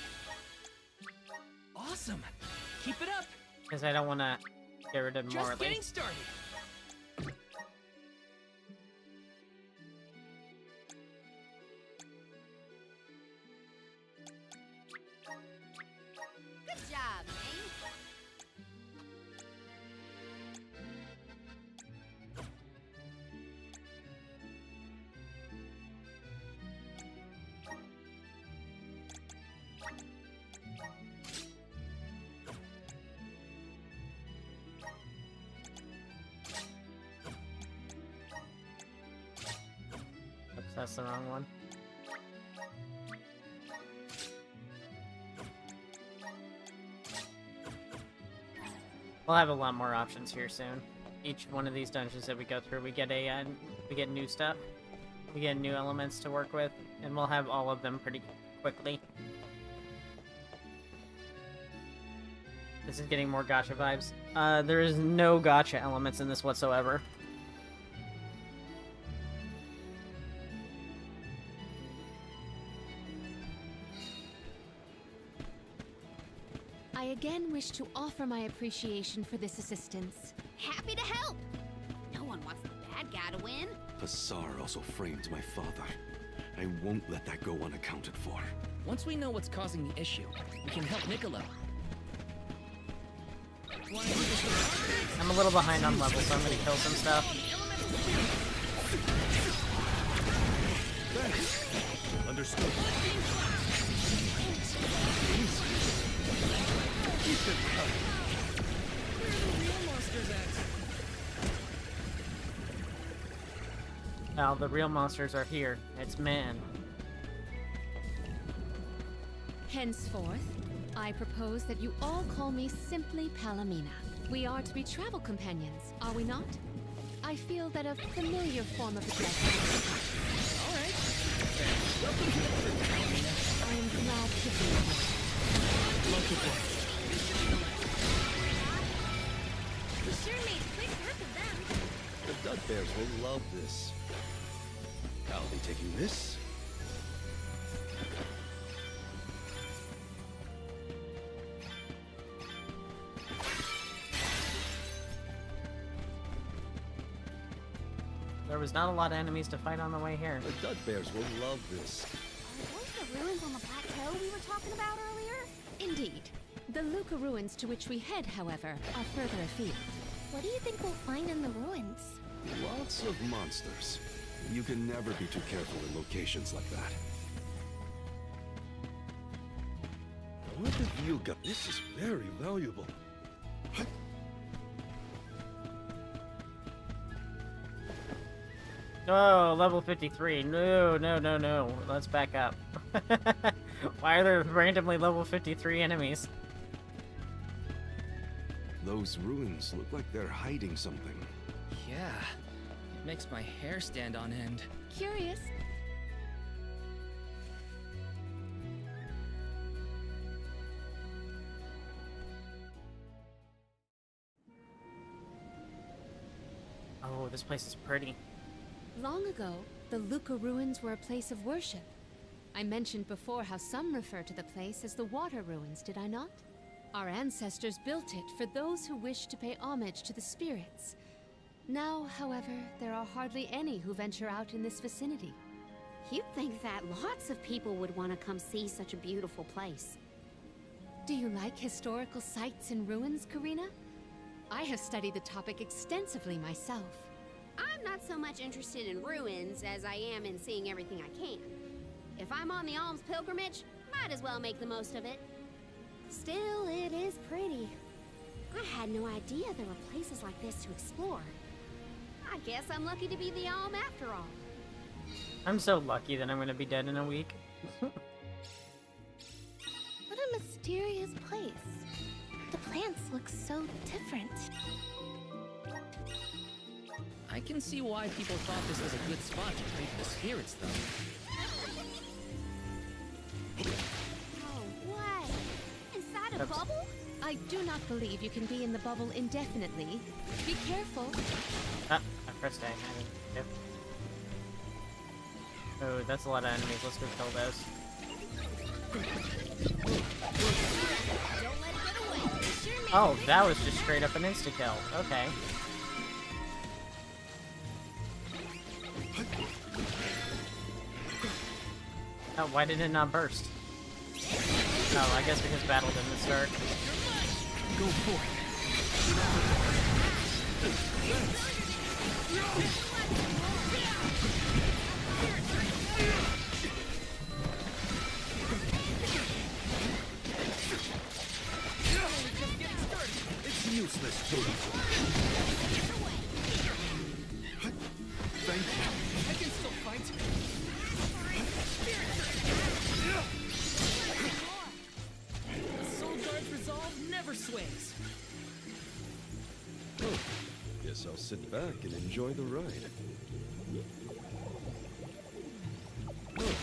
Speaker 4: Awesome. Keep it up.
Speaker 2: Because I don't want to get rid of Morley.
Speaker 4: Just getting started.
Speaker 18: Good job, Ming.
Speaker 2: Oops, that's the wrong one. We'll have a lot more options here soon. Each one of these dungeons that we go through, we get new stuff, we get new elements to work with, and we'll have all of them pretty quickly. This is getting more gacha vibes. There is no gacha elements in this whatsoever.
Speaker 17: I again wish to offer my appreciation for this assistance.
Speaker 18: Happy to help. No one wants the bad guy to win.
Speaker 5: Passar also framed my father. I won't let that go unaccounted for.
Speaker 15: Once we know what's causing the issue, we can help Niccolo.
Speaker 2: I'm a little behind on level, so I'm gonna kill some stuff.
Speaker 5: Thanks. Understood.
Speaker 4: Where are the real monsters at?
Speaker 2: Now, the real monsters are here. It's man.
Speaker 17: Henceforth, I propose that you all call me simply Palomina. We are to be travel companions, are we not? I feel that a familiar form of address.
Speaker 4: All right.
Speaker 17: I am glad to be here.
Speaker 7: We sure made quick work of them.
Speaker 5: The Dud Bears will love this. I'll be taking this.
Speaker 2: There was not a lot of enemies to fight on the way here.
Speaker 5: The Dud Bears will love this.
Speaker 7: Are those the ruins on the plateau we were talking about earlier?
Speaker 17: Indeed. The Luca ruins to which we head, however, are further afield.
Speaker 7: What do you think we'll find in the ruins?
Speaker 5: Lots of monsters. You can never be too careful in locations like that. What have you got? This is very valuable.
Speaker 2: No, level 53. No, no, no, no. Let's back up. Why are there randomly level 53 enemies?
Speaker 5: Those ruins look like they're hiding something.
Speaker 15: Yeah, it makes my hair stand on end.
Speaker 3: Curious.
Speaker 2: Oh, this place is pretty.
Speaker 17: Long ago, the Luca ruins were a place of worship. I mentioned before how some refer to the place as the Water Ruins, did I not? Our ancestors built it for those who wished to pay homage to the spirits. Now, however, there are hardly any who venture out in this vicinity.
Speaker 18: You'd think that lots of people would want to come see such a beautiful place.
Speaker 17: Do you like historical sites and ruins, Karina? I have studied the topic extensively myself.
Speaker 18: I'm not so much interested in ruins as I am in seeing everything I can. If I'm on the alms pilgrimage, might as well make the most of it. Still, it is pretty. I had no idea there were places like this to explore. I guess I'm lucky to be the alm after all.
Speaker 2: I'm so lucky that I'm gonna be dead in a week.
Speaker 3: What a mysterious place. The plants look so different.
Speaker 15: I can see why people thought this was a good spot to pray for the spirits, though.
Speaker 18: Oh, what? Inside a bubble?
Speaker 17: I do not believe you can be in the bubble indefinitely. Be careful.
Speaker 2: Ah, I pressed A. Yep. Oh, that's a lot of enemies. Let's go kill those. Oh, that was just straight up an insta-kill. Okay. Oh, why did it not burst? Oh, I guess because battle didn't start.
Speaker 23: Go for It's useless, Toad. Thank you.
Speaker 4: I can still fight. The Soul Guard's resolve never sways.
Speaker 5: Oh, guess I'll sit back and enjoy the ride. Oh,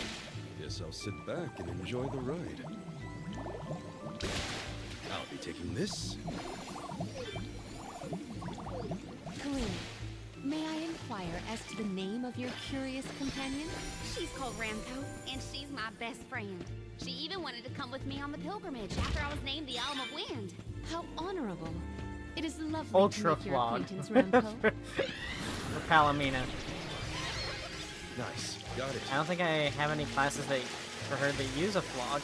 Speaker 5: guess I'll sit back and enjoy the ride. I'll be taking this.
Speaker 17: Karina, may I inquire as to the name of your curious companion?
Speaker 18: She's called Ramco, and she's my best friend. She even wanted to come with me on the pilgrimage after I was named the Alm of Wind.
Speaker 17: How honorable. It is lovely
Speaker 2: Ultra
Speaker 17: to make your
Speaker 2: flawed.
Speaker 17: acquaintance, Ramco.
Speaker 2: For Palomino.
Speaker 5: Nice. Got it.
Speaker 2: I don't think I have any classes that for her that use a flog.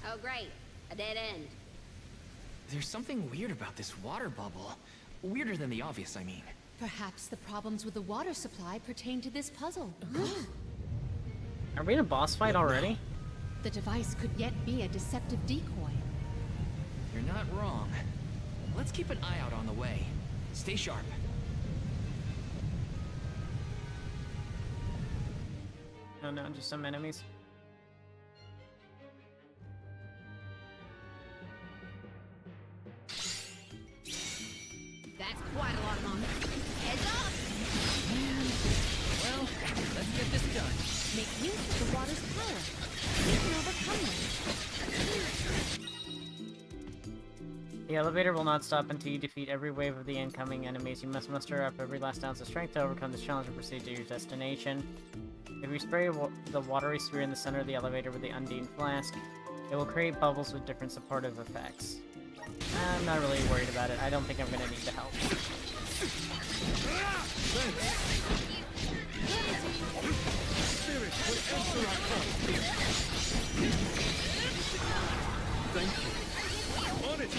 Speaker 18: Oh, great. A dead end.
Speaker 15: There's something weird about this water bubble. Weirder than the obvious, I mean.
Speaker 17: Perhaps the problems with the water supply pertain to this puzzle.
Speaker 2: Are we in a boss fight already?
Speaker 17: The device could yet be a deceptive decoy.
Speaker 15: You're not wrong. Let's keep an eye out on the way. Stay sharp.
Speaker 2: Oh no, just some enemies.
Speaker 18: That's quite a lot of money. Heads up!
Speaker 15: Well, let's get this done.
Speaker 17: Make use of the water's power. You can overcome them.
Speaker 2: The elevator will not stop until you defeat every wave of the incoming enemies. You must muster up every last ounce of strength to overcome this challenge and proceed to your destination. If you spray the watery sphere in the center of the elevator with the Undine Flask, it will create bubbles with different supportive effects. I'm not really worried about it. I don't think I'm gonna need the help.
Speaker 23: Spirit will answer our call. Thank you. On it.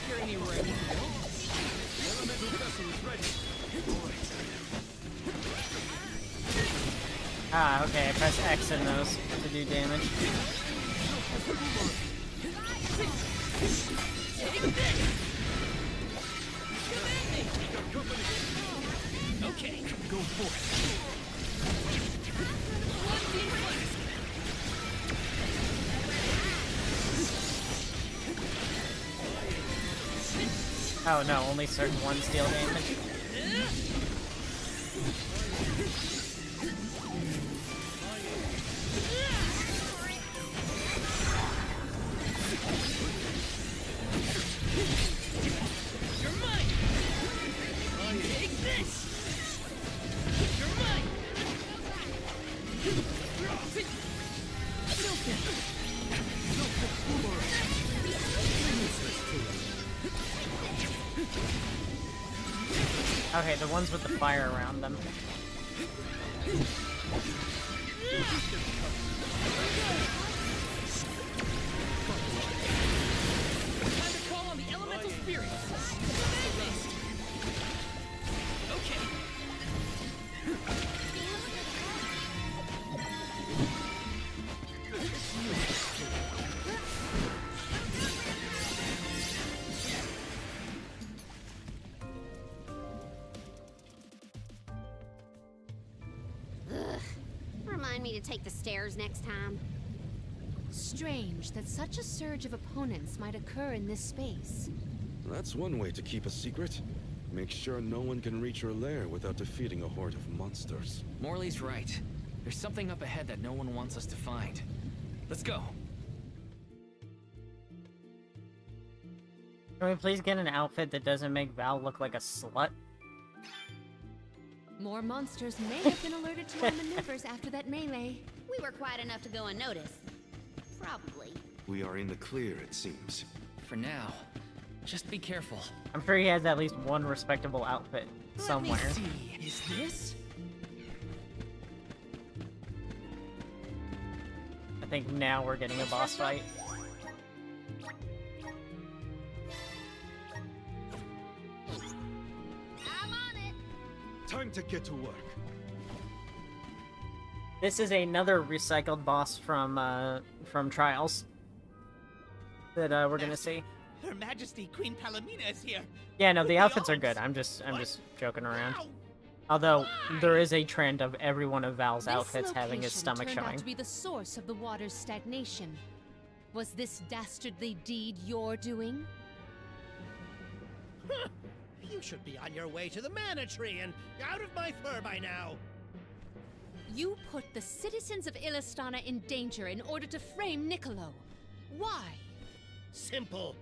Speaker 4: here anywhere I need to go. The elemental vessel is ready.
Speaker 2: Ah, okay, I press X in those to do damage.
Speaker 4: Okay, go for it.
Speaker 2: Oh no, only certain ones deal damage.
Speaker 4: You're mine. Take this. You're mine.
Speaker 2: Okay, the ones with the fire around them.
Speaker 4: Time to call on the elemental spirits. Okay.
Speaker 18: Ugh. Remind me to take the stairs next time.
Speaker 17: Strange that such a surge of opponents might occur in this space.
Speaker 5: That's one way to keep a secret. Make sure no one can reach your lair without defeating a horde of monsters.
Speaker 15: Morley's right. There's something up ahead that no one wants us to find. Let's go.
Speaker 2: Can we please get an outfit that doesn't make Val look like a slut?
Speaker 17: More monsters may have been alerted to our maneuvers after that melee.
Speaker 18: We were quiet enough to go unnoticed. Probably.
Speaker 5: We are in the clear, it seems.
Speaker 15: For now, just be careful.
Speaker 2: I'm sure he has at least one respectable outfit somewhere.
Speaker 4: Let me see. Is this?
Speaker 2: I think now we're getting a boss fight.
Speaker 18: I'm on it.
Speaker 5: Time to get to work.
Speaker 2: This is another recycled boss from Trials that we're gonna see.
Speaker 12: Her Majesty Queen Palomina is here.
Speaker 2: Yeah, no, the outfits are good. I'm just joking around. Although there is a trend of every one of Val's outfits having his stomach
Speaker 17: turned out
Speaker 2: showing.
Speaker 17: to be the source of the water's stagnation. Was this dastardly deed your doing?
Speaker 12: You should be on your way to the mana tree and out of my fur by now.
Speaker 17: You put the citizens of Illistana in danger in order to frame Niccolo. Why?
Speaker 12: Simple.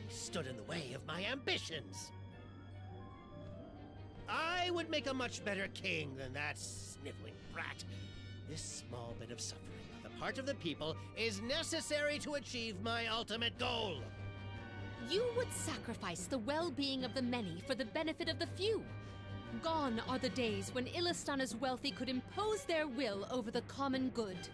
Speaker 12: He stood in the way of my ambitions. I would make a much better king than that sniveling brat. This small bit of suffering on the part of the people is necessary to achieve my ultimate goal.
Speaker 17: You would sacrifice the well-being of the many for the benefit of the few. Gone are the days when Illistana's wealthy could impose their will over the common good.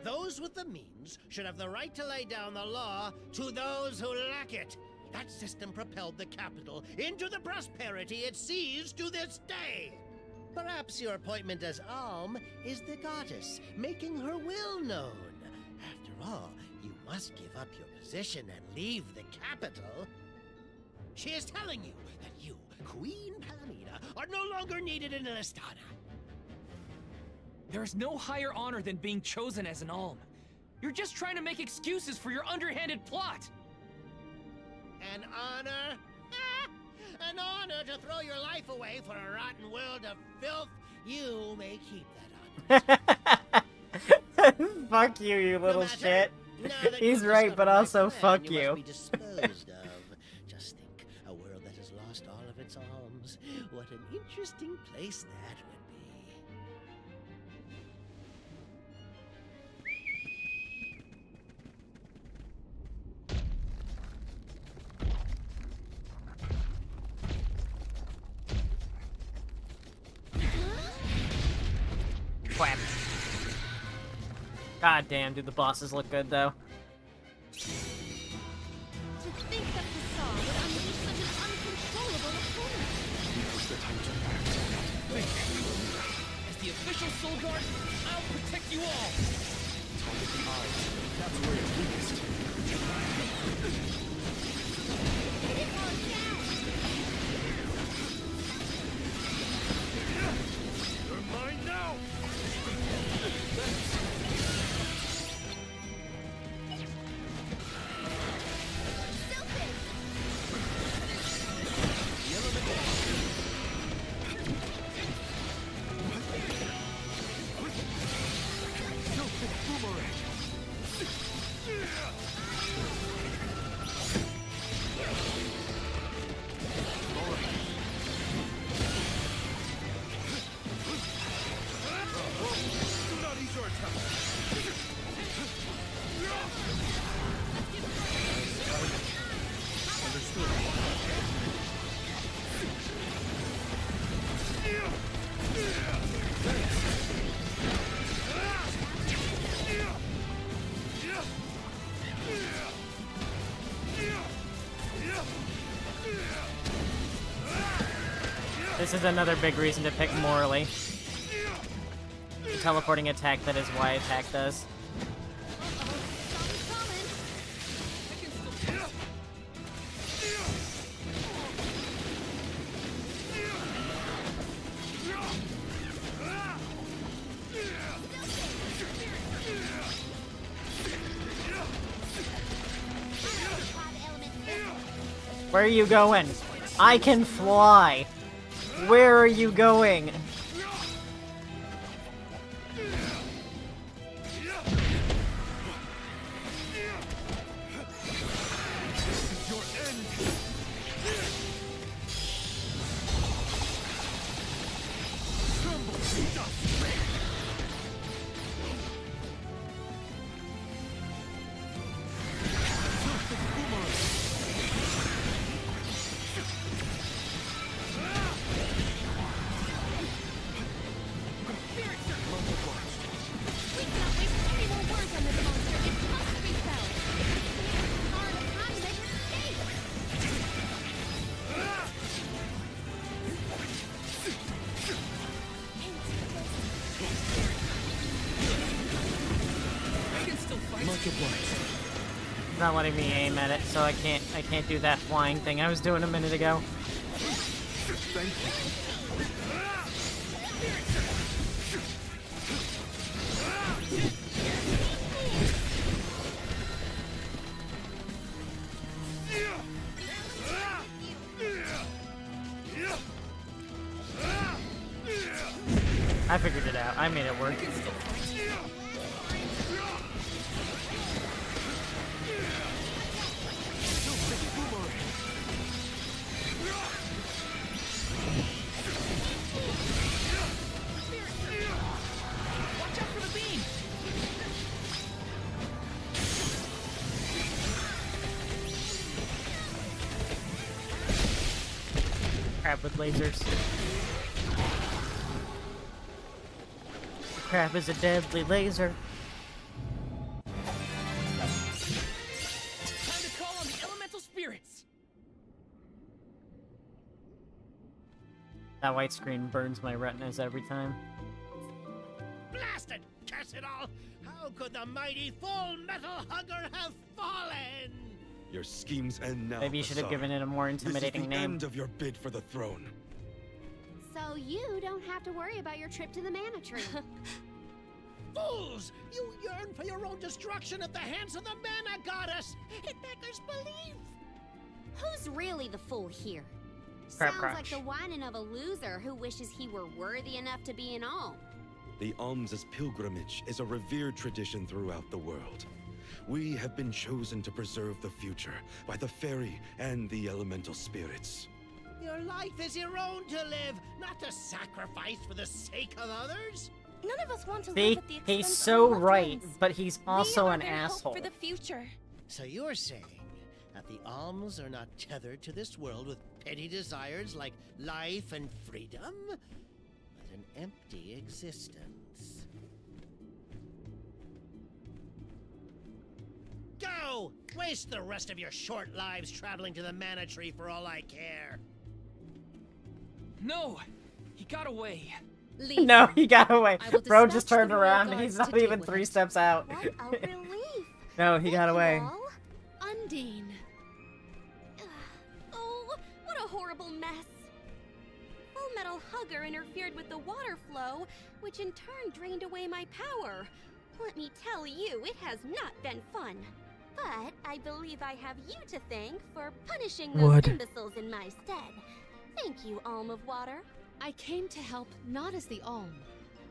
Speaker 12: Those with the means should have the right to lay down the law to those who lack it. That system propelled the capital into the prosperity it sees to this day. Perhaps your appointment as Alm is the goddess, making her will known. After all, you must give up your position and leave the capital. She is telling you that you, Queen Palomina, are no longer needed in Illistana.
Speaker 4: There's no higher honor than being chosen as an Alm. You're just trying to make excuses for your underhanded plot.
Speaker 12: An honor? An honor to throw your life away for a rotten world of filth? You may keep that honor.
Speaker 2: Fuck you, you little shit. He's right, but also fuck you.
Speaker 12: Must be disposed of. Just think, a world that has lost all of its alms. What an interesting place that would be.
Speaker 2: Quack. God damn, do the bosses look good though.
Speaker 18: To think that Fasar
Speaker 4: Elemental Soul Guard, I'll protect you all!
Speaker 20: Target the eyes. That's where it's weakest. You're mine now!
Speaker 2: This is another big reason to pick Morley. The teleporting attack that his Y attack does. Where are you going? I can fly! Where are you going? It's not letting me aim at it, so I can't do that flying thing I was doing a minute ago.
Speaker 20: Thank you.
Speaker 2: I figured it out. I made it work. Crap with lasers. Crap is a deadly laser.
Speaker 4: Time to call on the elemental spirits.
Speaker 2: That white screen burns my retinas every time.
Speaker 12: Blasted curse it all! How could the mighty Full Metal Hugger have fallen?
Speaker 5: Your schemes end now.
Speaker 2: Maybe you should have
Speaker 5: Bassar.
Speaker 2: given it a more intimidating
Speaker 5: This is the
Speaker 2: name.
Speaker 5: end of your bid for the throne.
Speaker 18: So you don't have to worry about your trip to the Mana Tree.
Speaker 12: Fools! You yearn for your own destruction at the hands of the Mana Goddess! It beggars belief!
Speaker 18: Who's really the fool here?
Speaker 2: Crap,
Speaker 18: Sounds like
Speaker 2: crotch.
Speaker 18: the whining of a loser who wishes he were worthy enough to be an alm.
Speaker 5: The alms pilgrimage is a revered tradition throughout the world. We have been chosen to preserve the future by the fairy and the elemental spirits.
Speaker 12: Your life is your own to live, not to sacrifice for the sake of others.
Speaker 3: None of us want to
Speaker 2: See,
Speaker 3: live at the expense
Speaker 2: he's
Speaker 3: of
Speaker 2: so
Speaker 3: our loved
Speaker 2: right,
Speaker 3: ones.
Speaker 2: but he's
Speaker 3: We
Speaker 2: also
Speaker 3: are
Speaker 2: an
Speaker 3: their
Speaker 2: asshole.
Speaker 3: hope for the future.
Speaker 12: So you're saying that the alms are not tethered to this world with petty desires like life and freedom, but an empty existence. Go! Waste the rest of your short lives traveling to the Mana Tree for all I care.
Speaker 4: No, he got away.
Speaker 17: Leave
Speaker 2: No,
Speaker 17: him.
Speaker 2: he got away.
Speaker 17: I will
Speaker 2: Bro just
Speaker 17: dispatch the
Speaker 2: turned
Speaker 17: royal
Speaker 2: around.
Speaker 17: guards
Speaker 2: He's
Speaker 17: to
Speaker 2: not
Speaker 17: deal
Speaker 2: even
Speaker 17: with
Speaker 2: 3
Speaker 17: it.
Speaker 2: steps out.
Speaker 7: What a relief.
Speaker 2: No, he got away.
Speaker 7: All.
Speaker 17: Undine.
Speaker 8: Oh, what a horrible mess. Full Metal Hugger interfered with the water flow, which in turn drained away my power. Let me tell you, it has not been fun. But I believe I have you to thank for punishing those
Speaker 22: Wood.
Speaker 8: imbeciles in my stead. Thank you, Alm of Water.
Speaker 17: I came to help not as the Alm,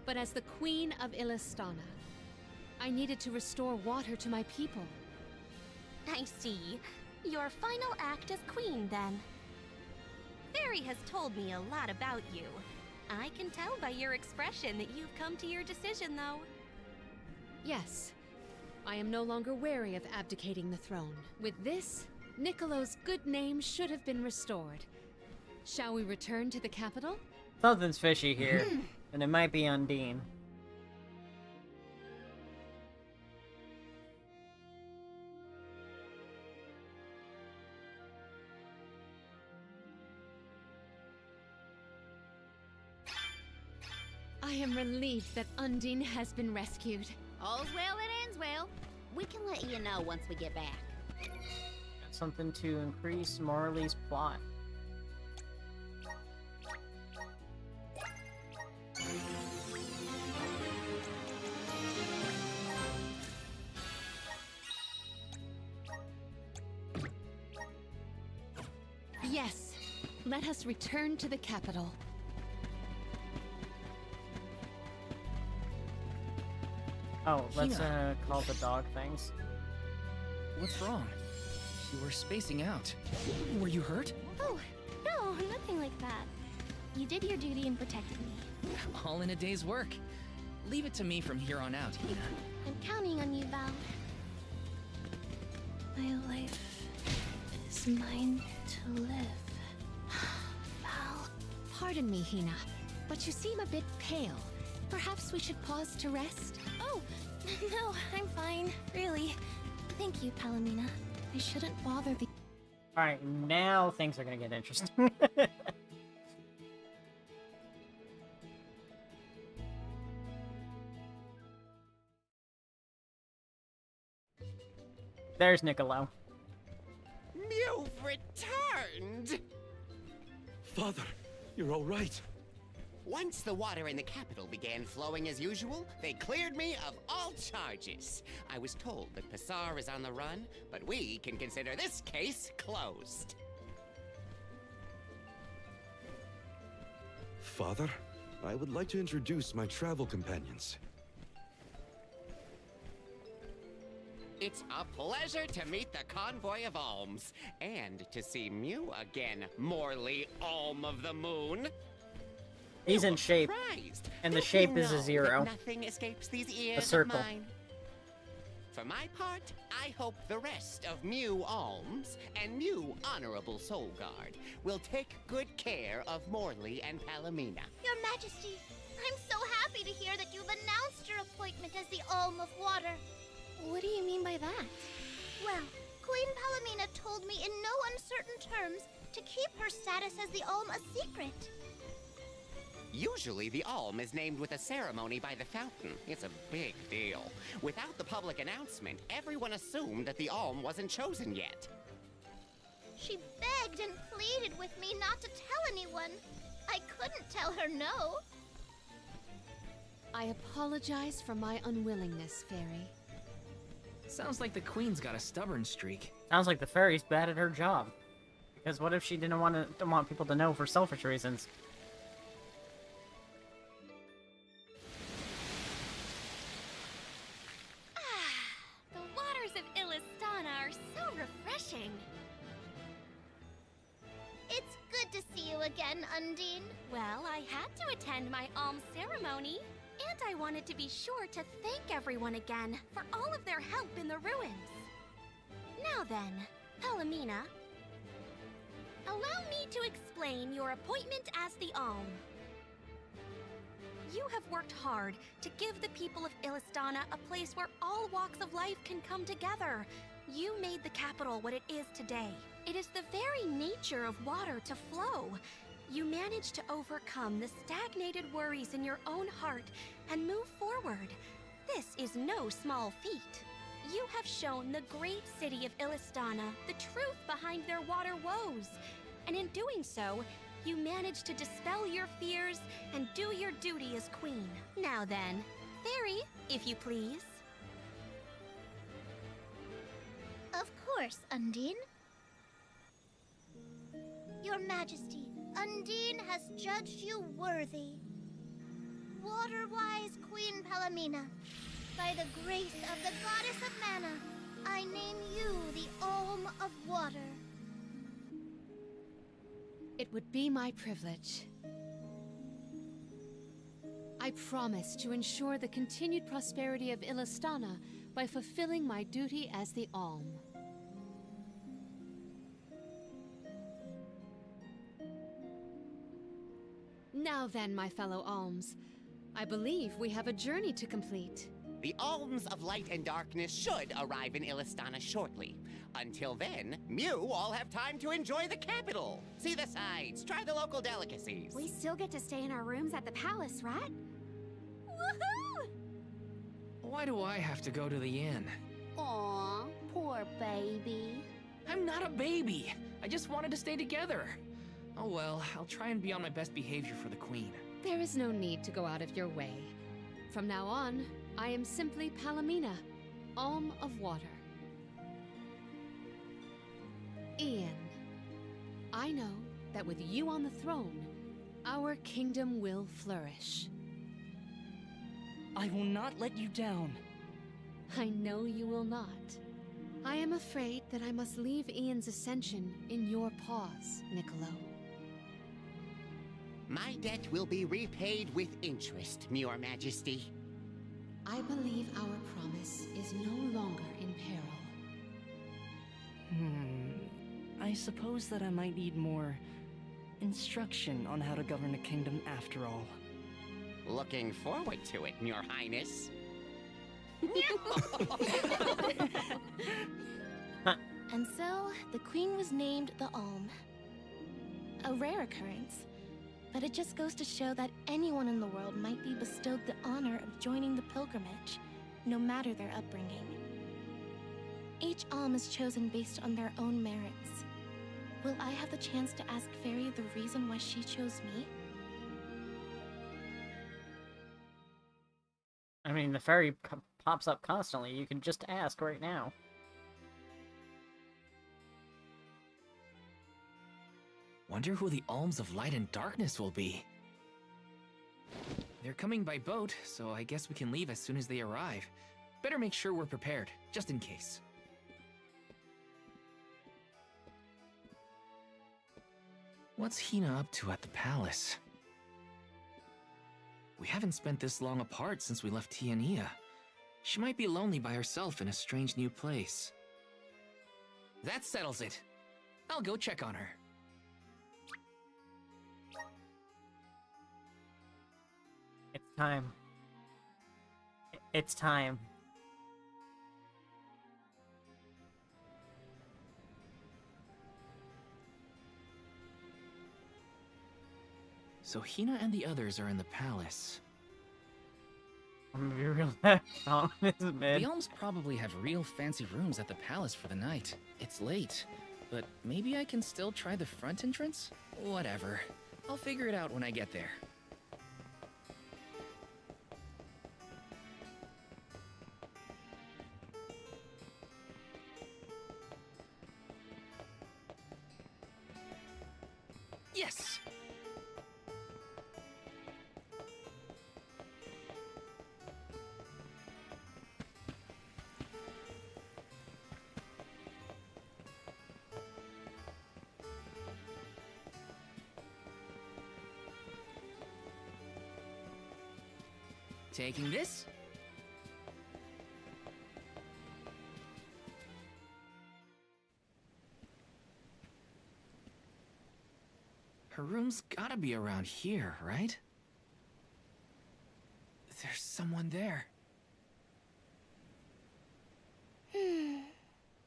Speaker 17: but as the Queen of Illistana. I needed to restore water to my people.
Speaker 8: I see. Your final act as queen, then. Fairy has told me a lot about you. I can tell by your expression that you've come to your decision, though.
Speaker 17: Yes, I am no longer wary of abdicating the throne. With this, Niccolo's good name should have been restored. Shall we return to the capital?
Speaker 2: Something's fishy here, and it might be Undine.
Speaker 17: I am relieved that Undine has been rescued.
Speaker 18: All's well that ends well. We can let you know once we get back.
Speaker 2: Something to increase Marley's plot.
Speaker 17: Yes, let us return to the capital.
Speaker 2: Oh, let's
Speaker 15: Hina.
Speaker 2: call the dog things.
Speaker 15: What's wrong? You were spacing out. Were you hurt?
Speaker 3: Oh, no, nothing like that. You did your duty and protected me.
Speaker 15: All in a day's work. Leave it to me from here on out, Hina.
Speaker 3: I'm counting on you, Val. My life is mine to live. Val.
Speaker 17: Pardon me, Hina, but you seem a bit pale. Perhaps we should pause to rest?
Speaker 3: Oh, no, I'm fine. Really. Thank you, Palomina. I shouldn't bother the...
Speaker 2: Alright, now things are gonna get interesting. There's Niccolo.
Speaker 13: You've returned!
Speaker 5: Father, you're all right.
Speaker 13: Once the water in the capital began flowing as usual, they cleared me of all charges. I was told that Passar is on the run, but we can consider this case closed.
Speaker 5: Father, I would like to introduce my travel companions.
Speaker 13: It's a pleasure to meet the convoy of alms, and to see Mew again, Morley Alm of the Moon.
Speaker 2: He's in shape, and the shape is a zero.
Speaker 13: Nothing escapes these ears
Speaker 2: A circle.
Speaker 13: of mine. For my part, I hope the rest of Mew Alms and Mew Honorable Soul Guard will take good care of Morley and Palomina.
Speaker 7: Your Majesty, I'm so happy to hear that you've announced your appointment as the Alm of Water.
Speaker 3: What do you mean by that?
Speaker 7: Well, Queen Palomina told me in no uncertain terms to keep her status as the Alm a secret.
Speaker 13: Usually, the Alm is named with a ceremony by the fountain. It's a big deal. Without the public announcement, everyone assumed that the Alm wasn't chosen yet.
Speaker 7: She begged and pleaded with me not to tell anyone. I couldn't tell her no.
Speaker 17: I apologize for my unwillingness, Fairy.
Speaker 15: Sounds like the Queen's got a stubborn streak.
Speaker 2: Sounds like the fairy's bad at her job. Because what if she didn't want people to know for selfish reasons?
Speaker 8: The waters of Illistana are so refreshing.
Speaker 7: It's good to see you again, Undine.
Speaker 8: Well, I had to attend my alms ceremony, and I wanted to be sure to thank everyone again for all of their help in the ruins. Now then, Palomina, allow me to explain your appointment as the Alm. You have worked hard to give the people of Illistana a place where all walks of life can come together. You made the capital what it is today. It is the very nature of water to flow. you managed to overcome the stagnated worries in your own heart and move forward. This is no small feat. You have shown the great city of Illistana the truth behind their water woes, and in doing so, you managed to dispel your fears and do your duty as queen. Now then, Fairy, if you please.
Speaker 7: Of course, Undine. Your Majesty, Undine has judged you worthy. Water-wise Queen Palomina, by the grace of the Goddess of Mana, I name you the Alm of Water.
Speaker 17: It would be my privilege. I promise to ensure the continued prosperity of Illistana by fulfilling my duty as the Alm. Now then, my fellow Alms, I believe we have a journey to complete.
Speaker 13: The Alms of Light and Darkness should arrive in Illistana shortly. Until then, Mew all have time to enjoy the capital. See the sights, try the local delicacies.
Speaker 18: We still get to stay in our rooms at the palace, right?
Speaker 7: Woohoo!
Speaker 15: Why do I have to go to the inn?
Speaker 18: Aw, poor baby.
Speaker 15: I'm not a baby. I just wanted to stay together. Oh well, I'll try and be on my best behavior for the queen.
Speaker 17: There is no need to go out of your way. From now on, I am simply Palomina, Alm of Water. Ian, I know that with you on the throne, our kingdom will flourish.
Speaker 9: I will not let you down.
Speaker 17: I know you will not. I am afraid that I must leave Ian's ascension in your paws, Niccolo.
Speaker 13: My debt will be repaid with interest, Your Majesty.
Speaker 17: I believe our promise is no longer in peril.
Speaker 9: I suppose that I might need more instruction on how to govern a kingdom after all.
Speaker 13: Looking forward to it, Your Highness.
Speaker 3: And so, the queen was named the Alm. A rare occurrence, but it just goes to show that anyone in the world might be bestowed the honor of joining the pilgrimage, no matter their upbringing. Each Alm is chosen based on their own merits. Will I have the chance to ask Fairy the reason why she chose me?
Speaker 2: I mean, the fairy pops up constantly. You can just ask right now.
Speaker 15: Wonder who the Alms of Light and Darkness will be. They're coming by boat, so I guess we can leave as soon as they arrive. Better make sure we're prepared, just in case. What's Hina up to at the palace? We haven't spent this long apart since we left Tiania. She might be lonely by herself in a strange new place. That settles it. I'll go check on her.
Speaker 2: It's time. It's time.
Speaker 15: So Hina and the others are in the palace.
Speaker 2: I'm gonna be real that song is mid.
Speaker 15: The Alms probably have real fancy rooms at the palace for the night. It's late, but maybe I can still try the front entrance? Whatever. I'll figure it out when I get there. Yes! Taking this? Her room's gotta be around here, right? There's someone there.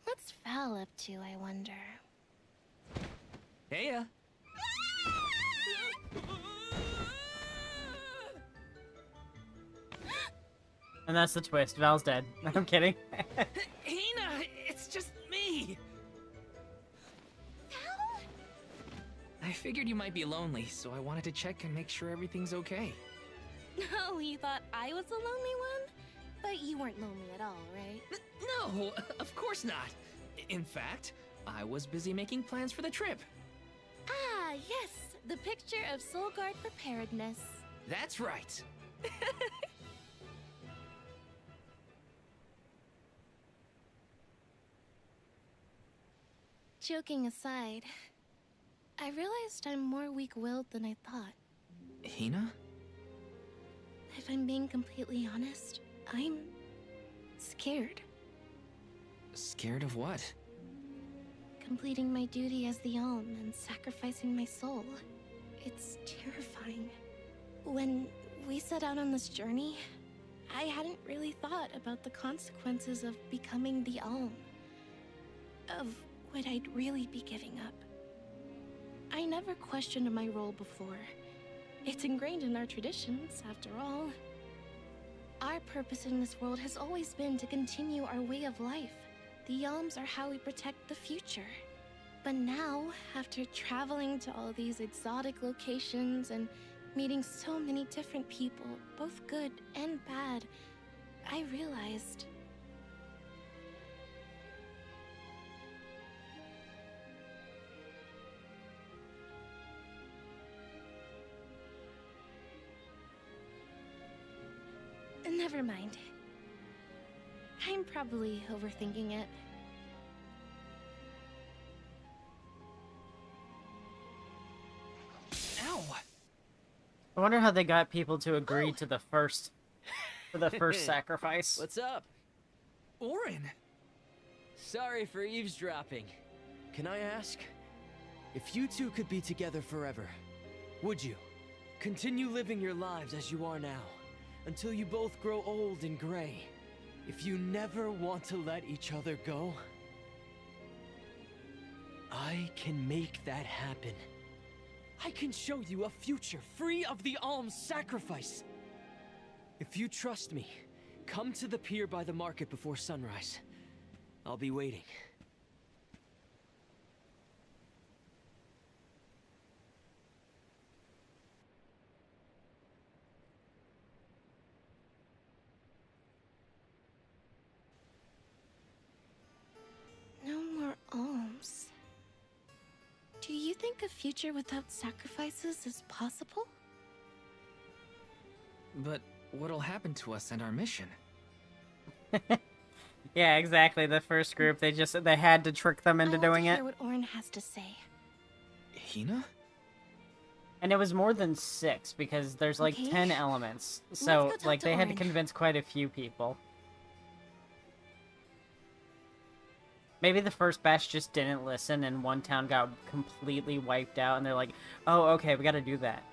Speaker 3: What's Val up to, I wonder?
Speaker 15: Heya!
Speaker 2: And that's the twist. Val's dead. I'm kidding.
Speaker 15: Hina, it's just me. I figured you might be lonely, so I wanted to check and make sure everything's okay.
Speaker 3: Oh, you thought I was the lonely one? But you weren't lonely at all, right?
Speaker 15: No, of course not. In fact, I was busy making plans for the trip.
Speaker 3: Ah, yes, the picture of Soul Guard preparedness.
Speaker 15: That's right.
Speaker 3: Joking aside, I realized I'm more weak-willed than I thought.
Speaker 15: Hina?
Speaker 3: If I'm being completely honest, I'm scared.
Speaker 15: Scared of what?
Speaker 3: Completing my duty as the Alm and sacrificing my soul. It's terrifying. When we set out on this journey, I hadn't really thought about the consequences of becoming the Alm. Of what I'd really be giving up. I never questioned my role before. It's ingrained in our traditions, after all. Our purpose in this world has always been to continue our way of life. The Alms are how we protect the future. But now, after traveling to all these exotic locations and meeting so many different people, both good and bad, I realized... Never mind. I'm probably overthinking it.
Speaker 15: Ow!
Speaker 2: I wonder how they got people to agree to the first sacrifice.
Speaker 4: What's up?
Speaker 15: Orin!
Speaker 4: Sorry for eavesdropping. Can I ask? If you two could be together forever, would you? Continue living your lives as you are now, until you both grow old and gray. If you never want to let each other go, I can make that happen. I can show you a future free of the Alm's sacrifice. If you trust me, come to the pier by the market before sunrise. I'll be waiting.
Speaker 3: No more alms. Do you think a future without sacrifices is possible?
Speaker 15: But what'll happen to us and our mission?
Speaker 2: Yeah, exactly. The first group, they had to trick them into doing
Speaker 3: I
Speaker 2: it.
Speaker 3: want to hear what Orin has to say.
Speaker 15: Hina?
Speaker 2: And it was more than 6 because there's like 10 elements. So
Speaker 3: go talk
Speaker 2: like
Speaker 3: to
Speaker 2: they had to
Speaker 3: Orin.
Speaker 2: convince quite a few people. Maybe the first batch just didn't listen and one town got completely wiped out and they're like, "Oh, okay, we got to do that."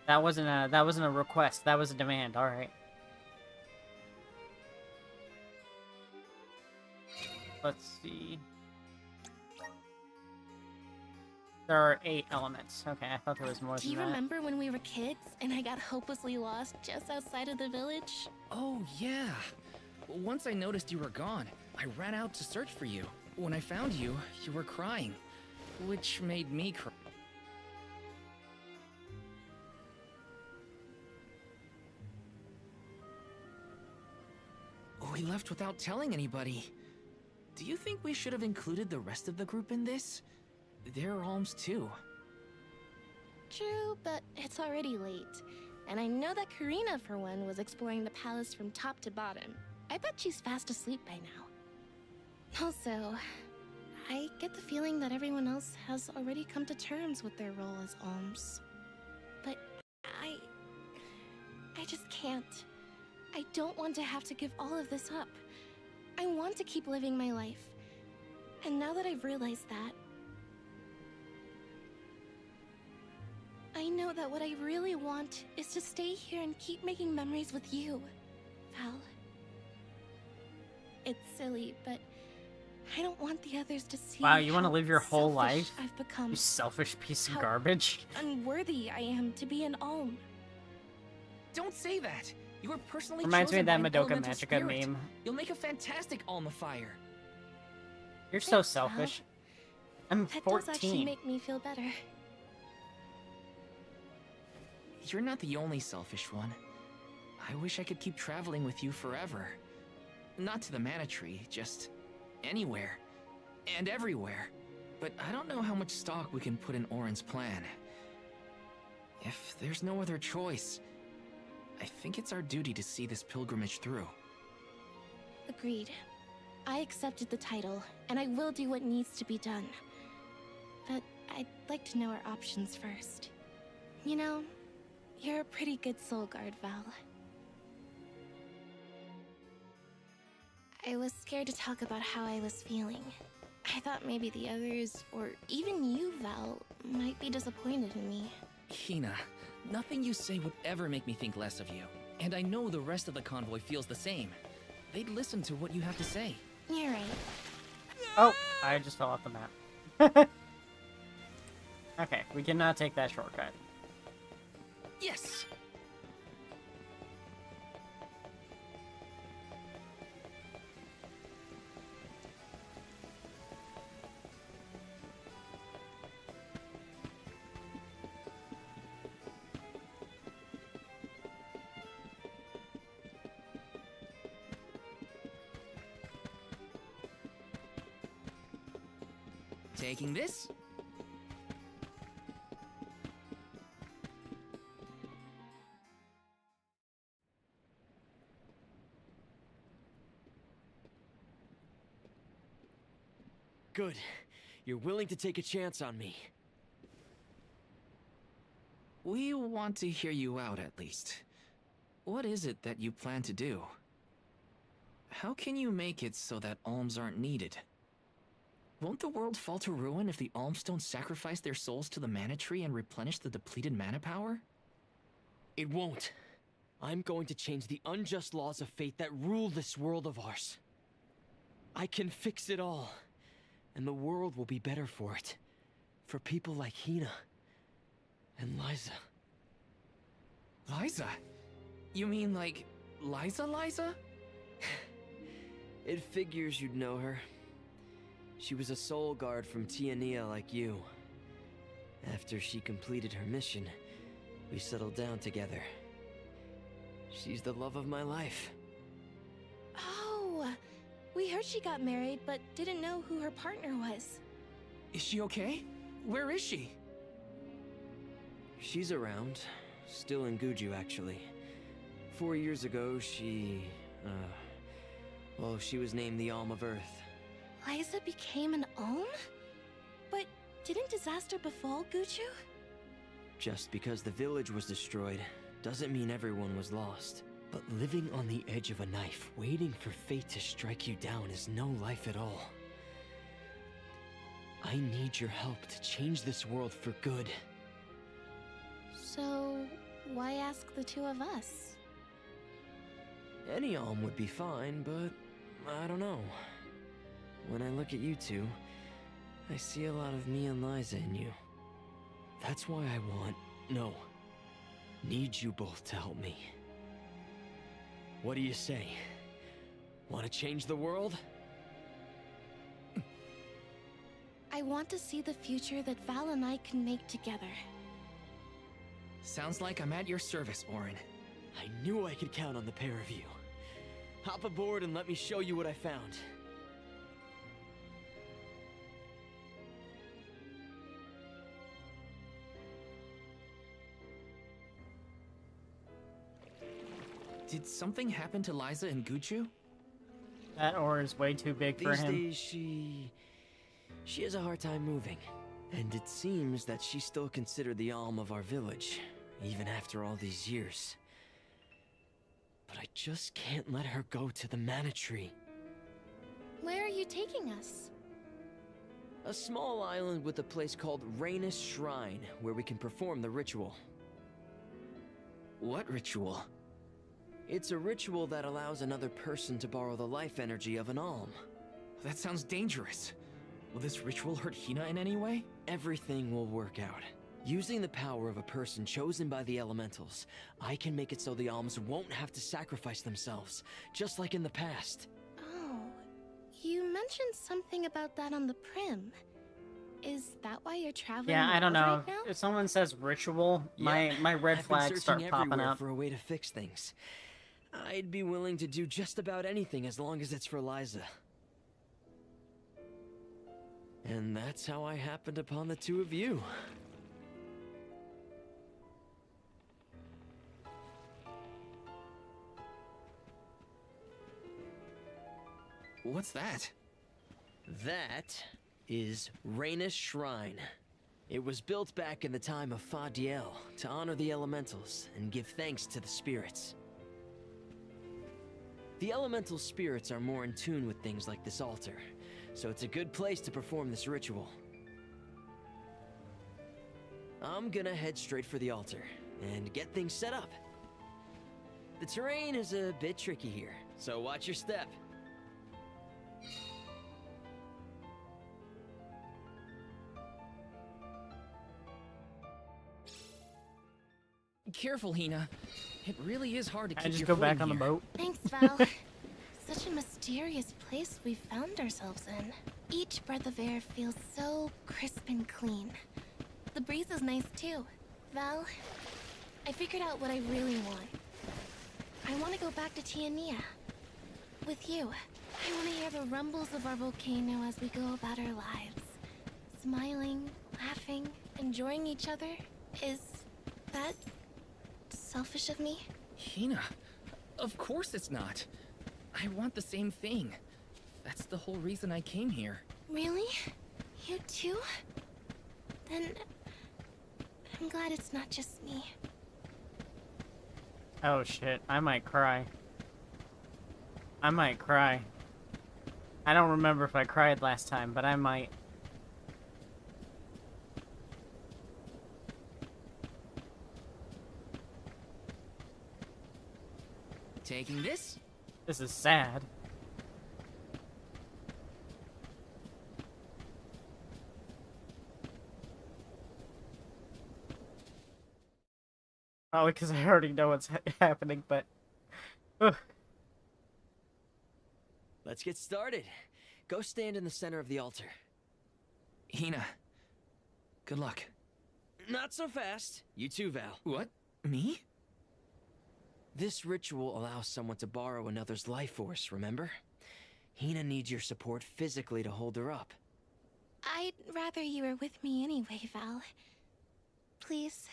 Speaker 2: That wasn't a request. That was a demand. All right. Let's see. There are 8 elements. Okay, I thought there was more
Speaker 3: Do
Speaker 2: than
Speaker 3: you
Speaker 2: that.
Speaker 3: remember when we were kids and I got hopelessly lost just outside of the village?
Speaker 15: Oh, yeah. Once I noticed you were gone, I ran out to search for you. When I found you, you were crying, which made me cry. We left without telling anybody. Do you think we should have included the rest of the group in this? They're alms too.
Speaker 3: True, but it's already late. And I know that Karina, for one, was exploring the palace from top to bottom. I bet she's fast asleep by now. Also, I get the feeling that everyone else has already come to terms with their role as alms. But I just can't. I don't want to have to give all of this up. I want to keep living my life. And now that I've realized that, I know that what I really want is to stay here and keep making memories with you, Val. It's silly, but I don't want the others to see
Speaker 2: Wow, you want to
Speaker 3: how
Speaker 2: live your whole
Speaker 3: selfish
Speaker 2: life?
Speaker 3: I've become.
Speaker 2: You selfish piece of
Speaker 3: How
Speaker 2: garbage.
Speaker 3: unworthy I am to be an alm.
Speaker 15: Don't say that. You were personally
Speaker 2: Reminds me
Speaker 15: chosen
Speaker 2: of that
Speaker 15: by an
Speaker 2: Madoka
Speaker 15: elemental
Speaker 2: Magica
Speaker 15: spirit.
Speaker 2: meme.
Speaker 15: You'll make a fantastic alma fire.
Speaker 2: You're so
Speaker 3: Thanks, Val.
Speaker 2: selfish. I'm
Speaker 3: That
Speaker 2: 14.
Speaker 3: does actually make me feel better.
Speaker 15: You're not the only selfish one. I wish I could keep traveling with you forever. Not to the Mana Tree, just anywhere. And everywhere. But I don't know how much stock we can put in Orin's plan. If there's no other choice, I think it's our duty to see this pilgrimage through.
Speaker 3: Agreed. I accepted the title, and I will do what needs to be done. But I'd like to know our options first. You know, you're a pretty good soul guard, Val. I was scared to talk about how I was feeling. I thought maybe the others, or even you, Val, might be disappointed in me.
Speaker 15: Hina, nothing you say would ever make me think less of you. And I know the rest of the convoy feels the same. They'd listen to what you have to say.
Speaker 3: You're right.
Speaker 2: Oh, I just fell off the map. Okay, we cannot take that shortcut.
Speaker 15: Yes! Taking this?
Speaker 4: Good. You're willing to take a chance on me.
Speaker 15: We want to hear you out, at least. What is it that you plan to do? How can you make it so that alms aren't needed? Won't the world fall to ruin if the alms don't sacrifice their souls to the Mana Tree and replenish the depleted mana power?
Speaker 4: It won't. I'm going to change the unjust laws of fate that rule this world of ours. I can fix it all. And the world will be better for it. For people like Hina. And Liza.
Speaker 15: Liza? You mean like Liza?
Speaker 4: It figures you'd know her. She was a soul guard from Tiania like you. After she completed her mission, we settled down together. She's the love of my life.
Speaker 3: Oh, we heard she got married, but didn't know who her partner was.
Speaker 15: Is she okay? Where is she?
Speaker 4: She's around. Still in Guju, actually. 4 years ago, she was named the Alm of Earth.
Speaker 3: Liza became an Alm? But didn't disaster befall Guju?
Speaker 4: Just because the village was destroyed doesn't mean everyone was lost. But living on the edge of a knife, waiting for fate to strike you down is no life at all. I need your help to change this world for good.
Speaker 3: So, why ask the two of us?
Speaker 4: Any Alm would be fine, but I don't know. When I look at you two, I see a lot of me and Liza in you. That's why I need you both to help me. What do you say? Want to change the world?
Speaker 3: I want to see the future that Val and I can make together.
Speaker 15: Sounds like I'm at your service, Orin.
Speaker 4: I knew I could count on the pair of you. Hop aboard and let me show you what I found.
Speaker 15: Did something happen to Liza and Guju?
Speaker 2: That ore is way too big for
Speaker 4: These
Speaker 2: him.
Speaker 4: days, she has a hard time moving. And it seems that she's still considered the Alm of our village, even after all these years. But I just can't let her go to the Mana Tree.
Speaker 3: Where are you taking us?
Speaker 4: A small island with a place called Rainus Shrine, where we can perform the ritual.
Speaker 15: What ritual?
Speaker 4: It's a ritual that allows another person to borrow the life energy of an alm.
Speaker 15: That sounds dangerous. Will this ritual hurt Hina in any way?
Speaker 4: Everything will work out. Using the power of a person chosen by the elementals, I can make it so the alms won't have to sacrifice themselves, just like in the past.
Speaker 3: Oh, you mentioned something about that on the Prim. Is that why you're traveling?
Speaker 2: Yeah, I don't
Speaker 3: the
Speaker 2: know.
Speaker 3: world right now?
Speaker 2: If someone says ritual, my red
Speaker 4: I've been
Speaker 2: flags start
Speaker 4: searching
Speaker 2: popping
Speaker 4: everywhere
Speaker 2: up.
Speaker 4: for a way to fix things. I'd be willing to do just about anything as long as it's for Liza. And that's how I happened upon the two of you.
Speaker 15: What's that?
Speaker 4: That is Rhaenys Shrine. It was built back in the time of Fadiel to honor the elementals and give thanks to the spirits. The elemental spirits are more in tune with things like this altar, so it's a good place to perform this ritual. I'm gonna head straight for the altar and get things set up. The terrain is a bit tricky here, so watch your step.
Speaker 15: Careful, Hina. It really is hard to keep
Speaker 2: I just
Speaker 15: your
Speaker 2: go
Speaker 15: footing
Speaker 2: back on the
Speaker 15: here.
Speaker 2: boat.
Speaker 3: Thanks, Val. Such a mysterious place we've found ourselves in. Each breath of air feels so crisp and clean. The breeze is nice too. Val, I figured out what I really want. I want to go back to Tiania. With you. I want to hear the rumbles of our volcano as we go about our lives. Smiling, laughing, enjoying each other. Is that selfish of me?
Speaker 15: Hina, of course it's not. I want the same thing. That's the whole reason I came here.
Speaker 3: Really? You too? Then I'm glad it's not just me.
Speaker 2: Oh shit, I might cry. I might cry. I don't remember if I cried last time, but I might.
Speaker 15: Taking this?
Speaker 2: This is sad. Probably because I already know what's happening, but... Ugh.
Speaker 4: Let's get started. Go stand in the center of the altar.
Speaker 15: Hina, good luck.
Speaker 4: Not so fast. You too, Val.
Speaker 15: What? Me?
Speaker 4: This ritual allows someone to borrow another's life force, remember? Hina needs your support physically to hold her up.
Speaker 3: I'd rather you were with me anyway, Val. Please.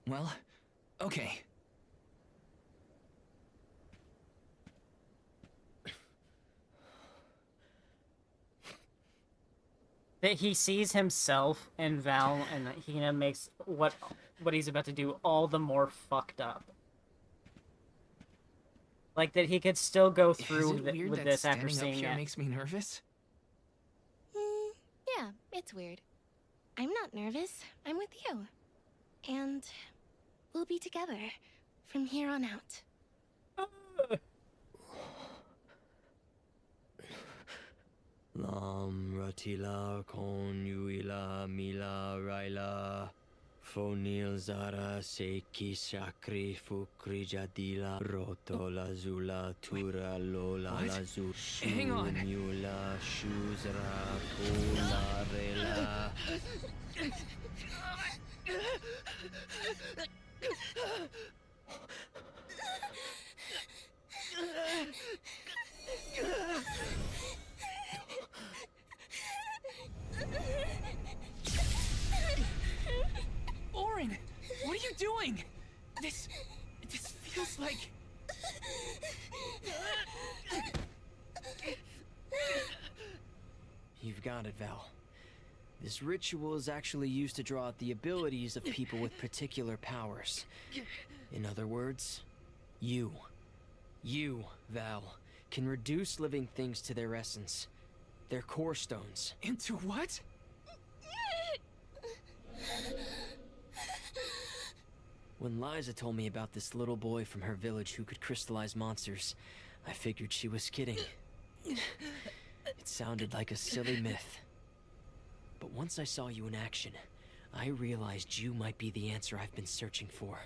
Speaker 15: Well, okay.
Speaker 2: That he sees himself in Val, and that Hina makes what he's about to do all the more fucked up. Like that he could still go through with this after seeing it.
Speaker 15: Makes me nervous.
Speaker 3: Yeah, it's weird. I'm not nervous. I'm with you. And we'll be together from here on out.
Speaker 4: Lam ratila konuila mila raila fonil zara seki shakri fukri jadila roto lazula tura lola lazu
Speaker 15: Hang on.
Speaker 4: mula shuzra pula rela.
Speaker 15: Orin, what are you doing? This feels like...
Speaker 4: You've got it, Val. This ritual is actually used to draw out the abilities of people with particular powers. In other words, you, Val, can reduce living things to their essence. Their core stones.
Speaker 15: Into what?
Speaker 4: When Liza told me about this little boy from her village who could crystallize monsters, I figured she was kidding. It sounded like a silly myth. But once I saw you in action, I realized you might be the answer I've been searching for.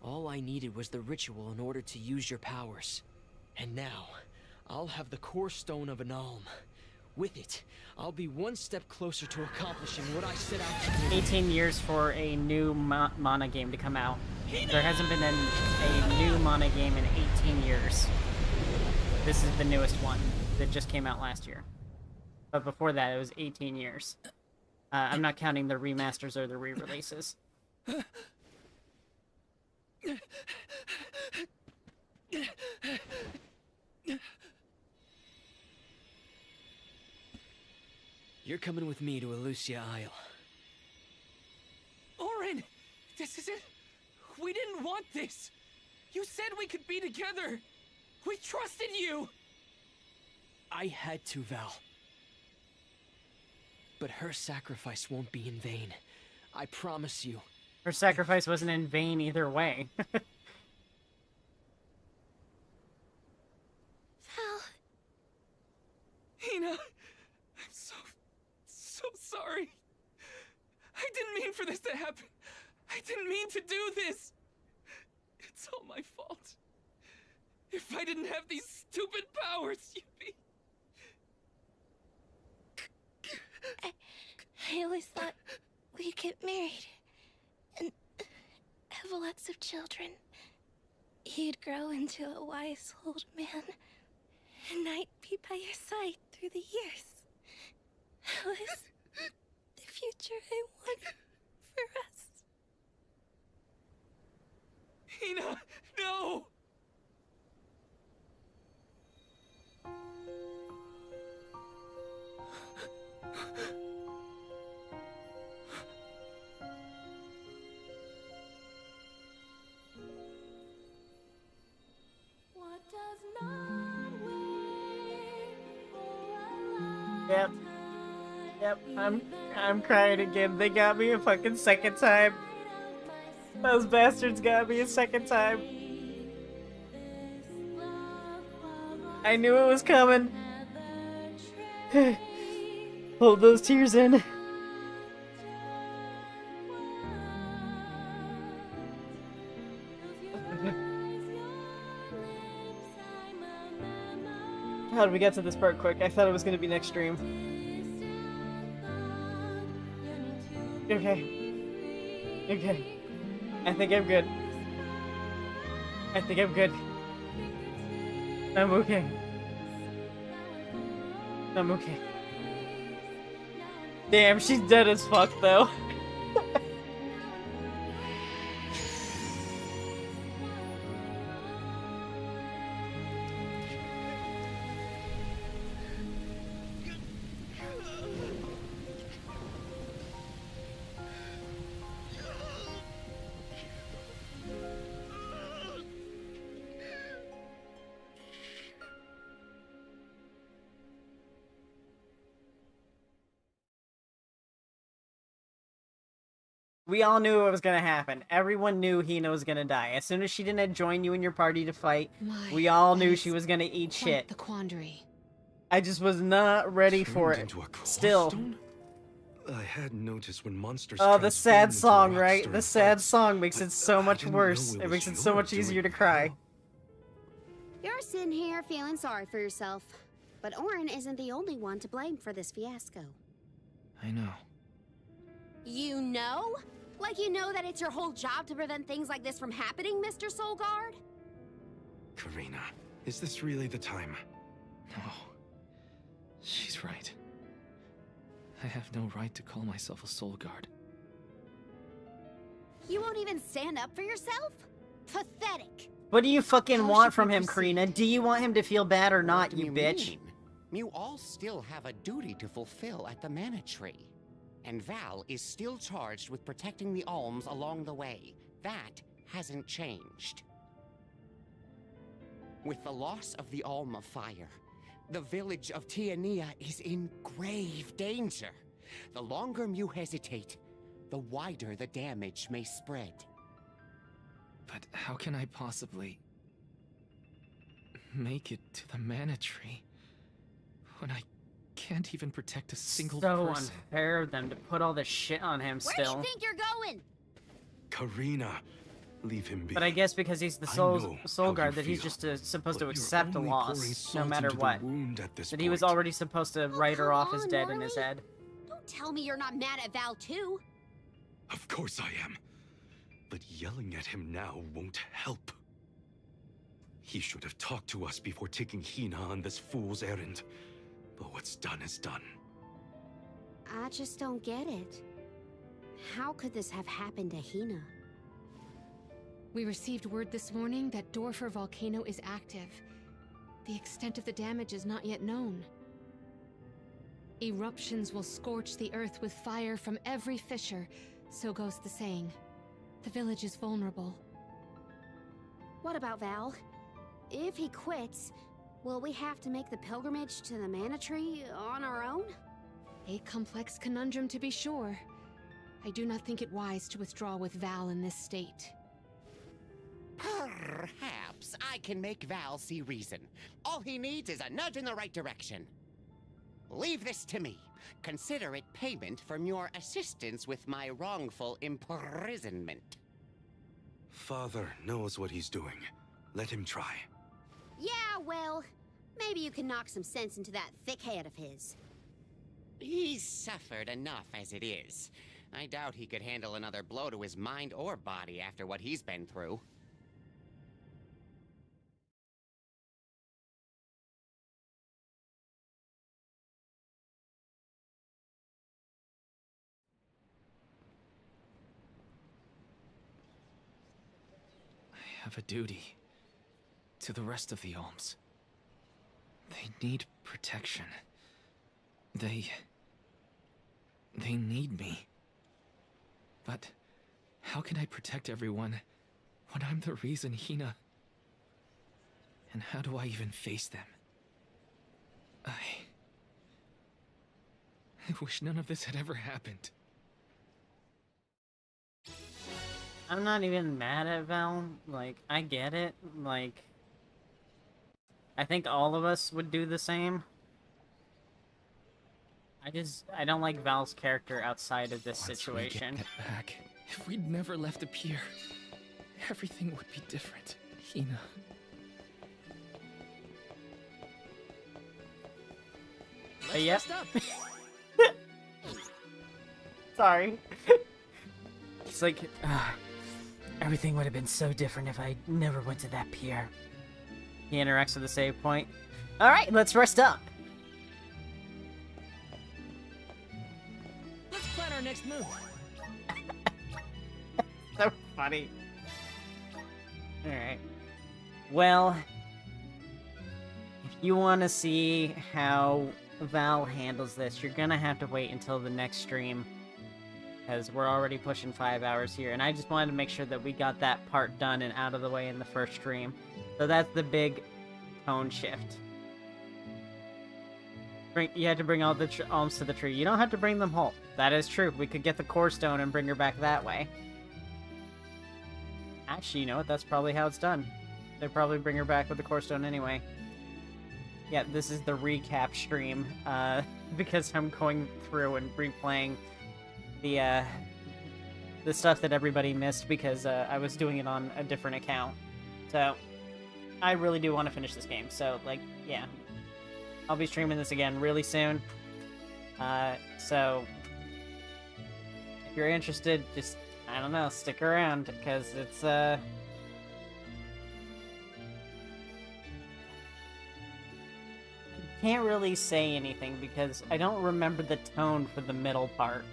Speaker 4: All I needed was the ritual in order to use your powers. And now, I'll have the core stone of an Alm. With it, I'll be one step closer to accomplishing what I set out to do.
Speaker 2: 18 years for a new mana game to come out. There hasn't been a new mana game in 18 years. This is the newest one that just came out last year. But before that, it was 18 years. I'm not counting the remasters or the re-releases.
Speaker 4: You're coming with me to Elusia Isle.
Speaker 15: Orin! This isn't... We didn't want this! You said we could be together! We trusted you!
Speaker 4: I had to, Val. But her sacrifice won't be in vain. I promise you.
Speaker 2: Her sacrifice wasn't in vain either way.
Speaker 17: Val.
Speaker 15: Hina, I'm so sorry. I didn't mean for this to happen. I didn't mean to do this. It's all my fault. If I didn't have these stupid powers, you'd be...
Speaker 3: I always thought we'd get married and have lots of children. You'd grow into a wise old man, and I'd be by your side through the years. That was the future I wanted for us.
Speaker 15: Hina, no!
Speaker 2: Yep, I'm crying again. They got me a fucking second time. Those bastards got me a second time. I knew it was coming. Hold those tears in. How did we get to this part quick? I thought it was gonna be next stream. Okay. I think I'm good. I'm okay. Damn, she's dead as fuck though. We all knew it was gonna happen. Everyone knew Hina was gonna die. As soon as she didn't join you in your party to fight, we all knew she was gonna eat shit.
Speaker 17: The quandary.
Speaker 2: I just was not ready for it. Still.
Speaker 5: I had noticed when monsters.
Speaker 2: Oh, the sad
Speaker 5: transform into
Speaker 2: song,
Speaker 5: rocks
Speaker 2: right?
Speaker 5: during
Speaker 2: The sad
Speaker 5: fights,
Speaker 2: song makes it so much
Speaker 5: didn't
Speaker 2: worse.
Speaker 5: know
Speaker 2: It makes it
Speaker 5: was
Speaker 2: so
Speaker 5: your
Speaker 2: much easier to
Speaker 5: doing.
Speaker 2: cry.
Speaker 18: You're sitting here feeling sorry for yourself. But Orin isn't the only one to blame for this fiasco.
Speaker 15: I know.
Speaker 18: You know? Like you know that it's your whole job to prevent things like this from happening, Mr. Soulguard?
Speaker 5: Karina, is this really the time?
Speaker 15: No. She's right. I have no right to call myself a soul guard.
Speaker 18: You won't even stand up for yourself? Pathetic.
Speaker 2: What do you fucking
Speaker 13: How
Speaker 2: want
Speaker 13: should
Speaker 2: from
Speaker 13: we
Speaker 2: him,
Speaker 13: proceed?
Speaker 2: Karina? Do you want him to feel bad or not,
Speaker 13: What do
Speaker 2: you bitch?
Speaker 13: mean? You all still have a duty to fulfill at the Mana Tree. And Val is still charged with protecting the alms along the way. That hasn't changed. With the loss of the Alm of Fire, the village of Tiania is in grave danger. The longer you hesitate, the wider the damage may spread.
Speaker 15: But how can I possibly make it to the Mana Tree when I can't even protect a single
Speaker 2: So
Speaker 15: person.
Speaker 2: unfair of them to put all this shit on him
Speaker 18: Where do
Speaker 2: still.
Speaker 18: you think you're going?
Speaker 5: Karina, leave him be.
Speaker 2: But I guess because he's the
Speaker 5: I
Speaker 2: soul
Speaker 5: know
Speaker 2: soul guard,
Speaker 5: you
Speaker 2: that he's
Speaker 5: feel,
Speaker 2: just supposed
Speaker 5: but
Speaker 2: to
Speaker 5: you're
Speaker 2: accept a
Speaker 5: only
Speaker 2: loss,
Speaker 5: pouring
Speaker 2: no
Speaker 5: salt
Speaker 2: matter
Speaker 5: into the
Speaker 2: what.
Speaker 5: wound at this
Speaker 2: That he was
Speaker 5: point.
Speaker 2: already supposed to write her off as dead in his head.
Speaker 18: Don't tell me you're not mad at Val too.
Speaker 5: Of course I am. But yelling at him now won't help. He should have talked to us before taking Hina on this fool's errand. But what's done is done.
Speaker 18: I just don't get it. How could this have happened to Hina?
Speaker 17: We received word this morning that Dorfer volcano is active. The extent of the damage is not yet known. Eruptions will scorch the earth with fire from every fissure, so goes the saying. The village is vulnerable.
Speaker 18: What about Val? If he quits, will we have to make the pilgrimage to the Mana Tree on our own?
Speaker 17: A complex conundrum to be sure. I do not think it wise to withdraw with Val in this state.
Speaker 13: Perhaps I can make Val see reason. All he needs is a nudge in the right direction. Leave this to me. Consider it payment from your assistance with my wrongful imprisonment.
Speaker 5: Father knows what he's doing. Let him try.
Speaker 18: Yeah, well, maybe you can knock some sense into that thick head of his.
Speaker 13: He's suffered enough as it is. I doubt he could handle another blow to his mind or body after what he's been through.
Speaker 15: I have a duty to the rest of the Alms. They need protection. They need me. But how can I protect everyone when I'm the reason Hina... And how do I even face them? I wish none of this had ever happened.
Speaker 2: I'm not even mad at Val. Like, I get it. Like, I think all of us would do the same. I don't like Val's character outside of this situation.
Speaker 15: Once we get it back, if we'd never left the pier, everything would be different. Hina.
Speaker 2: But yeah.
Speaker 15: Up.
Speaker 2: Sorry. It's like, everything would have been so different if I never went to that pier. He interacts with the save point. Alright, let's rest up.
Speaker 9: Let's plan our next move.
Speaker 2: So funny. Alright. Well, if you want to see how Val handles this, you're gonna have to wait until the next stream, because we're already pushing 5 hours here, and I just wanted to make sure that we got that part done and out of the way in the first stream. So that's the big tone shift. You had to bring all the alms to the tree. You don't have to bring them whole. That is true. We could get the core stone and bring her back that way. Actually, you know what? That's probably how it's done. They probably bring her back with the core stone anyway. Yeah, this is the recap stream, because I'm going through and replaying the stuff that everybody missed because I was doing it on a different account. So, I really do want to finish this game, so, like, yeah. I'll be streaming this again really soon. So, if you're interested, just, I don't know, stick around, because it's, can't really say anything because I don't remember the tone for the middle part.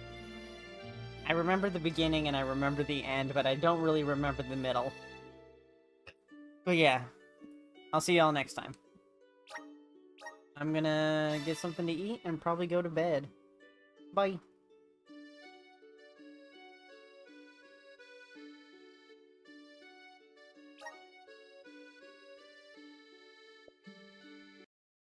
Speaker 2: I remember the beginning and I remember the end, but I don't really remember the middle. But yeah, I'll see y'all next time. I'm gonna get something to eat and probably go to bed. Bye.